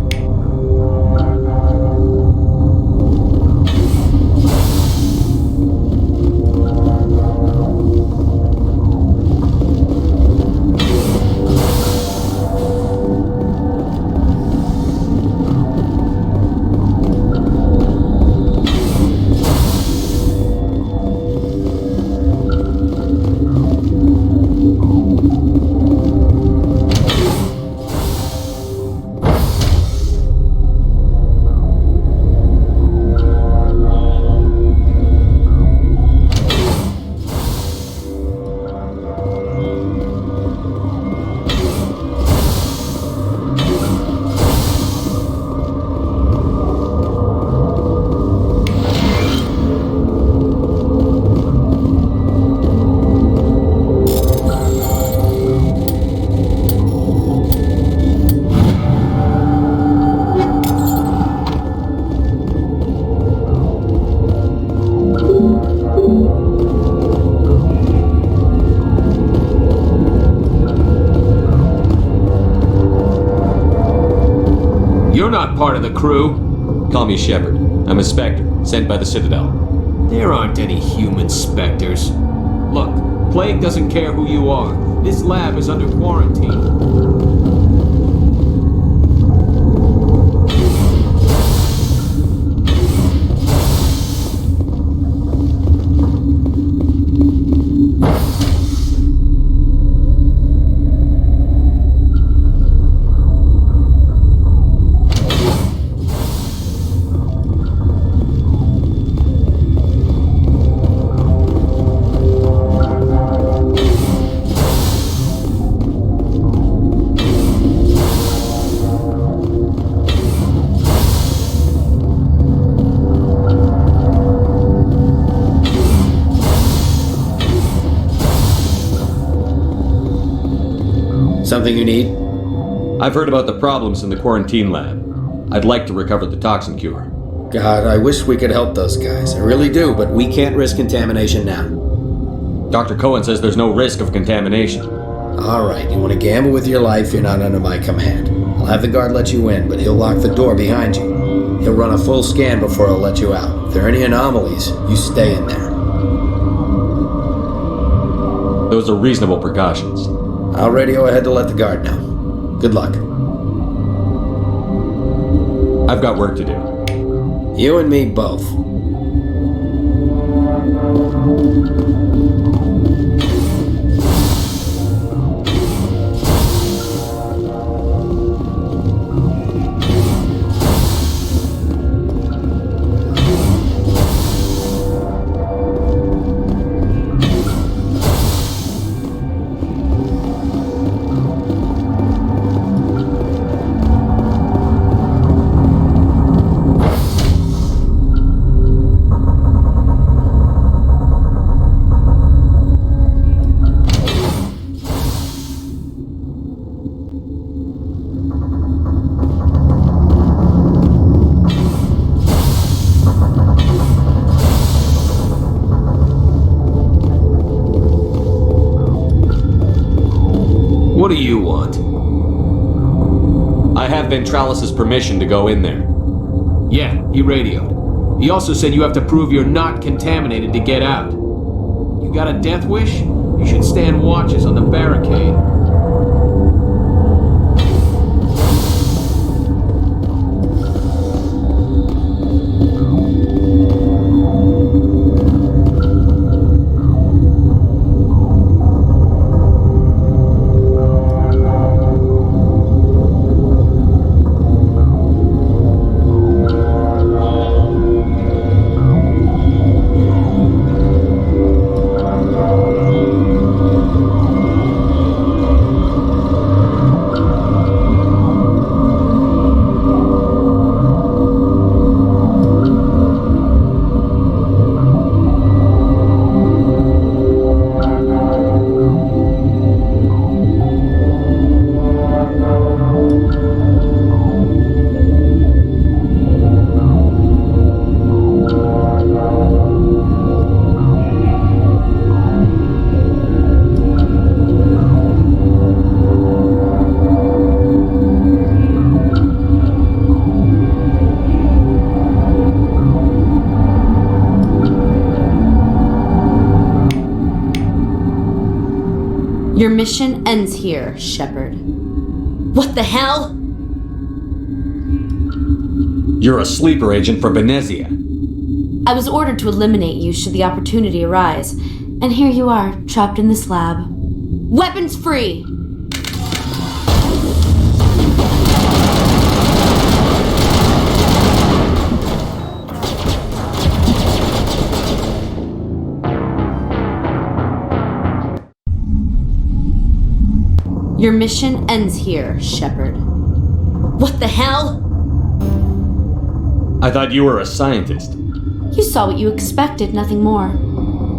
You're not part of the crew. Call me Shepard. I'm a Spectre, sent by the Citadel. There aren't any human specters. Look, Plague doesn't care who you are. This lab is under quarantine. Something you need? I've heard about the problems in the quarantine lab. I'd like to recover the toxin cure. God, I wish we could help those guys. I really do, but we can't risk contamination now. Dr. Cohen says there's no risk of contamination. All right, you want to gamble with your life, you're not under my command. I'll have the guard let you in, but he'll lock the door behind you. He'll run a full scan before he'll let you out. If there are any anomalies, you stay in there. Those are reasonable precautions. I'll radio ahead to let the guard know. Good luck. I've got work to do. You and me both. What do you want? I have Ventralis' permission to go in there. Yeah, he radioed. He also said you have to prove you're not contaminated to get out. You got a death wish? You should stand watches on the barricade. Your mission ends here, Shepard. What the hell? You're a sleeper agent for Venezia. I was ordered to eliminate you should the opportunity arise, and here you are, trapped in this lab. Weapons free! Your mission ends here, Shepard. What the hell? I thought you were a scientist. You saw what you expected, nothing more.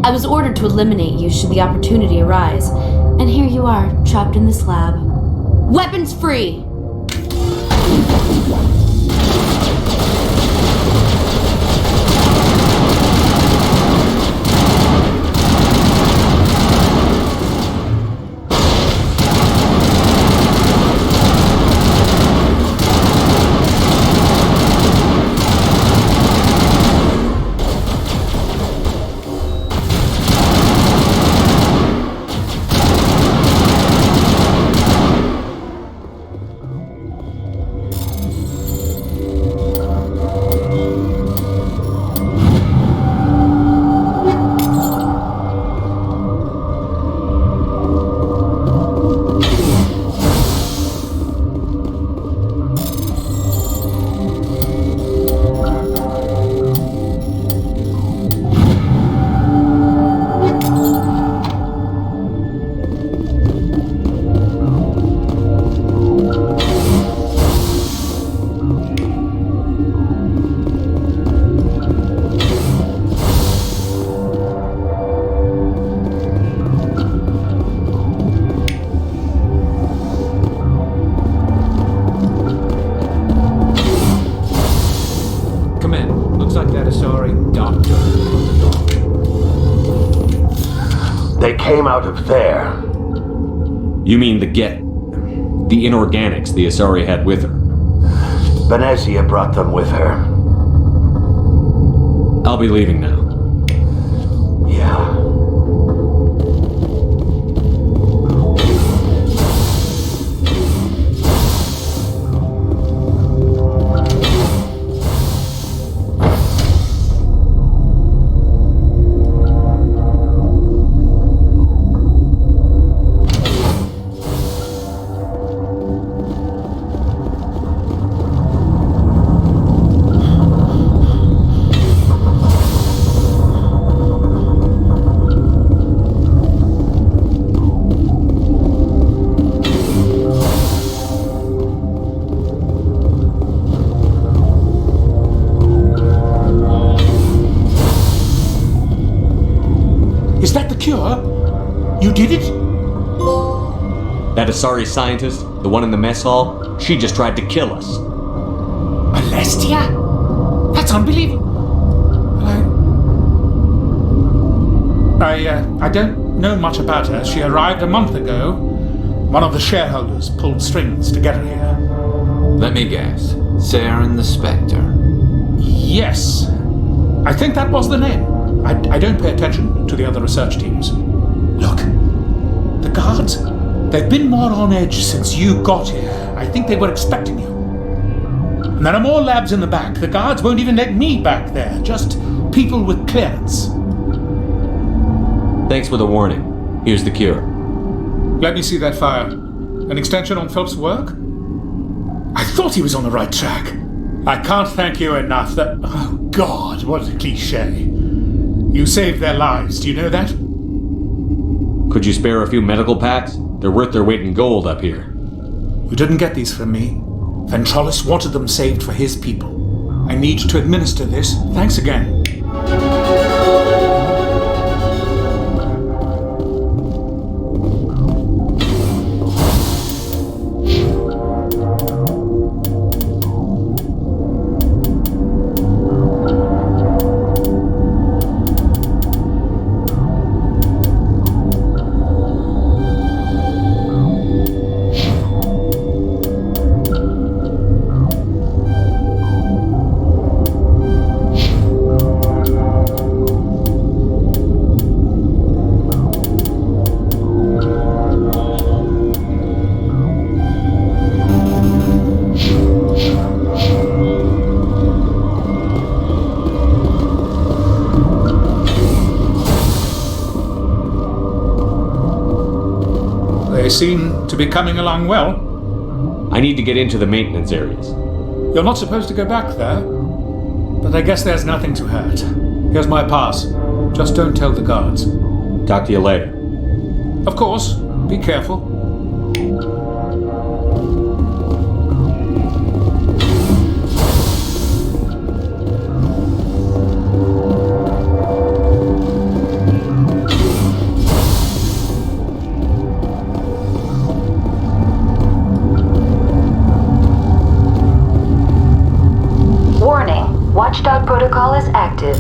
I was ordered to eliminate you should the opportunity arise, and here you are, trapped in this lab. Weapons free! They came out of there. You mean the inorganics the Asari had with her? Benezia brought them with her. I'll be leaving now. Yeah. Is that the cure? You did it? That Asari scientist, the one in the mess hall, she just tried to kill us. Alestia? That's unbelievable. I don't know much about her. She arrived a month ago. One of the shareholders pulled strings to get her here. Let me guess. Saren the Spectre. Yes. I think that was the name. I don't pay attention to the other research teams. Look, the guards, they've been more on edge since you got here. I think they were expecting you. And there are more labs in the back. The guards won't even let me back there, just people with clearance. Thanks for the warning. Here's the cure. Let me see that file. An extension on Phelps' work? I thought he was on the right track. I can't thank you enough that... Oh, God, what a cliché. You saved their lives, do you know that? Could you spare a few medical packs? They're worth their weight in gold up here. You didn't get these from me. Ventrolis wanted them saved for his people. I need to administer this. Thanks again. They seem to be coming along well. I need to get into the maintenance areas. You're not supposed to go back there, but I guess there's nothing to hurt. Here's my pass. Just don't tell the guards. Talk to you later. Of course. Be careful. Watchdog protocol is active.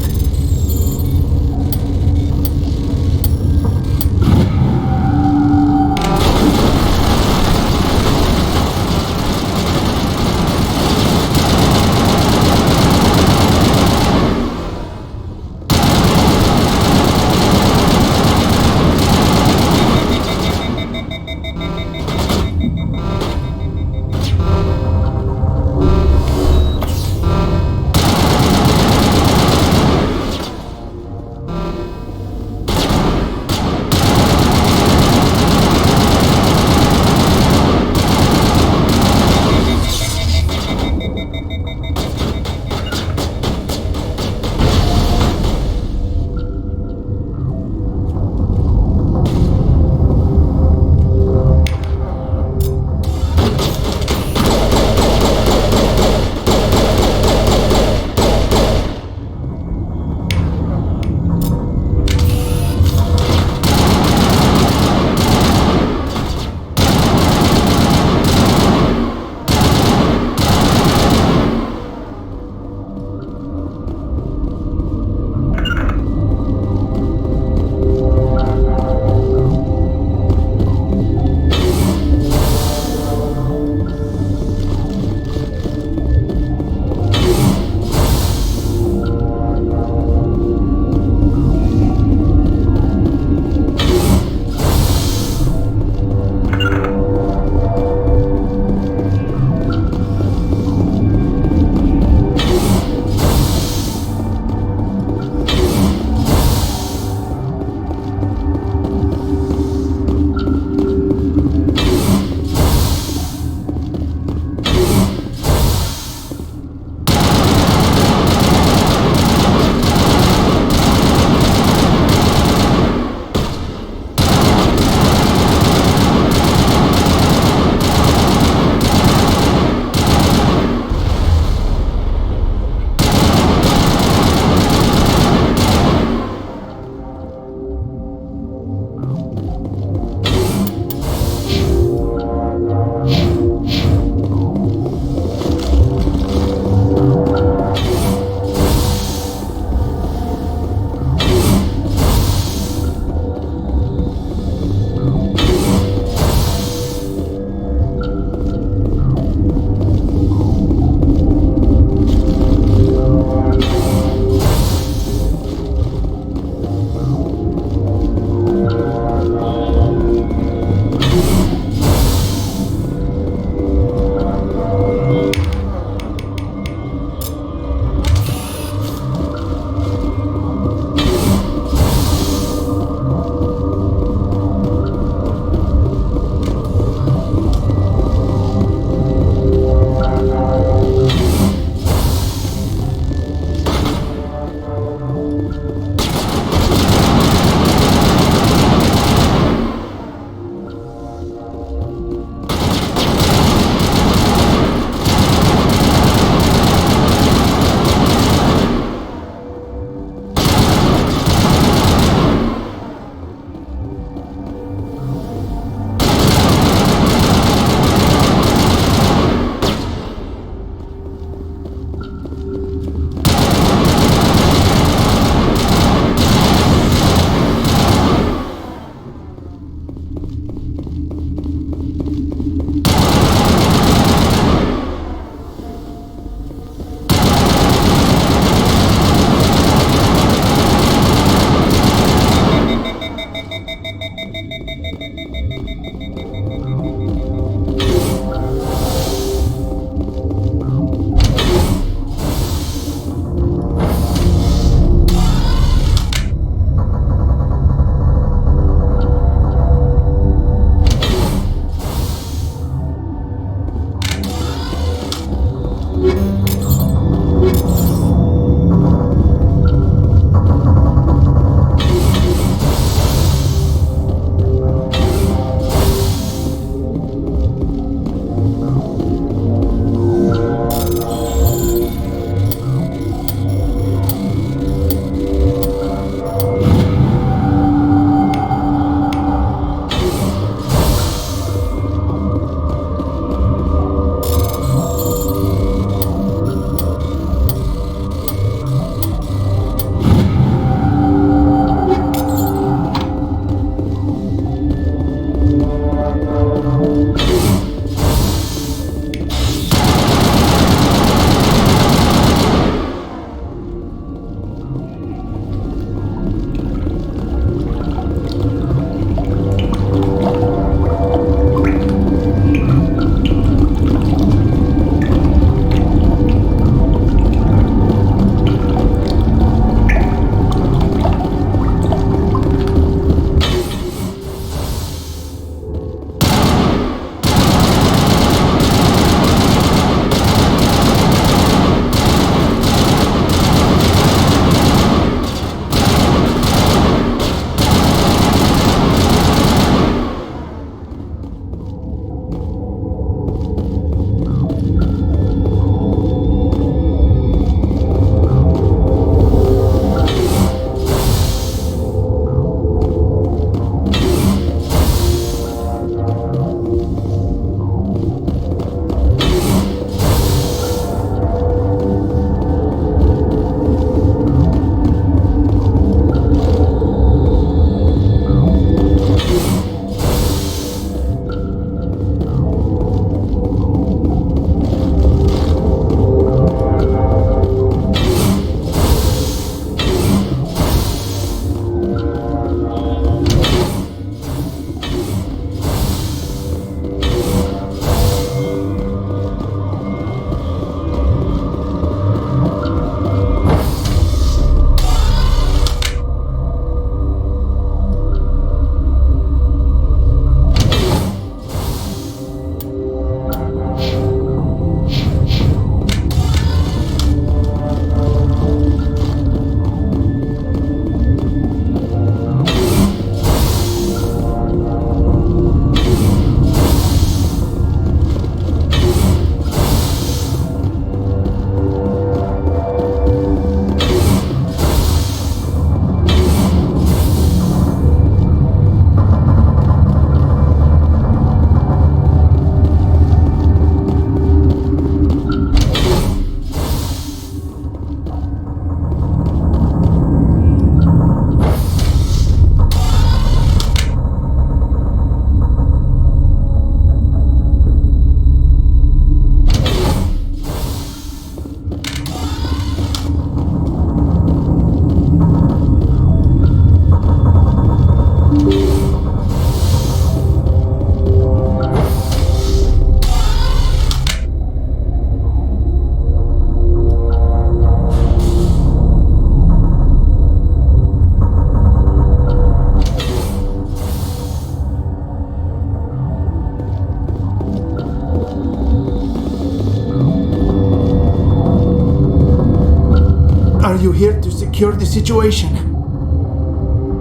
Are you here to secure the situation?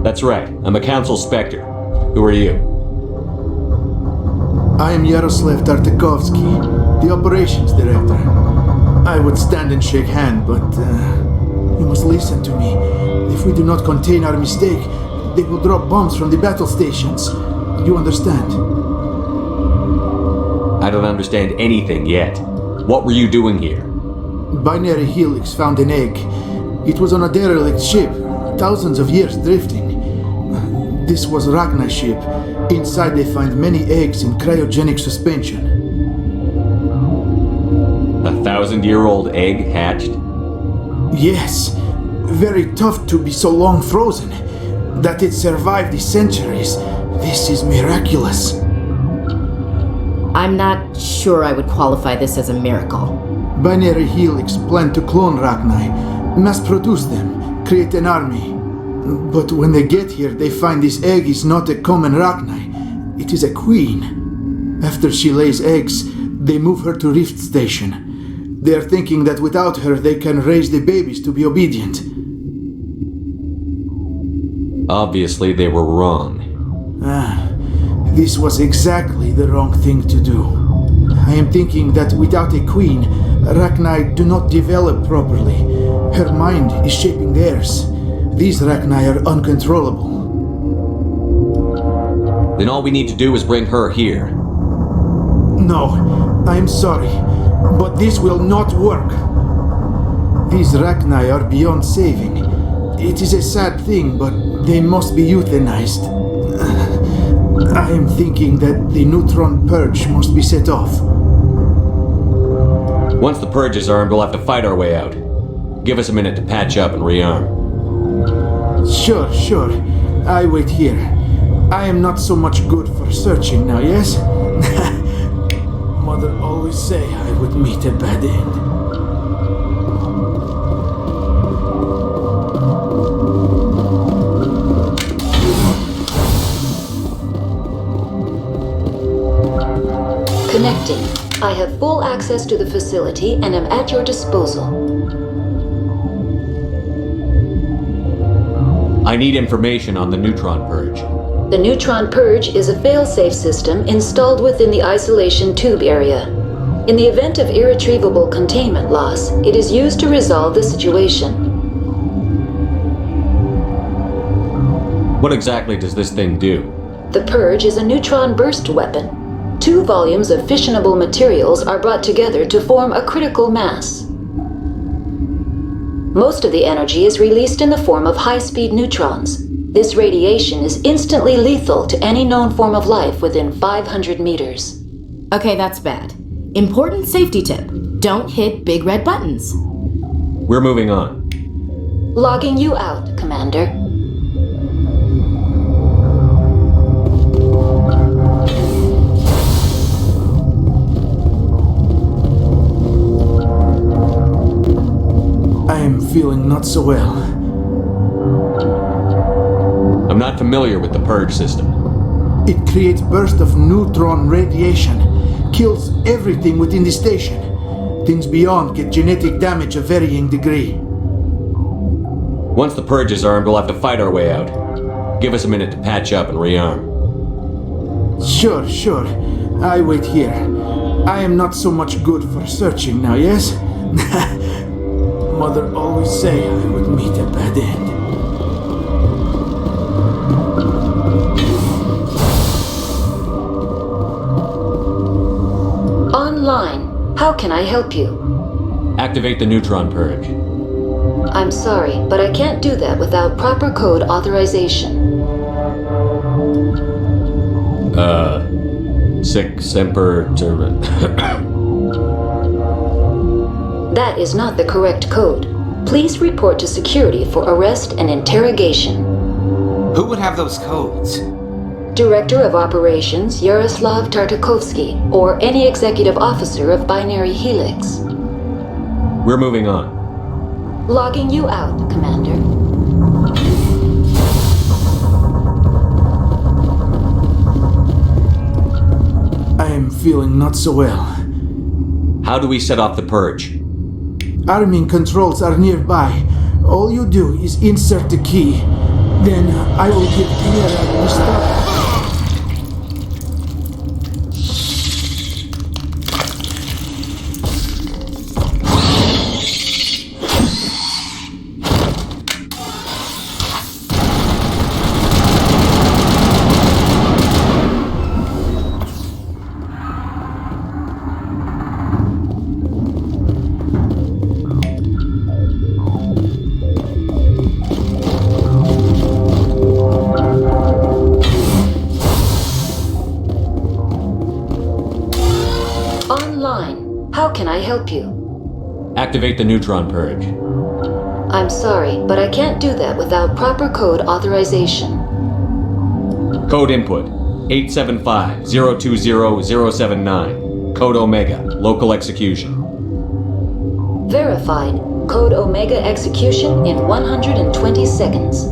That's right. I'm a council spectre. Who are you? I am Yaroslav Tartakovsky, the operations director. I would stand and shake hand, but you must listen to me. If we do not contain our mistake, they will drop bombs from the battle stations. You understand? I don't understand anything yet. What were you doing here? Binary Helix found an egg. It was on a derelict ship, thousands of years drifting. This was Rachni's ship. Inside they find many eggs in cryogenic suspension. 1,000-year-old egg hatched? Yes. Very tough to be so long frozen. That it survived the centuries. This is miraculous. I'm not sure I would qualify this as a miracle. Binary Helix planned to clone Rachni, mass produce them, create an army. But when they get here, they find this egg is not a common Rachni. It is a queen. After she lays eggs, they move her to Rift Station. They are thinking that without her, they can raise the babies to be obedient. Obviously, they were wrong. This was exactly the wrong thing to do. I am thinking that without a queen, Rachni do not develop properly. Her mind is shaping theirs. These Rachni are uncontrollable. Then all we need to do is bring her here. No, I am sorry, but this will not work. These Rachni are beyond saving. It is a sad thing, but they must be euthanized. I am thinking that the neutron purge must be set off. Once the purge is armed, we'll have to fight our way out. Give us a minute to patch up and rearm. Sure. I wait here. I am not so much good for searching now, yes? Mother always say I would meet a bad end. Connecting. I have full access to the facility and am at your disposal. I need information on the neutron purge. The neutron purge is a fail-safe system installed within the isolation tube area. In the event of irretrievable containment loss, it is used to resolve the situation. What exactly does this thing do? The purge is a neutron burst weapon. 2 volumes of fissionable materials are brought together to form a critical mass. Most of the energy is released in the form of high-speed neutrons. This radiation is instantly lethal to any known form of life within 500 meters. Okay, that's bad. Important safety tip. Don't hit big red buttons. We're moving on. Logging you out, Commander. I am feeling not so well. I'm not familiar with the purge system. It creates bursts of neutron radiation, kills everything within the station. Things beyond get genetic damage of varying degree. Once the purge is armed, we'll have to fight our way out. Give us a minute to patch up and rearm. Sure. I wait here. I am not so much good for searching now, yes? Mother always say I would meet a bad end. Online. How can I help you? Activate the neutron purge. I'm sorry, but I can't do that without proper code authorization. Sic semper That is not the correct code. Please report to security for arrest and interrogation. Who would have those codes? Director of Operations Yaroslav Tartakovsky, or any executive officer of Binary Helix. We're moving on. Logging you out, Commander. I am feeling not so well. How do we set off the purge? Arming controls are nearby. All you do is insert the key. Then I will give Tierra the start. How can I help you? Activate the neutron purge. I'm sorry, but I can't do that without proper code authorization. Code input 875-020-079. Code Omega, local execution. Verified. Code Omega execution in 120 seconds.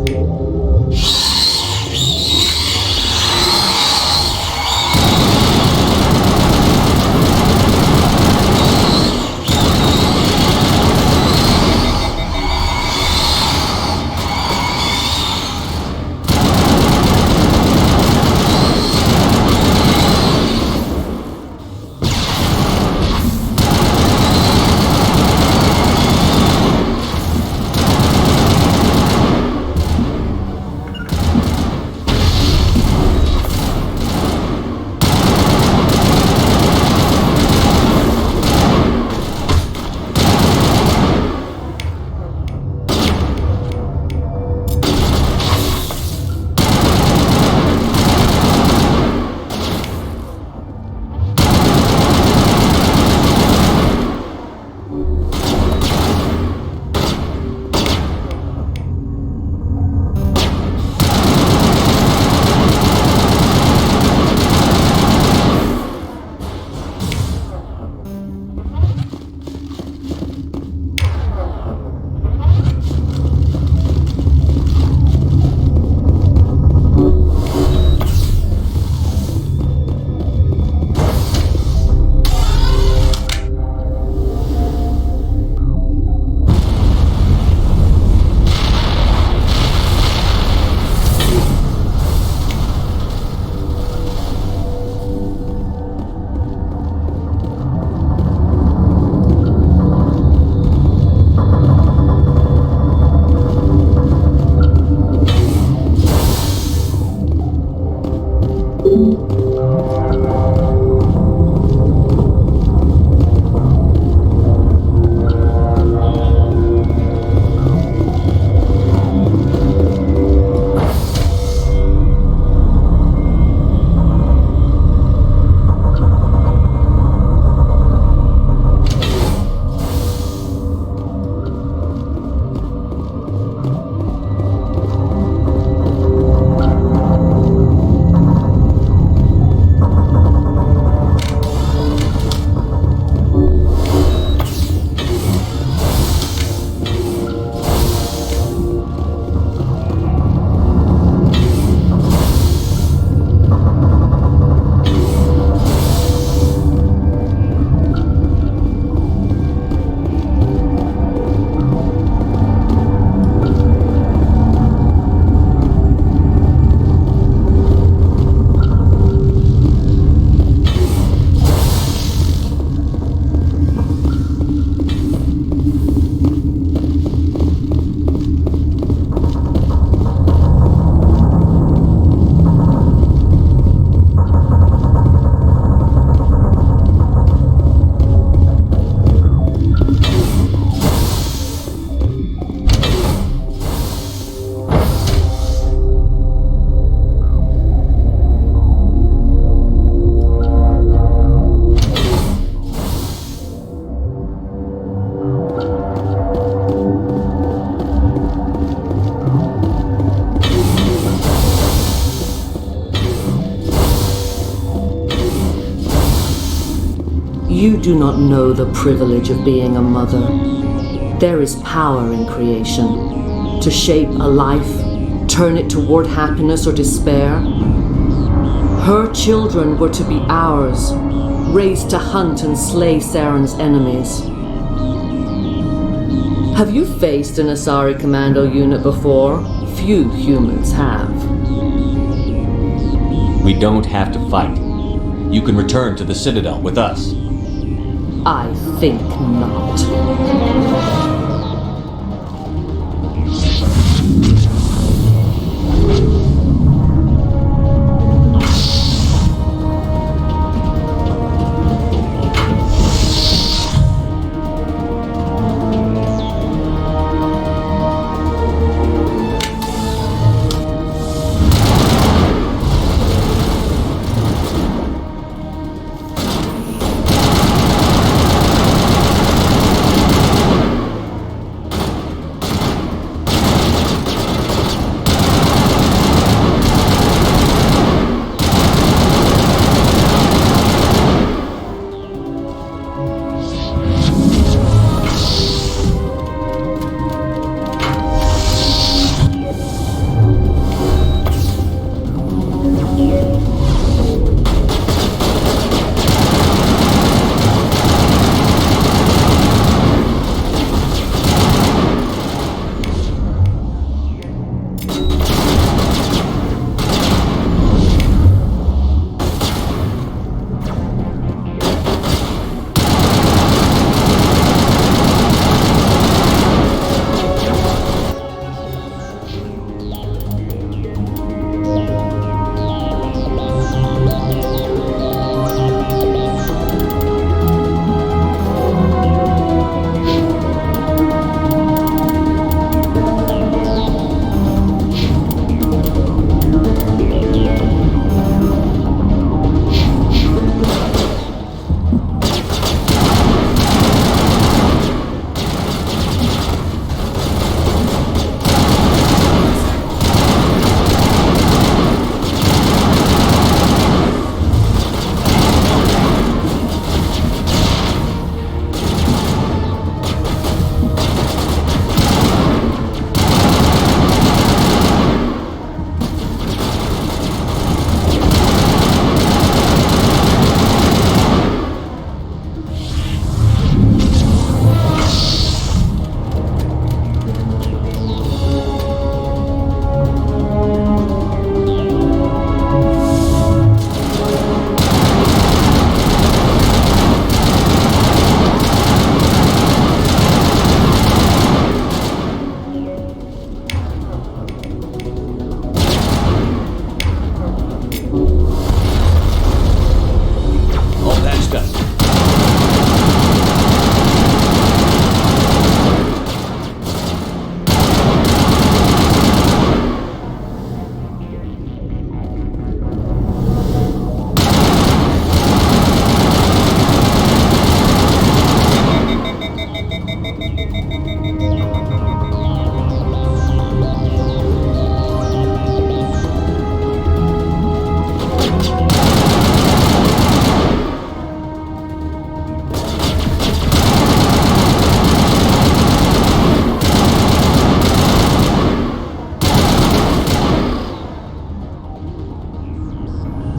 You do not know the privilege of being a mother. There is power in creation. To shape a life, turn it toward happiness or despair. Her children were to be ours, raised to hunt and slay Saren's enemies. Have you faced an Asari commando unit before? Few humans have. We don't have to fight. You can return to the Citadel with us. I think not.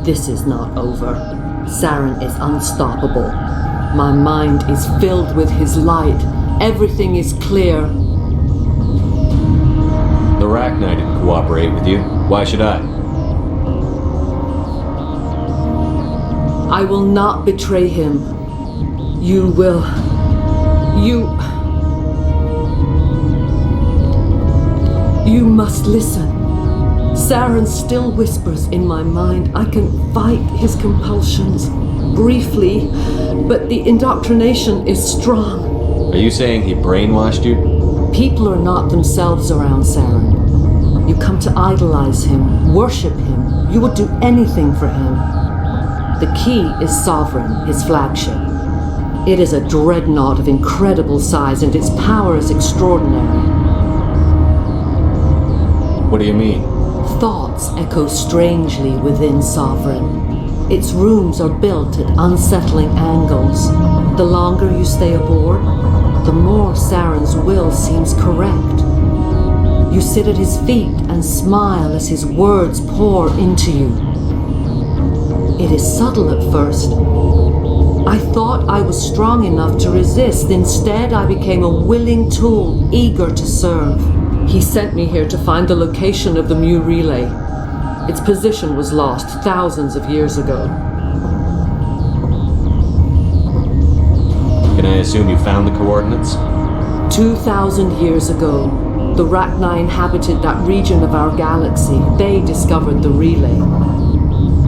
This is not over. Saren is unstoppable. My mind is filled with his light. Everything is clear. The Rachni didn't cooperate with you. Why should I? I will not betray him. You will. You must listen. Saren still whispers in my mind. I can fight his compulsions briefly, but the indoctrination is strong. Are you saying he brainwashed you? People are not themselves around Saren. You come to idolize him, worship him. You would do anything for him. The key is Sovereign, his flagship. It is a dreadnought of incredible size, and its power is extraordinary. What do you mean? Thoughts echo strangely within Sovereign. Its rooms are built at unsettling angles. The longer you stay aboard, the more Saren's will seems correct. You sit at his feet and smile as his words pour into you. It is subtle at first. I thought I was strong enough to resist. Instead, I became a willing tool, eager to serve. He sent me here to find the location of the Mu relay. Its position was lost thousands of years ago. Can I assume you found the coordinates? 2,000 years ago, the Rachni inhabited that region of our galaxy. They discovered the relay.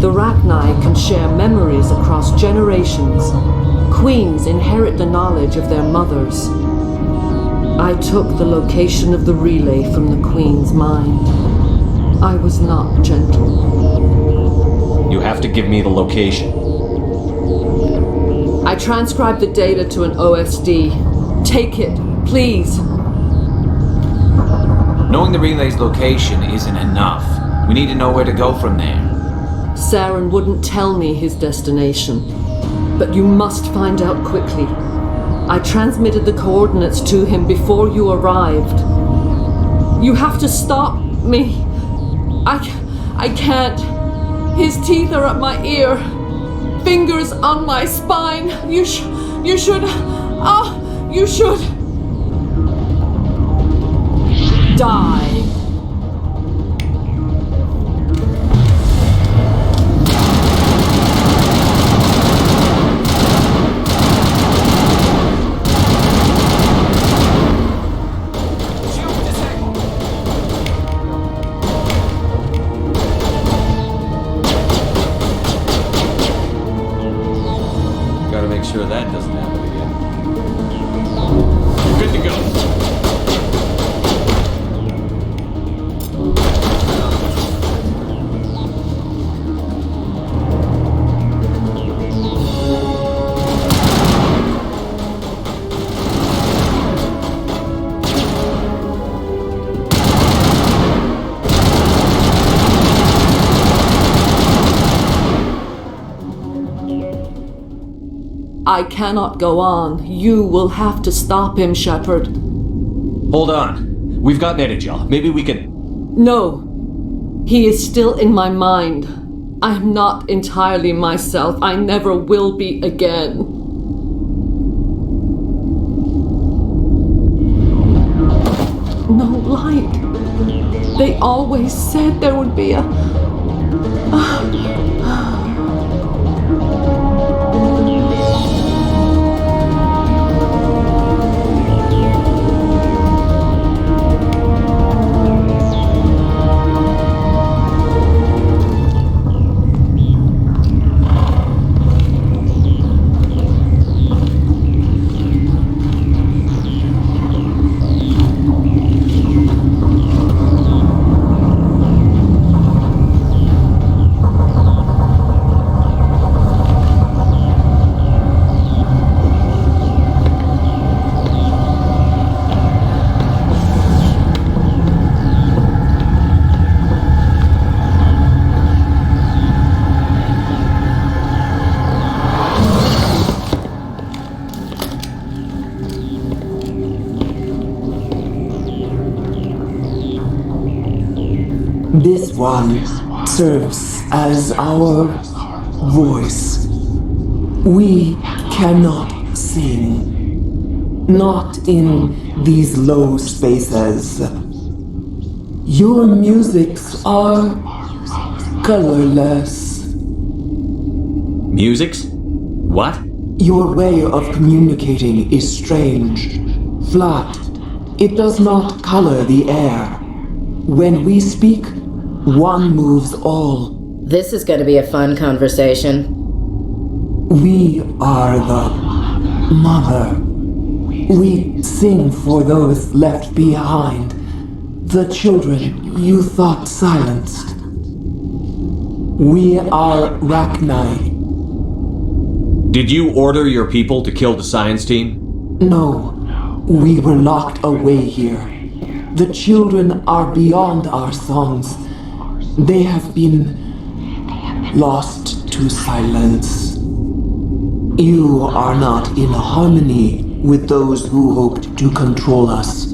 The Rachni can share memories across generations. Queens inherit the knowledge of their mothers. I took the location of the relay from the Queen's mind. I was not gentle. You have to give me the location. I transcribed the data to an OSD. Take it, please. Knowing the relay's location isn't enough. We need to know where to go from there. Saren wouldn't tell me his destination. But you must find out quickly. I transmitted the coordinates to him before you arrived. You have to stop me. I can't. His teeth are at my ear. Fingers on my spine. You should die. Gotta make sure that doesn't happen again. Good to go. I cannot go on. You will have to stop him, Shepard. Hold on. We've got Netagel. Maybe we can... No. He is still in my mind. I am not entirely myself. I never will be again. No light. They always said there would be a... This one serves as our voice. We cannot sing. Not in these low spaces. Your musics are colorless. Musics? What? Your way of communicating is strange. Flat. It does not color the air. When we speak, one moves all. This is going to be a fun conversation. We are the mother. We sing for those left behind. The children you thought silenced. We are Rachni. Did you order your people to kill the science team? No. We were locked away here. The children are beyond our songs. They have been lost to silence. You are not in harmony with those who hoped to control us.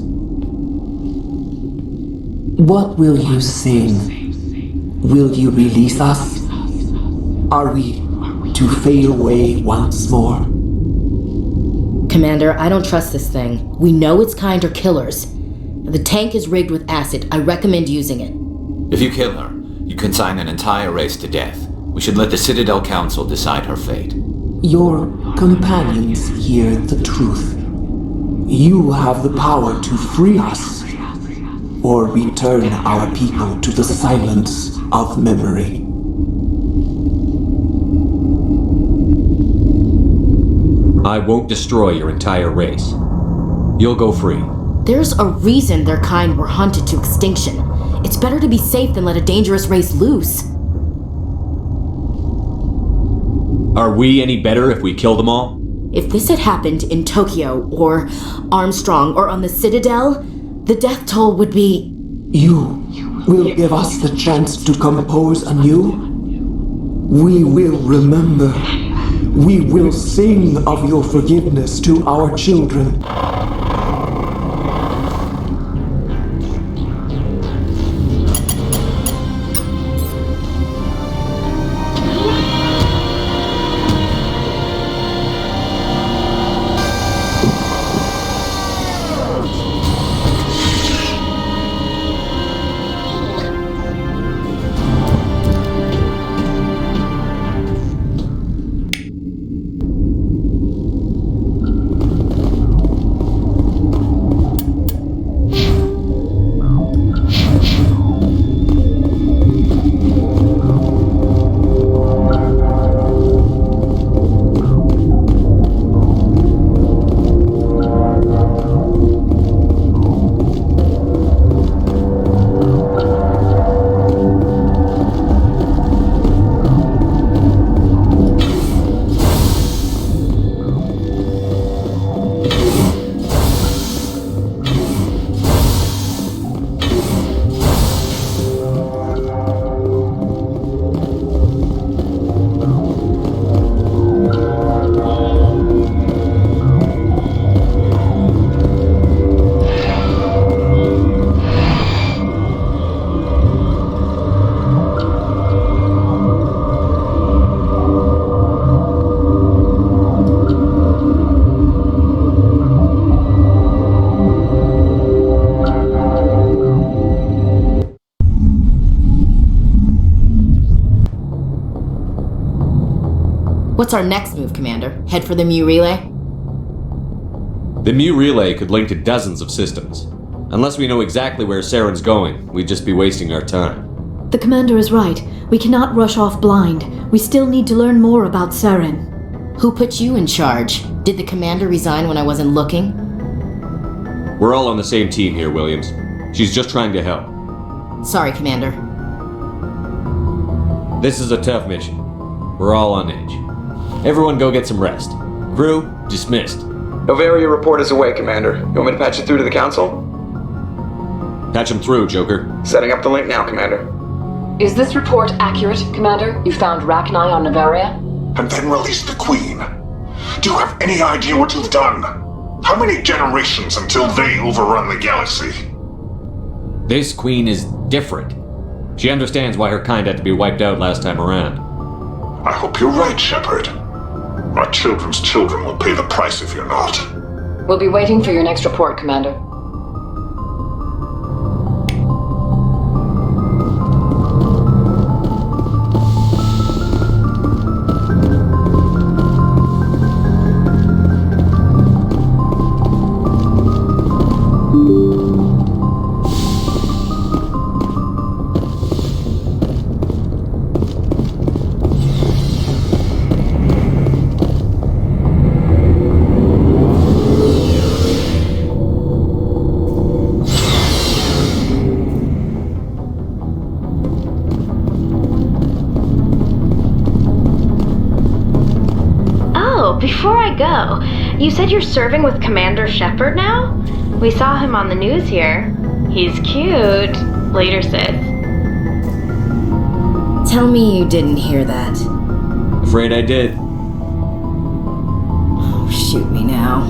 What will you sing? Will you release us? Are we to fade away once more. Commander, I don't trust this thing. We know its kind are killers. The tank is rigged with acid. I recommend using it. If you kill her, you consign an entire race to death. We should let the Citadel Council decide her fate. Your companions hear the truth. You have the power to free us, or return our people to the silence of memory. I won't destroy your entire race. You'll go free. There's a reason their kind were hunted to extinction. It's better to be safe than let a dangerous race loose. Are we any better if we kill them all? If this had happened in Tokyo, or Armstrong, or on the Citadel, the death toll would be... You will give us the chance to compose anew? We will remember. We will sing of your forgiveness to our children. What's our next move, Commander? Head for the Mu Relay? The Mu Relay could link to dozens of systems. Unless we know exactly where Saren's going, we'd just be wasting our time. The Commander is right. We cannot rush off blind. We still need to learn more about Saren. Who put you in charge? Did the Commander resign when I wasn't looking? We're all on the same team here, Williams. She's just trying to help. Sorry, Commander. This is a tough mission. We're all on edge. Everyone go get some rest. Crew, dismissed. Novaria report is away, Commander. You want me to patch it through to the Council? Patch him through, Joker. Setting up the link now, Commander. Is this report accurate, Commander? You found Rachni on Novaria? And then released the Queen. Do you have any idea what you've done? How many generations until they overrun the galaxy? This Queen is different. She understands why her kind had to be wiped out last time around. I hope you're right, Shepard. Our children's children will pay the price if you're not. We'll be waiting for your next report, Commander. Before I go, you said you're serving with Commander Shepard now? We saw him on the news here. He's cute. Later, Sith. Tell me you didn't hear that. Afraid I did. Oh, shoot me now.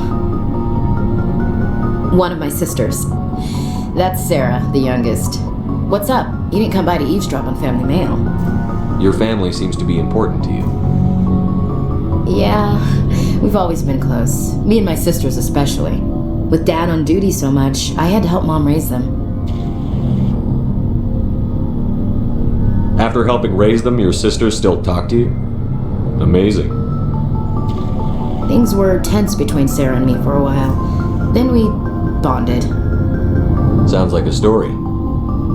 One of my sisters. That's Sarah, the youngest. What's up? You didn't come by to eavesdrop on family mail. Your family seems to be important to you. Yeah, we've always been close. Me and my sisters especially. With Dad on duty so much, I had to help Mom raise them. After helping raise them, your sisters still talk to you? Amazing. Things were tense between Sarah and me for a while. Then we bonded. Sounds like a story.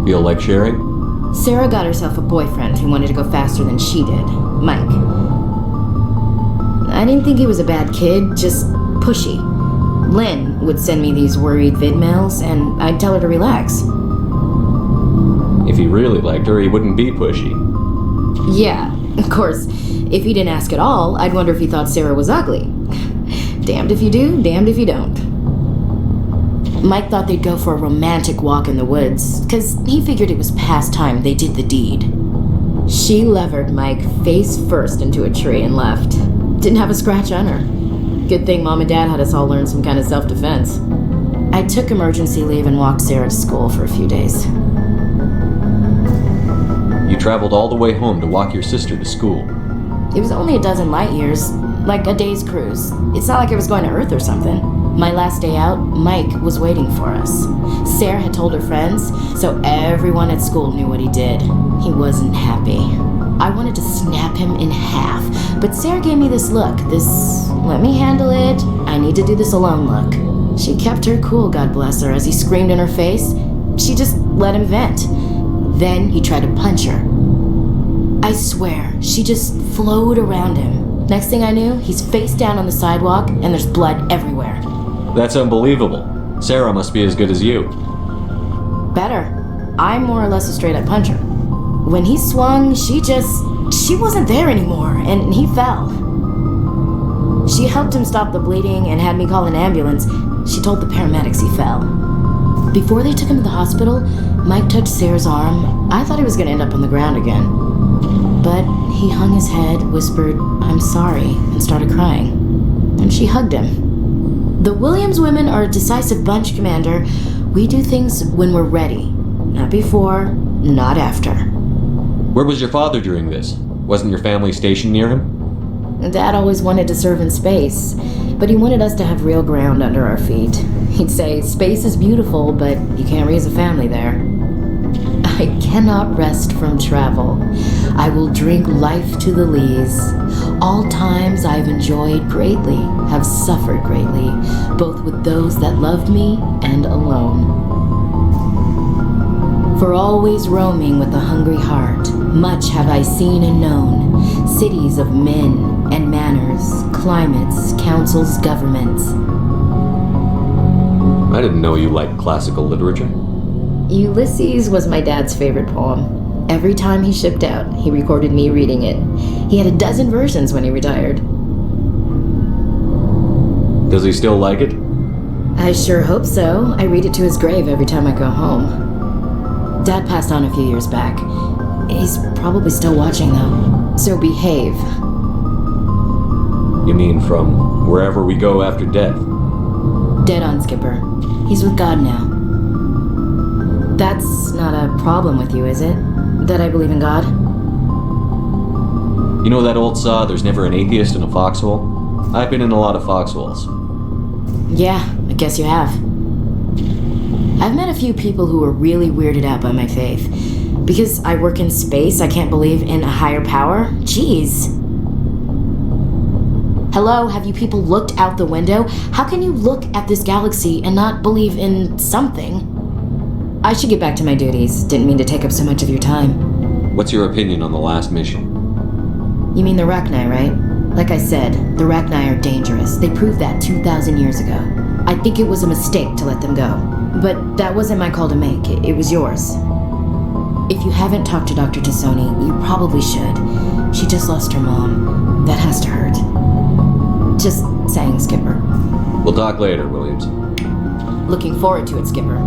Feel like sharing? Sarah got herself a boyfriend who wanted to go faster than she did, Mike. I didn't think he was a bad kid, just pushy. Lynn would send me these worried vid mails, and I'd tell her to relax. If he really liked her, he wouldn't be pushy. Yeah, of course, if he didn't ask at all, I'd wonder if he thought Sarah was ugly. Damned if you do, damned if you don't. Mike thought they'd go for a romantic walk in the woods, because he figured it was past time they did the deed. She levered Mike face first into a tree and left. Didn't have a scratch on her. Good thing Mom and Dad had us all learn some kind of self-defense. I took emergency leave and walked Sarah to school for a few days. You traveled all the way home to walk your sister to school. It was only a dozen light years, like a day's cruise. It's not like I was going to Earth or something. My last day out, Mike was waiting for us. Sarah had told her friends, so everyone at school knew what he did. He wasn't happy. I wanted to snap him in half, but Sarah gave me this look, this let me handle it, I need to do this alone look. She kept her cool, God bless her, as he screamed in her face. She just let him vent. Then he tried to punch her. I swear, she just flowed around him. Next thing I knew, he's face down on the sidewalk and there's blood everywhere. That's unbelievable. Sarah must be as good as you. Better. I'm more or less a straight-up puncher. When he swung, she wasn't there anymore, and he fell. She helped him stop the bleeding and had me call an ambulance. She told the paramedics he fell. Before they took him to the hospital, Mike touched Sarah's arm. I thought he was going to end up on the ground again. But he hung his head, whispered, "I'm sorry," and started crying. And she hugged him. The Williams women are a decisive bunch, Commander. We do things when we're ready. Not before, not after. Where was your father during this? Wasn't your family stationed near him? Dad always wanted to serve in space, but he wanted us to have real ground under our feet. He'd say, space is beautiful, but you can't raise a family there. I cannot rest from travel. I will drink life to the lees. All times I've enjoyed greatly, have suffered greatly, both with those that loved me and alone. For always roaming with a hungry heart, much have I seen and known, cities of men and manners, climates, councils, governments. I didn't know you liked classical literature. Ulysses was my dad's favorite poem. Every time he shipped out, he recorded me reading it. He had a dozen versions when he retired. Does he still like it? I sure hope so. I read it to his grave every time I go home. Dad passed on a few years back. He's probably still watching, though. So behave. You mean from wherever we go after death? Dead on, Skipper. He's with God now. That's not a problem with you, is it? That I believe in God? You know that old saw, there's never an atheist in a foxhole? I've been in a lot of foxholes. Yeah, I guess you have. I've met a few people who were really weirded out by my faith. Because I work in space, I can't believe in a higher power? Jeez. Hello, have you people looked out the window? How can you look at this galaxy and not believe in something? I should get back to my duties. Didn't mean to take up so much of your time. What's your opinion on the last mission? You mean the Rachni, right? Like I said, the Rachni are dangerous. They proved that 2,000 years ago. I think it was a mistake to let them go. But that wasn't my call to make. It was yours. If you haven't talked to Dr. Tassoni, you probably should. She just lost her mom. That has to hurt. Just saying, Skipper. We'll talk later, Williams. Looking forward to it, Skipper.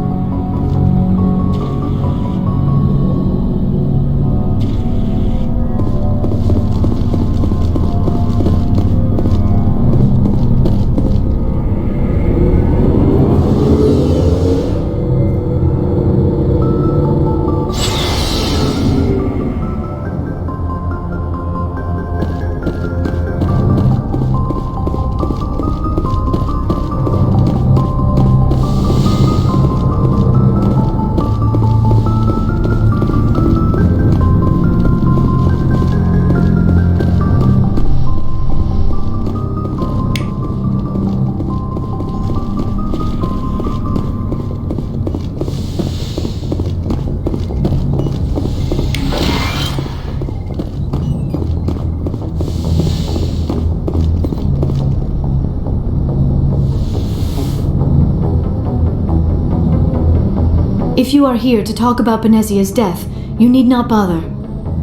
If you are here to talk about Benezia's death, you need not bother.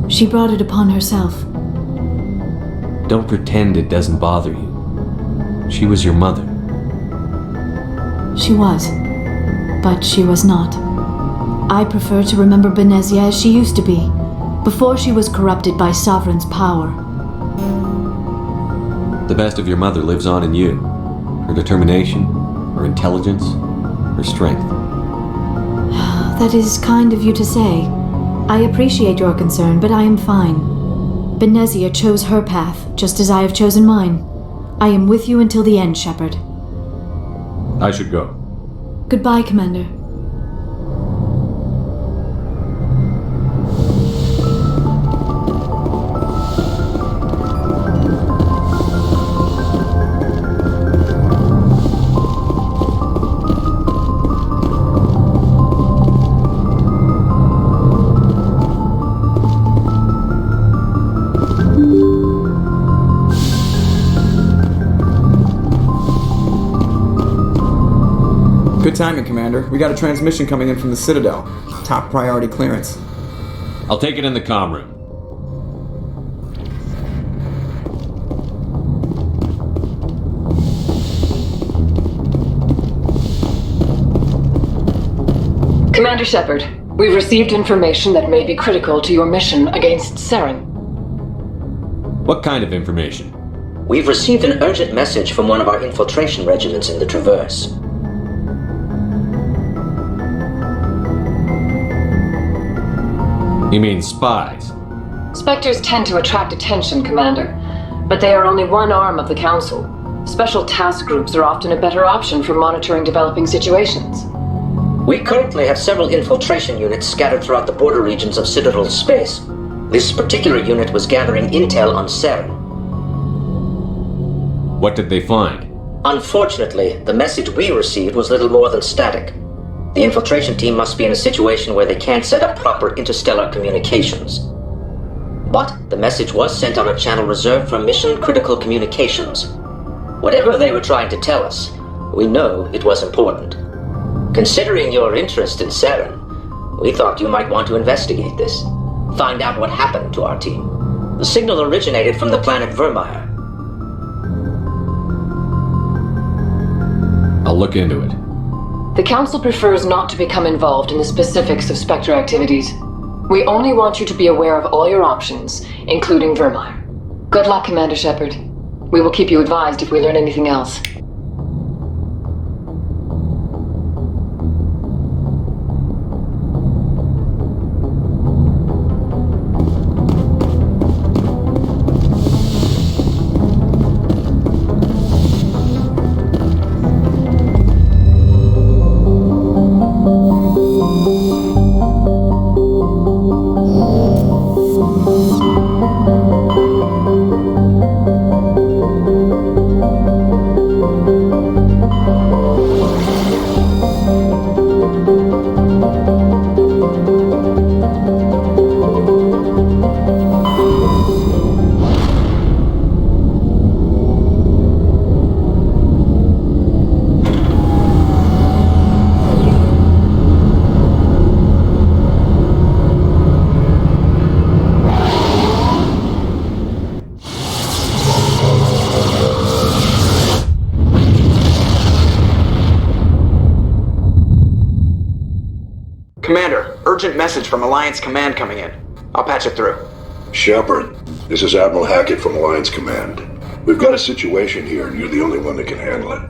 She brought it upon herself. Don't pretend it doesn't bother you. She was your mother. She was. But she was not. I prefer to remember Benezia as she used to be, before she was corrupted by Sovereign's power. The best of your mother lives on in you. Her determination, her intelligence, her strength. That is kind of you to say. I appreciate your concern, but I am fine. Benezia chose her path, just as I have chosen mine. I am with you until the end, Shepard. I should go. Goodbye, Commander. Good timing, Commander. We got a transmission coming in from the Citadel. Top priority clearance. I'll take it in the comm room. Commander Shepard, we've received information that may be critical to your mission against Saren. What kind of information? We've received an urgent message from one of our infiltration regiments in the Traverse. You mean spies? Spectres tend to attract attention, Commander, but they are only one arm of the Council. Special task groups are often a better option for monitoring developing situations. We currently have several infiltration units scattered throughout the border regions of Citadel space. This particular unit was gathering intel on Saren. What did they find? Unfortunately, the message we received was little more than static. The infiltration team must be in a situation where they can't set up proper interstellar communications. But the message was sent on a channel reserved for mission-critical communications. Whatever they were trying to tell us, we know it was important. Considering your interest in Saren, we thought you might want to investigate this. Find out what happened to our team. The signal originated from the planet Vermeer. I'll look into it. The Council prefers not to become involved in the specifics of Spectre activities. We only want you to be aware of all your options, including Vermeer. Good luck, Commander Shepard. We will keep you advised if we learn anything else. Commander, urgent message from Alliance Command coming in. I'll patch it through. Shepard, this is Admiral Hackett from Alliance Command. We've got a situation here, and you're the only one that can handle it.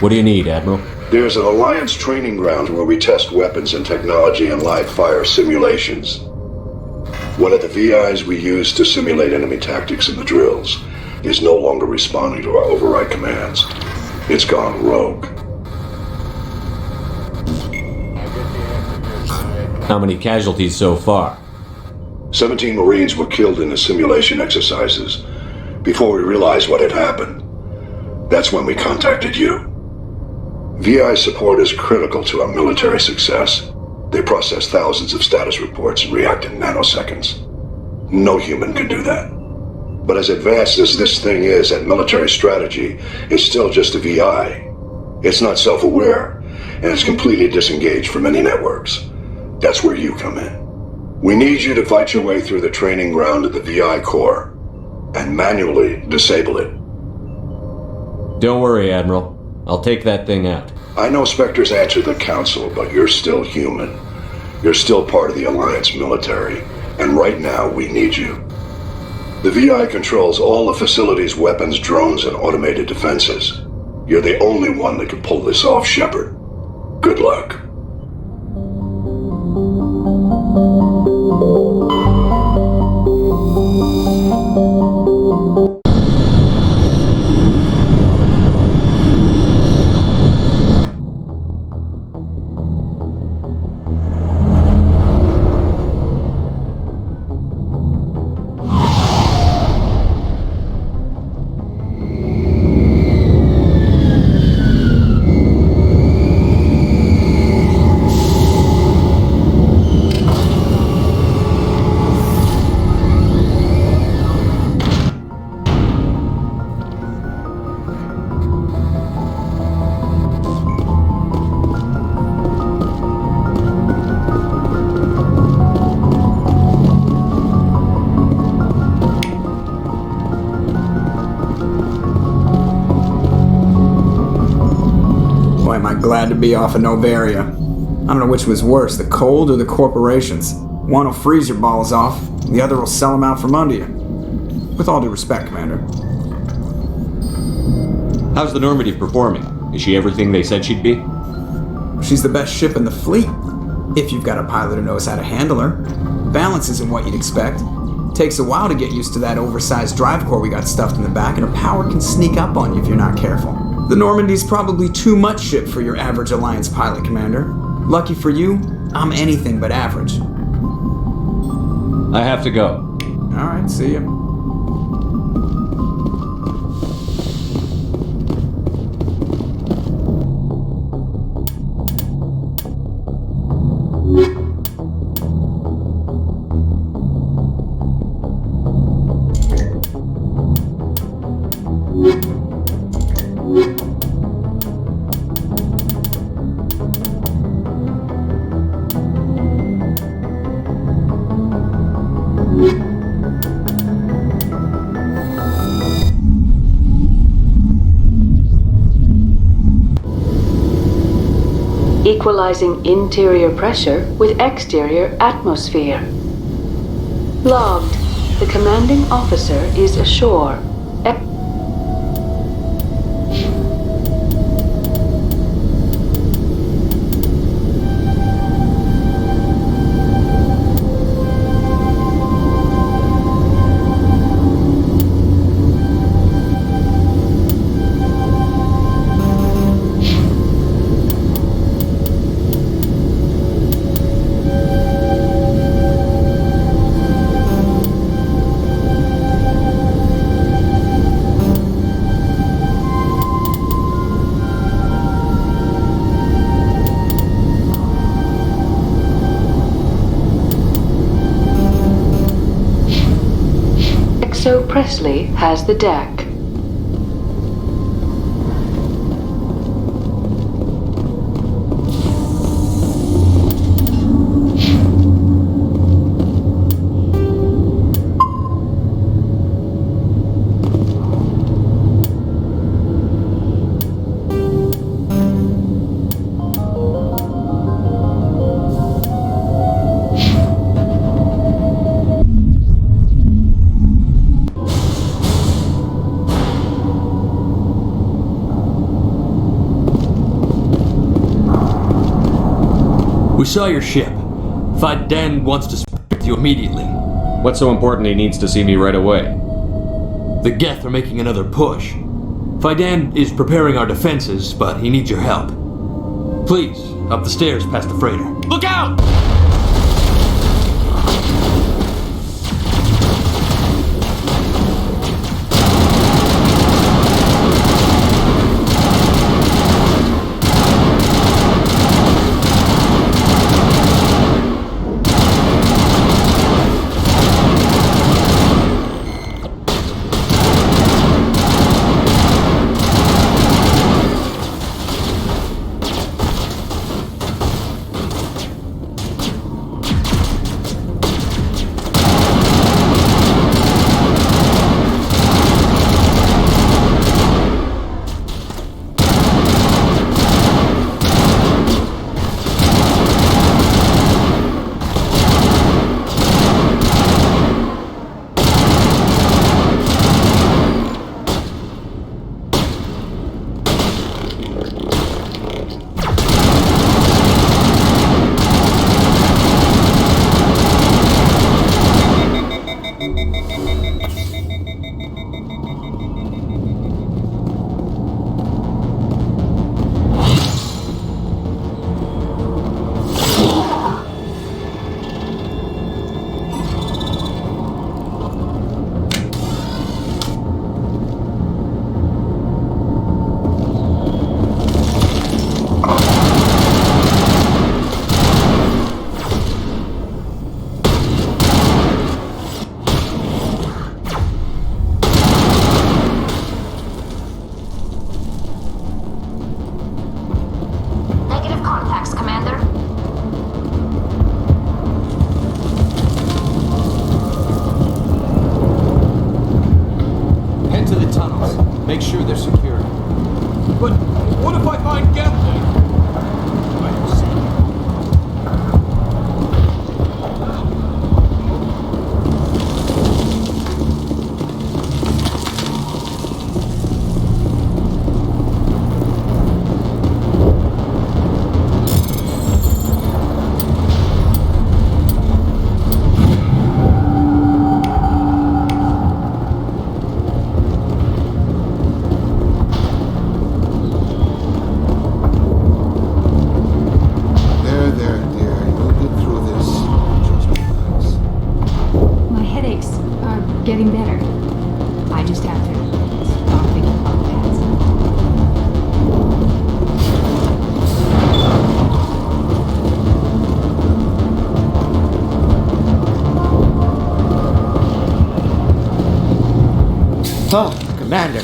What do you need, Admiral? There's an Alliance training ground where we test weapons and technology in live fire simulations. One of the VIs we use to simulate enemy tactics in the drills is no longer responding to our override commands. It's gone rogue. How many casualties so far? 17 Marines were killed in the simulation exercises. Before we realized what had happened, that's when we contacted you. VI support is critical to our military success. They process thousands of status reports and react in nanoseconds. No human can do that. But as advanced as this thing is at military strategy, it's still just a VI. It's not self-aware, and is completely disengaged from any networks. That's where you come in. We need you to fight your way through the training ground of the VI core and manually disable it. Don't worry, Admiral. I'll take that thing out. I know Spectres answer the Council, but you're still human. You're still part of the Alliance military, and right now we need you. The VI controls all the facility's weapons, drones, and automated defenses. You're the only one that can pull this off, Shepard. Good luck. Glad to be off of Novaria. I don't know which was worse, the cold or the corporations. One will freeze your balls off, the other will sell them out from under you. With all due respect, Commander. How's the Normandy performing? Is she everything they said she'd be? She's the best ship in the fleet, if you've got a pilot who knows how to handle her. Balance isn't what you'd expect. Takes a while to get used to that oversized drive core we got stuffed in the back, and her power can sneak up on you if you're not careful. The Normandy's probably too much ship for your average Alliance pilot, Commander. Lucky for you, I'm anything but average. I have to go. Alright, see ya. Equalizing interior pressure with exterior atmosphere. Logged. The commanding officer is ashore. So Presley has the deck. We saw your ship. Faidan wants to speak with you immediately. What's so important he needs to see me right away? The Geth are making another push. Faidan is preparing our defenses, but he needs your help. Please, up the stairs past the freighter. Look out! if I find Gatling? Getting better. I just have to stop thinking about the past. Oh, Commander.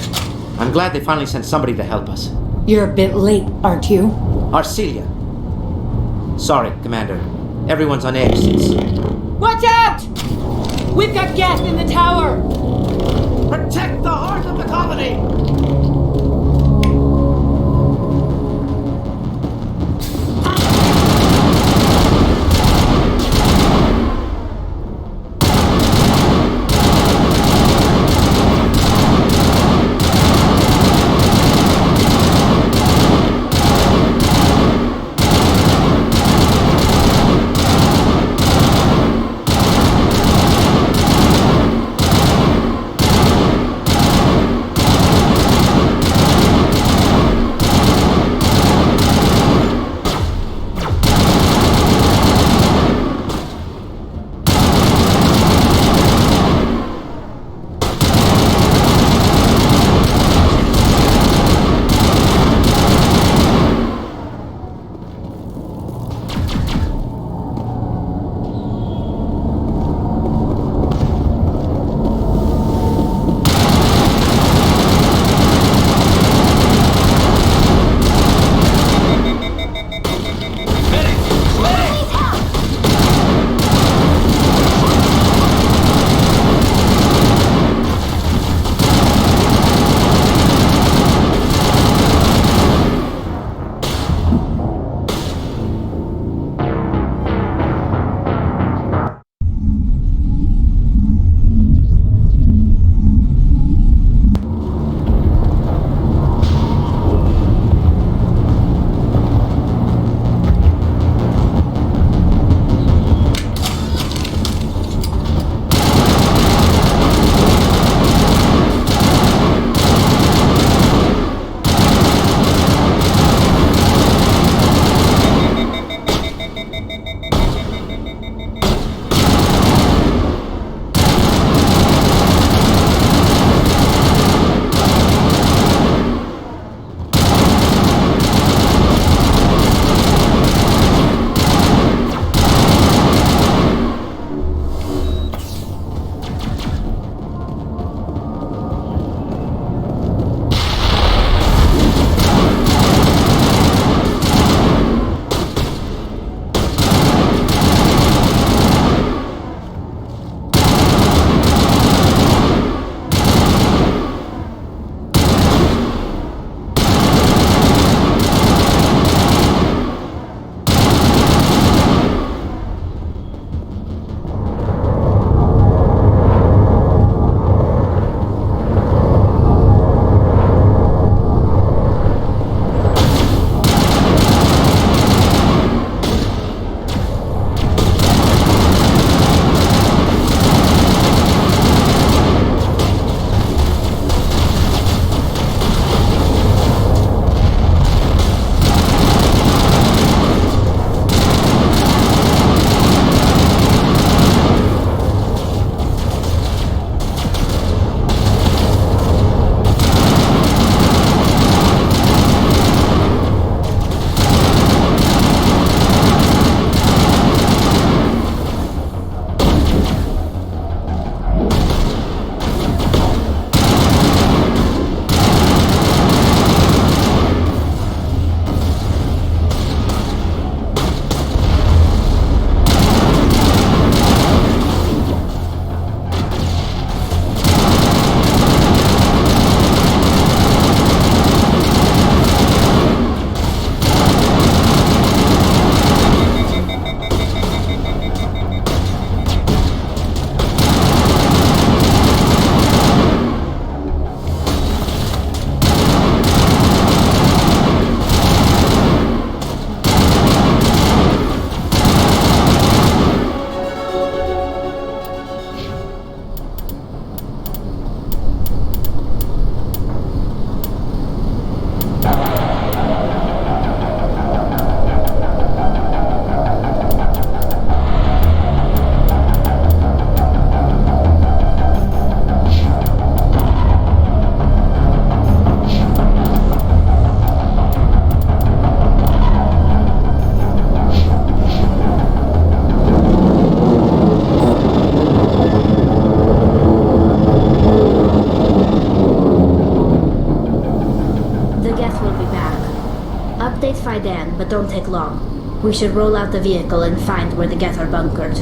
I'm glad they finally sent somebody to help us. You're a bit late, aren't you? Arcelia. Sorry, Commander. Everyone's on edge since... Watch out! We've got gas in the tower! Protect the heart of the colony! update Fidan, but don't take long. We should roll out the vehicle and find where the Geth are bunkered.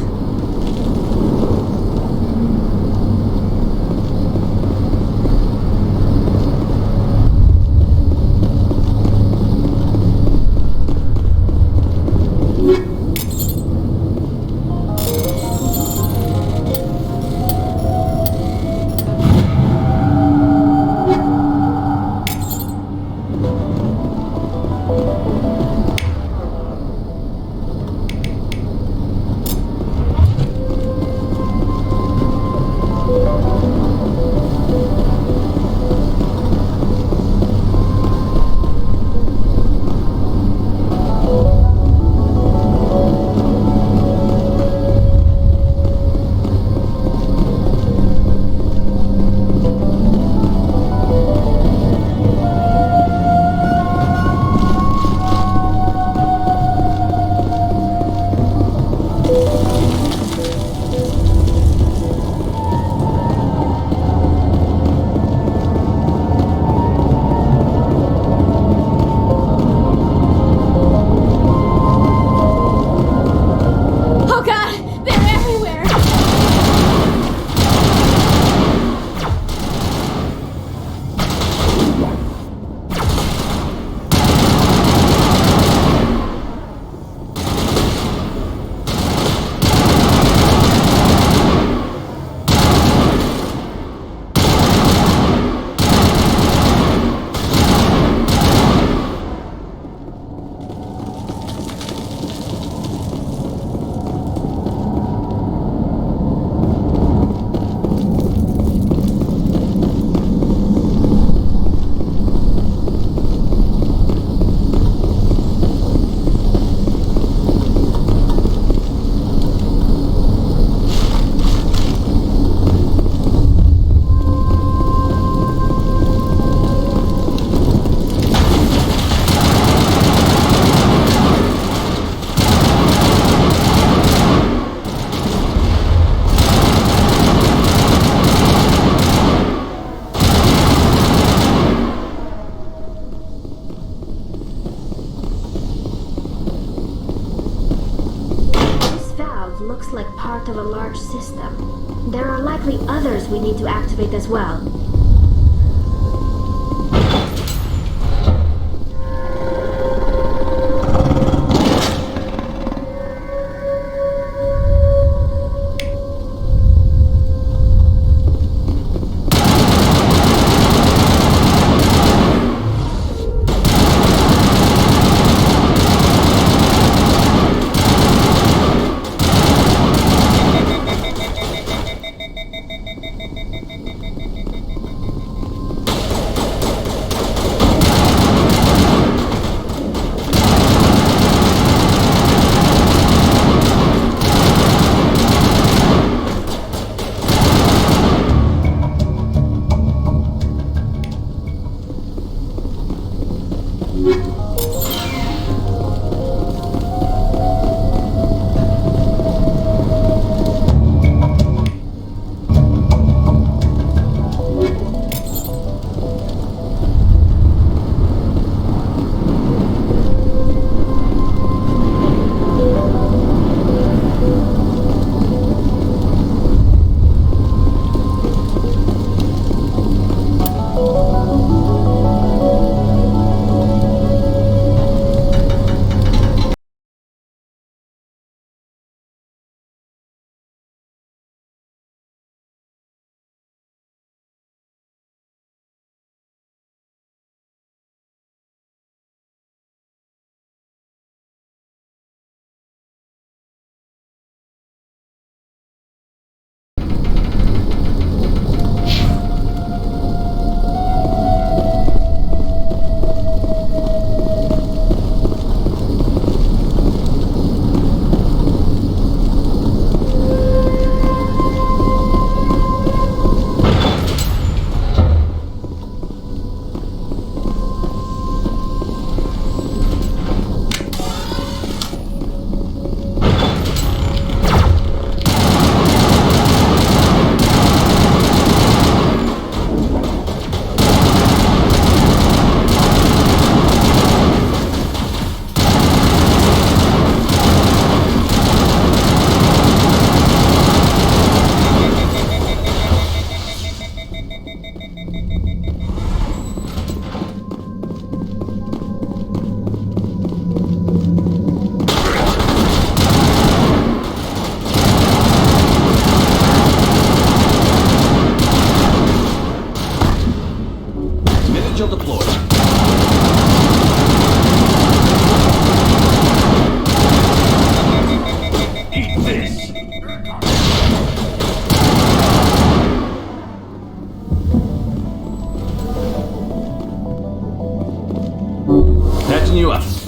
Looks like part of a large system. There are likely others we need to activate as well. sizing you up.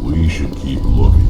We should keep looking.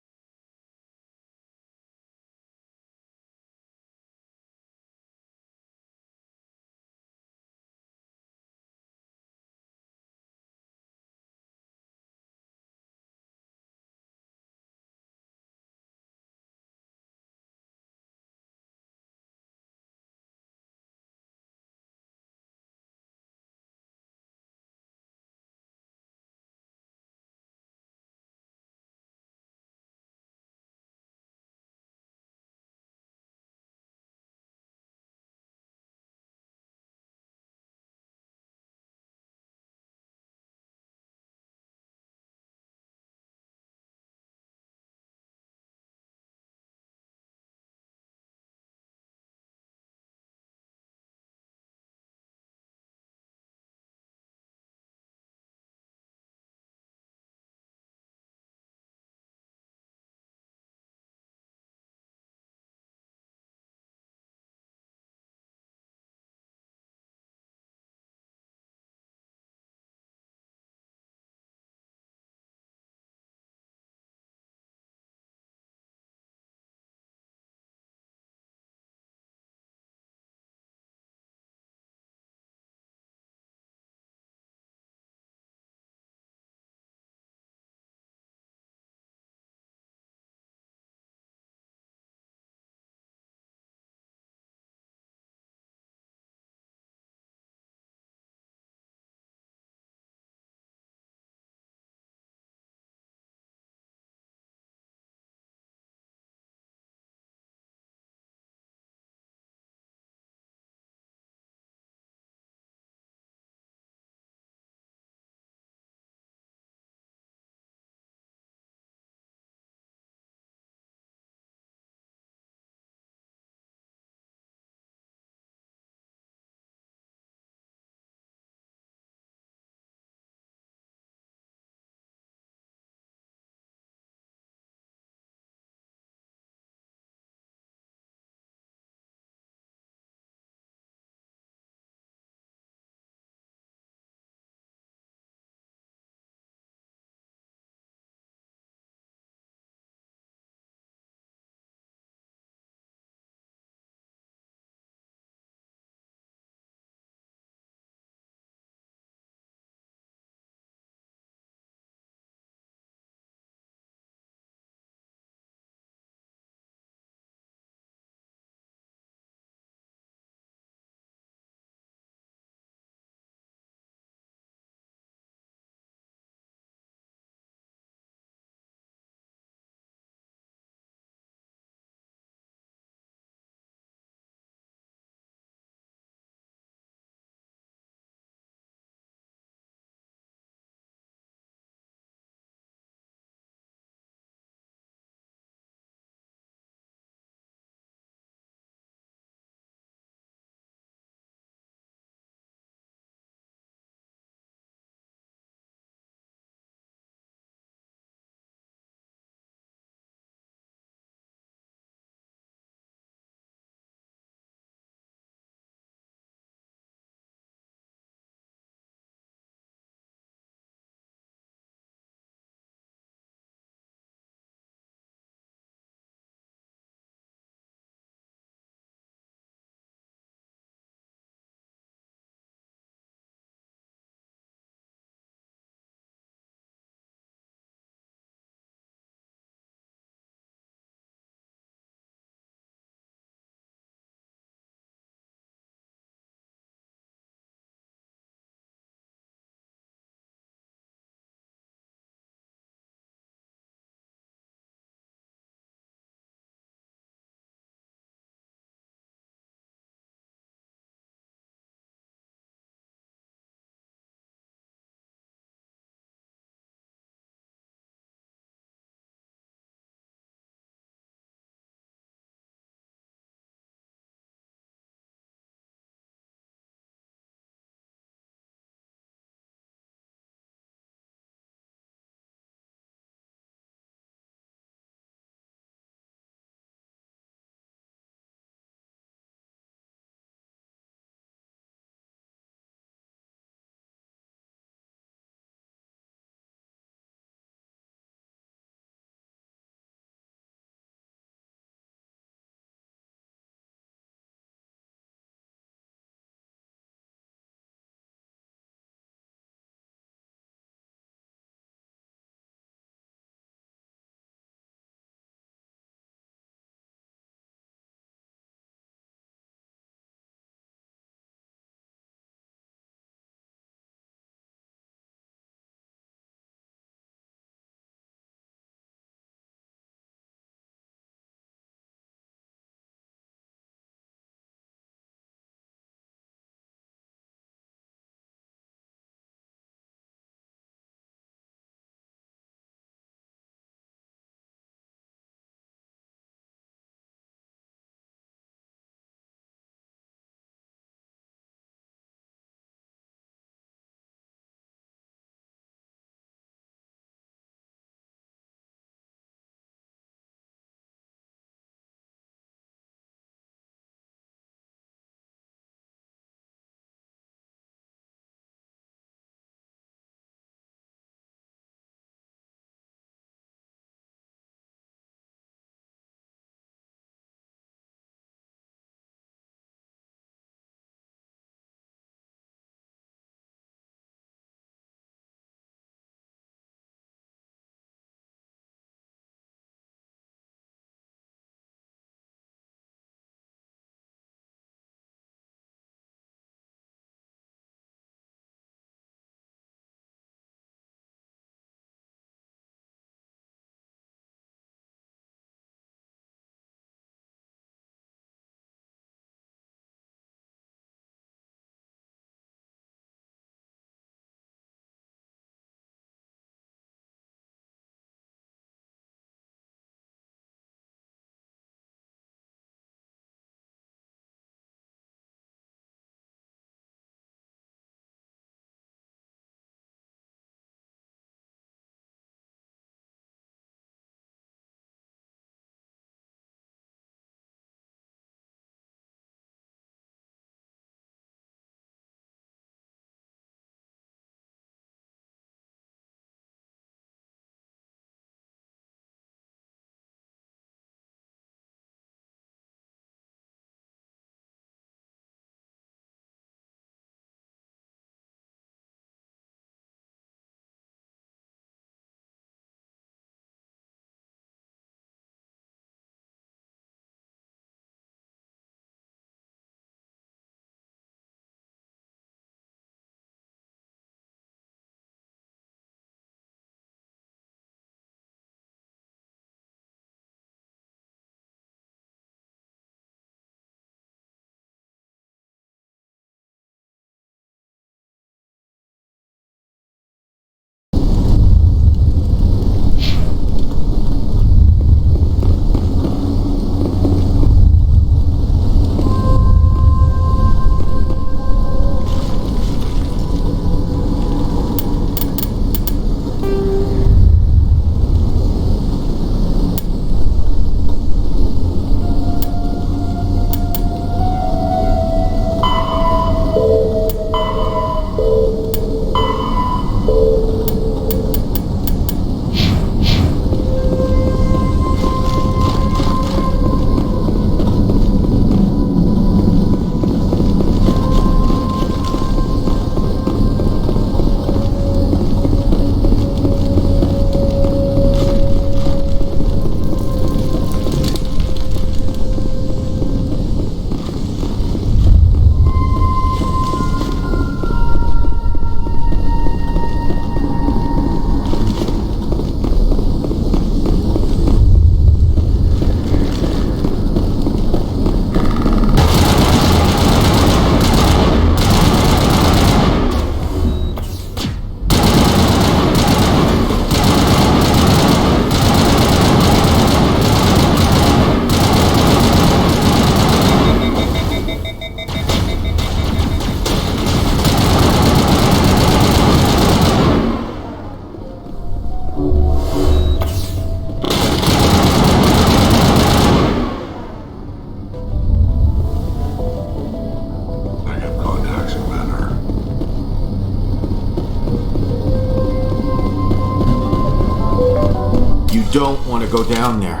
You don't want to go down there.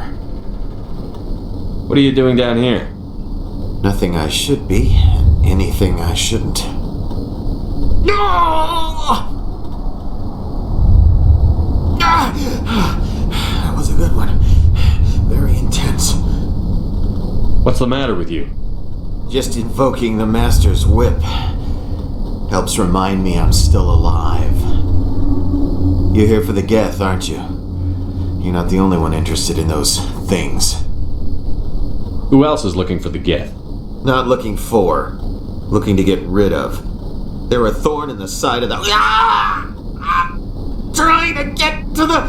What are you doing down here? Nothing I should be, and anything I shouldn't. No! That was a good one. Very intense. What's the matter with you? Just invoking the Master's whip helps remind me I'm still alive. You're here for the Geth, aren't you? You're not the only one interested in those things. Who else is looking for the Geth? Not looking for. Looking to get rid of. They're a thorn in the side of the... I'm trying to get to the...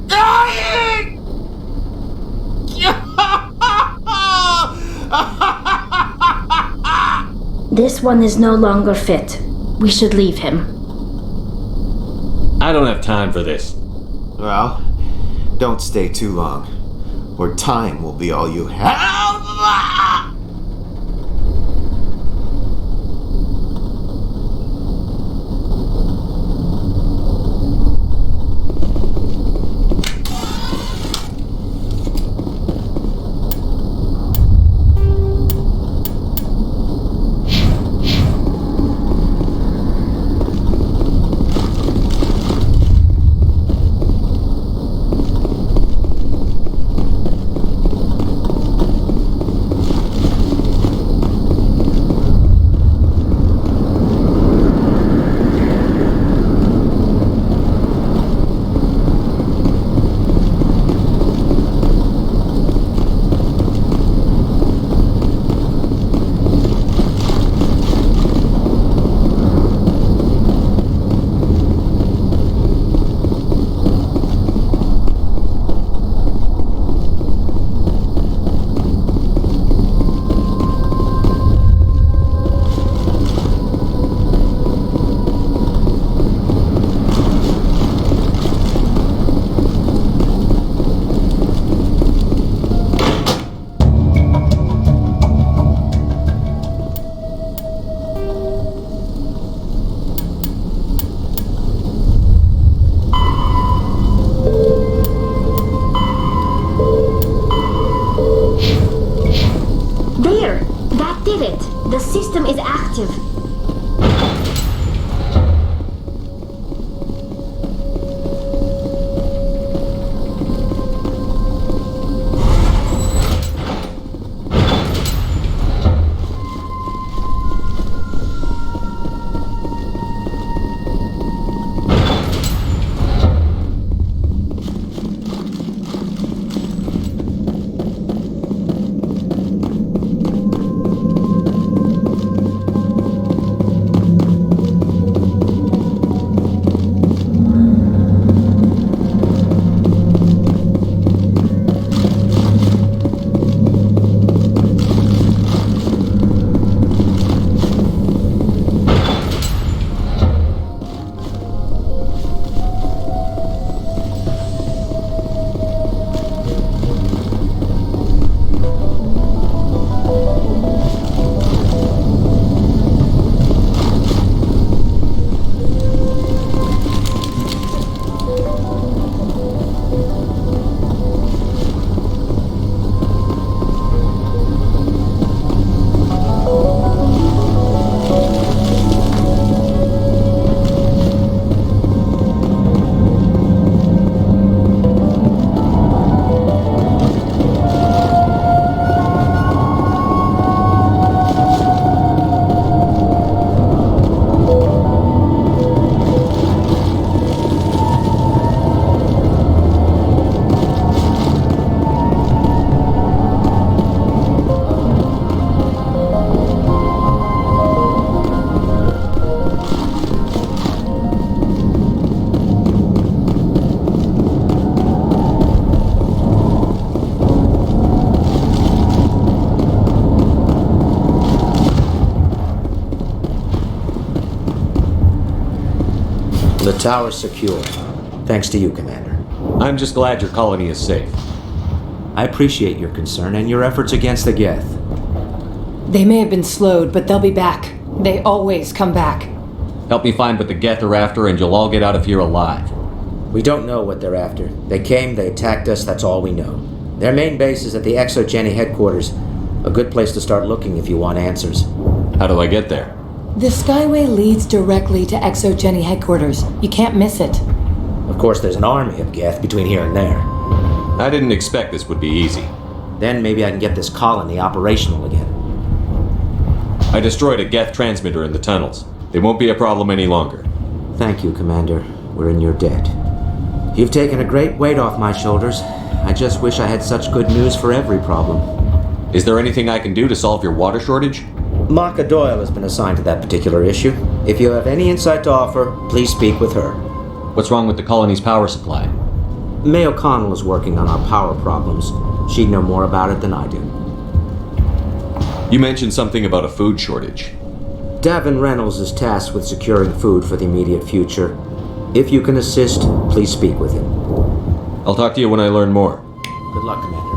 Dying! This one is no longer fit. We should leave him. I don't have time for this. Well, don't stay too long, or time will be all you have. The system is active. The tower's secure. Thanks to you, Commander. I'm just glad your colony is safe. I appreciate your concern and your efforts against the Geth. They may have been slowed, but they'll be back. They always come back. Help me find what the Geth are after and you'll all get out of here alive. We don't know what they're after. They came, they attacked us, that's all we know. Their main base is at the ExoGeni headquarters. A good place to start looking if you want answers. How do I get there? The Skyway leads directly to ExoGeni headquarters. You can't miss it. Of course, there's an army of Geth between here and there. I didn't expect this would be easy. Then maybe I can get this colony operational again. I destroyed a Geth transmitter in the tunnels. They won't be a problem any longer. Thank you, Commander. We're in your debt. You've taken a great weight off my shoulders. I just wish I had such good news for every problem. Is there anything I can do to solve your water shortage? Maka Doyle has been assigned to that particular issue. If you have any insight to offer, please speak with her. What's wrong with the colony's power supply? May O'Connell is working on our power problems. She'd know more about it than I do. You mentioned something about a food shortage. Davin Reynolds is tasked with securing food for the immediate future. If you can assist, please speak with him. I'll talk to you when I learn more. Good luck, Commander.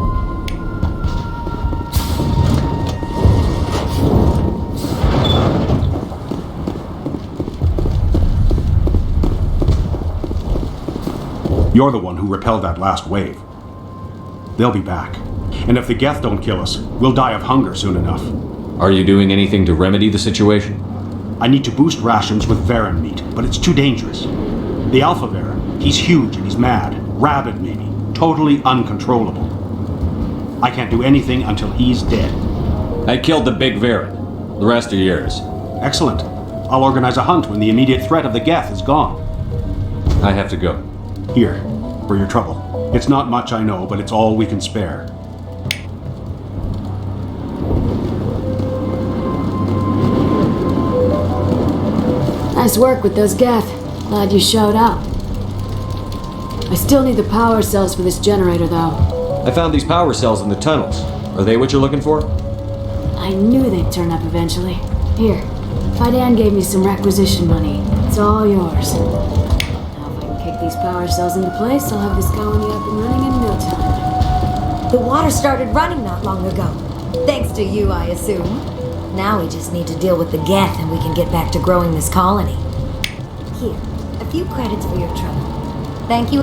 You're the one who repelled that last wave. They'll be back. And if the Geth don't kill us, we'll die of hunger soon enough. Are you doing anything to remedy the situation? I need to boost rations with Varen meat, but it's too dangerous. The Alpha Varen, he's huge and he's mad. Rabid, maybe. Totally uncontrollable. I can't do anything until he's dead. I killed the big Varen. The rest are yours. Excellent. I'll organize a hunt when the immediate threat of the Geth is gone. I have to go. Here, for your trouble. It's not much, I know, but it's all we can spare. Nice work with those Geth. Glad you showed up. I still need the power cells for this generator, though. I found these power cells in the tunnels. Are they what you're looking for? I knew they'd turn up eventually. Here, Fidan gave me some requisition money. It's all yours. Now if I can kick these power cells into place, I'll have this colony up and running in no time. The water started running not long ago. Thanks to you, I assume. Now we just need to deal with the Geth and we can get back to growing this colony. Here, a few credits for your trouble. Thank you.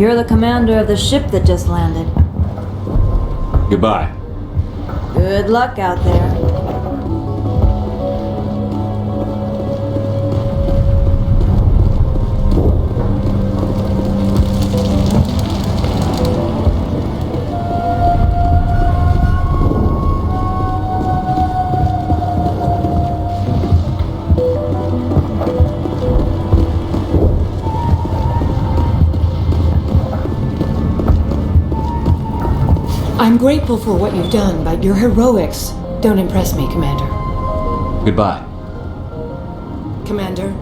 You're the commander of the ship that just landed. Goodbye. Good luck out there. I'm grateful for what you've done, but your heroics don't impress me, Commander. Goodbye. Commander.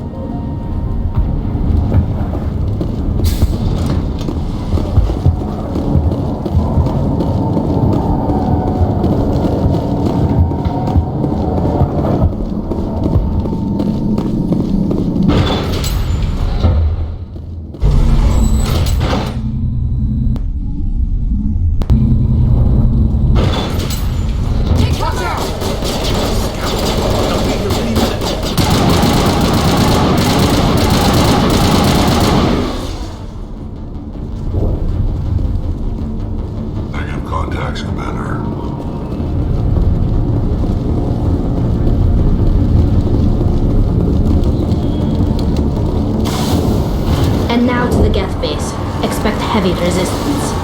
Contacts, Commander. And now to the Geth base. Expect heavy resistance.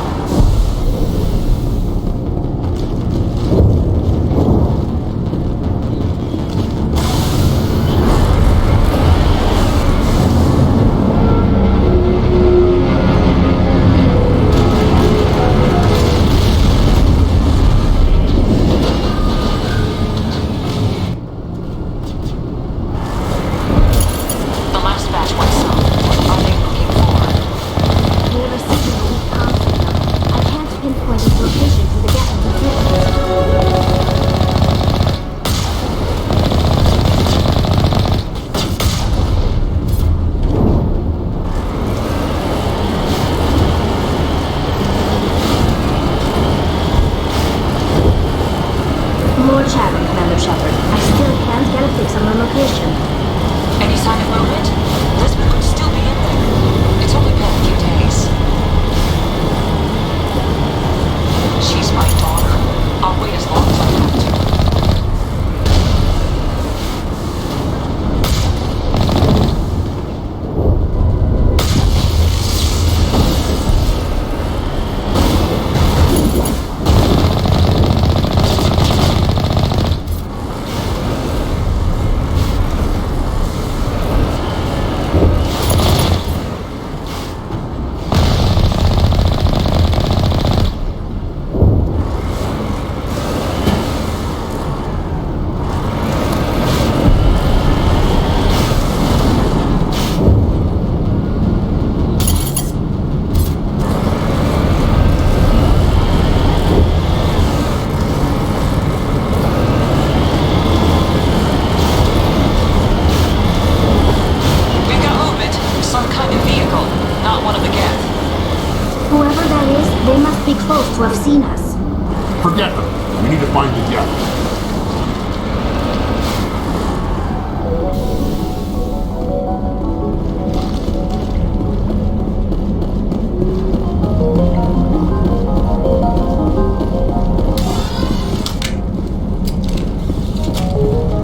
More chatter, Commander Shepard. I still can't get a fix on the location. Any sign of movement? Lisbeth could still be in there. It's only been a few days. She's my daughter. I'll wait as long as I have to. To have seen us. Forget them. We need to find the Geth.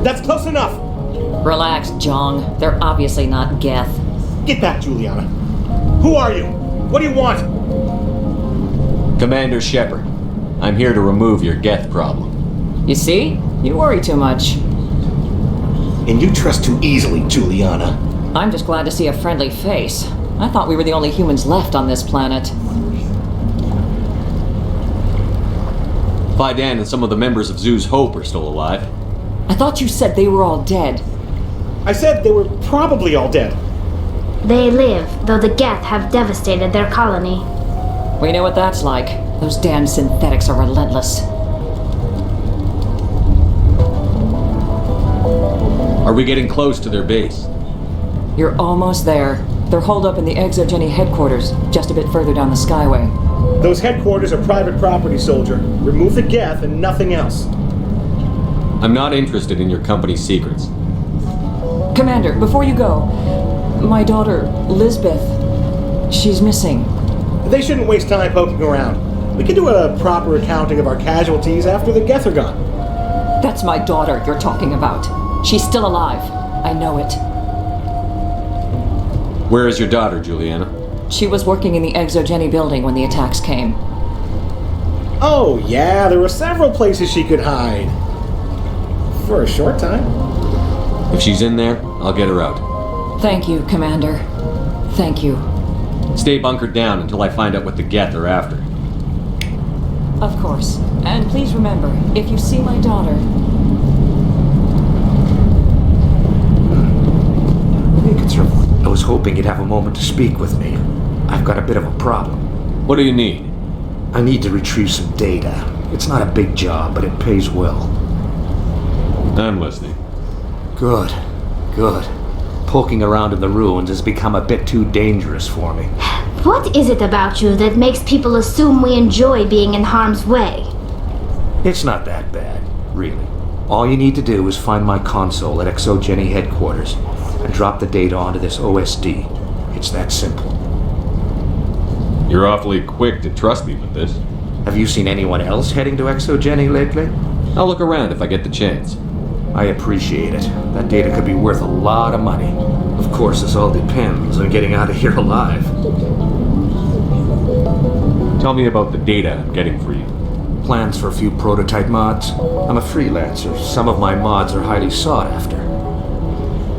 That's close enough! Relax, Jong. They're obviously not Geth. Get back, Juliana. Who are you? What do you want? Commander Shepard, I'm here to remove your Geth problem. You see? You worry too much. And you trust too easily, Juliana. I'm just glad to see a friendly face. I thought we were the only humans left on this planet. Faidan and some of the members of Zoo's Hope are still alive. I thought you said they were all dead. I said they were probably all dead. They live, though the Geth have devastated their colony. We know what that's like. Those damn synthetics are relentless. Are we getting close to their base? You're almost there. They're holed up in the ExoGeni headquarters, just a bit further down the Skyway. Those headquarters are private property, soldier. Remove the Geth and nothing else. I'm not interested in your company's secrets. Commander, before you go, my daughter, Lisbeth, she's missing. They shouldn't waste time poking around. We can do a proper accounting of our casualties after the Geth are gone. That's my daughter you're talking about. She's still alive. I know it. Where is your daughter, Juliana? She was working in the Exogeny building when the attacks came. Oh, yeah, there were several places she could hide. For a short time. If she's in there, I'll get her out. Thank you, Commander. Thank you. Stay bunkered down until I find out what the Geth are after. Of course. And please remember, if you see my daughter... I was hoping you'd have a moment to speak with me. I've got a bit of a problem. What do you need? I need to retrieve some data. It's not a big job, but it pays well. I'm listening. Good. Poking around in the ruins has become a bit too dangerous for me. What is it about you that makes people assume we enjoy being in harm's way? It's not that bad, really. All you need to do is find my console at Exogeny headquarters and drop the data onto this OSD. It's that simple. You're awfully quick to trust me with this. Have you seen anyone else heading to Exogeny lately? I'll look around if I get the chance. I appreciate it. That data could be worth a lot of money. Of course, this all depends on getting out of here alive. Tell me about the data I'm getting for you. Plans for a few prototype mods. I'm a freelancer. Some of my mods are highly sought after.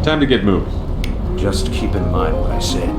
Time to get moving. Just keep in mind what I said.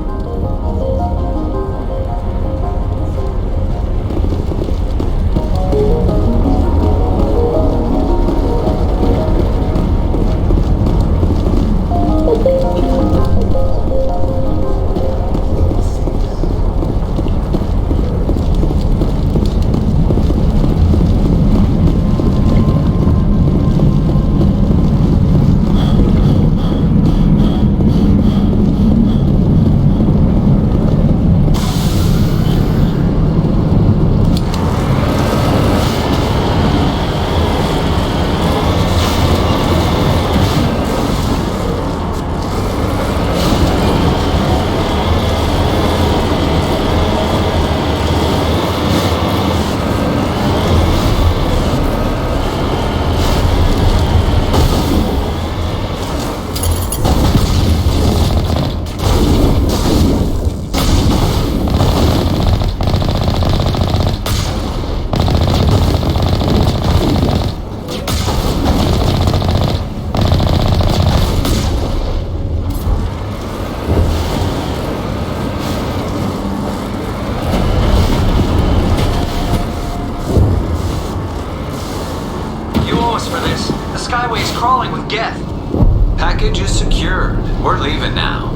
Package is secured. We're leaving now.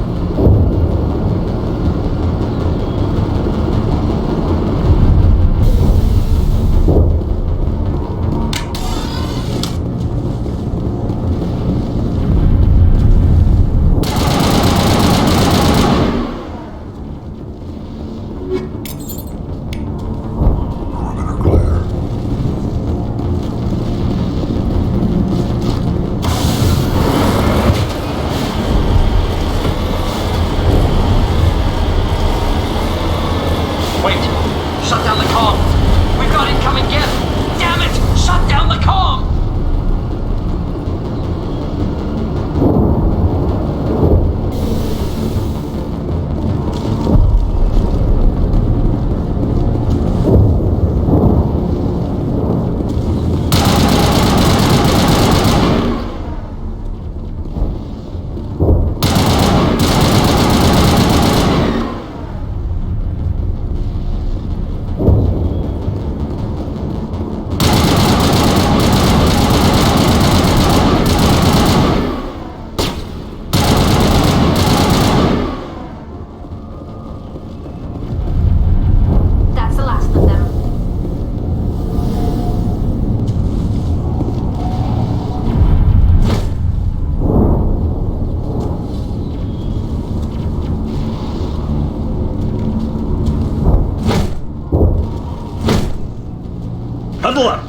Huddle up!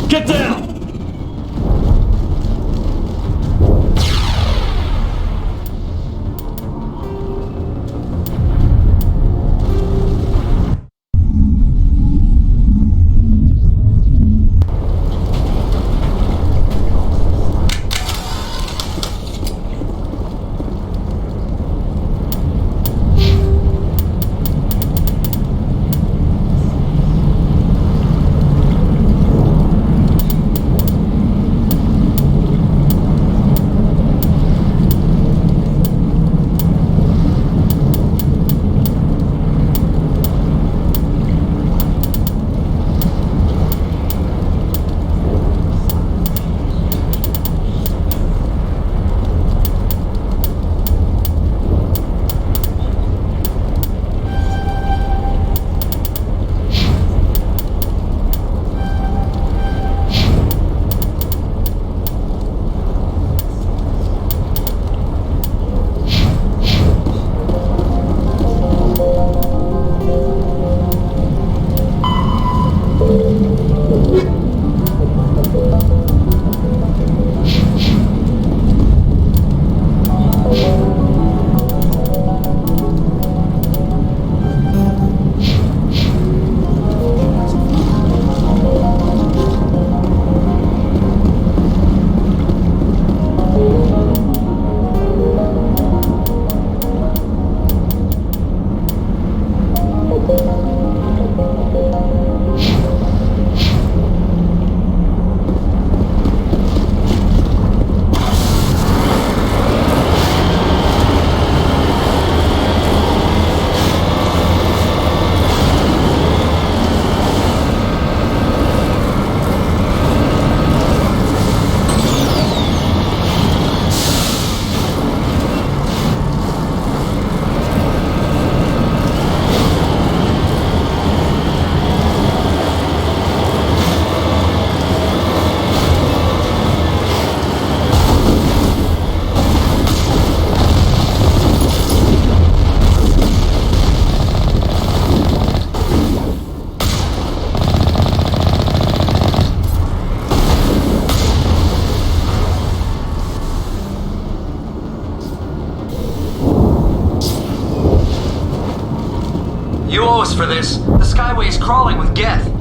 Get down! You owe us for this. The Skyway's crawling with Geth.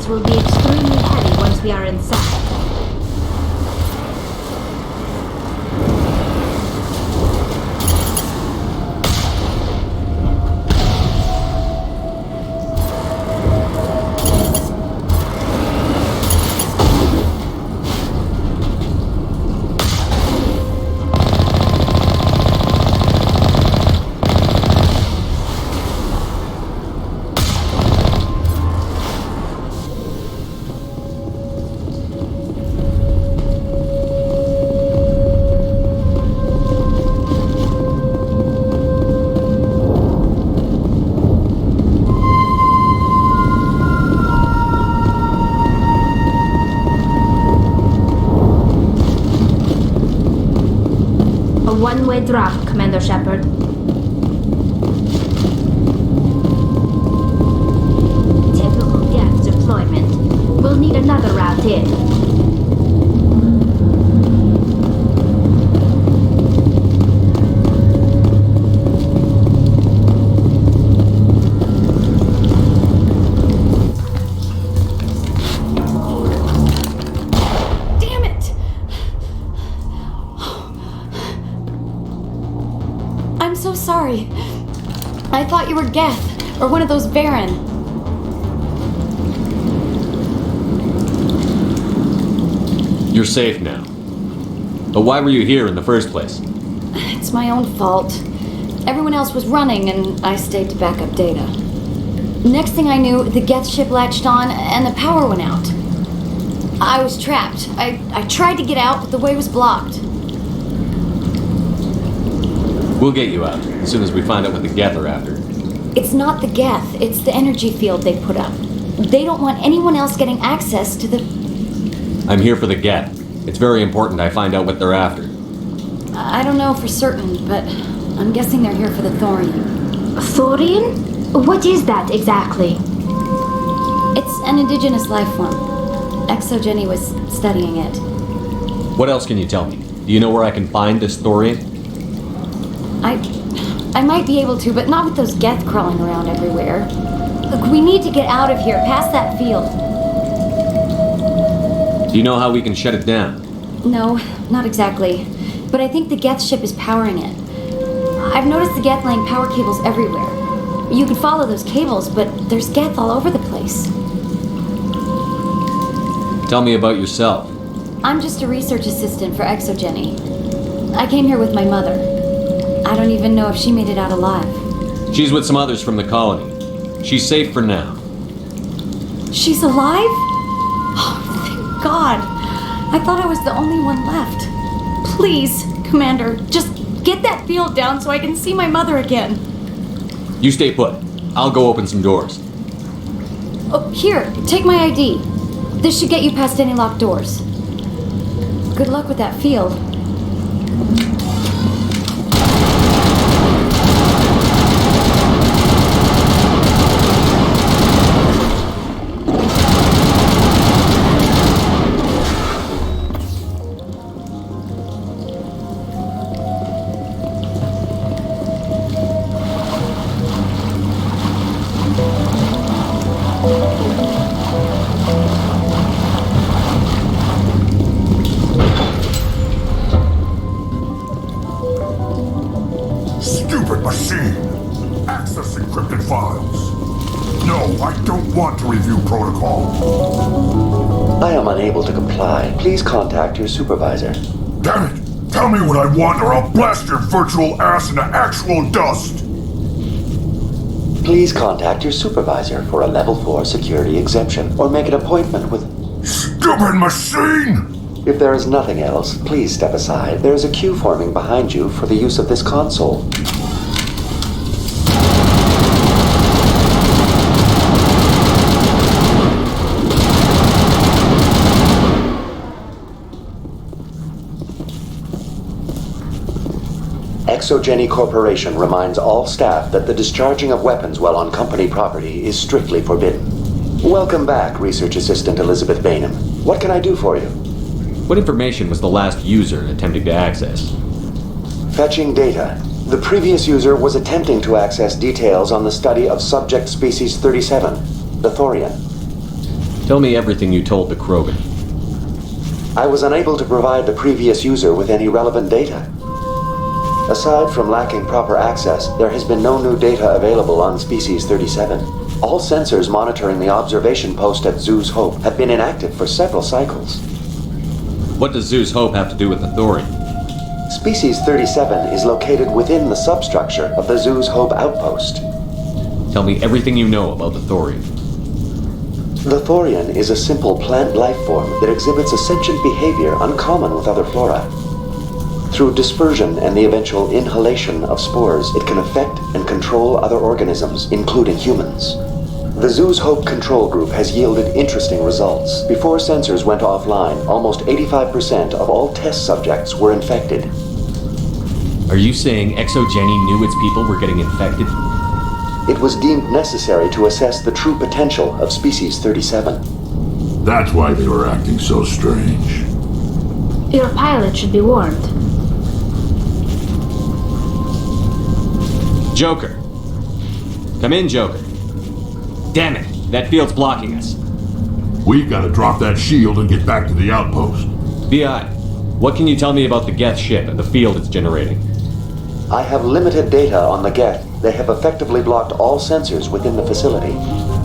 Will be extremely heavy once we are inside. One-way drop, Commander Shepard. Typical Geth deployment. We'll need another route in. Sorry. I thought you were Geth, or one of those Varen. You're safe now. But why were you here in the first place? It's my own fault. Everyone else was running, and I stayed to back up data. Next thing I knew, the Geth ship latched on, and the power went out. I was trapped. I tried to get out, but the way was blocked. We'll get you out, as soon as we find out what the Geth are after. It's not the Geth, it's the energy field they put up. They don't want anyone else getting access to the... I'm here for the Geth. It's very important I find out what they're after. I don't know for certain, but I'm guessing they're here for the Thorium. Thorium? What is that exactly? It's an indigenous life form. ExoGenny was studying it. What else can you tell me? Do you know where I can find this Thorium? I might be able to, but not with those Geth crawling around everywhere. Look, we need to get out of here, past that field. Do you know how we can shut it down? No, not exactly. But I think the Geth ship is powering it. I've noticed the Geth laying power cables everywhere. You could follow those cables, but there's Geth all over the place. Tell me about yourself. I'm just a research assistant for Exogeny. I came here with my mother. I don't even know if she made it out alive. She's with some others from the colony. She's safe for now. She's alive? Oh, thank God. I thought I was the only one left. Please, Commander, just get that field down so I can see my mother again. You stay put. I'll go open some doors. Oh, here, take my ID. This should get you past any locked doors. Good luck with that field. Stupid machine! Access encrypted files. No, I don't want to review protocol. I am unable to comply. Please contact your supervisor. Damn it! Tell me what I want or I'll blast your virtual ass into actual dust! Please contact your supervisor for a level 4 security exemption or make an appointment with... Stupid machine! If there is nothing else, please step aside. There is a queue forming behind you for the use of this console. Exogeny Corporation reminds all staff that the discharging of weapons while on company property is strictly forbidden. Welcome back, Research Assistant Elizabeth Bainham. What can I do for you? What information was the last user attempting to access? Fetching data. The previous user was attempting to access details on the study of subject species 37, the Thorian. Tell me everything you told the Krogan. I was unable to provide the previous user with any relevant data. Aside from lacking proper access, there has been no new data available on Species 37. All sensors monitoring the observation post at Zoo's Hope have been inactive for several cycles. What does Zoo's Hope have to do with the Thorian? Species 37 is located within the substructure of the Zoo's Hope outpost. Tell me everything you know about the Thorian. The Thorian is a simple plant life form that exhibits a sentient behavior uncommon with other flora. Through dispersion and the eventual inhalation of spores, it can affect and control other organisms, including humans. The Zoo's Hope control group has yielded interesting results. Before sensors went offline, almost 85% of all test subjects were infected. Are you saying Exogeny knew its people were getting infected? It was deemed necessary to assess the true potential of Species 37. That's why they were acting so strange. Your pilot should be warned. Joker. Come in, Joker. Damn it, that field's blocking us. We gotta drop that shield and get back to the outpost. VI, what can you tell me about the Geth ship and the field it's generating? I have limited data on the Geth. They have effectively blocked all sensors within the facility.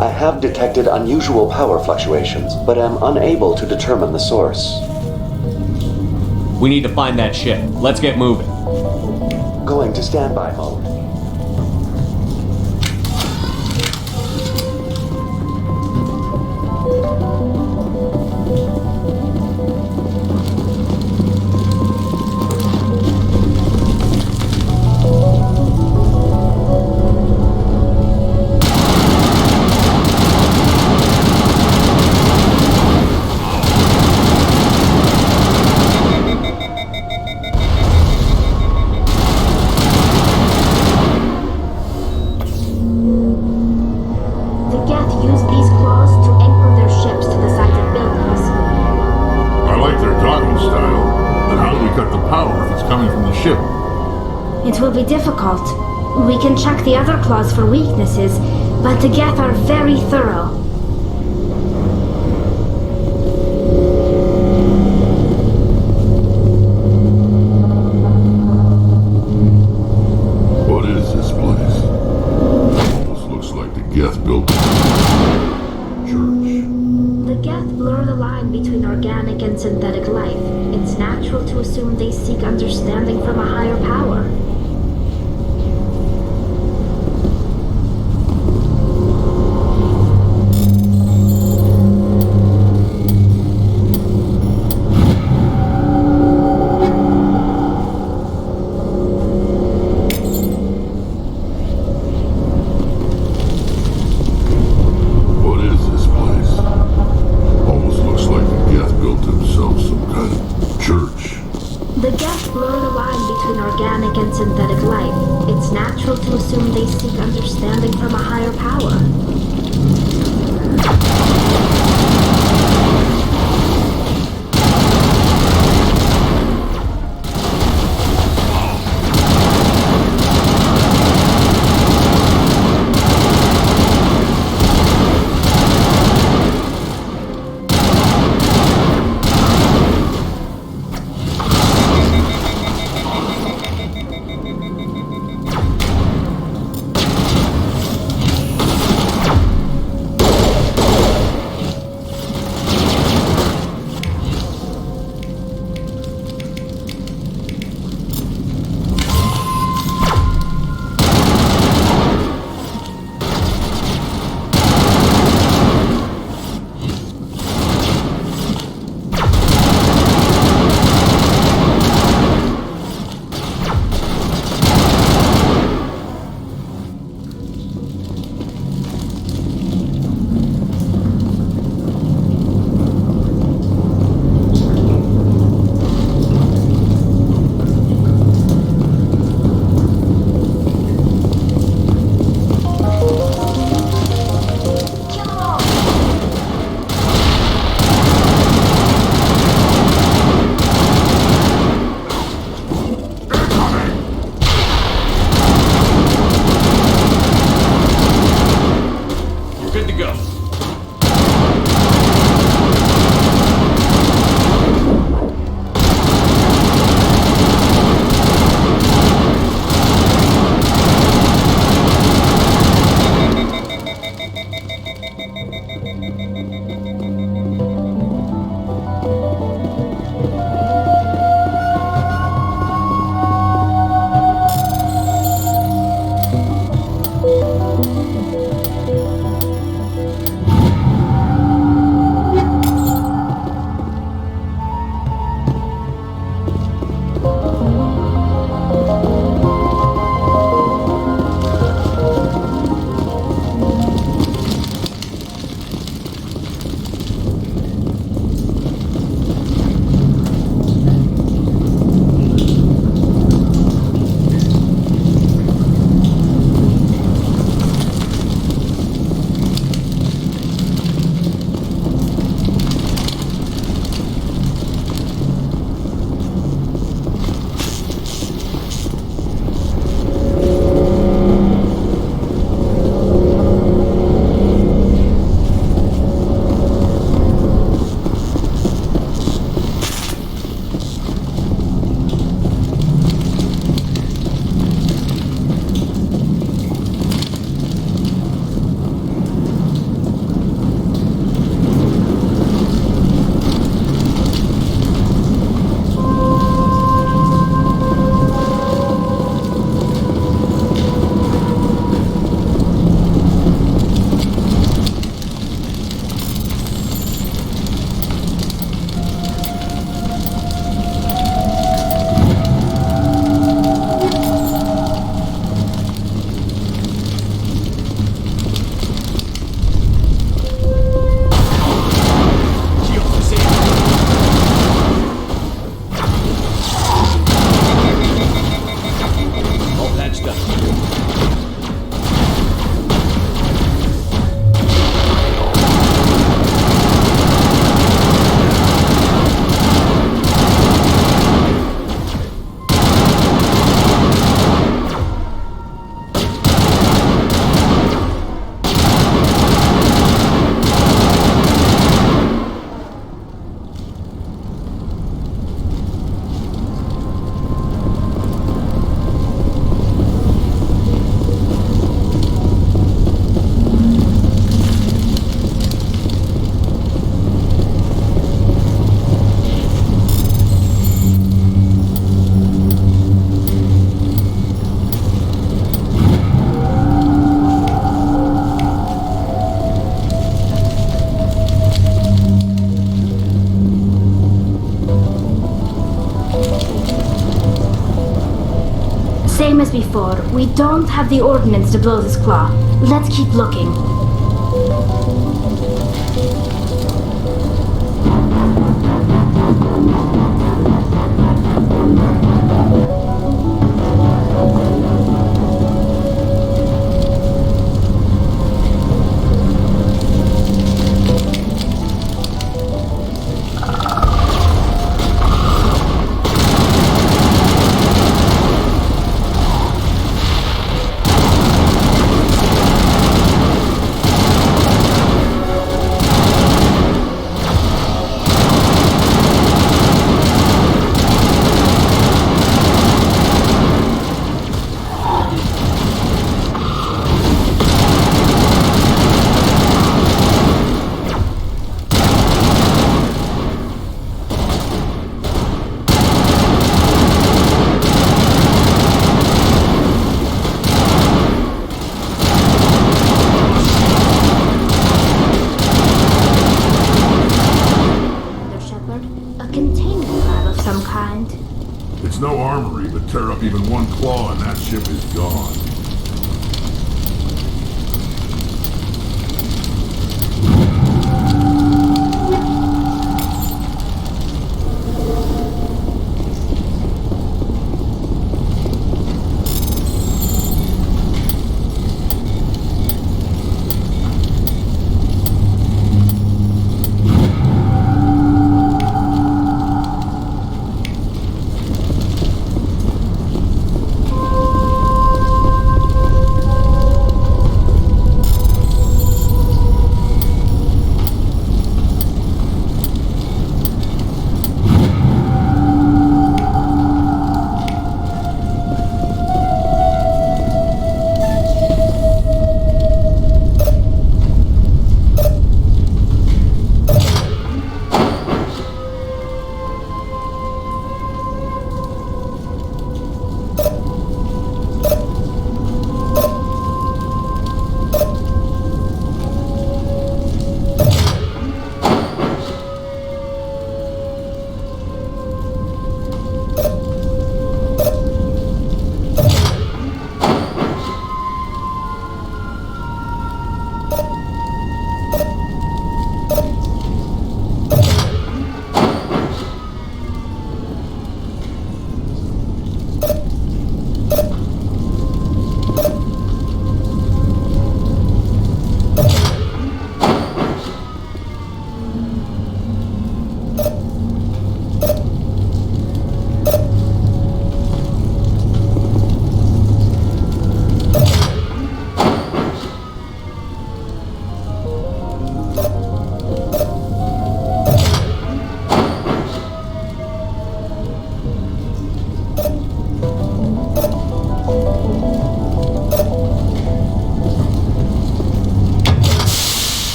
I have detected unusual power fluctuations, but am unable to determine the source. We need to find that ship. Let's get moving. Going to standby mode. It will be difficult. We can check the other claws for weaknesses, but the Geth are very thorough. What is this place? Geth built The Geth blur the line between organic and synthetic life. It's natural to assume they seek understanding from a higher power. What is this place? Almost looks like the Geth built himself some kind of church. The Geth blur the line between organic and synthetic life. It's natural to assume they seek understanding from a higher power. as before, we don't have the ordnance to blow this claw. Let's keep looking. It's no armory, but tear up even one claw and that ship is gone.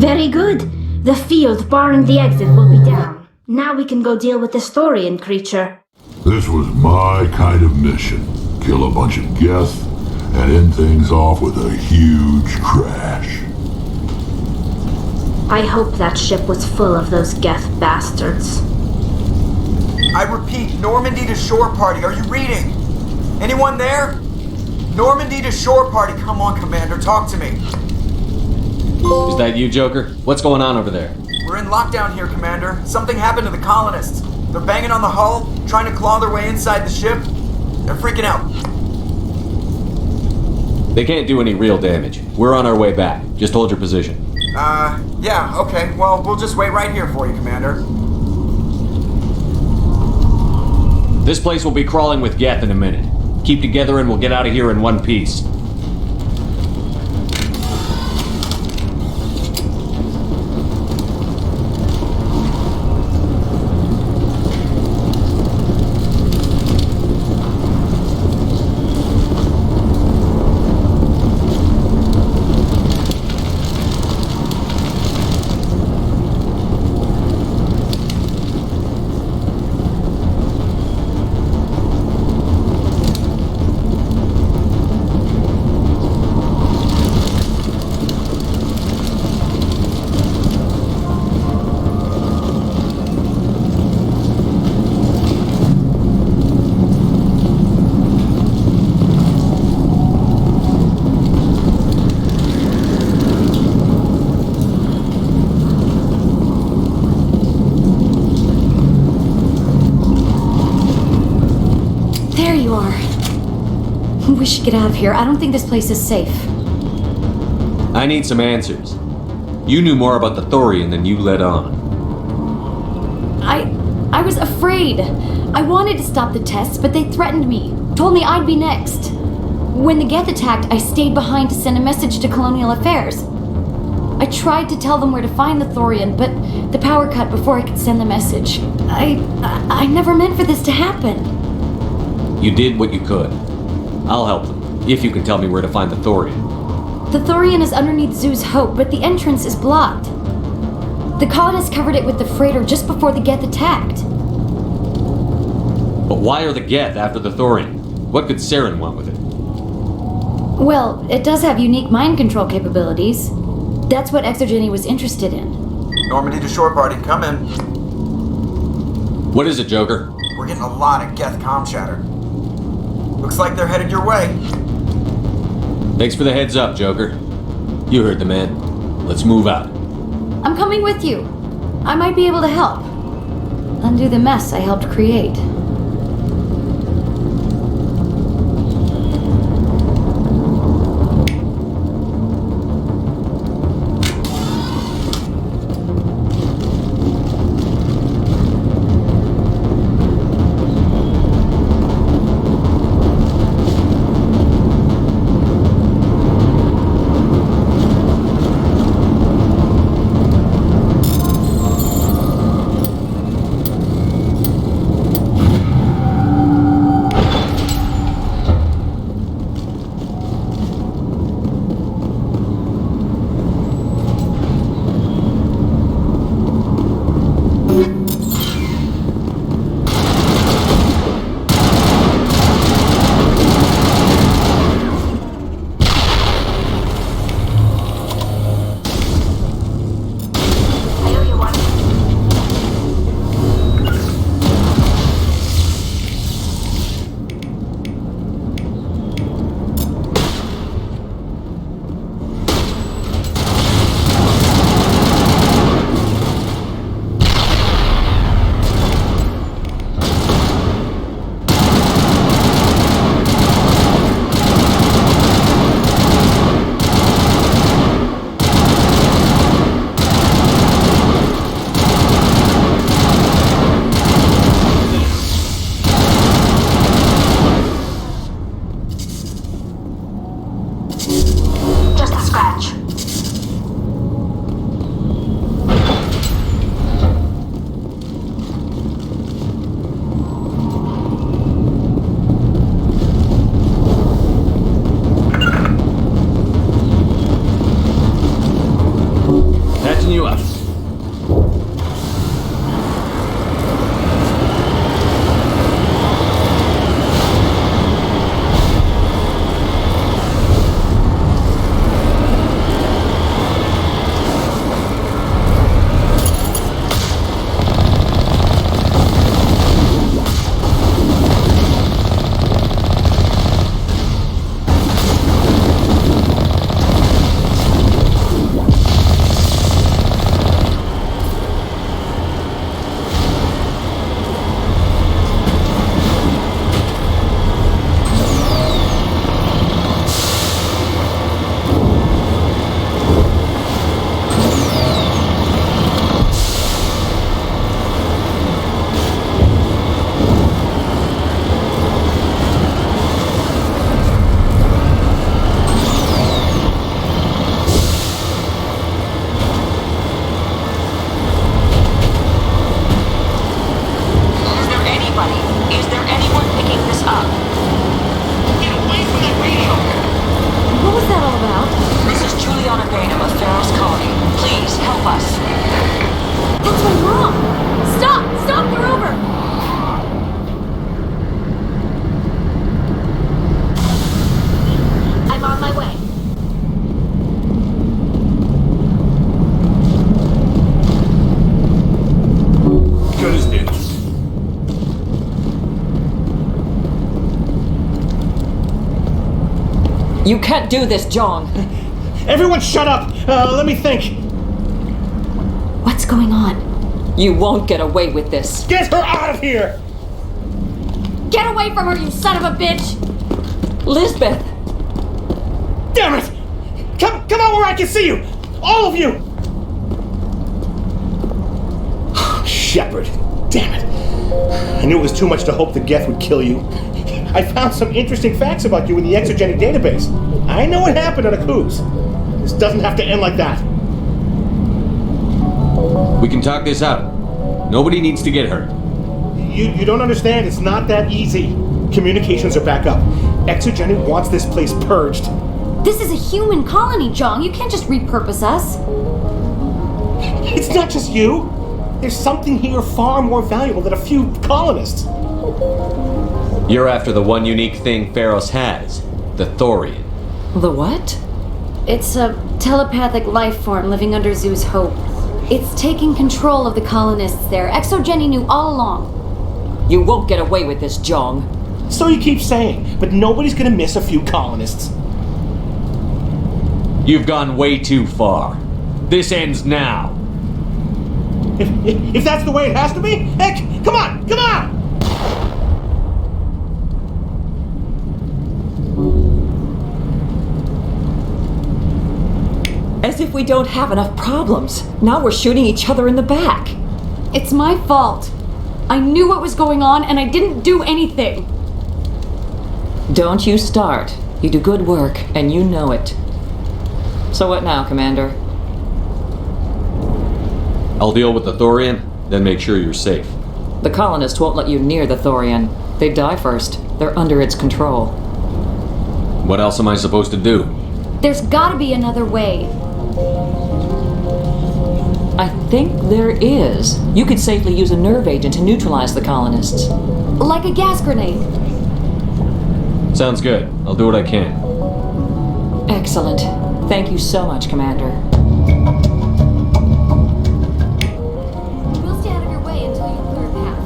Very good. The field barring the exit will be down. Now we can go deal with the Thorian creature. This was my kind of mission. Kill a bunch of Geth and end things off with a huge crash. I hope that ship was full of those Geth bastards. I repeat, Normandy to shore party. Are you reading? Anyone there? Normandy to shore party. Come on, Commander. Talk to me. Is that you, Joker? What's going on over there? We're in lockdown here, Commander. Something happened to the colonists. They're banging on the hull, trying to claw their way inside the ship. They're freaking out. They can't do any real damage. We're on our way back. Just hold your position. Yeah, okay. Well, we'll just wait right here for you, Commander. This place will be crawling with Geth in a minute. Keep together and we'll get out of here in one piece. We should get out of here. I don't think this place is safe. I need some answers. You knew more about the Thorian than you let on. I was afraid. I wanted to stop the tests, but they threatened me. Told me I'd be next. When the Geth attacked, I stayed behind to send a message to Colonial Affairs. I tried to tell them where to find the Thorian, but the power cut before I could send the message. I never meant for this to happen. You did what you could. I'll help them, if you can tell me where to find the Thorian. The Thorian is underneath Zoo's Hope, but the entrance is blocked. The colonists covered it with the freighter just before the Geth attacked. But why are the Geth after the Thorian? What could Saren want with it? Well, it does have unique mind control capabilities. That's what ExoGeni was interested in. Normandy to shore party, come in. What is it, Joker? We're getting a lot of Geth comm chatter. Looks like they're headed your way. Thanks for the heads up, Joker. You heard the man. Let's move out. I'm coming with you. I might be able to help. Undo the mess I helped create. You can't do this, John. Everyone shut up! Let me think. What's going on? You won't get away with this. Get her out of here! Get away from her, you son of a bitch! Lisbeth! Damn it! Come out where I can see you! All of you! Shepard. Damn it. I knew it was too much to hope the Geth would kill you. I found some interesting facts about you in the exogenic database. I know what happened on Akuz. This doesn't have to end like that. We can talk this out. Nobody needs to get hurt. You don't understand. It's not that easy. Communications are back up. Exogenic wants this place purged. This is a human colony, Jong. You can't just repurpose us. It's not just you. There's something here far more valuable than a few colonists. You're after the one unique thing Pharos has, the Thorian. The what? It's a telepathic life form living under Zoo's hope. It's taking control of the colonists there. Exogeny knew all along. You won't get away with this, Jong. So you keep saying, but nobody's gonna miss a few colonists. You've gone way too far. This ends now. If that's the way it has to be, heck, come on! As if we don't have enough problems. Now we're shooting each other in the back. It's my fault. I knew what was going on and I didn't do anything. Don't you start. You do good work, and you know it. So what now, Commander? I'll deal with the Thorian, then make sure you're safe. The colonists won't let you near the Thorian. They die first. They're under its control. What else am I supposed to do? There's gotta be another way. I think there is. You could safely use a nerve agent to neutralize the colonists. Like a gas grenade. Sounds good. I'll do what I can. Excellent. Thank you so much, Commander. We'll stay out of your way until you clear a path.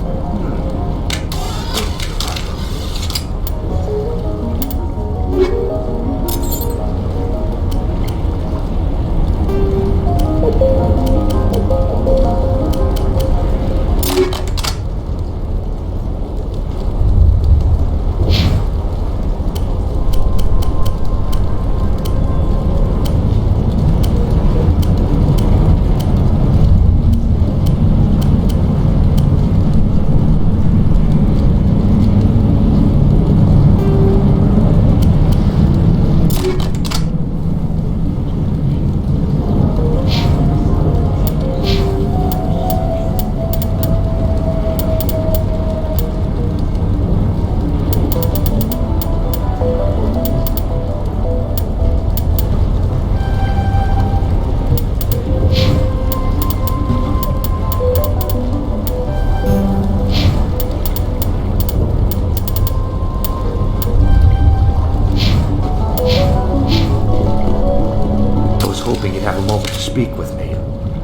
Speak with me.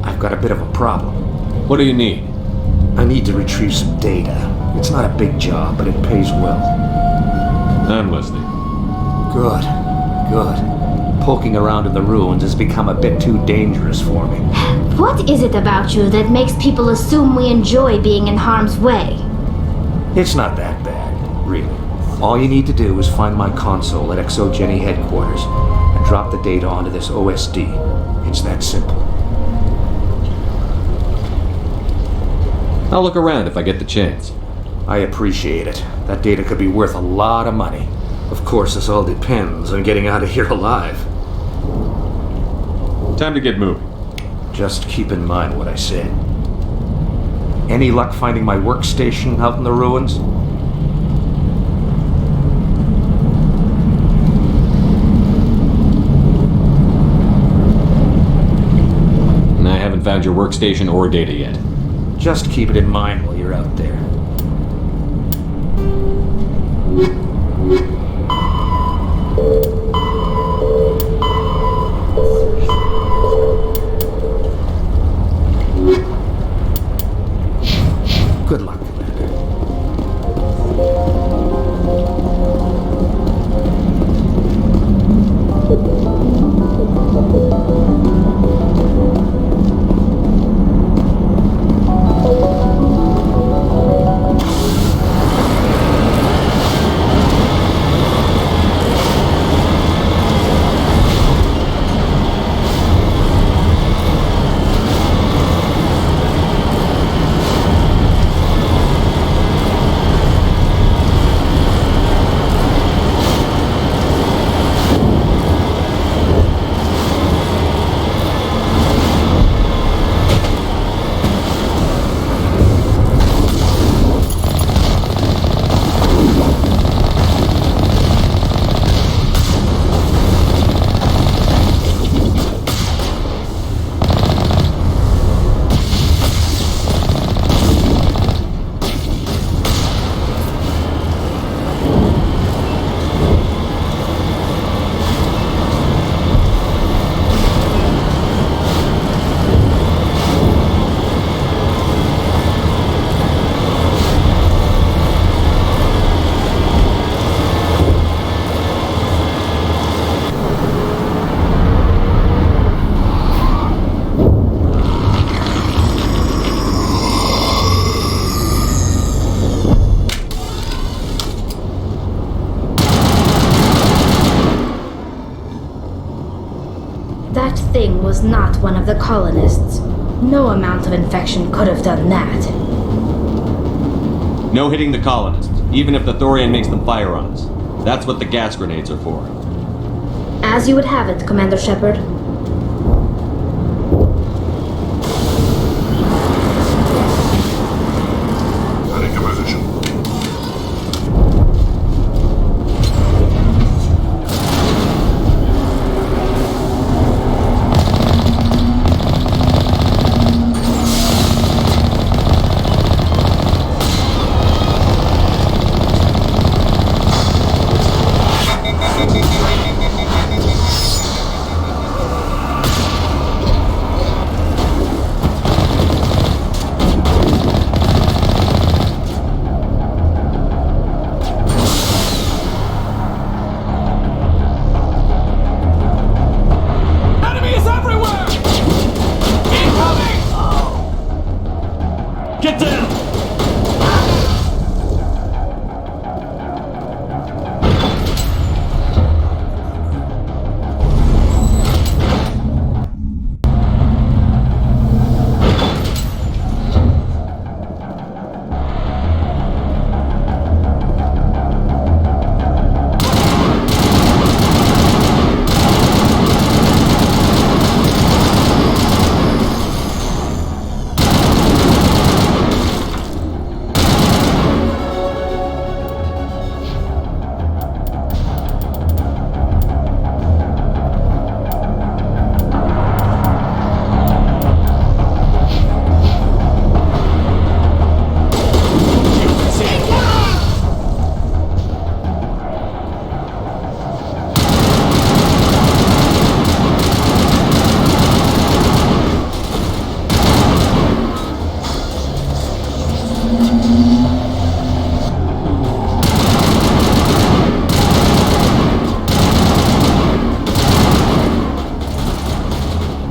I've got a bit of a problem. What do you need? I need to retrieve some data. It's not a big job, but it pays well. I'm listening. Good. Poking around in the ruins has become a bit too dangerous for me. What is it about you that makes people assume we enjoy being in harm's way? It's not that bad, really. All you need to do is find my console at Exogeny headquarters and drop the data onto this OSD. It's that simple. I'll look around if I get the chance. I appreciate it. That data could be worth a lot of money. Of course, this all depends on getting out of here alive. Time to get moving. Just keep in mind what I said. Any luck finding my workstation out in the ruins? I haven't found your workstation or data yet. Just keep it in mind while you're out there. Good luck, Commander. was not one of the colonists. No amount of infection could have done that. No hitting the colonists, even if the Thorian makes them fire on us. That's what the gas grenades are for. As you would have it, Commander Shepard. Heading to position. Enemies everywhere! Incoming! Get down!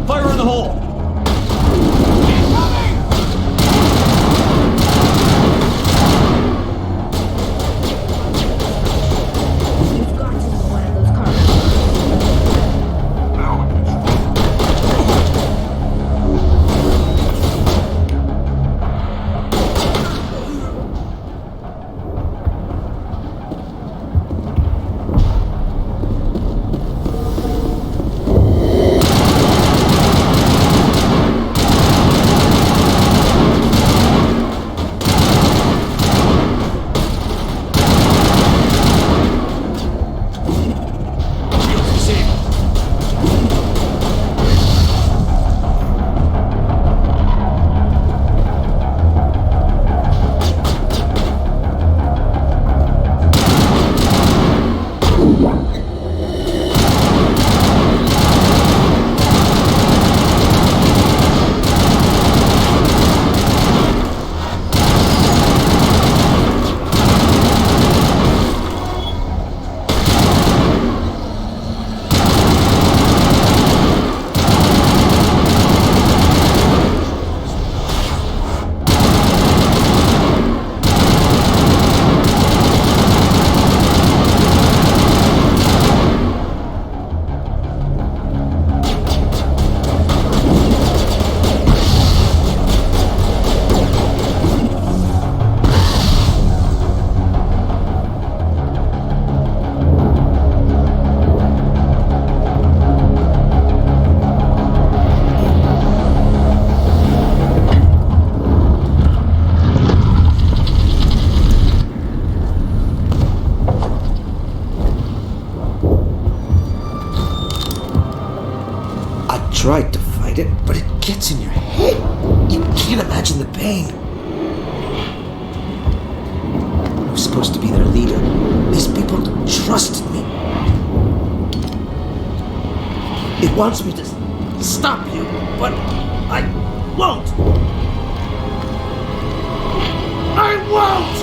Fire in the hole! You've got to move one of those cars. Tried to fight it, but it gets in your head. You can't imagine the pain. I was supposed to be their leader. These people trusted me. It wants me to stop you, but I won't. I won't!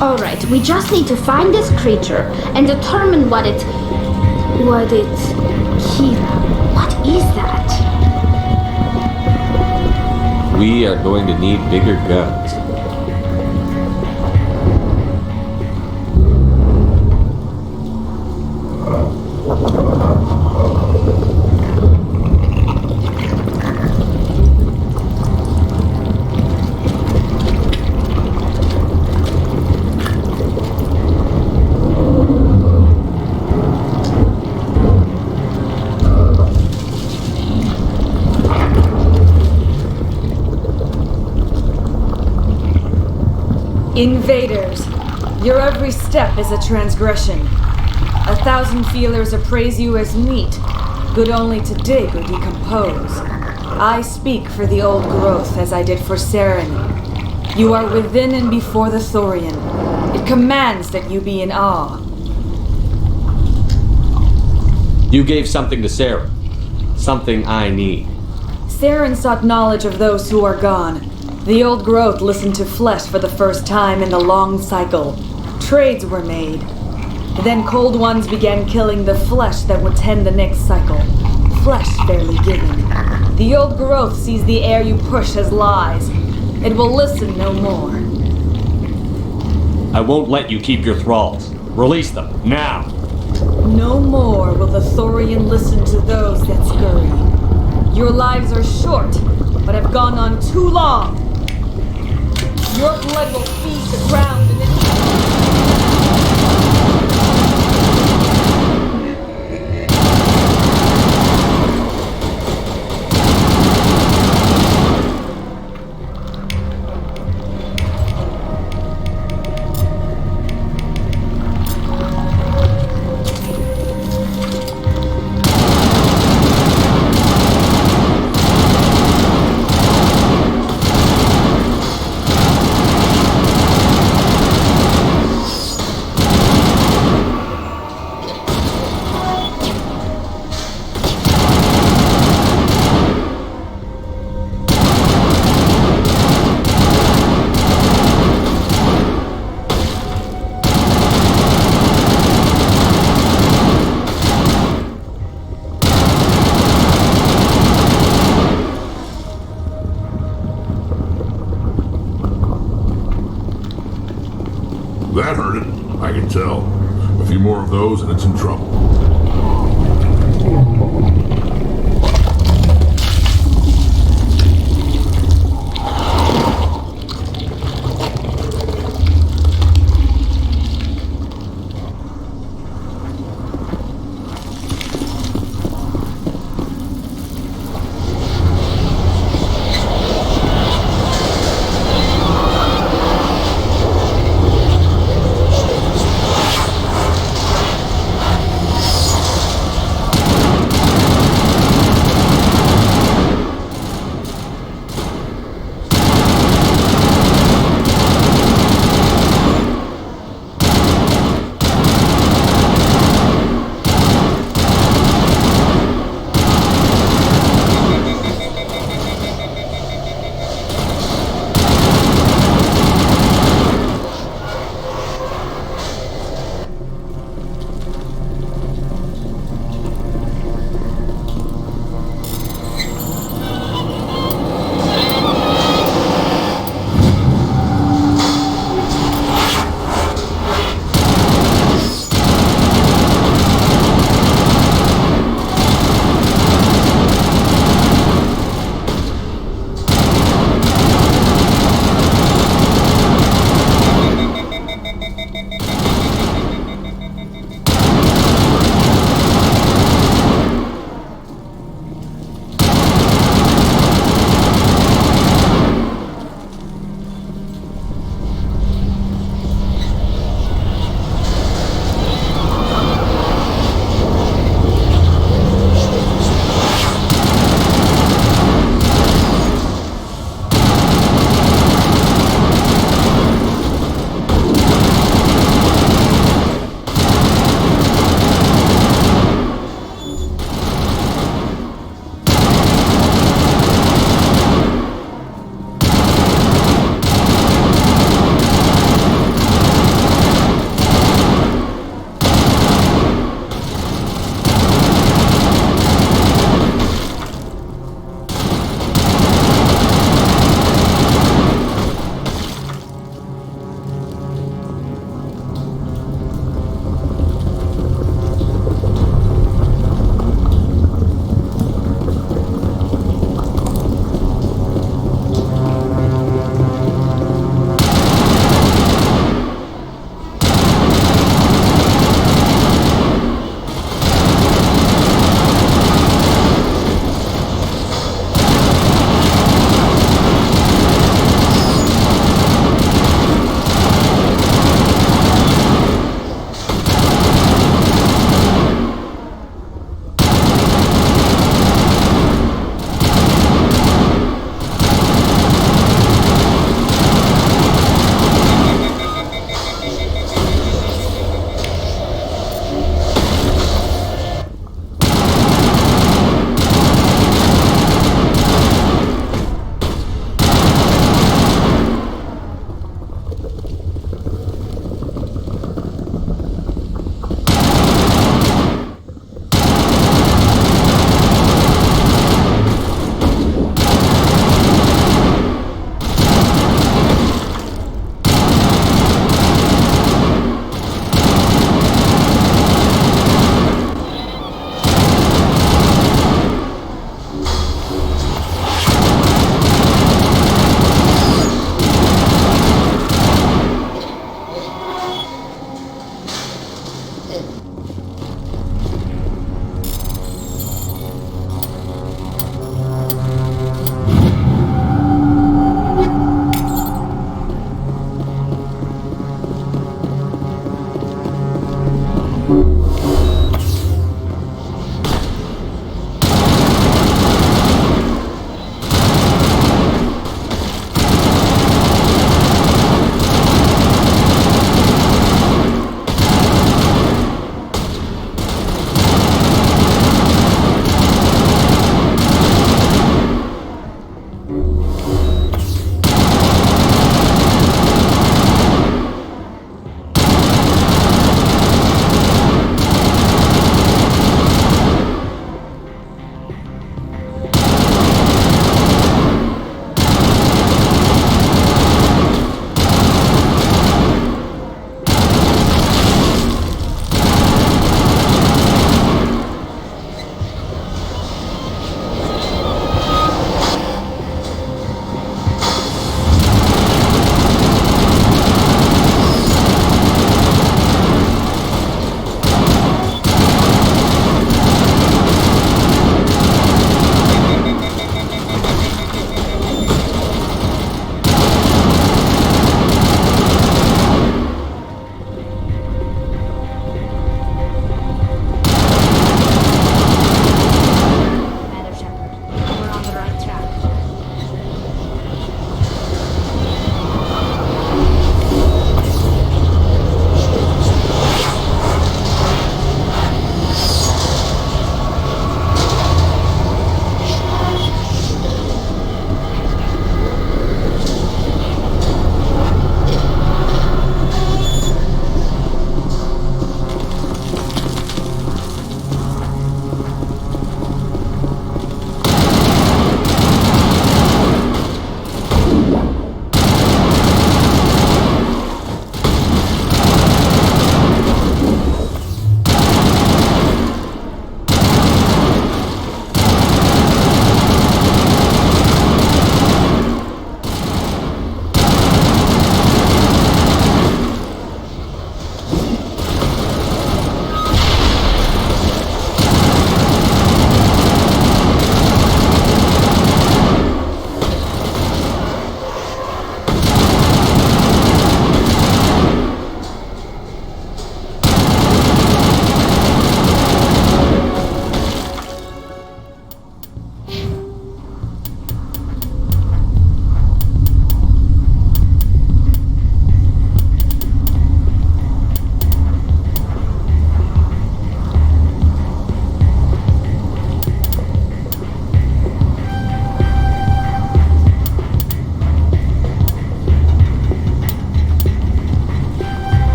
Alright, we just need to find this creature and determine what it... Kira, what is that? We are going to need bigger guns. Invaders, your every step is a transgression. 1,000 feelers appraise you as meat, good only to dig or decompose. I speak for the old growth as I did for Saren. You are within and before the Thorian. It commands that you be in awe. You gave something to Sarah. Something I need. Saren sought knowledge of those who are gone. The old growth listened to flesh for the first time in the long cycle. Trades were made. Then cold ones began killing the flesh that would tend the next cycle. Flesh fairly given. The old growth sees the air you push as lies. It will listen no more. I won't let you keep your thralls. Release them, now! No more will the Thorian listen to those that scurry. Your lives are short, but have gone on too long. Your blood will feed the ground and it... That hurt it, I can tell. A few more of those and it's in trouble.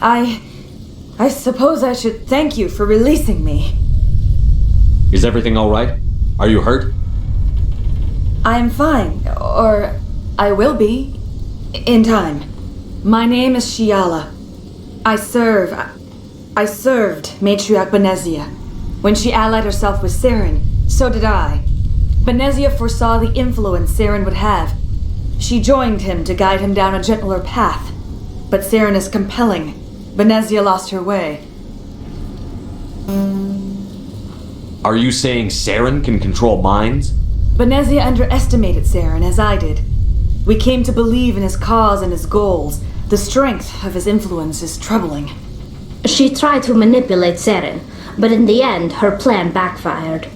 I suppose I should thank you for releasing me. Is everything alright? Are you hurt? I am fine, or I will be, in time. My name is Shiala. I served Matriarch Benezia. When she allied herself with Saren, so did I. Benezia foresaw the influence Saren would have. She joined him to guide him down a gentler path. But Saren is compelling. Benezia lost her way. Are you saying Saren can control minds? Benezia underestimated Saren, as I did. We came to believe in his cause and his goals. The strength of his influence is troubling. She tried to manipulate Saren, but in the end, her plan backfired.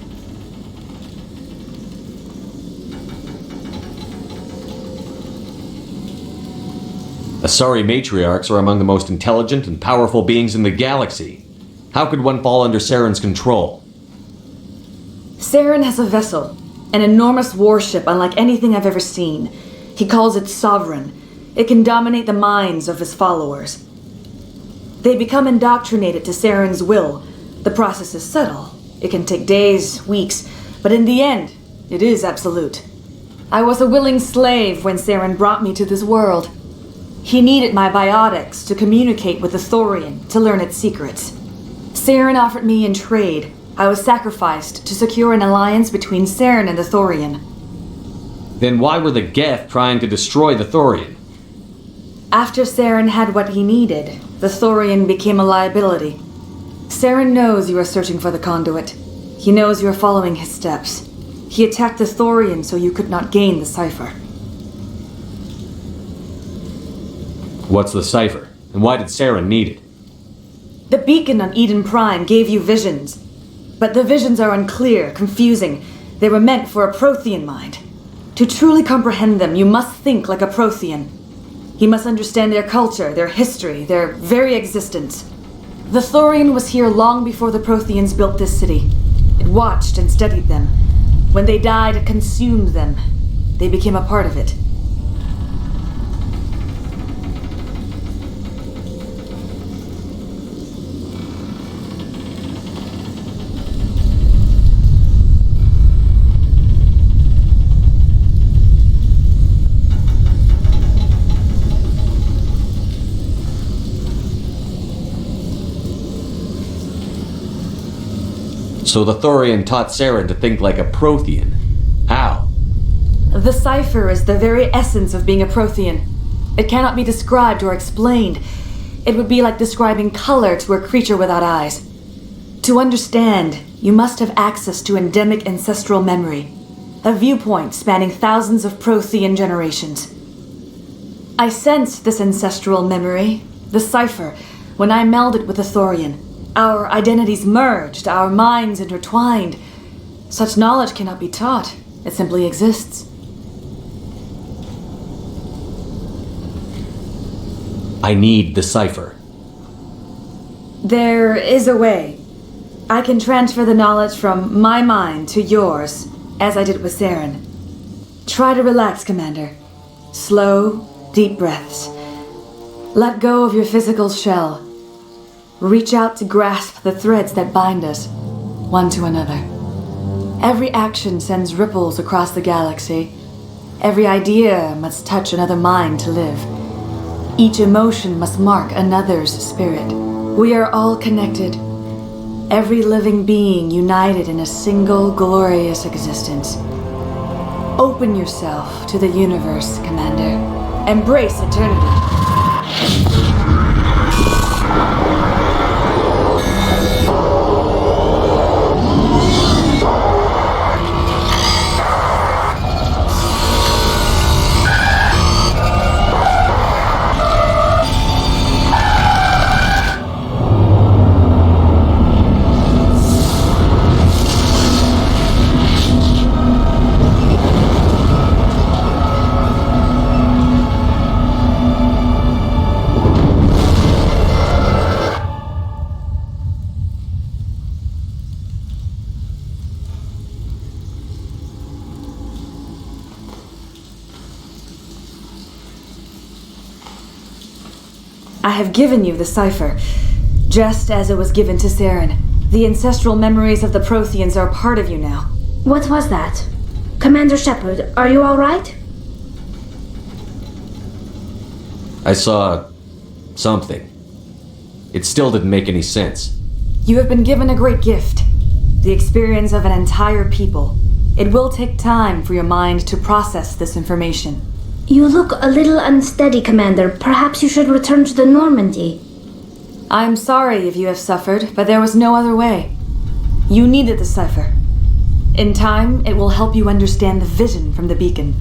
Asari matriarchs are among the most intelligent and powerful beings in the galaxy. How could one fall under Saren's control? Saren has a vessel, an enormous warship unlike anything I've ever seen. He calls it Sovereign. It can dominate the minds of his followers. They become indoctrinated to Saren's will. The process is subtle. It can take days, weeks, but in the end, it is absolute. I was a willing slave when Saren brought me to this world. He needed my biotics to communicate with the Thorian, to learn its secrets. Saren offered me in trade. I was sacrificed to secure an alliance between Saren and the Thorian. Then why were the Geth trying to destroy the Thorian? After Saren had what he needed, the Thorian became a liability. Saren knows you are searching for the conduit. He knows you are following his steps. He attacked the Thorian so you could not gain the cipher. What's the cipher? And why did Saren need it? The beacon on Eden Prime gave you visions. But the visions are unclear, confusing. They were meant for a Prothean mind. To truly comprehend them, you must think like a Prothean. You must understand their culture, their history, their very existence. The Thorian was here long before the Protheans built this city. It watched and studied them. When they died, it consumed them. They became a part of it. So the Thorian taught Saren to think like a Prothean. How? The cipher is the very essence of being a Prothean. It cannot be described or explained. It would be like describing color to a creature without eyes. To understand, you must have access to endemic ancestral memory, a viewpoint spanning thousands of Prothean generations. I sensed this ancestral memory, the cipher, when I melded with the Thorian. Our identities merged, our minds intertwined. Such knowledge cannot be taught. It simply exists. I need the cipher. There is a way. I can transfer the knowledge from my mind to yours, as I did with Saren. Try to relax, Commander. Slow, deep breaths. Let go of your physical shell. Reach out to grasp the threads that bind us, one to another. Every action sends ripples across the galaxy. Every idea must touch another mind to live. Each emotion must mark another's spirit. We are all connected. Every living being united in a single glorious existence. Open yourself to the universe, Commander. Embrace eternity. I have given you the cipher, just as it was given to Saren. The ancestral memories of the Protheans are part of you now. What was that? Commander Shepard, are you alright? I saw something. It still didn't make any sense. You have been given a great gift. The experience of an entire people. It will take time for your mind to process this information. You look a little unsteady, Commander. Perhaps you should return to the Normandy. I'm sorry if you have suffered, but there was no other way. You needed the cipher. In time, it will help you understand the vision from the beacon.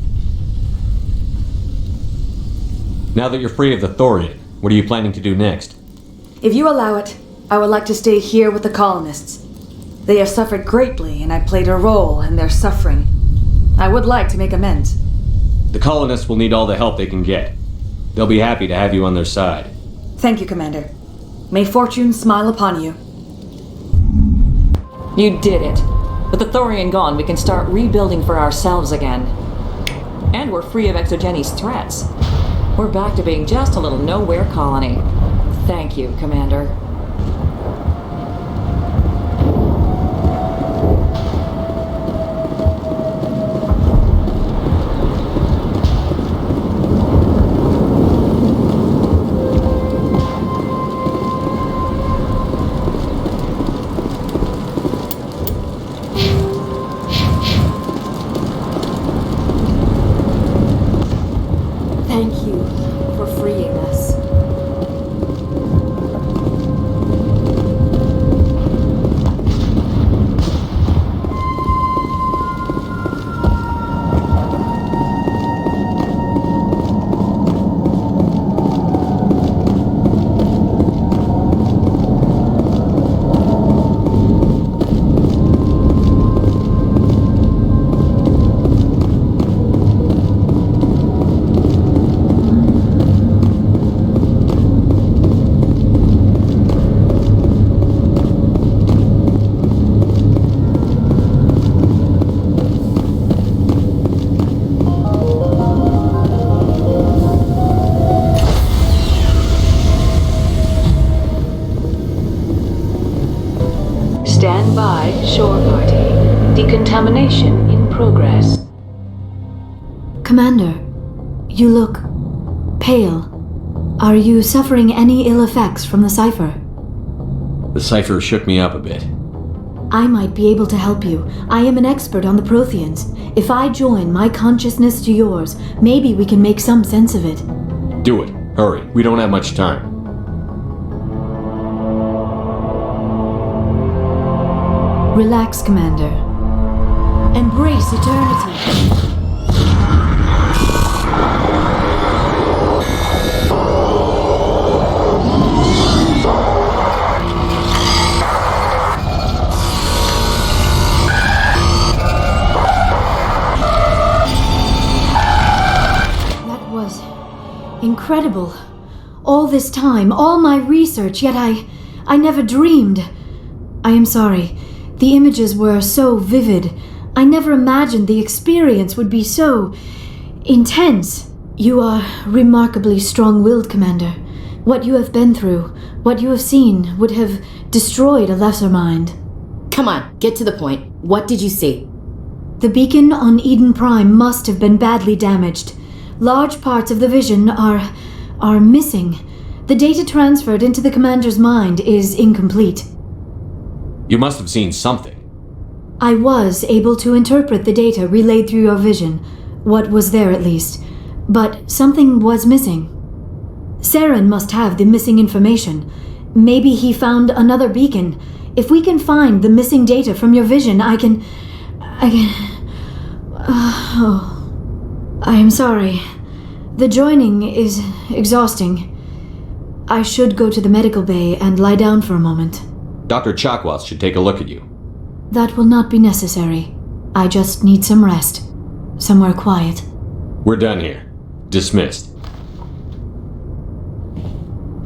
Now that you're free of the Thorian, what are you planning to do next? If you allow it, I would like to stay here with the colonists. They have suffered greatly, and I played a role in their suffering. I would like to make amends. The colonists will need all the help they can get. They'll be happy to have you on their side. Thank you, Commander. May fortune smile upon you. You did it. With the Thorian gone, we can start rebuilding for ourselves again. And we're free of Exogeni's threats. We're back to being just a little nowhere colony. Thank you, Commander. Thank you for freeing us. Stand by, shore party. Decontamination in progress. Commander, you look pale. Are you suffering any ill effects from the cipher? The cipher shook me up a bit. I might be able to help you. I am an expert on the Protheans. If I join my consciousness to yours, maybe we can make some sense of it. Do it. Hurry. We don't have much time. Relax, Commander. Embrace eternity. That was incredible. All this time, all my research, yet I never dreamed. I am sorry. The images were so vivid. I never imagined the experience would be so intense. You are remarkably strong-willed, Commander. What you have been through, what you have seen, would have destroyed a lesser mind. Come on, get to the point. What did you see? The beacon on Eden Prime must have been badly damaged. Large parts of the vision are missing. The data transferred into the Commander's mind is incomplete. You must have seen something. I was able to interpret the data relayed through your vision, what was there at least, but something was missing. Saren must have the missing information. Maybe he found another beacon. If we can find the missing data from your vision, I can... I am sorry. The joining is exhausting. I should go to the medical bay and lie down for a moment. Dr. Chakwas should take a look at you. That will not be necessary. I just need some rest. Somewhere quiet. We're done here. Dismissed.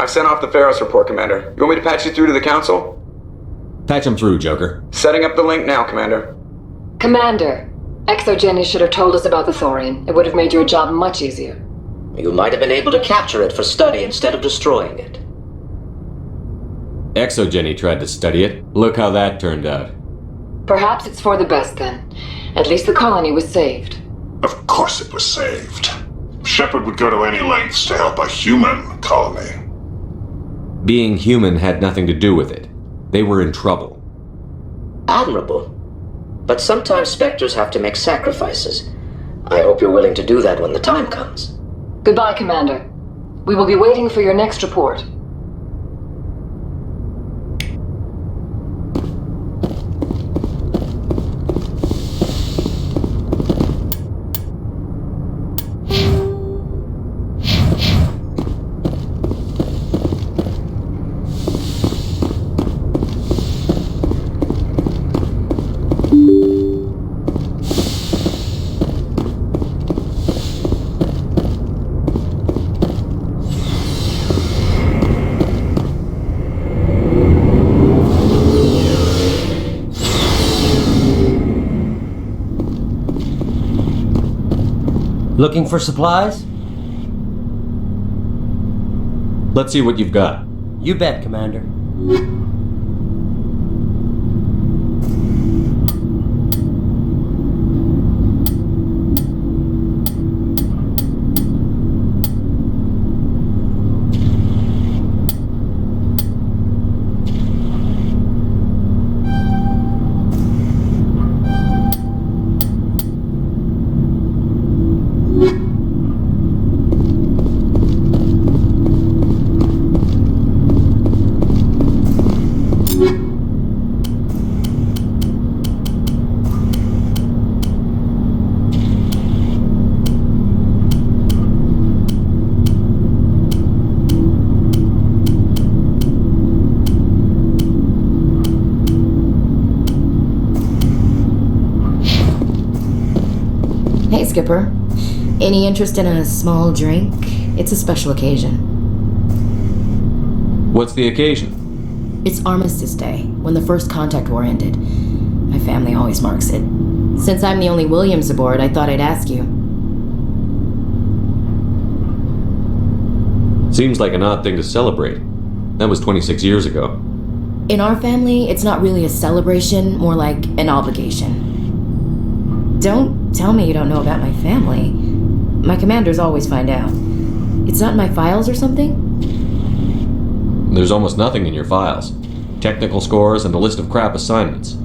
I've sent off the Pharos report, Commander. You want me to patch you through to the Council? Patch him through, Joker. Setting up the link now, Commander. Commander, Exogeny should have told us about the Thorian. It would have made your job much easier. You might have been able to capture it for study instead of destroying it. ExoGenny tried to study it. Look how that turned out. Perhaps it's for the best then. At least the colony was saved. Of course it was saved. Shepard would go to any lengths to help a human colony. Being human had nothing to do with it. They were in trouble. Admirable. But sometimes Spectres have to make sacrifices. I hope you're willing to do that when the time comes. Goodbye, Commander. We will be waiting for your next report. Looking for supplies? Let's see what you've got. You bet, Commander. Hey, Skipper. Any interest in a small drink? It's a special occasion. What's the occasion? It's Armistice Day, when the First Contact War ended. My family always marks it. Since I'm the only Williams aboard, I thought I'd ask you. Seems like an odd thing to celebrate. That was 26 years ago. In our family, it's not really a celebration, more like an obligation. Don't tell me you don't know about my family. My commanders always find out. It's not in my files or something? There's almost nothing in your files. Technical scores and a list of crap assignments.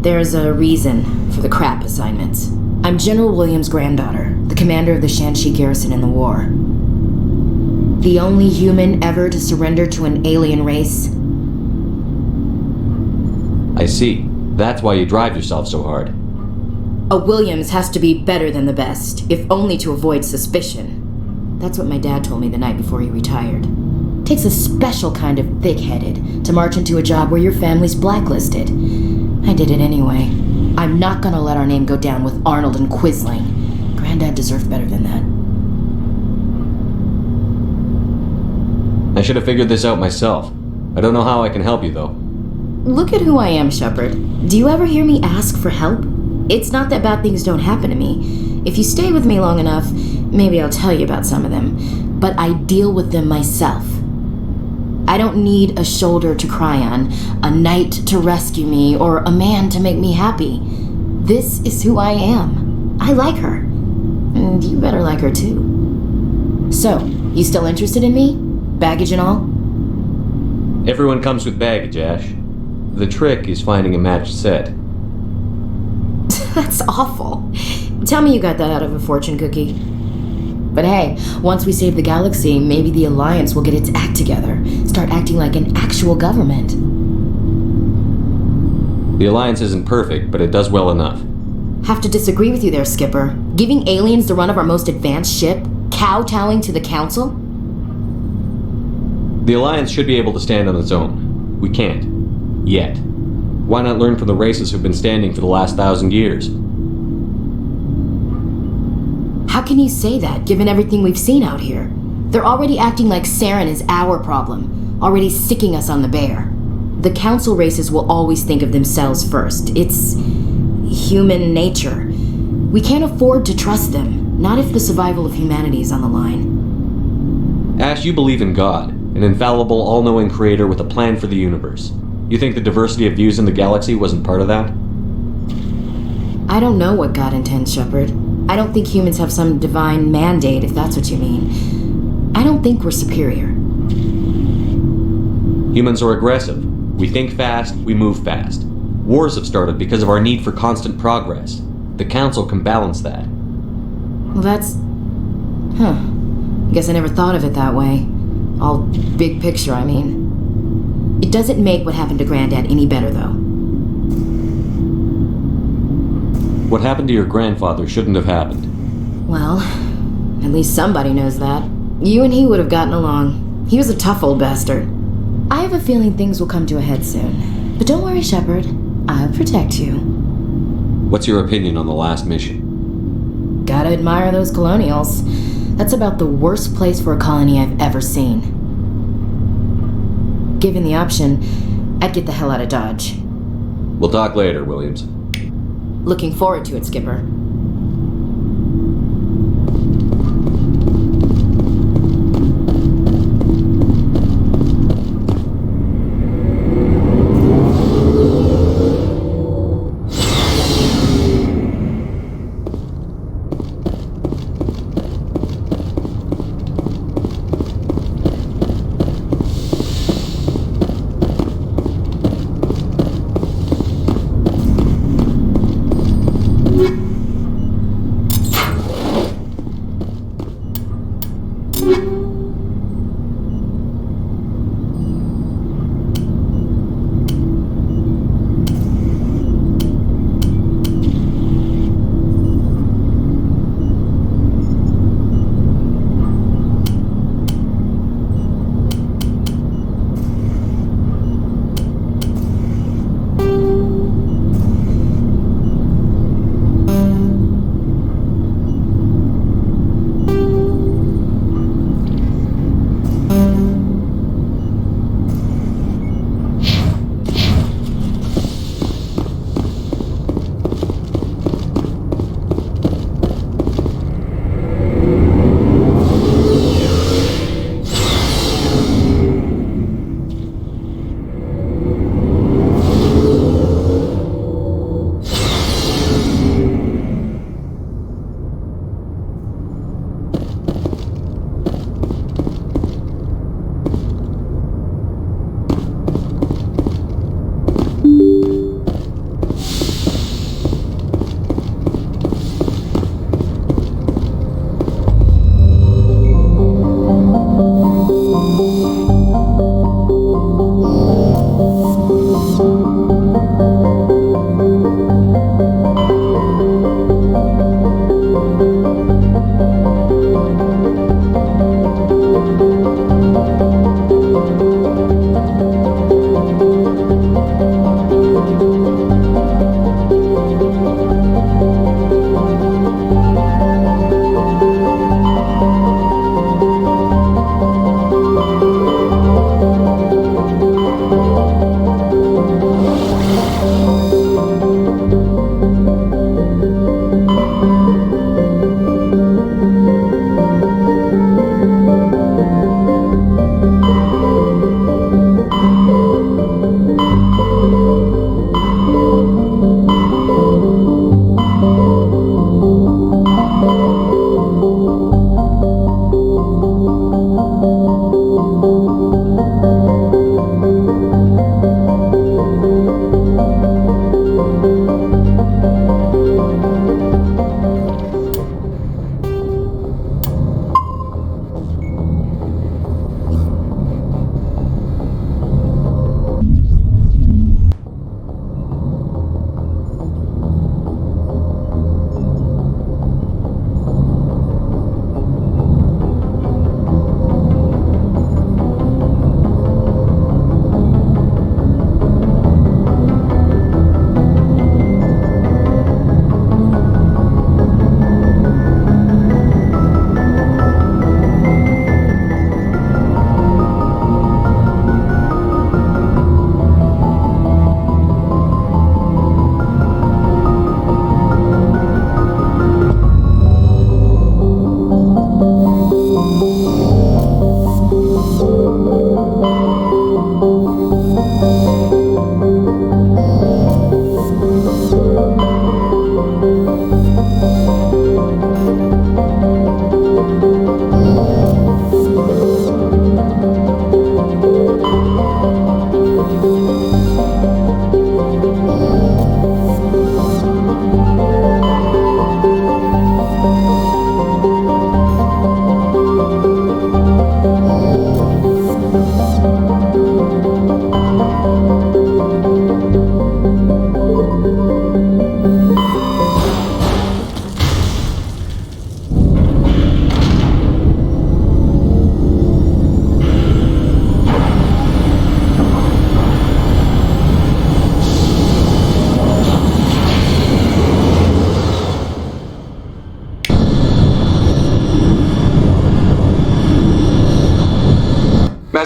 There's a reason for the crap assignments. I'm General Williams' granddaughter, the commander of the Shanxi garrison in the war. The only human ever to surrender to an alien race. I see. That's why you drive yourself so hard. A Williams has to be better than the best, if only to avoid suspicion. That's what my dad told me the night before he retired. Takes a special kind of thick-headed to march into a job where your family's blacklisted. I did it anyway. I'm not gonna let our name go down with Arnold and Quisling. Granddad deserved better than that. I should have figured this out myself. I don't know how I can help you, though. Look at who I am, Shepard. Do you ever hear me ask for help? It's not that bad things don't happen to me. If you stay with me long enough, maybe I'll tell you about some of them. But I deal with them myself. I don't need a shoulder to cry on, a knight to rescue me, or a man to make me happy. This is who I am. I like her. And you better like her too. So, you still interested in me? Baggage and all? Everyone comes with baggage, Ash. The trick is finding a matched set. That's awful. Tell me you got that out of a fortune cookie. But hey, once we save the galaxy, maybe the Alliance will get its act together. Start acting like an actual government. The Alliance isn't perfect, but it does well enough. Have to disagree with you there, Skipper. Giving aliens the run of our most advanced ship? Kowtowing to the Council? The Alliance should be able to stand on its own. We can't. Yet. Why not learn from the races who've been standing for the last 1,000 years? How can you say that, given everything we've seen out here? They're already acting like Saren is our problem, already sicking us on the bear. The Council races will always think of themselves first. It's human nature. We can't afford to trust them, Not if the survival of humanity is on the line. Ash, you believe in God, an infallible, all-knowing creator with a plan for the universe. You think the diversity of views in the galaxy wasn't part of that? I don't know what God intends, Shepard. I don't think humans have some divine mandate, if that's what you mean. I don't think we're superior. Humans are aggressive. We think fast, we move fast. Wars have started because of our need for constant progress. The Council can balance that. Well, that's... Guess I never thought of it that way. All big picture, I mean. It doesn't make what happened to Granddad any better, though. What happened to your grandfather shouldn't have happened. Well, at least somebody knows that. You and he would have gotten along. He was a tough old bastard. I have a feeling things will come to a head soon. But don't worry, Shepard. I'll protect you. What's your opinion on the last mission? Gotta admire those colonials. That's about the worst place for a colony I've ever seen. Given the option, I'd get the hell out of Dodge. We'll talk later, Williams. Looking forward to it, Skipper.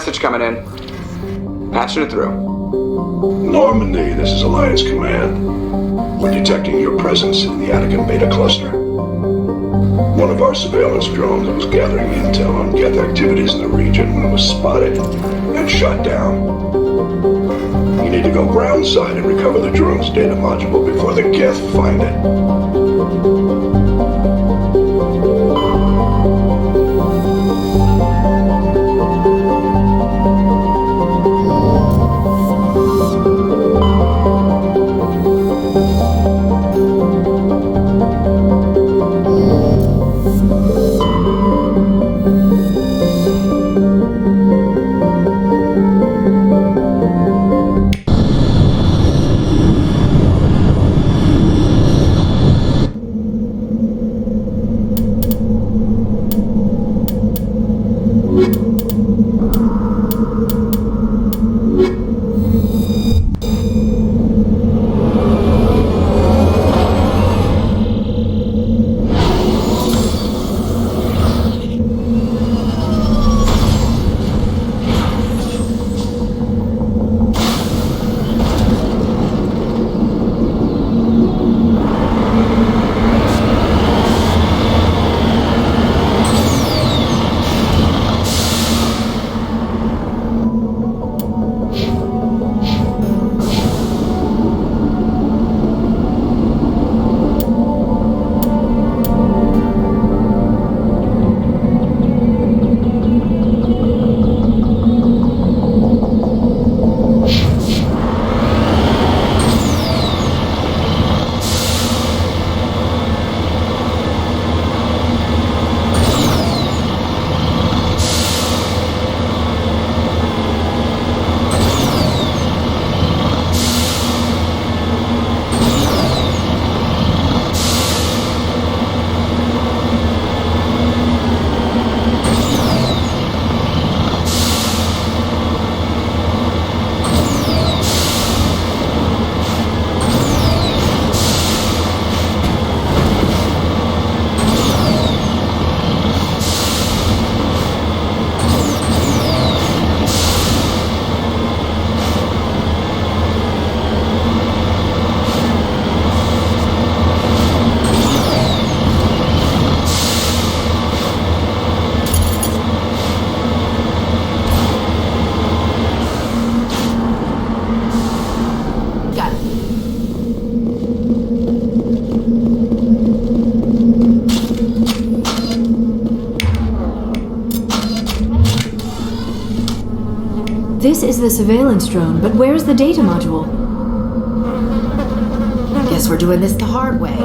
Message coming in. Patching it through. Normandy, this is Alliance Command. We're detecting your presence in the Attican Beta Cluster. One of our surveillance drones was gathering intel on Geth activities in the region when it was spotted and shot down. You need to go groundside and recover the drone's data module before the Geth find it. This is the surveillance drone, but where's the data module? Guess we're doing this the hard way.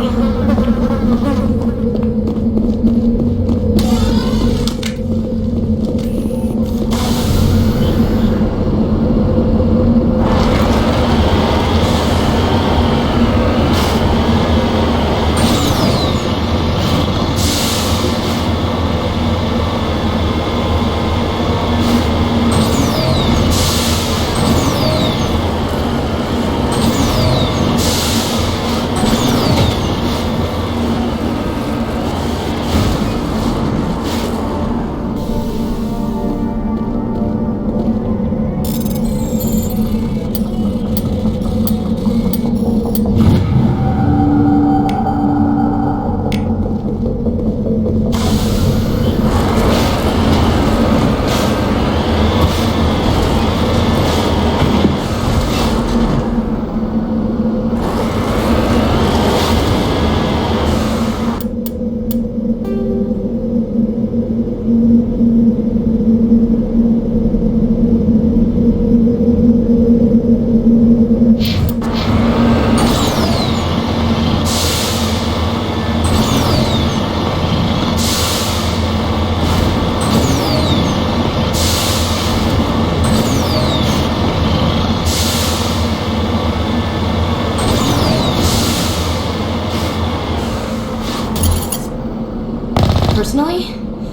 Personally,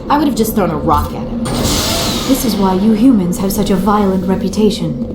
I would have just thrown a rock at him. This is why you humans have such a violent reputation.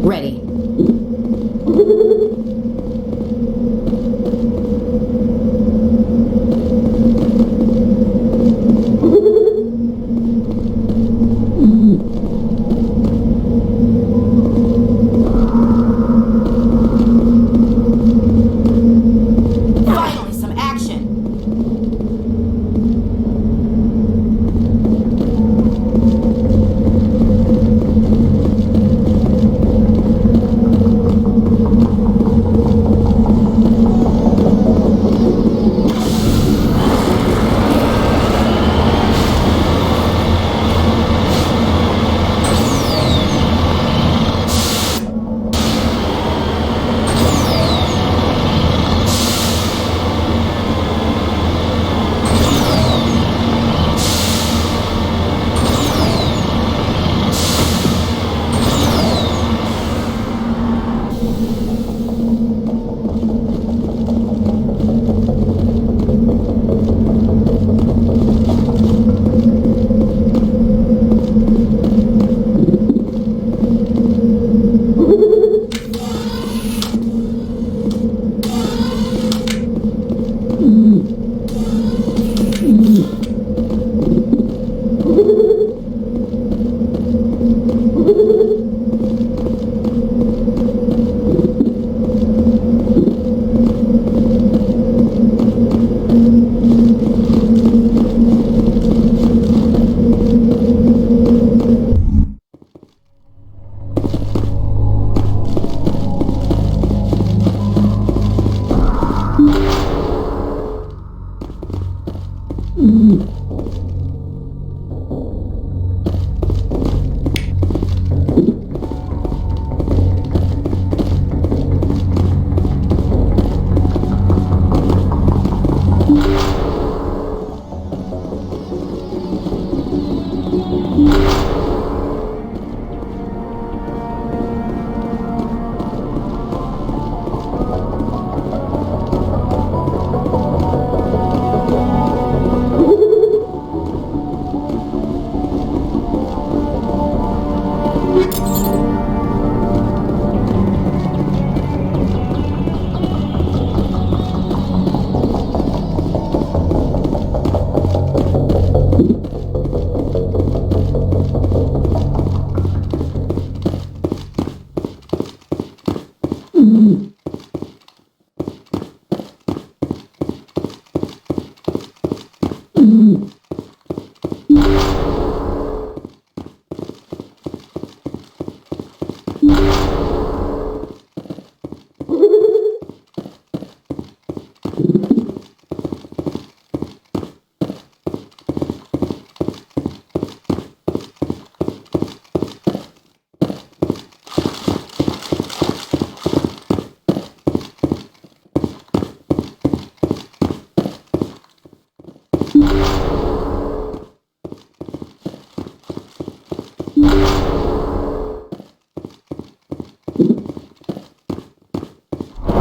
Ready. Finally, some action.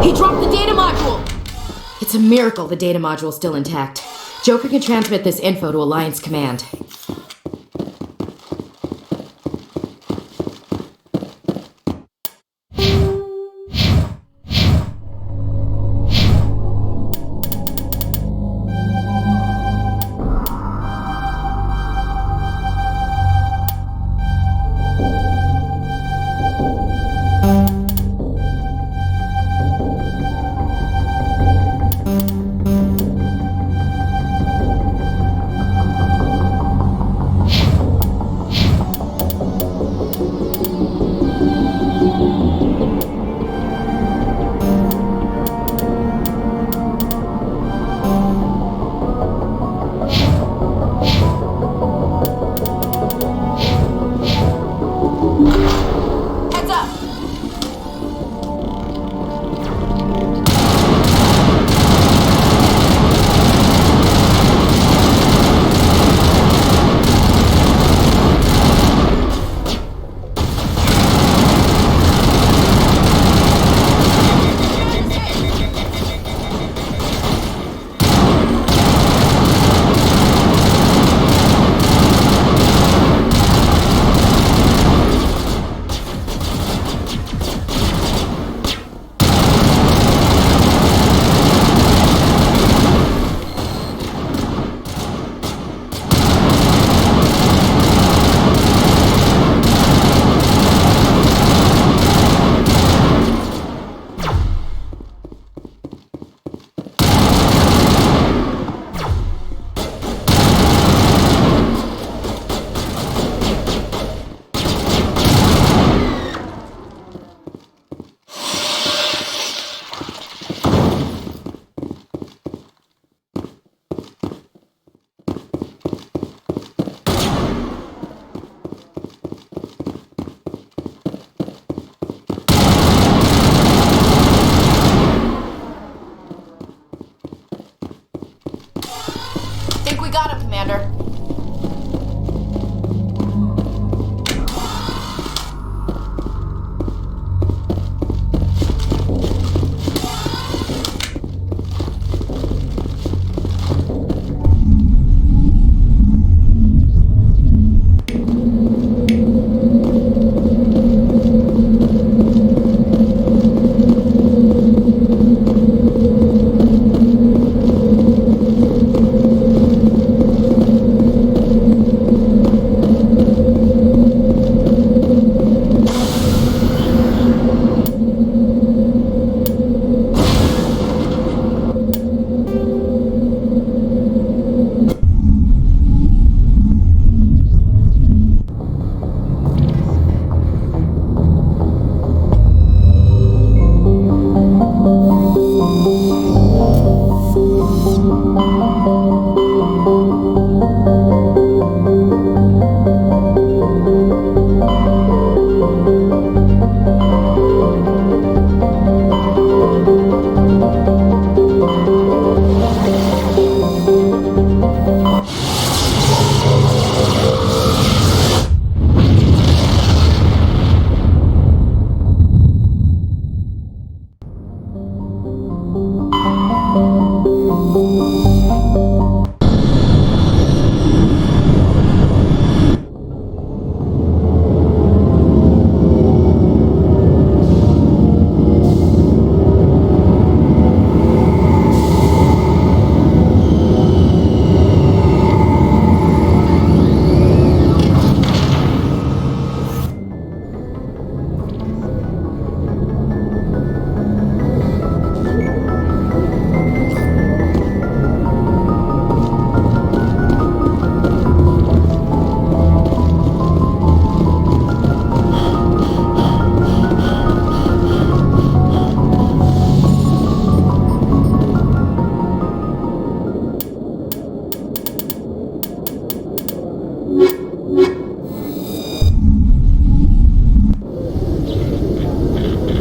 He dropped the data module! It's a miracle the data module is still intact. Joker can transmit this info to Alliance Command.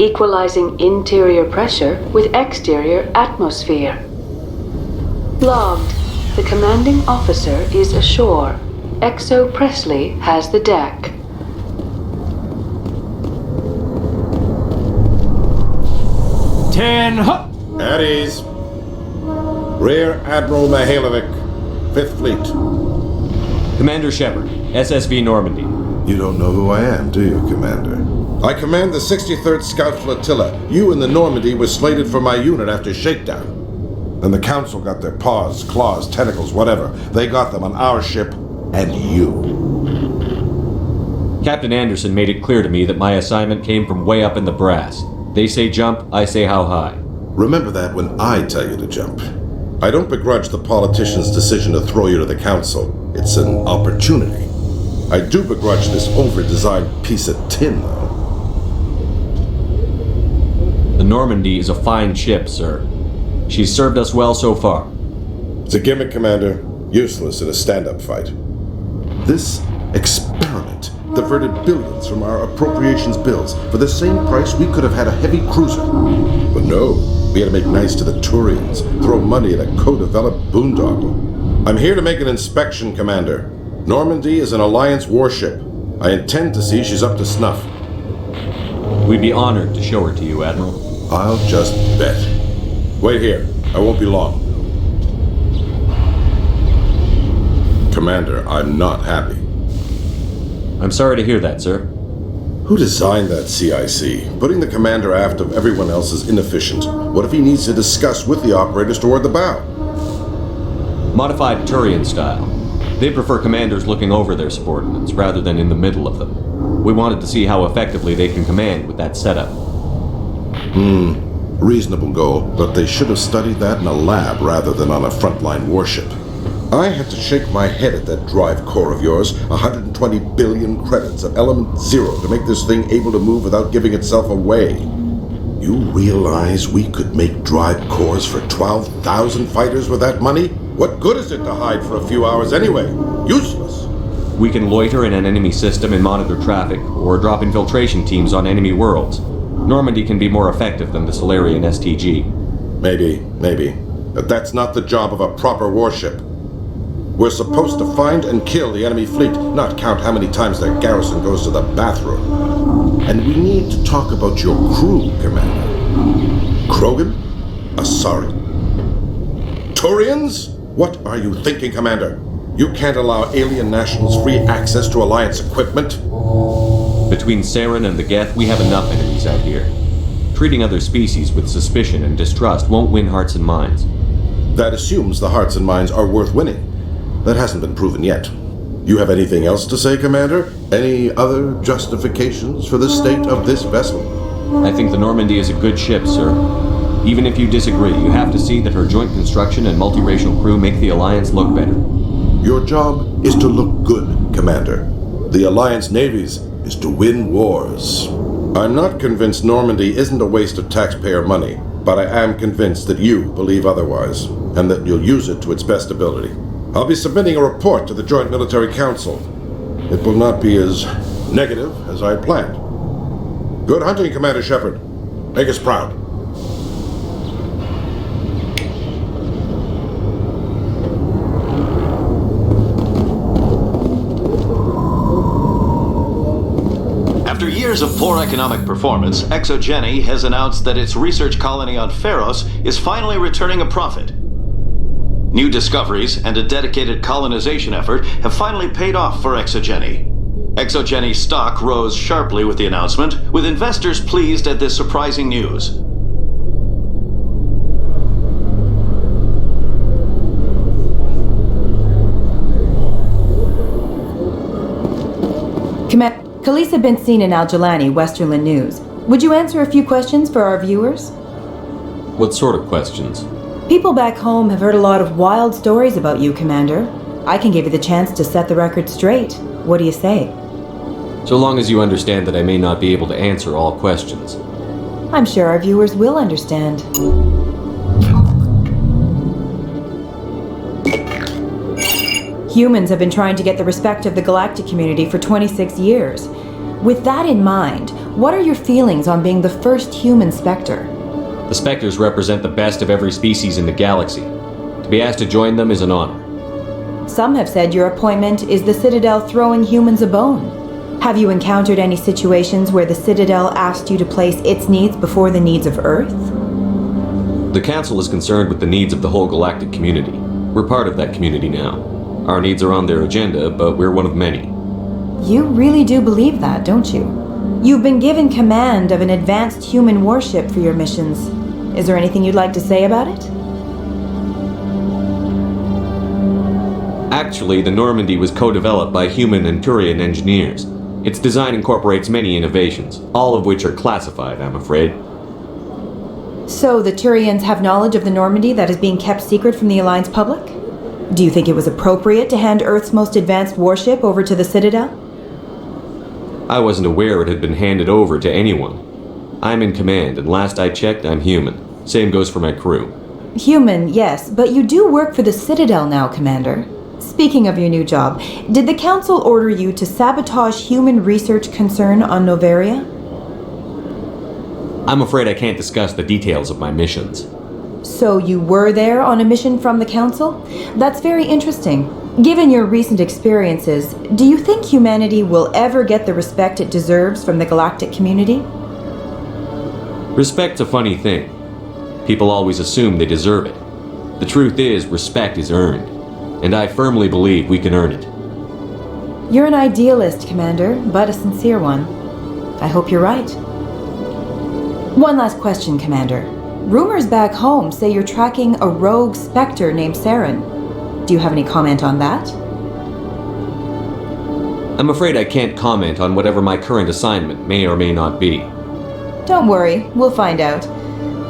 equalizing interior pressure with exterior atmosphere. Logged. The commanding officer is ashore. Exo Presley has the deck. At ease. Rear Admiral Mihailovic, 5th Fleet. Commander Shepard, SSV Normandy. You don't know who I am, do you, Commander? I command the 63rd Scout Flotilla. You and the Normandy were slated for my unit after shakedown. Then the Council got their paws, claws, tentacles, whatever. They got them on our ship, and you. Captain Anderson made it clear to me that my assignment came from way up in the brass. They say jump, I say how high. Remember that when I tell you to jump. I don't begrudge the politician's decision to throw you to the Council. It's an opportunity. I do begrudge this over-designed piece of tin, though. The Normandy is a fine ship, sir. She's served us well so far. It's a gimmick, Commander. Useless in a stand-up fight. This experiment diverted billions from our appropriations bills. For the same price, we could have had a heavy cruiser. But no, we had to make nice to the Turians, throw money at a co-developed boondoggle. I'm here to make an inspection, Commander. Normandy is an Alliance warship. I intend to see she's up to snuff. We'd be honored to show her to you, Admiral. I'll just bet. Wait here. I won't be long. Commander, I'm not happy. I'm sorry to hear that, sir. Who designed that CIC? Putting the commander aft of everyone else is inefficient. What if he needs to discuss with the operators toward the bow? Modified Turian style. They prefer commanders looking over their subordinates rather than in the middle of them. We wanted to see how effectively they can command with that setup. Reasonable goal, but they should have studied that in a lab rather than on a frontline warship. I had to shake my head at that drive core of yours. 120 billion credits of element 0 to make this thing able to move without giving itself away. You realize we could make drive cores for 12,000 fighters with that money? What good is it to hide for a few hours anyway? Useless. We can loiter in an enemy system and monitor traffic, or drop infiltration teams on enemy worlds. Normandy can be more effective than the Solarian STG. Maybe. But that's not the job of a proper warship. We're supposed to find and kill the enemy fleet, not count how many times their garrison goes to the bathroom. And we need to talk about your crew, Commander. Krogan? Asari? Turians? What are you thinking, Commander? You can't allow alien nationals free access to Alliance equipment? Between Saren and the Geth, we have enough enemies out here. Treating other species with suspicion and distrust won't win hearts and minds. That assumes the hearts and minds are worth winning. That hasn't been proven yet. You have anything else to say, Commander? Any other justifications for the state of this vessel? I think the Normandy is a good ship, sir. Even if you disagree, you have to see that her joint construction and multiracial crew make the Alliance look better. Your job is to look good, Commander. The Alliance navies is to win wars. I'm not convinced Normandy isn't a waste of taxpayer money, but I am convinced that you believe otherwise, and that you'll use it to its best ability. I'll be submitting a report to the Joint Military Council. It will not be as negative as I planned. Good hunting, Commander Shepard. Make us proud. After years of poor economic performance, ExoGeni has announced that its research colony on Pharos is finally returning a profit. New discoveries and a dedicated colonization effort have finally paid off for ExoGeni. ExoGeni's stock rose sharply with the announcement, with investors pleased at this surprising news. Khaleesa been seen in Al Jalani, Westerland News. Would you answer a few questions for our viewers? What sort of questions? People back home have heard a lot of wild stories about you, Commander. I can give you the chance to set the record straight. What do you say? So long as you understand that I may not be able to answer all questions. I'm sure our viewers will understand. Humans have been trying to get the respect of the galactic community for 26 years. With that in mind, what are your feelings on being the first human Spectre? The Spectres represent the best of every species in the galaxy. To be asked to join them is an honor. Some have said your appointment is the Citadel throwing humans a bone. Have you encountered any situations where the Citadel asked you to place its needs before the needs of Earth? The Council is concerned with the needs of the whole galactic community. We're part of that community now. Our needs are on their agenda, but we're one of many. You really do believe that, don't you? You've been given command of an advanced human warship for your missions. Is there anything you'd like to say about it? Actually, the Normandy was co-developed by human and Turian engineers. Its design incorporates many innovations, all of which are classified, I'm afraid. So the Turians have knowledge of the Normandy that is being kept secret from the Alliance public? Do you think it was appropriate to hand Earth's most advanced warship over to the Citadel? I wasn't aware it had been handed over to anyone. I'm in command, and last I checked, I'm human. Same goes for my crew. Human, yes, but you do work for the Citadel now, Commander. Speaking of your new job, did the Council order you to sabotage human research concern on Noveria? I'm afraid I can't discuss the details of my missions. So you were there on a mission from the Council? That's very interesting. Given your recent experiences, do you think humanity will ever get the respect it deserves from the galactic community? Respect's a funny thing. People always assume they deserve it. The truth is, respect is earned. And I firmly believe we can earn it. You're an idealist, Commander, but a sincere one. I hope you're right. One last question, Commander. Rumors back home say you're tracking a rogue Spectre named Saren. Do you have any comment on that? I'm afraid I can't comment on whatever my current assignment may or may not be. Don't worry, we'll find out.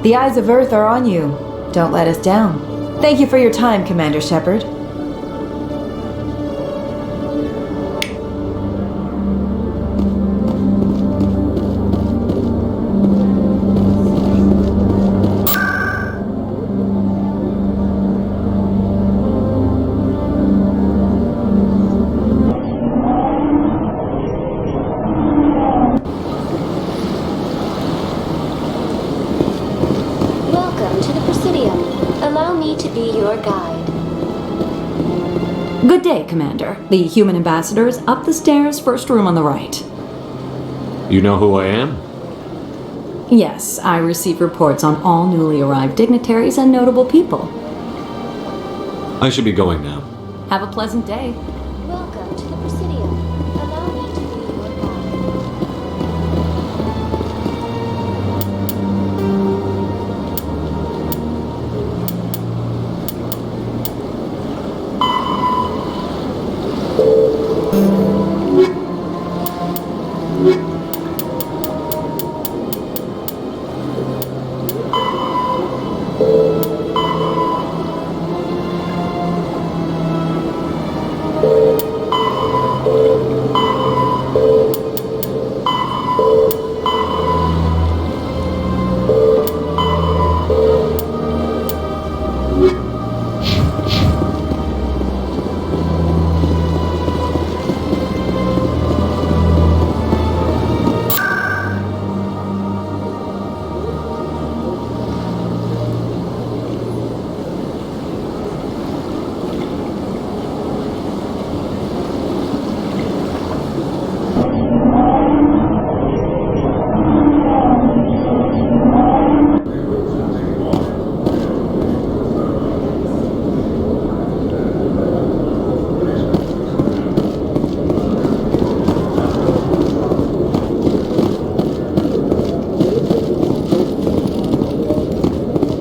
The eyes of Earth are on you. Don't let us down. Thank you for your time, Commander Shepard. Welcome to the Presidium. Allow me to be your guide. Good day, Commander. The human ambassador is up the stairs, first room on the right. You know who I am? Yes, I receive reports on all newly arrived dignitaries and notable people. I should be going now. Have a pleasant day. Welcome to the Presidium. Allow me to be your guide.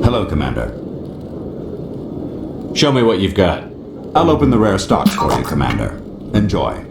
Hello, Commander. Show me what you've got. I'll open the rare stocks for you, Commander. Enjoy.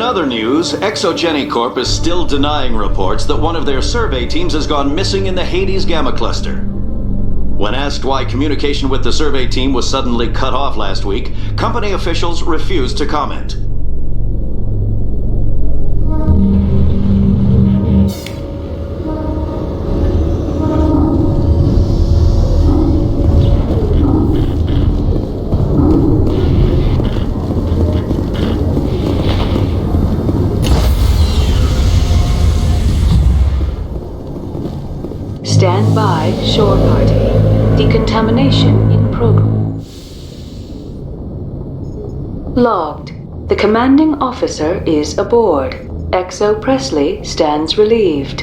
other news, ExoGeni Corp is still denying reports that one of their survey teams has gone missing in the Hades Gamma Cluster. When asked why communication with the survey team was suddenly cut off last week, company officials refused to comment. Stand by, shore party. Decontamination in progress. Logged. The commanding officer is aboard. Exo Presley stands relieved.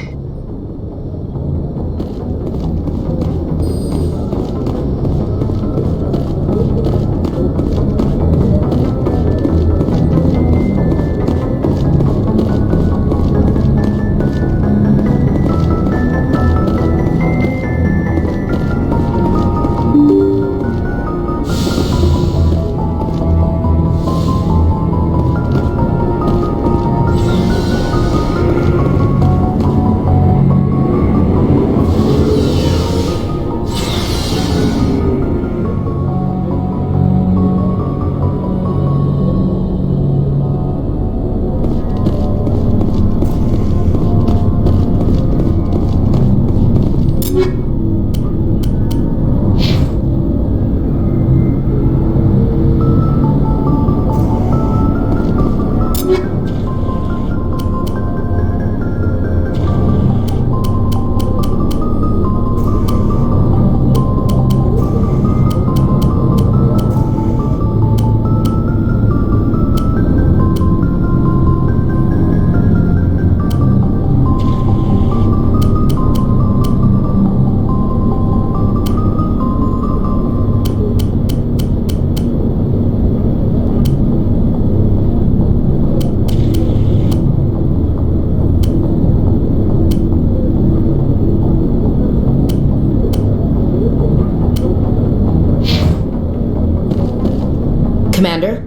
Commander?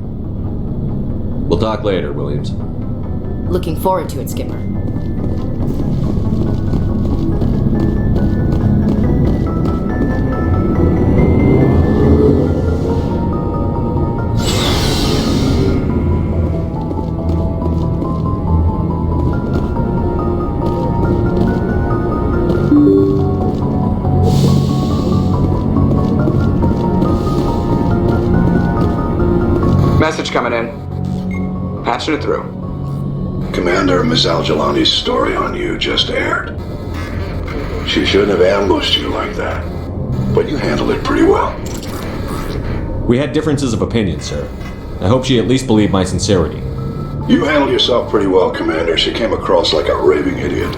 We'll talk later, Williams. Looking forward to it, Skipper. Message coming in. Patching it through. Commander, Ms. Al-Jalani's story on you just aired. She shouldn't have ambushed you like that, but you handled it pretty well. We had differences of opinion, sir. I hope she at least believed my sincerity. You handled yourself pretty well, Commander. She came across like a raving idiot.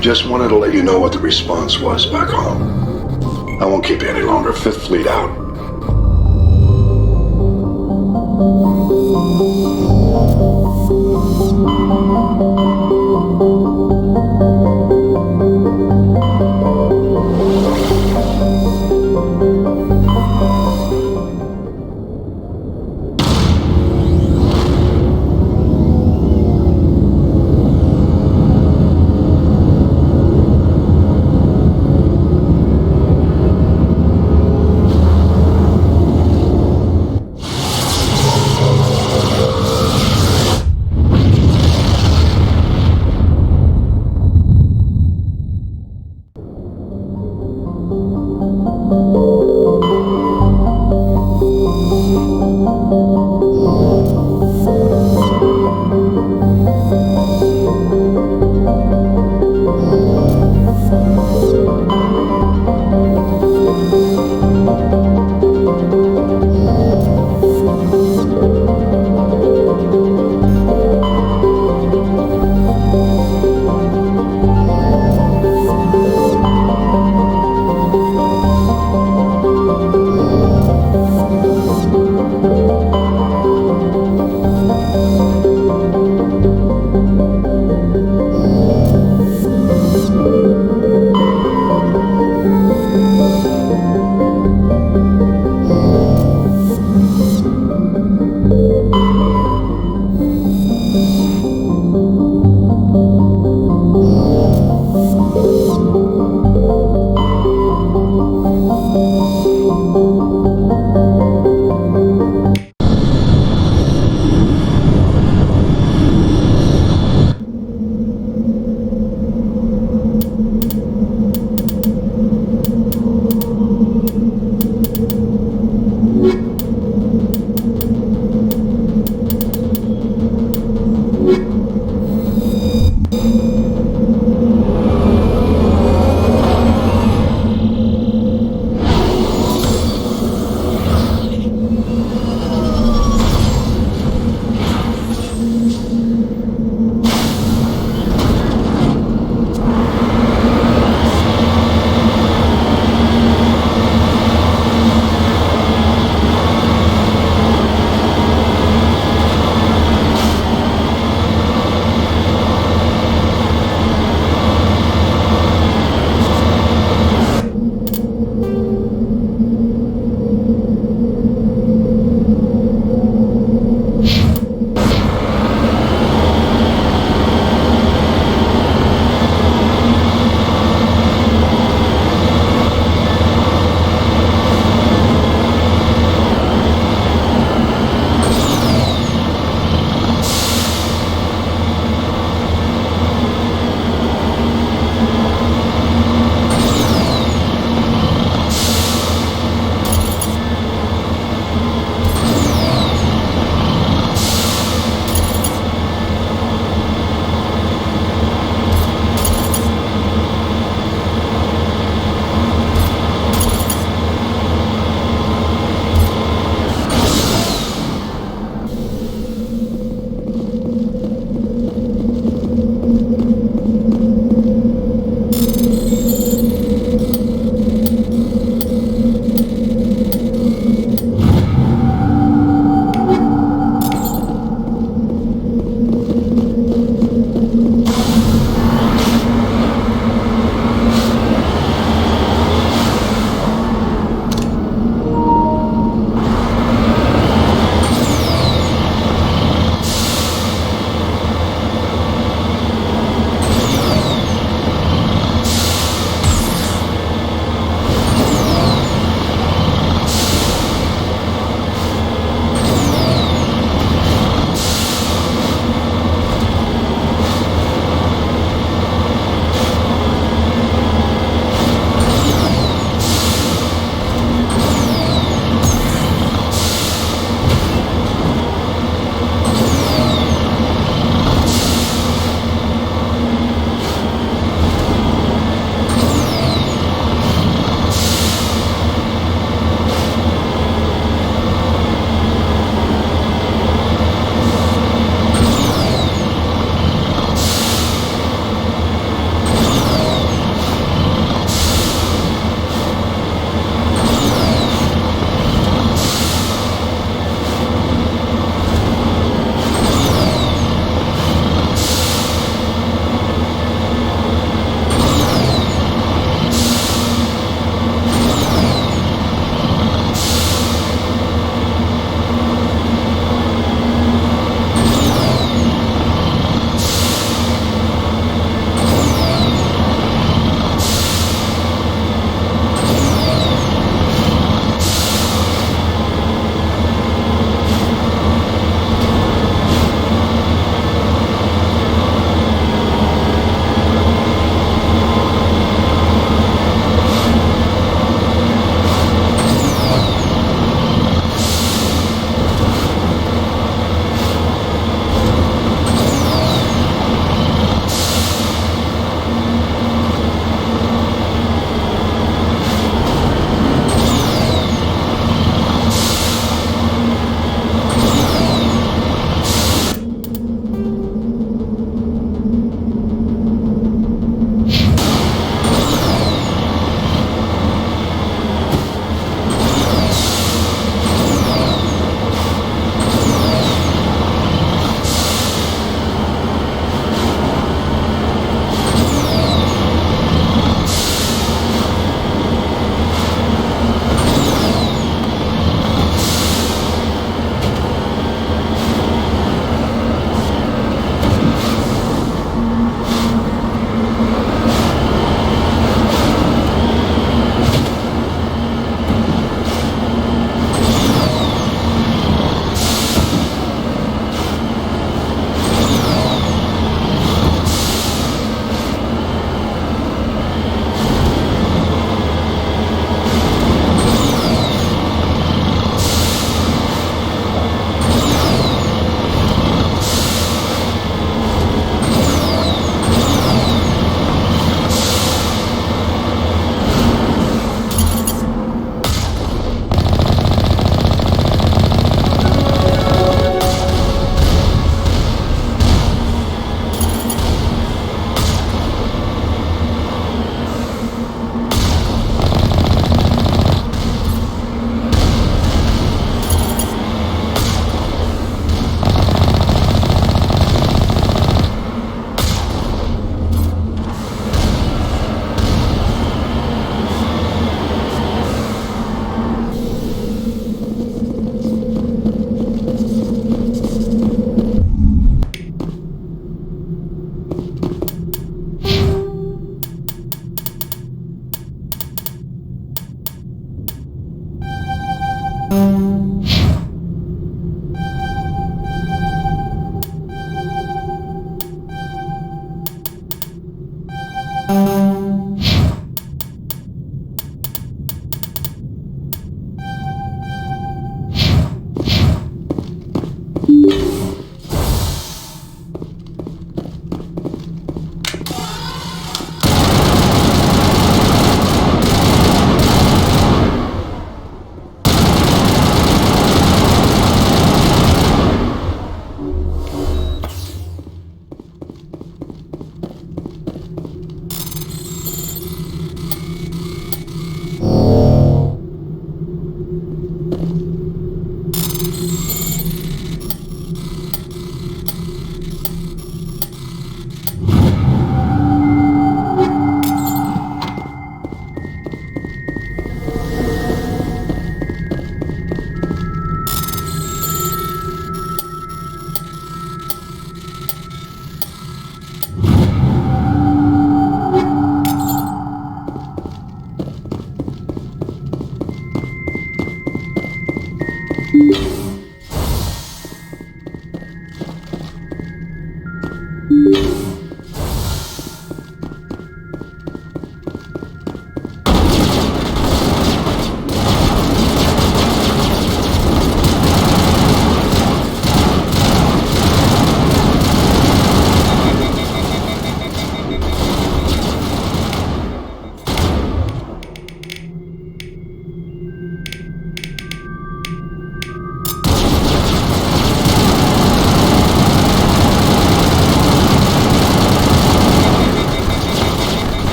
Just wanted to let you know what the response was back home. I won't keep you any longer. Fifth Fleet out.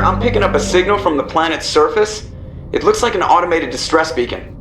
I'm picking up a signal from the planet's surface. It looks like an automated distress beacon.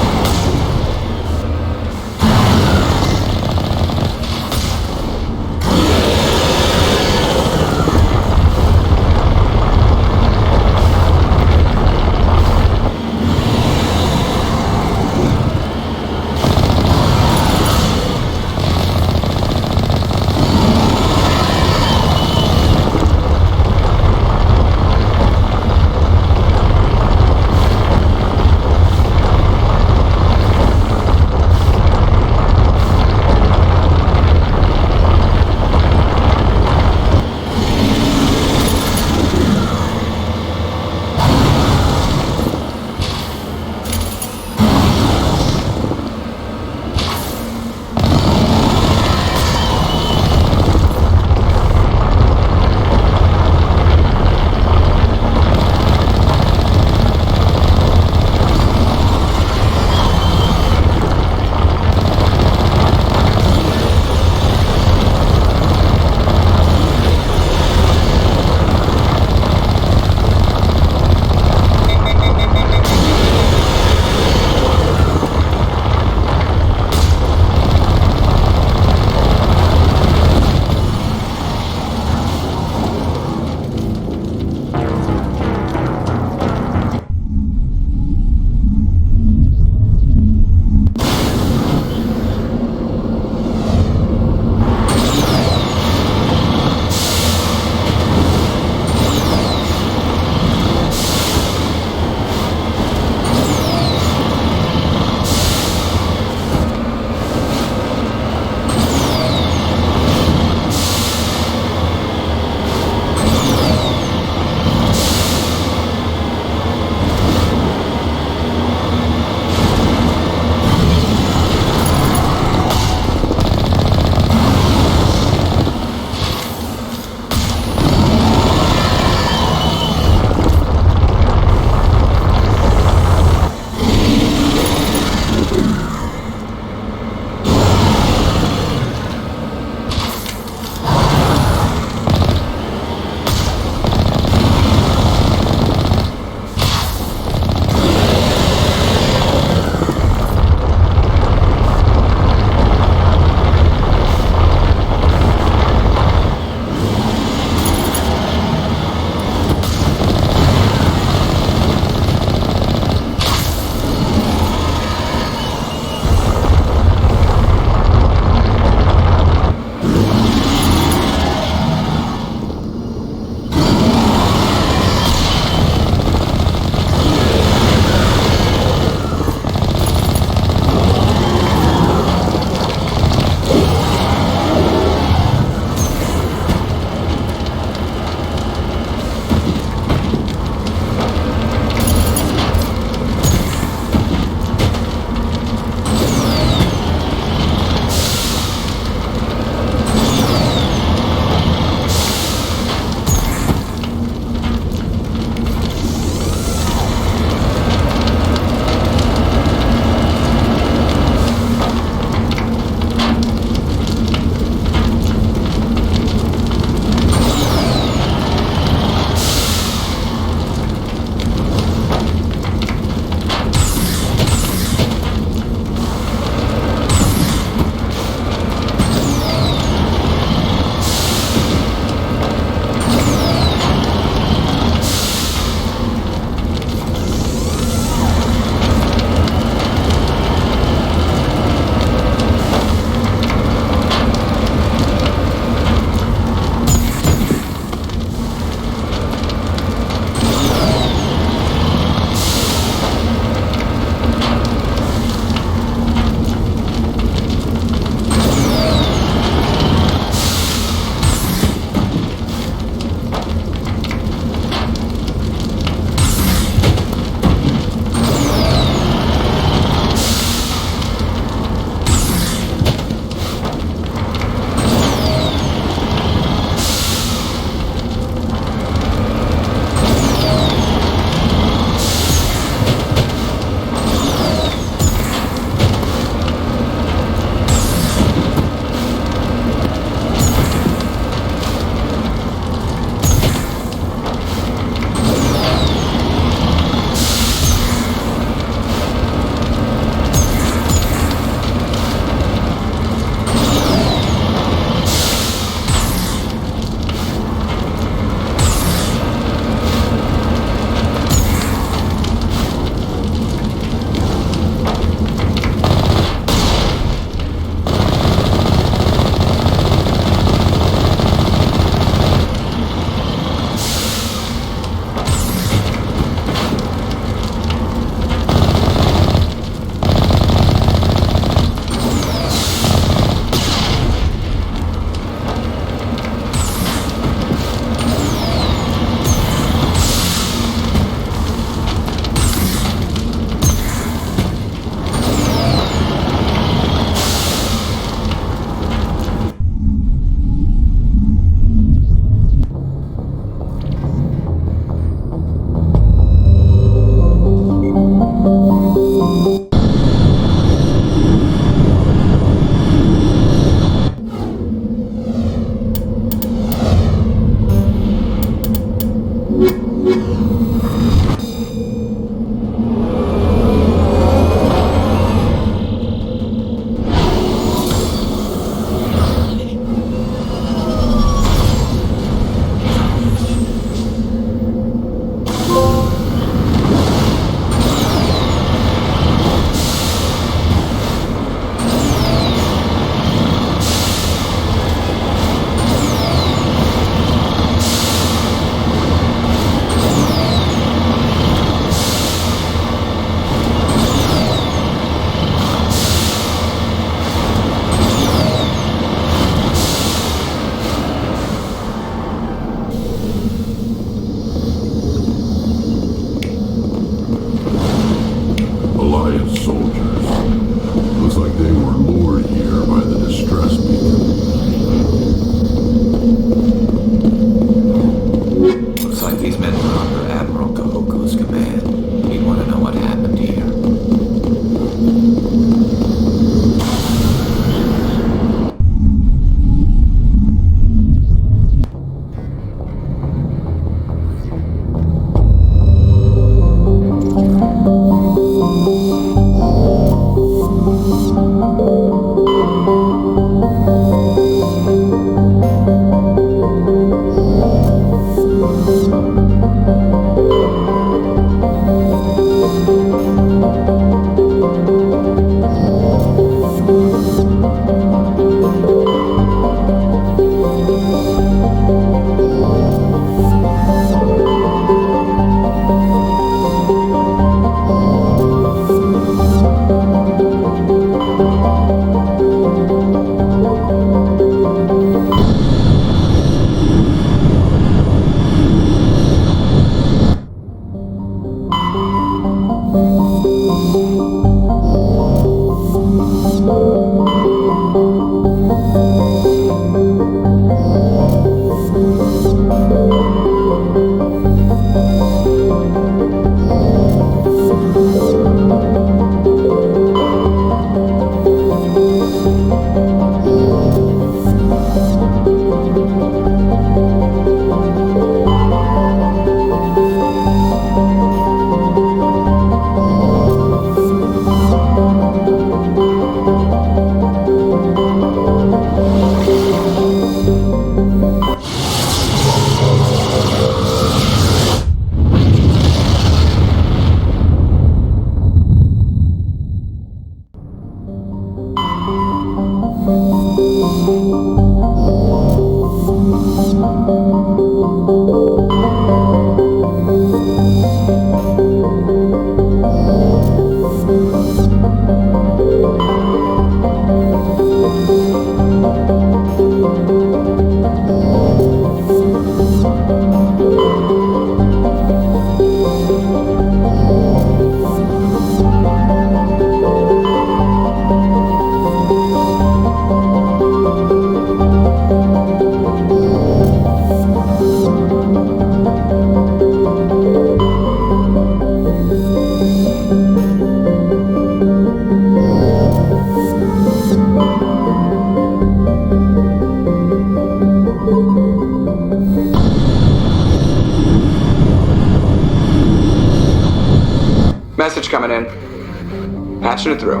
Message coming in. Patching it through.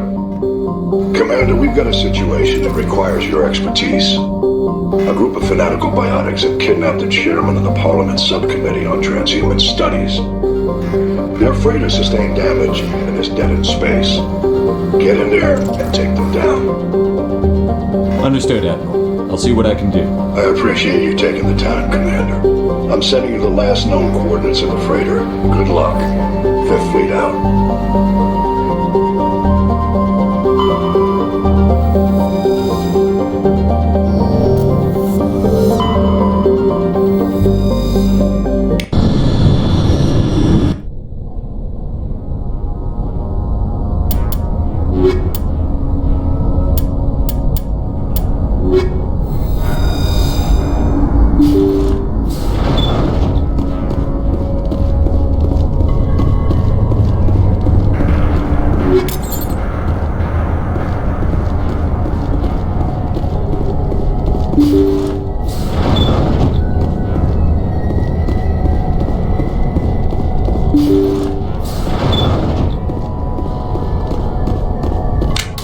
Commander, we've got a situation that requires your expertise. A group of fanatical biotics have kidnapped the chairman of the Parliament Subcommittee on Transhuman Studies. They're afraid of sustained damage in this dead-end space. Get in there and take them down. Understood, Admiral. I'll see what I can do. I appreciate you taking the time, Commander. I'm sending you the last known coordinates of the freighter. Good luck. Fifth Fleet out.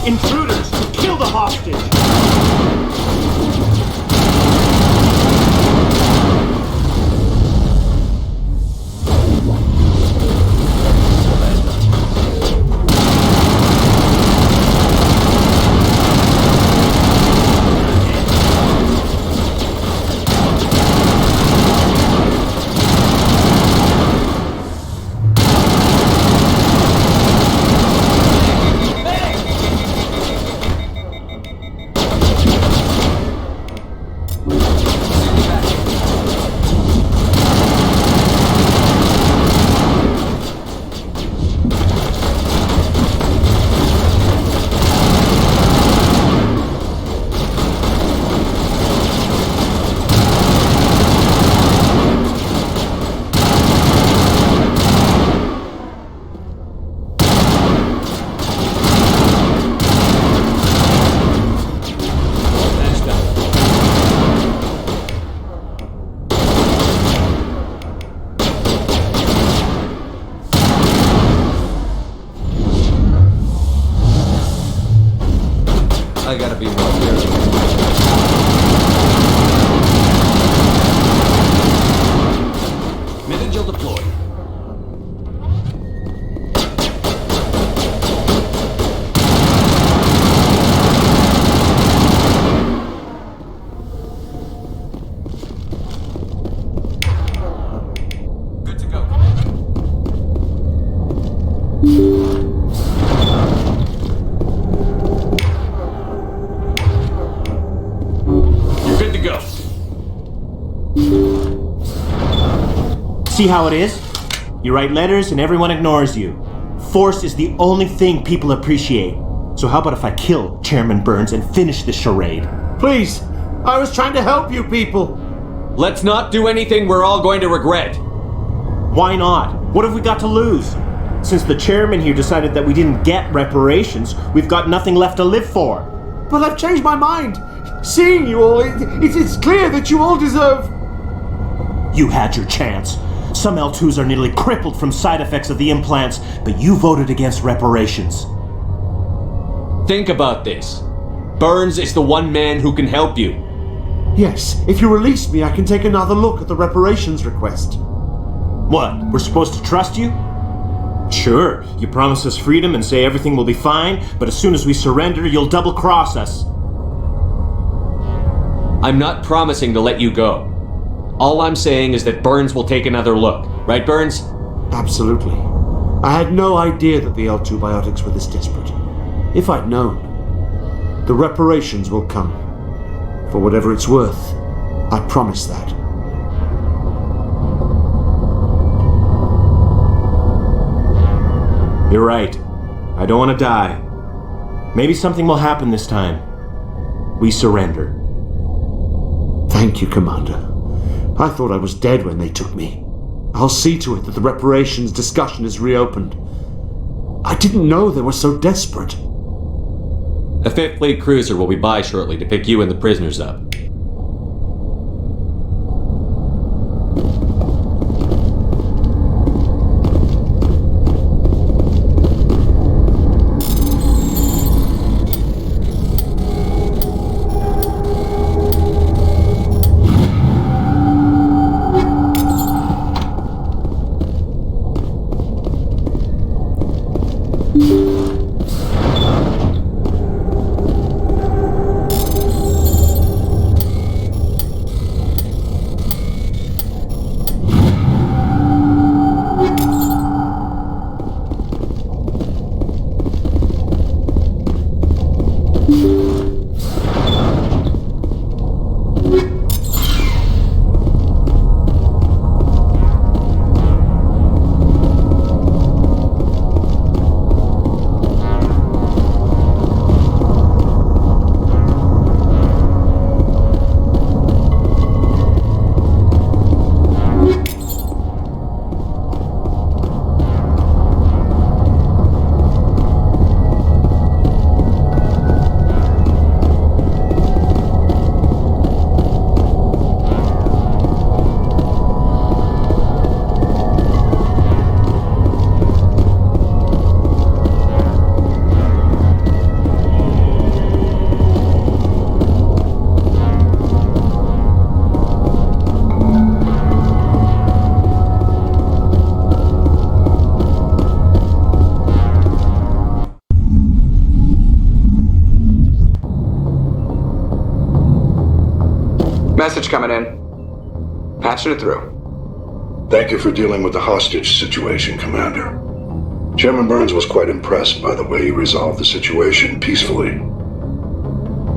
Intruders! Kill the hostage! I gotta be more careful. Mid-angel deployed. Good to go. You're good to go. See how it is? You write letters and everyone ignores you. Force is the only thing people appreciate. So how about if I kill Chairman Burns and finish this charade? Please! I was trying to help you people! Let's not do anything we're all going to regret. Why not? What have we got to lose? Since the chairman here decided that we didn't get reparations, we've got nothing left to live for. But I've changed my mind. Seeing you all, it's clear that you all deserve... You had your chance. Some L2s are nearly crippled from side effects of the implants, but you voted against reparations. Think about this. Burns is the one man who can help you. Yes, if you release me, I can take another look at the reparations request. What, we're supposed to trust you? Sure, you promise us freedom and say everything will be fine, but as soon as we surrender, you'll double-cross us. I'm not promising to let you go. All I'm saying is that Burns will take another look. Right, Burns? Absolutely. I had no idea that the L2 biotics were this desperate. If I'd known, the reparations will come. For whatever it's worth, I promise that. You're right. I don't want to die. Maybe something will happen this time. We surrender. Thank you, Commander. I thought I was dead when they took me. I'll see to it that the reparations discussion is reopened. I didn't know they were so desperate. A Fifth Fleet cruiser will be by shortly to pick you and the prisoners up. Message coming in. Patching it through. Thank you for dealing with the hostage situation, Commander. Chairman Burns was quite impressed by the way you resolved the situation peacefully.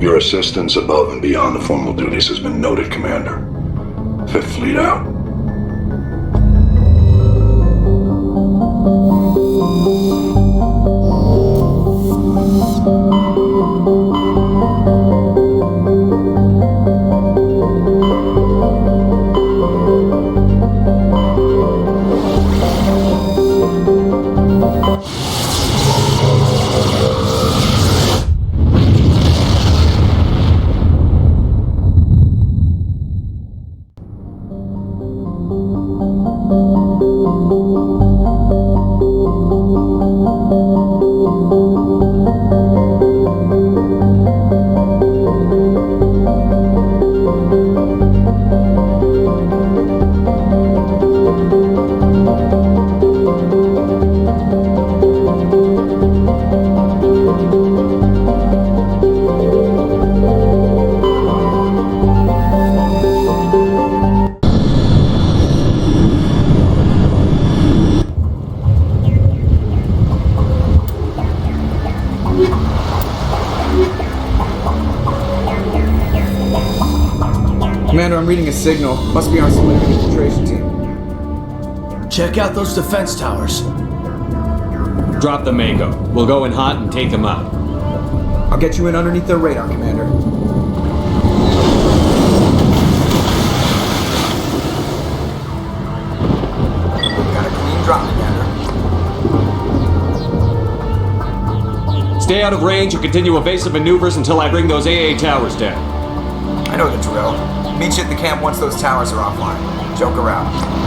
Your assistance above and beyond the formal duties has been noted, Commander. Fifth Fleet out. Commander, I'm reading a signal. Must be our Solarian infiltration team. Check out those defense towers. Drop the Mako. We'll go in hot and take them out. I'll get you in underneath their radar, Commander. Got a clean drop, Commander. Stay out of range and continue evasive maneuvers until I bring those AA towers down. I know the drill. Meet you at the camp once those towers are offline. Joke around.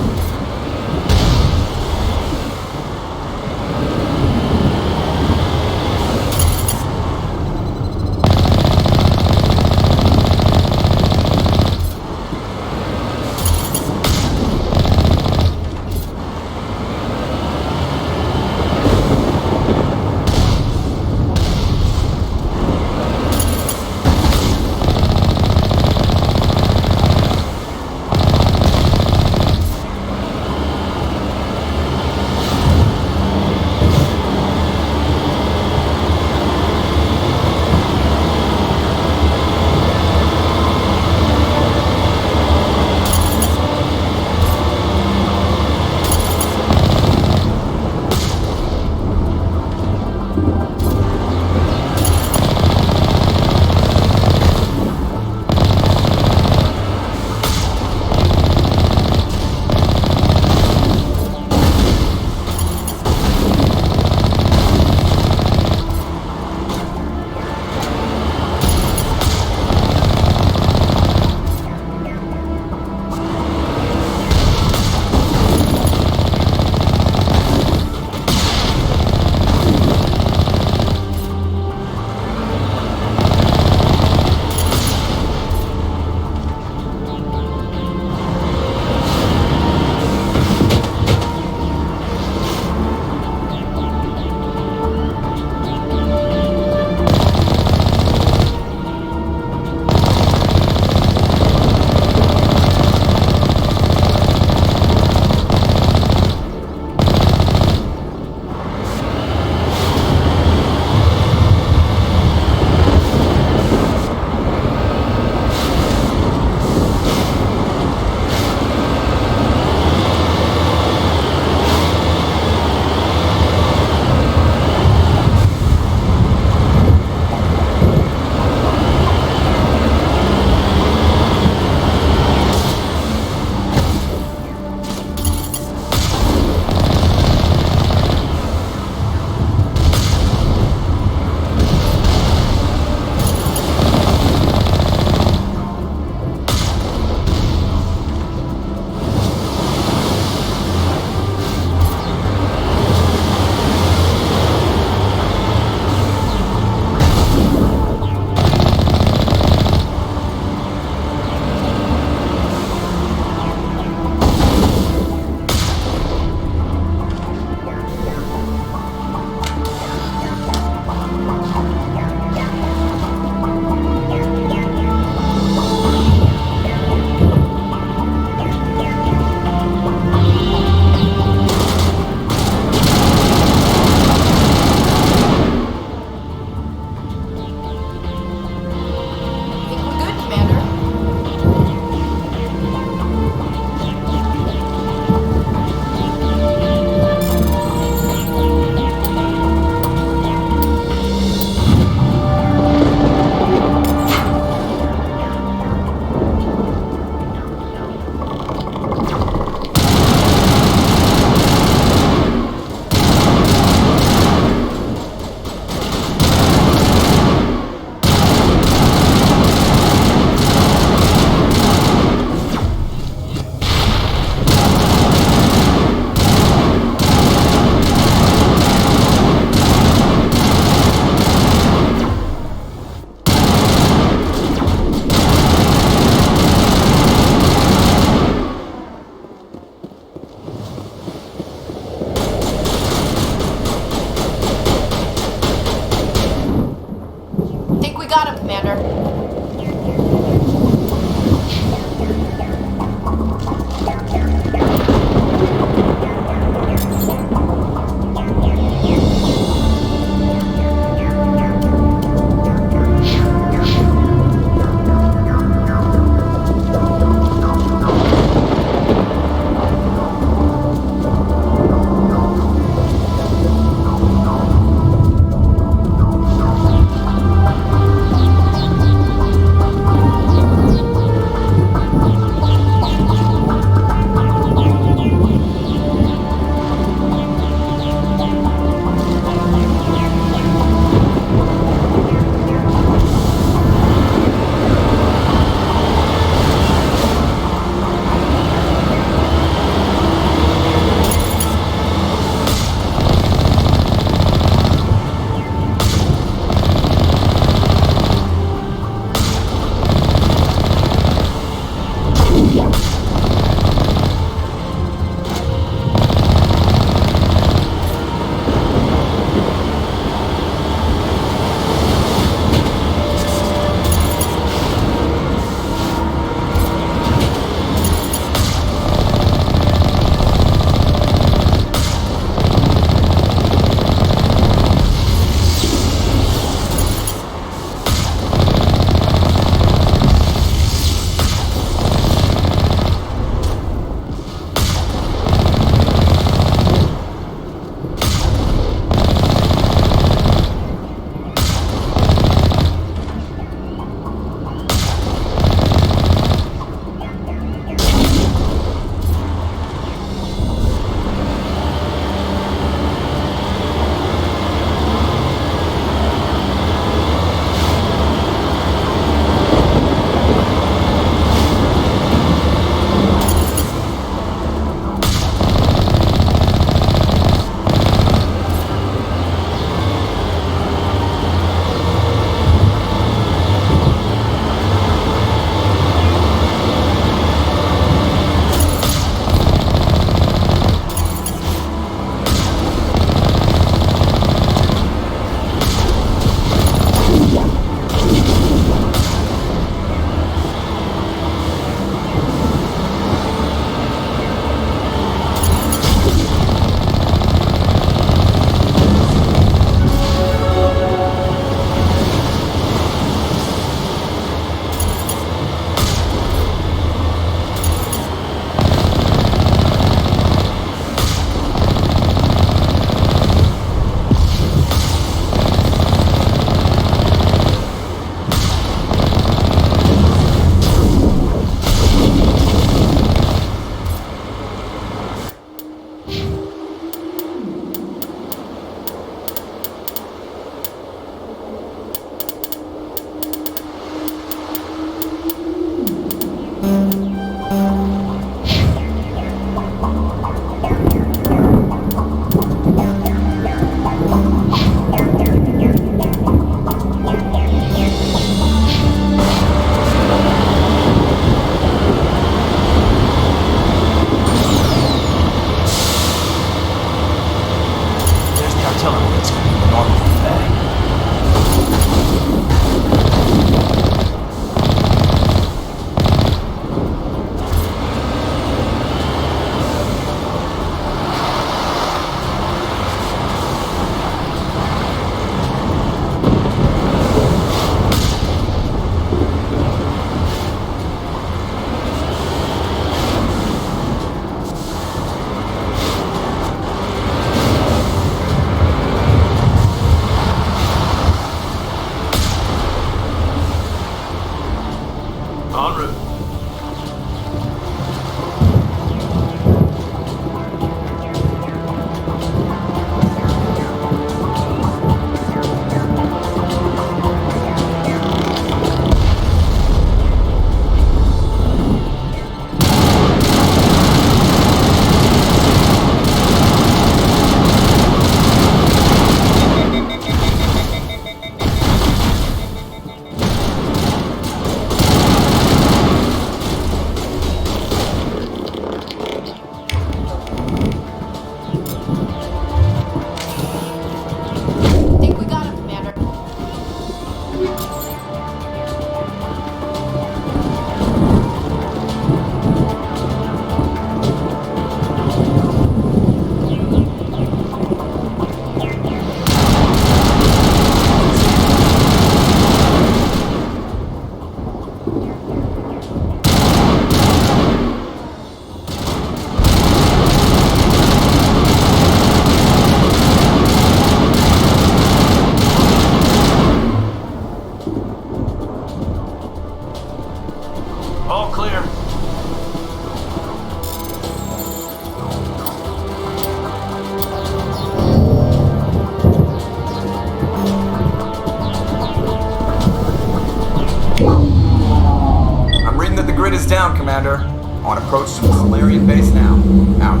Commander. On approach to the Solarian base now. Out.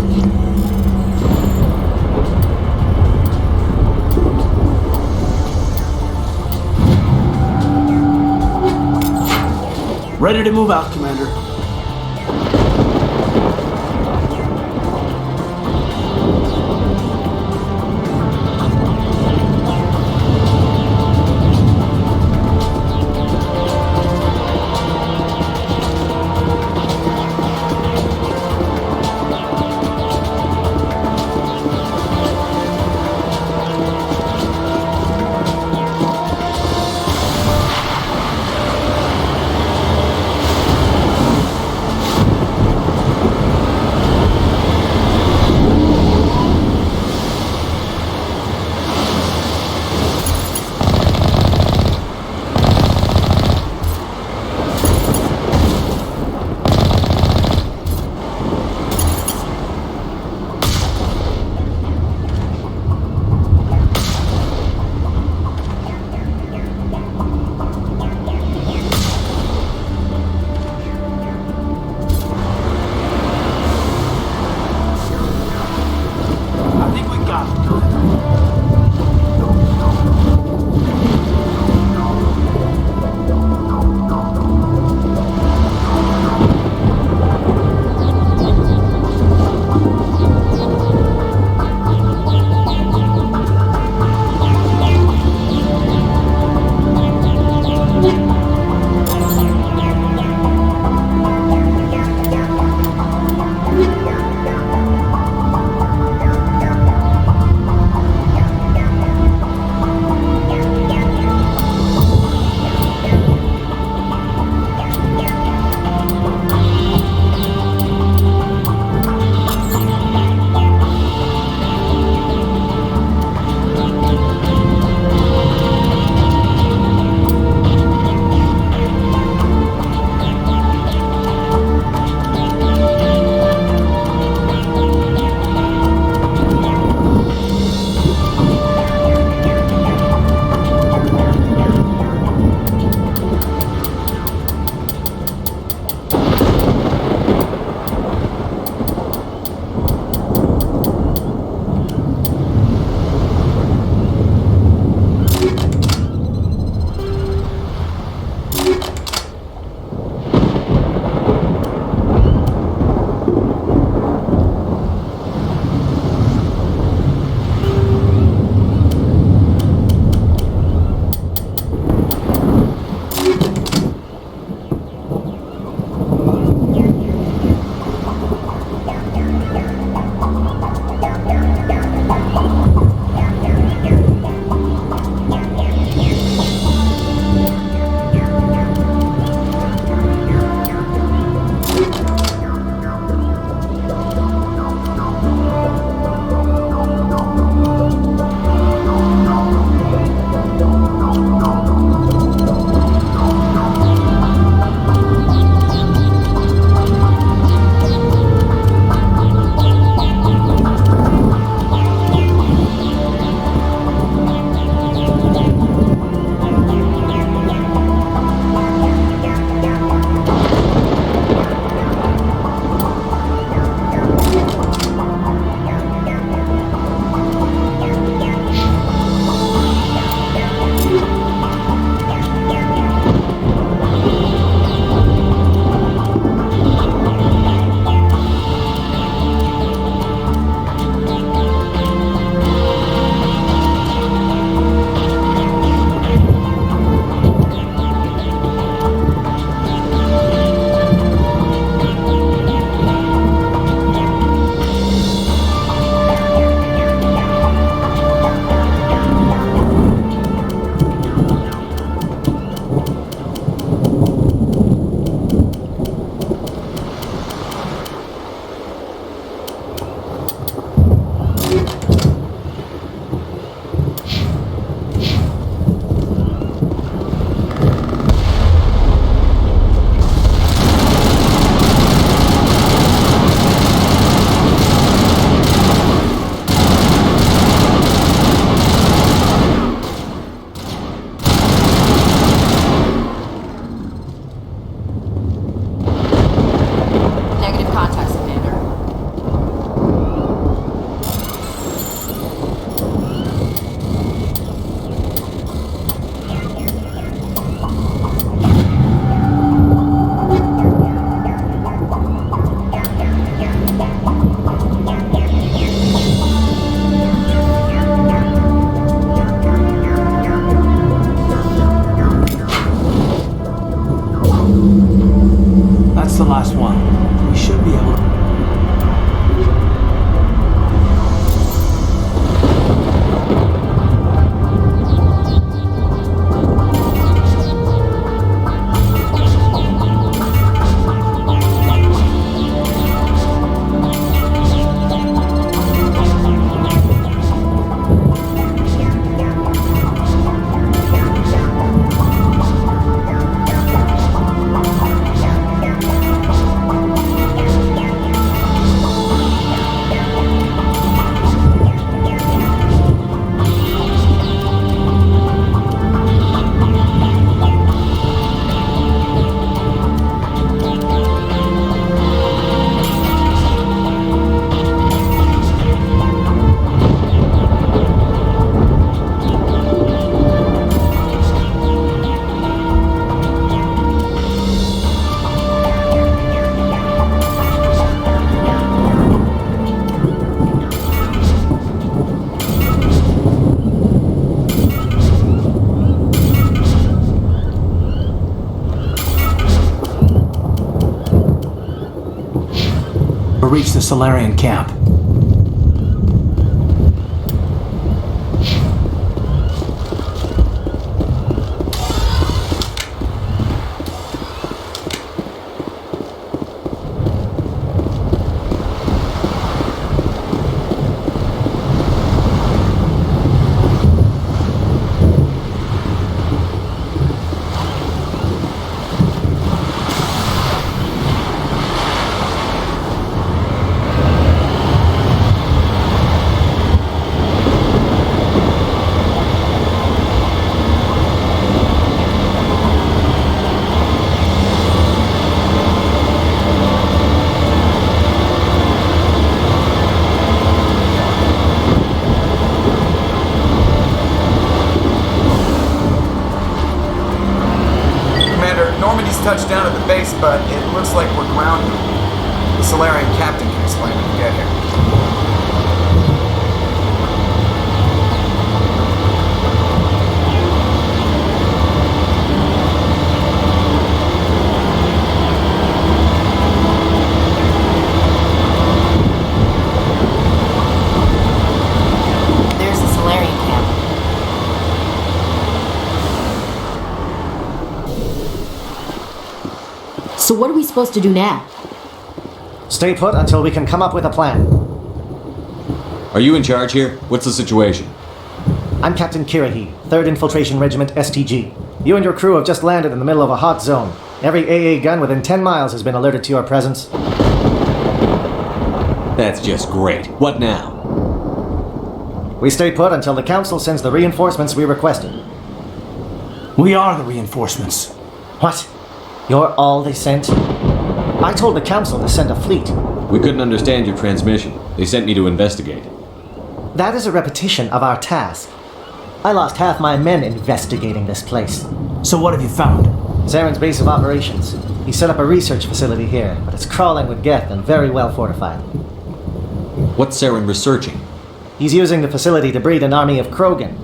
Ready to move out, Commander. or reach the Solarian camp. Touched down at the base, but it looks like we're grounded. The Solarian captain can explain when we get here. There's the Solarian camp. So what are we supposed to do now? Stay put until we can come up with a plan. Are you in charge here? What's the situation? I'm Captain Kirahi, 3rd Infiltration Regiment STG. You and your crew have just landed in the middle of a hot zone. Every AA gun within 10 miles has been alerted to your presence. That's just great. What now? We stay put until the Council sends the reinforcements we requested. We are the reinforcements. What? You're all they sent? I told the Council to send a fleet. We couldn't understand your transmission. They sent me to investigate. That is a repetition of our task. I lost half my men investigating this place. So what have you found? Zaren's base of operations. He set up a research facility here, but it's crawling with Geth and very well fortified. What's Zaren researching? He's using the facility to breed an army of Krogan.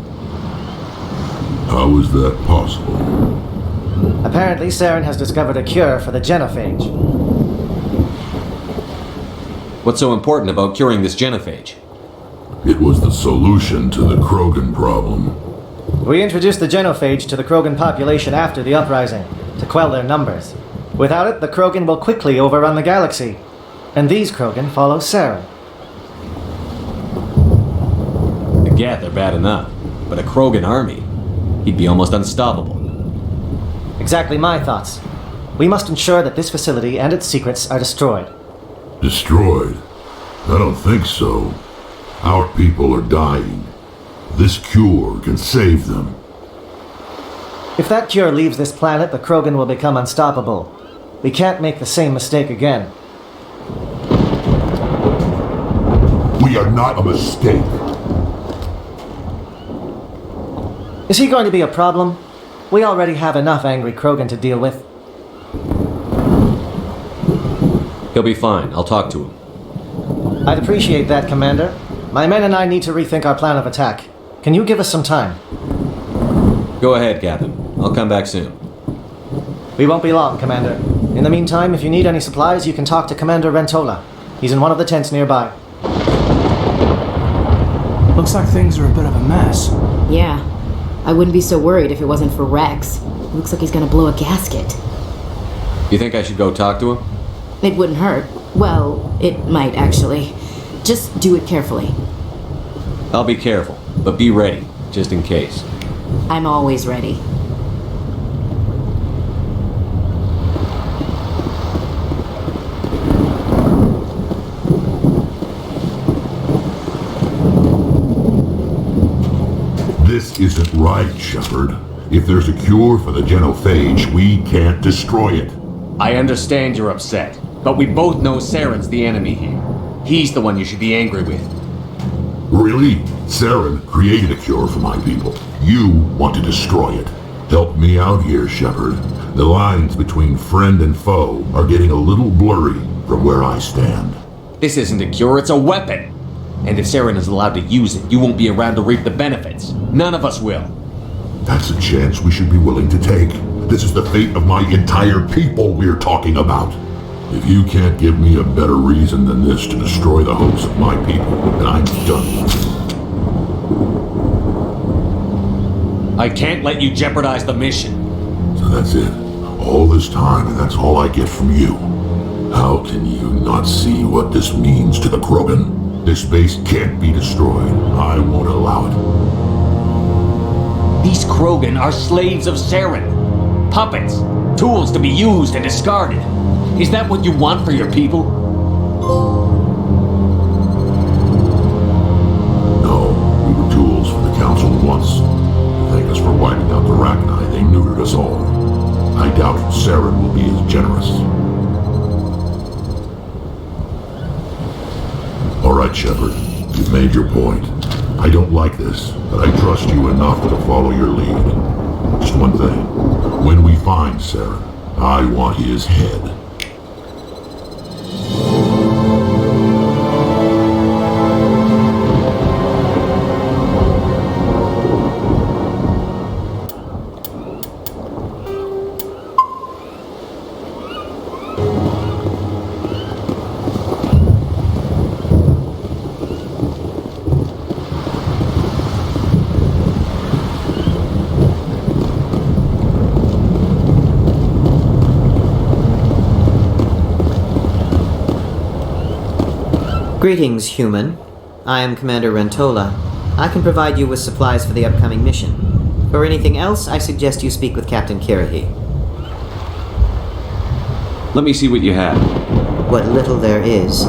How is that possible? Apparently, Zaren has discovered a cure for the genophage. What's so important about curing this genophage? It was the solution to the Krogan problem. We introduced the genophage to the Krogan population after the uprising, to quell their numbers. Without it, the Krogan will quickly overrun the galaxy. And these Krogan follow Zaren. The Geth are bad enough, but a Krogan army? He'd be almost unstoppable. Exactly my thoughts. We must ensure that this facility and its secrets are destroyed. Destroyed? I don't think so. Our people are dying. This cure can save them. If that cure leaves this planet, the Krogan will become unstoppable. We can't make the same mistake again. We are not a mistake. Is he going to be a problem? We already have enough angry Krogan to deal with. He'll be fine. I'll talk to him. I'd appreciate that, Commander. My men and I need to rethink our plan of attack. Can you give us some time? Go ahead, Captain. I'll come back soon. We won't be long, Commander. In the meantime, if you need any supplies, you can talk to Commander Rentola. He's in one of the tents nearby. Looks like things are a bit of a mess. Yeah. I wouldn't be so worried if it wasn't for Rex. It looks like he's gonna blow a gasket. You think I should go talk to him? It wouldn't hurt. Well, it might actually. Just do it carefully. I'll be careful, but be ready, just in case. I'm always ready. This isn't right, Shepard. If there's a cure for the genophage, we can't destroy it. I understand you're upset, but we both know Zaren's the enemy here. He's the one you should be angry with. Really? Zaren created a cure for my people. You want to destroy it. Help me out here, Shepard. The lines between friend and foe are getting a little blurry from where I stand. This isn't a cure, it's a weapon. And if Zaren is allowed to use it, you won't be around to reap the benefits. None of us will. That's a chance we should be willing to take. This is the fate of my entire people we're talking about. If you can't give me a better reason than this to destroy the hopes of my people, then I'm done with this. I can't let you jeopardize the mission. So that's it. All this time, and that's all I get from you. How can you not see what this means to the Krogan? This base can't be destroyed. I won't allow it. These Krogan are slaves of Saren. Puppets. Tools to be used and discarded. Is that what you want for your people? No, we were tools for the Council once. To thank us for wiping out the Rachni, they neutered us all. I doubt Saren will be as generous. All right, Shepard. You've made your point. I don't like this, but I trust you enough to follow your lead. Just one thing. When we find Saren, I want his head. Greetings, human. I am Commander Rentola. I can provide you with supplies for the upcoming mission. For anything else, I suggest you speak with Captain Kirahi. Let me see what you have. What little there is.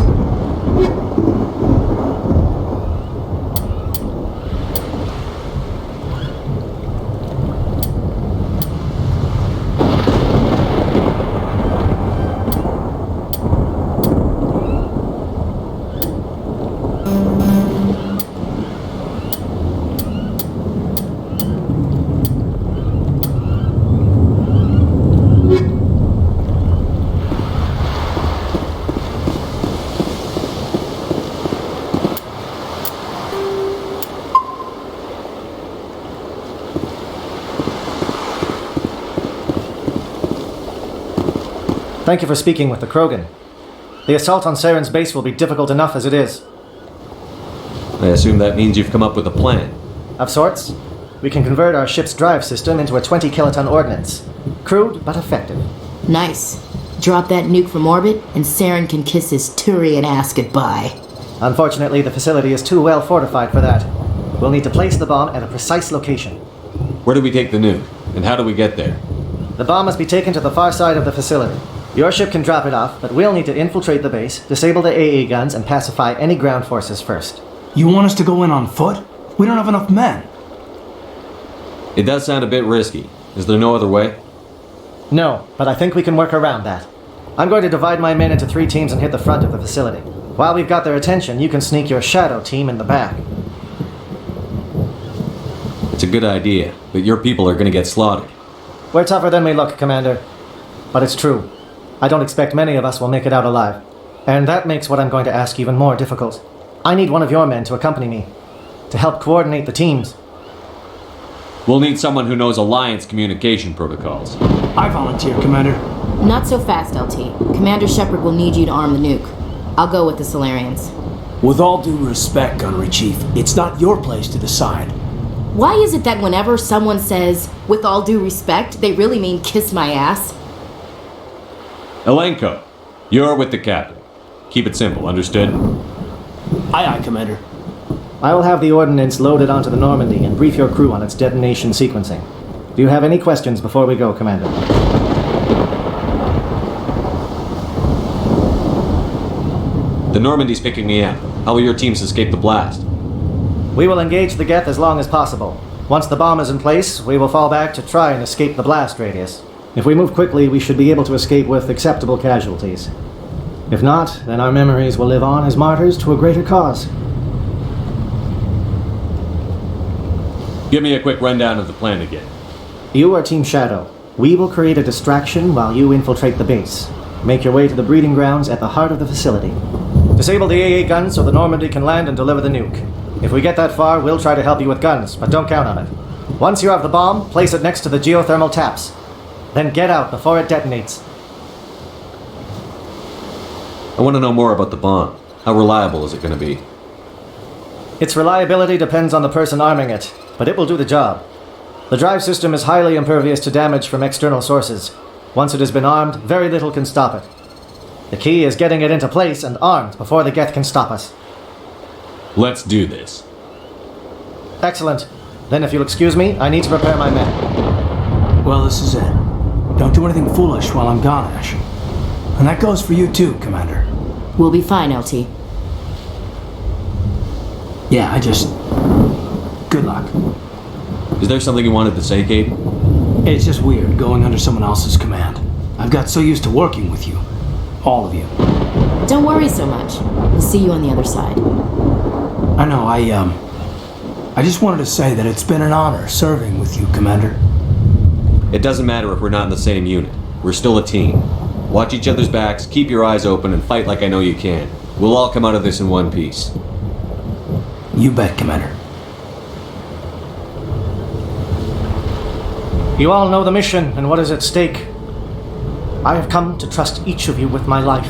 Thank you for speaking with the Krogan. The assault on Saren's base will be difficult enough as it is. I assume that means you've come up with a plan. Of sorts. We can convert our ship's drive system into a 20-kiloton ordnance. Crude, but effective. Nice. Drop that nuke from orbit, and Saren can kiss his Turian ass goodbye. Unfortunately, the facility is too well fortified for that. We'll need to place the bomb at a precise location. Where do we take the nuke? And how do we get there? The bomb must be taken to the far side of the facility. Your ship can drop it off, but we'll need to infiltrate the base, disable the AA guns, and pacify any ground forces first. You want us to go in on foot? We don't have enough men. It does sound a bit risky. Is there no other way? No, but I think we can work around that. I'm going to divide my men into 3 teams and hit the front of the facility. While we've got their attention, you can sneak your shadow team in the back. It's a good idea, but your people are going to get slaughtered. We're tougher than we look, Commander. But it's true. I don't expect many of us will make it out alive. And that makes what I'm going to ask even more difficult. I need one of your men to accompany me, to help coordinate the teams. We'll need someone who knows Alliance communication protocols. I volunteer, Commander. Not so fast, LT. Commander Shepard will need you to arm the nuke. I'll go with the Solarians. With all due respect, Gunnery Chief, it's not your place to decide. Why is it that whenever someone says, with all due respect, they really mean kiss my ass? Elenko, you're with the captain. Keep it simple, understood? Aye, aye, Commander. I will have the ordnance loaded onto the Normandy and brief your crew on its detonation sequencing. Do you have any questions before we go, Commander? The Normandy's picking me up. How will your teams escape the blast? We will engage the Geth as long as possible. Once the bomb is in place, we will fall back to try and escape the blast radius. If we move quickly, we should be able to escape with acceptable casualties. If not, then our memories will live on as martyrs to a greater cause. Give me a quick rundown of the plan again. You are Team Shadow. We will create a distraction while you infiltrate the base. Make your way to the breeding grounds at the heart of the facility. Disable the AA guns so the Normandy can land and deliver the nuke. If we get that far, we'll try to help you with guns, but don't count on it. Once you have the bomb, place it next to the geothermal taps. Then get out before it detonates. I want to know more about the bomb. How reliable is it going to be? Its reliability depends on the person arming it, but it will do the job. The drive system is highly impervious to damage from external sources. Once it has been armed, very little can stop it. The key is getting it into place and armed before the Geth can stop us. Let's do this. Excellent. Then if you'll excuse me, I need to prepare my men. Well, this is it. Don't do anything foolish while I'm gone, Ash. And that goes for you too, Commander. We'll be fine, LT. Yeah, good luck. Is there something you wanted to say, Cade? It's just weird going under someone else's command. I've got so used to working with you. All of you. Don't worry so much. We'll see you on the other side. I know, I just wanted to say that it's been an honor serving with you, Commander. It doesn't matter if we're not in the same unit. We're still a team. Watch each other's backs, keep your eyes open, and fight like I know you can. We'll all come out of this in one piece. You bet, Commander. You all know the mission and what is at stake. I have come to trust each of you with my life,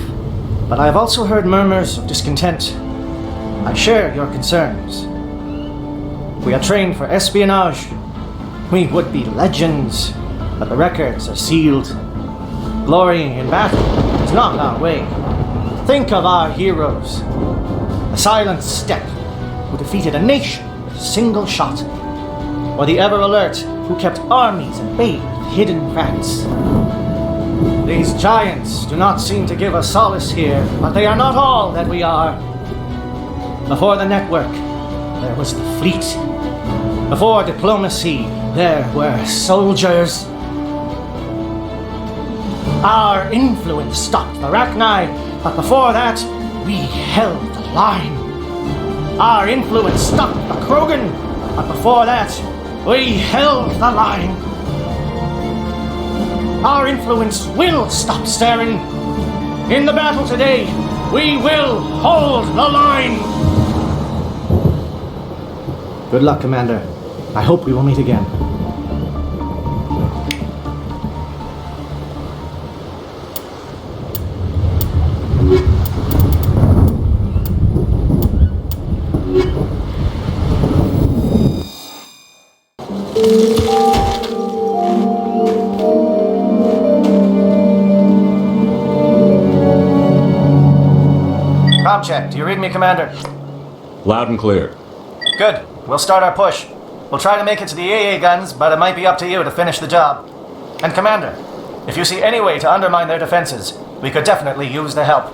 but I have also heard murmurs of discontent. I share your concerns. We are trained for espionage. We would be legends, but the records are sealed. Glory in battle is not our way. Think of our heroes. The Silent Step, who defeated a nation with a single shot. Or the Ever Alert, who kept armies at bay with hidden threats. These giants do not seem to give us solace here, but they are not all that we are. Before the network, there was the fleet. Before diplomacy, there were soldiers. Our influence stopped the Rachni, but before that, we held the line. Our influence stopped the Krogan, but before that, we held the line. Our influence will stop Saren. In the battle today, we will hold the line. Good luck, Commander. I hope we will meet again. Check. Do you read me, Commander? Loud and clear. Good. We'll start our push. We'll try to make it to the AA guns, but it might be up to you to finish the job. And Commander, if you see any way to undermine their defenses, we could definitely use the help.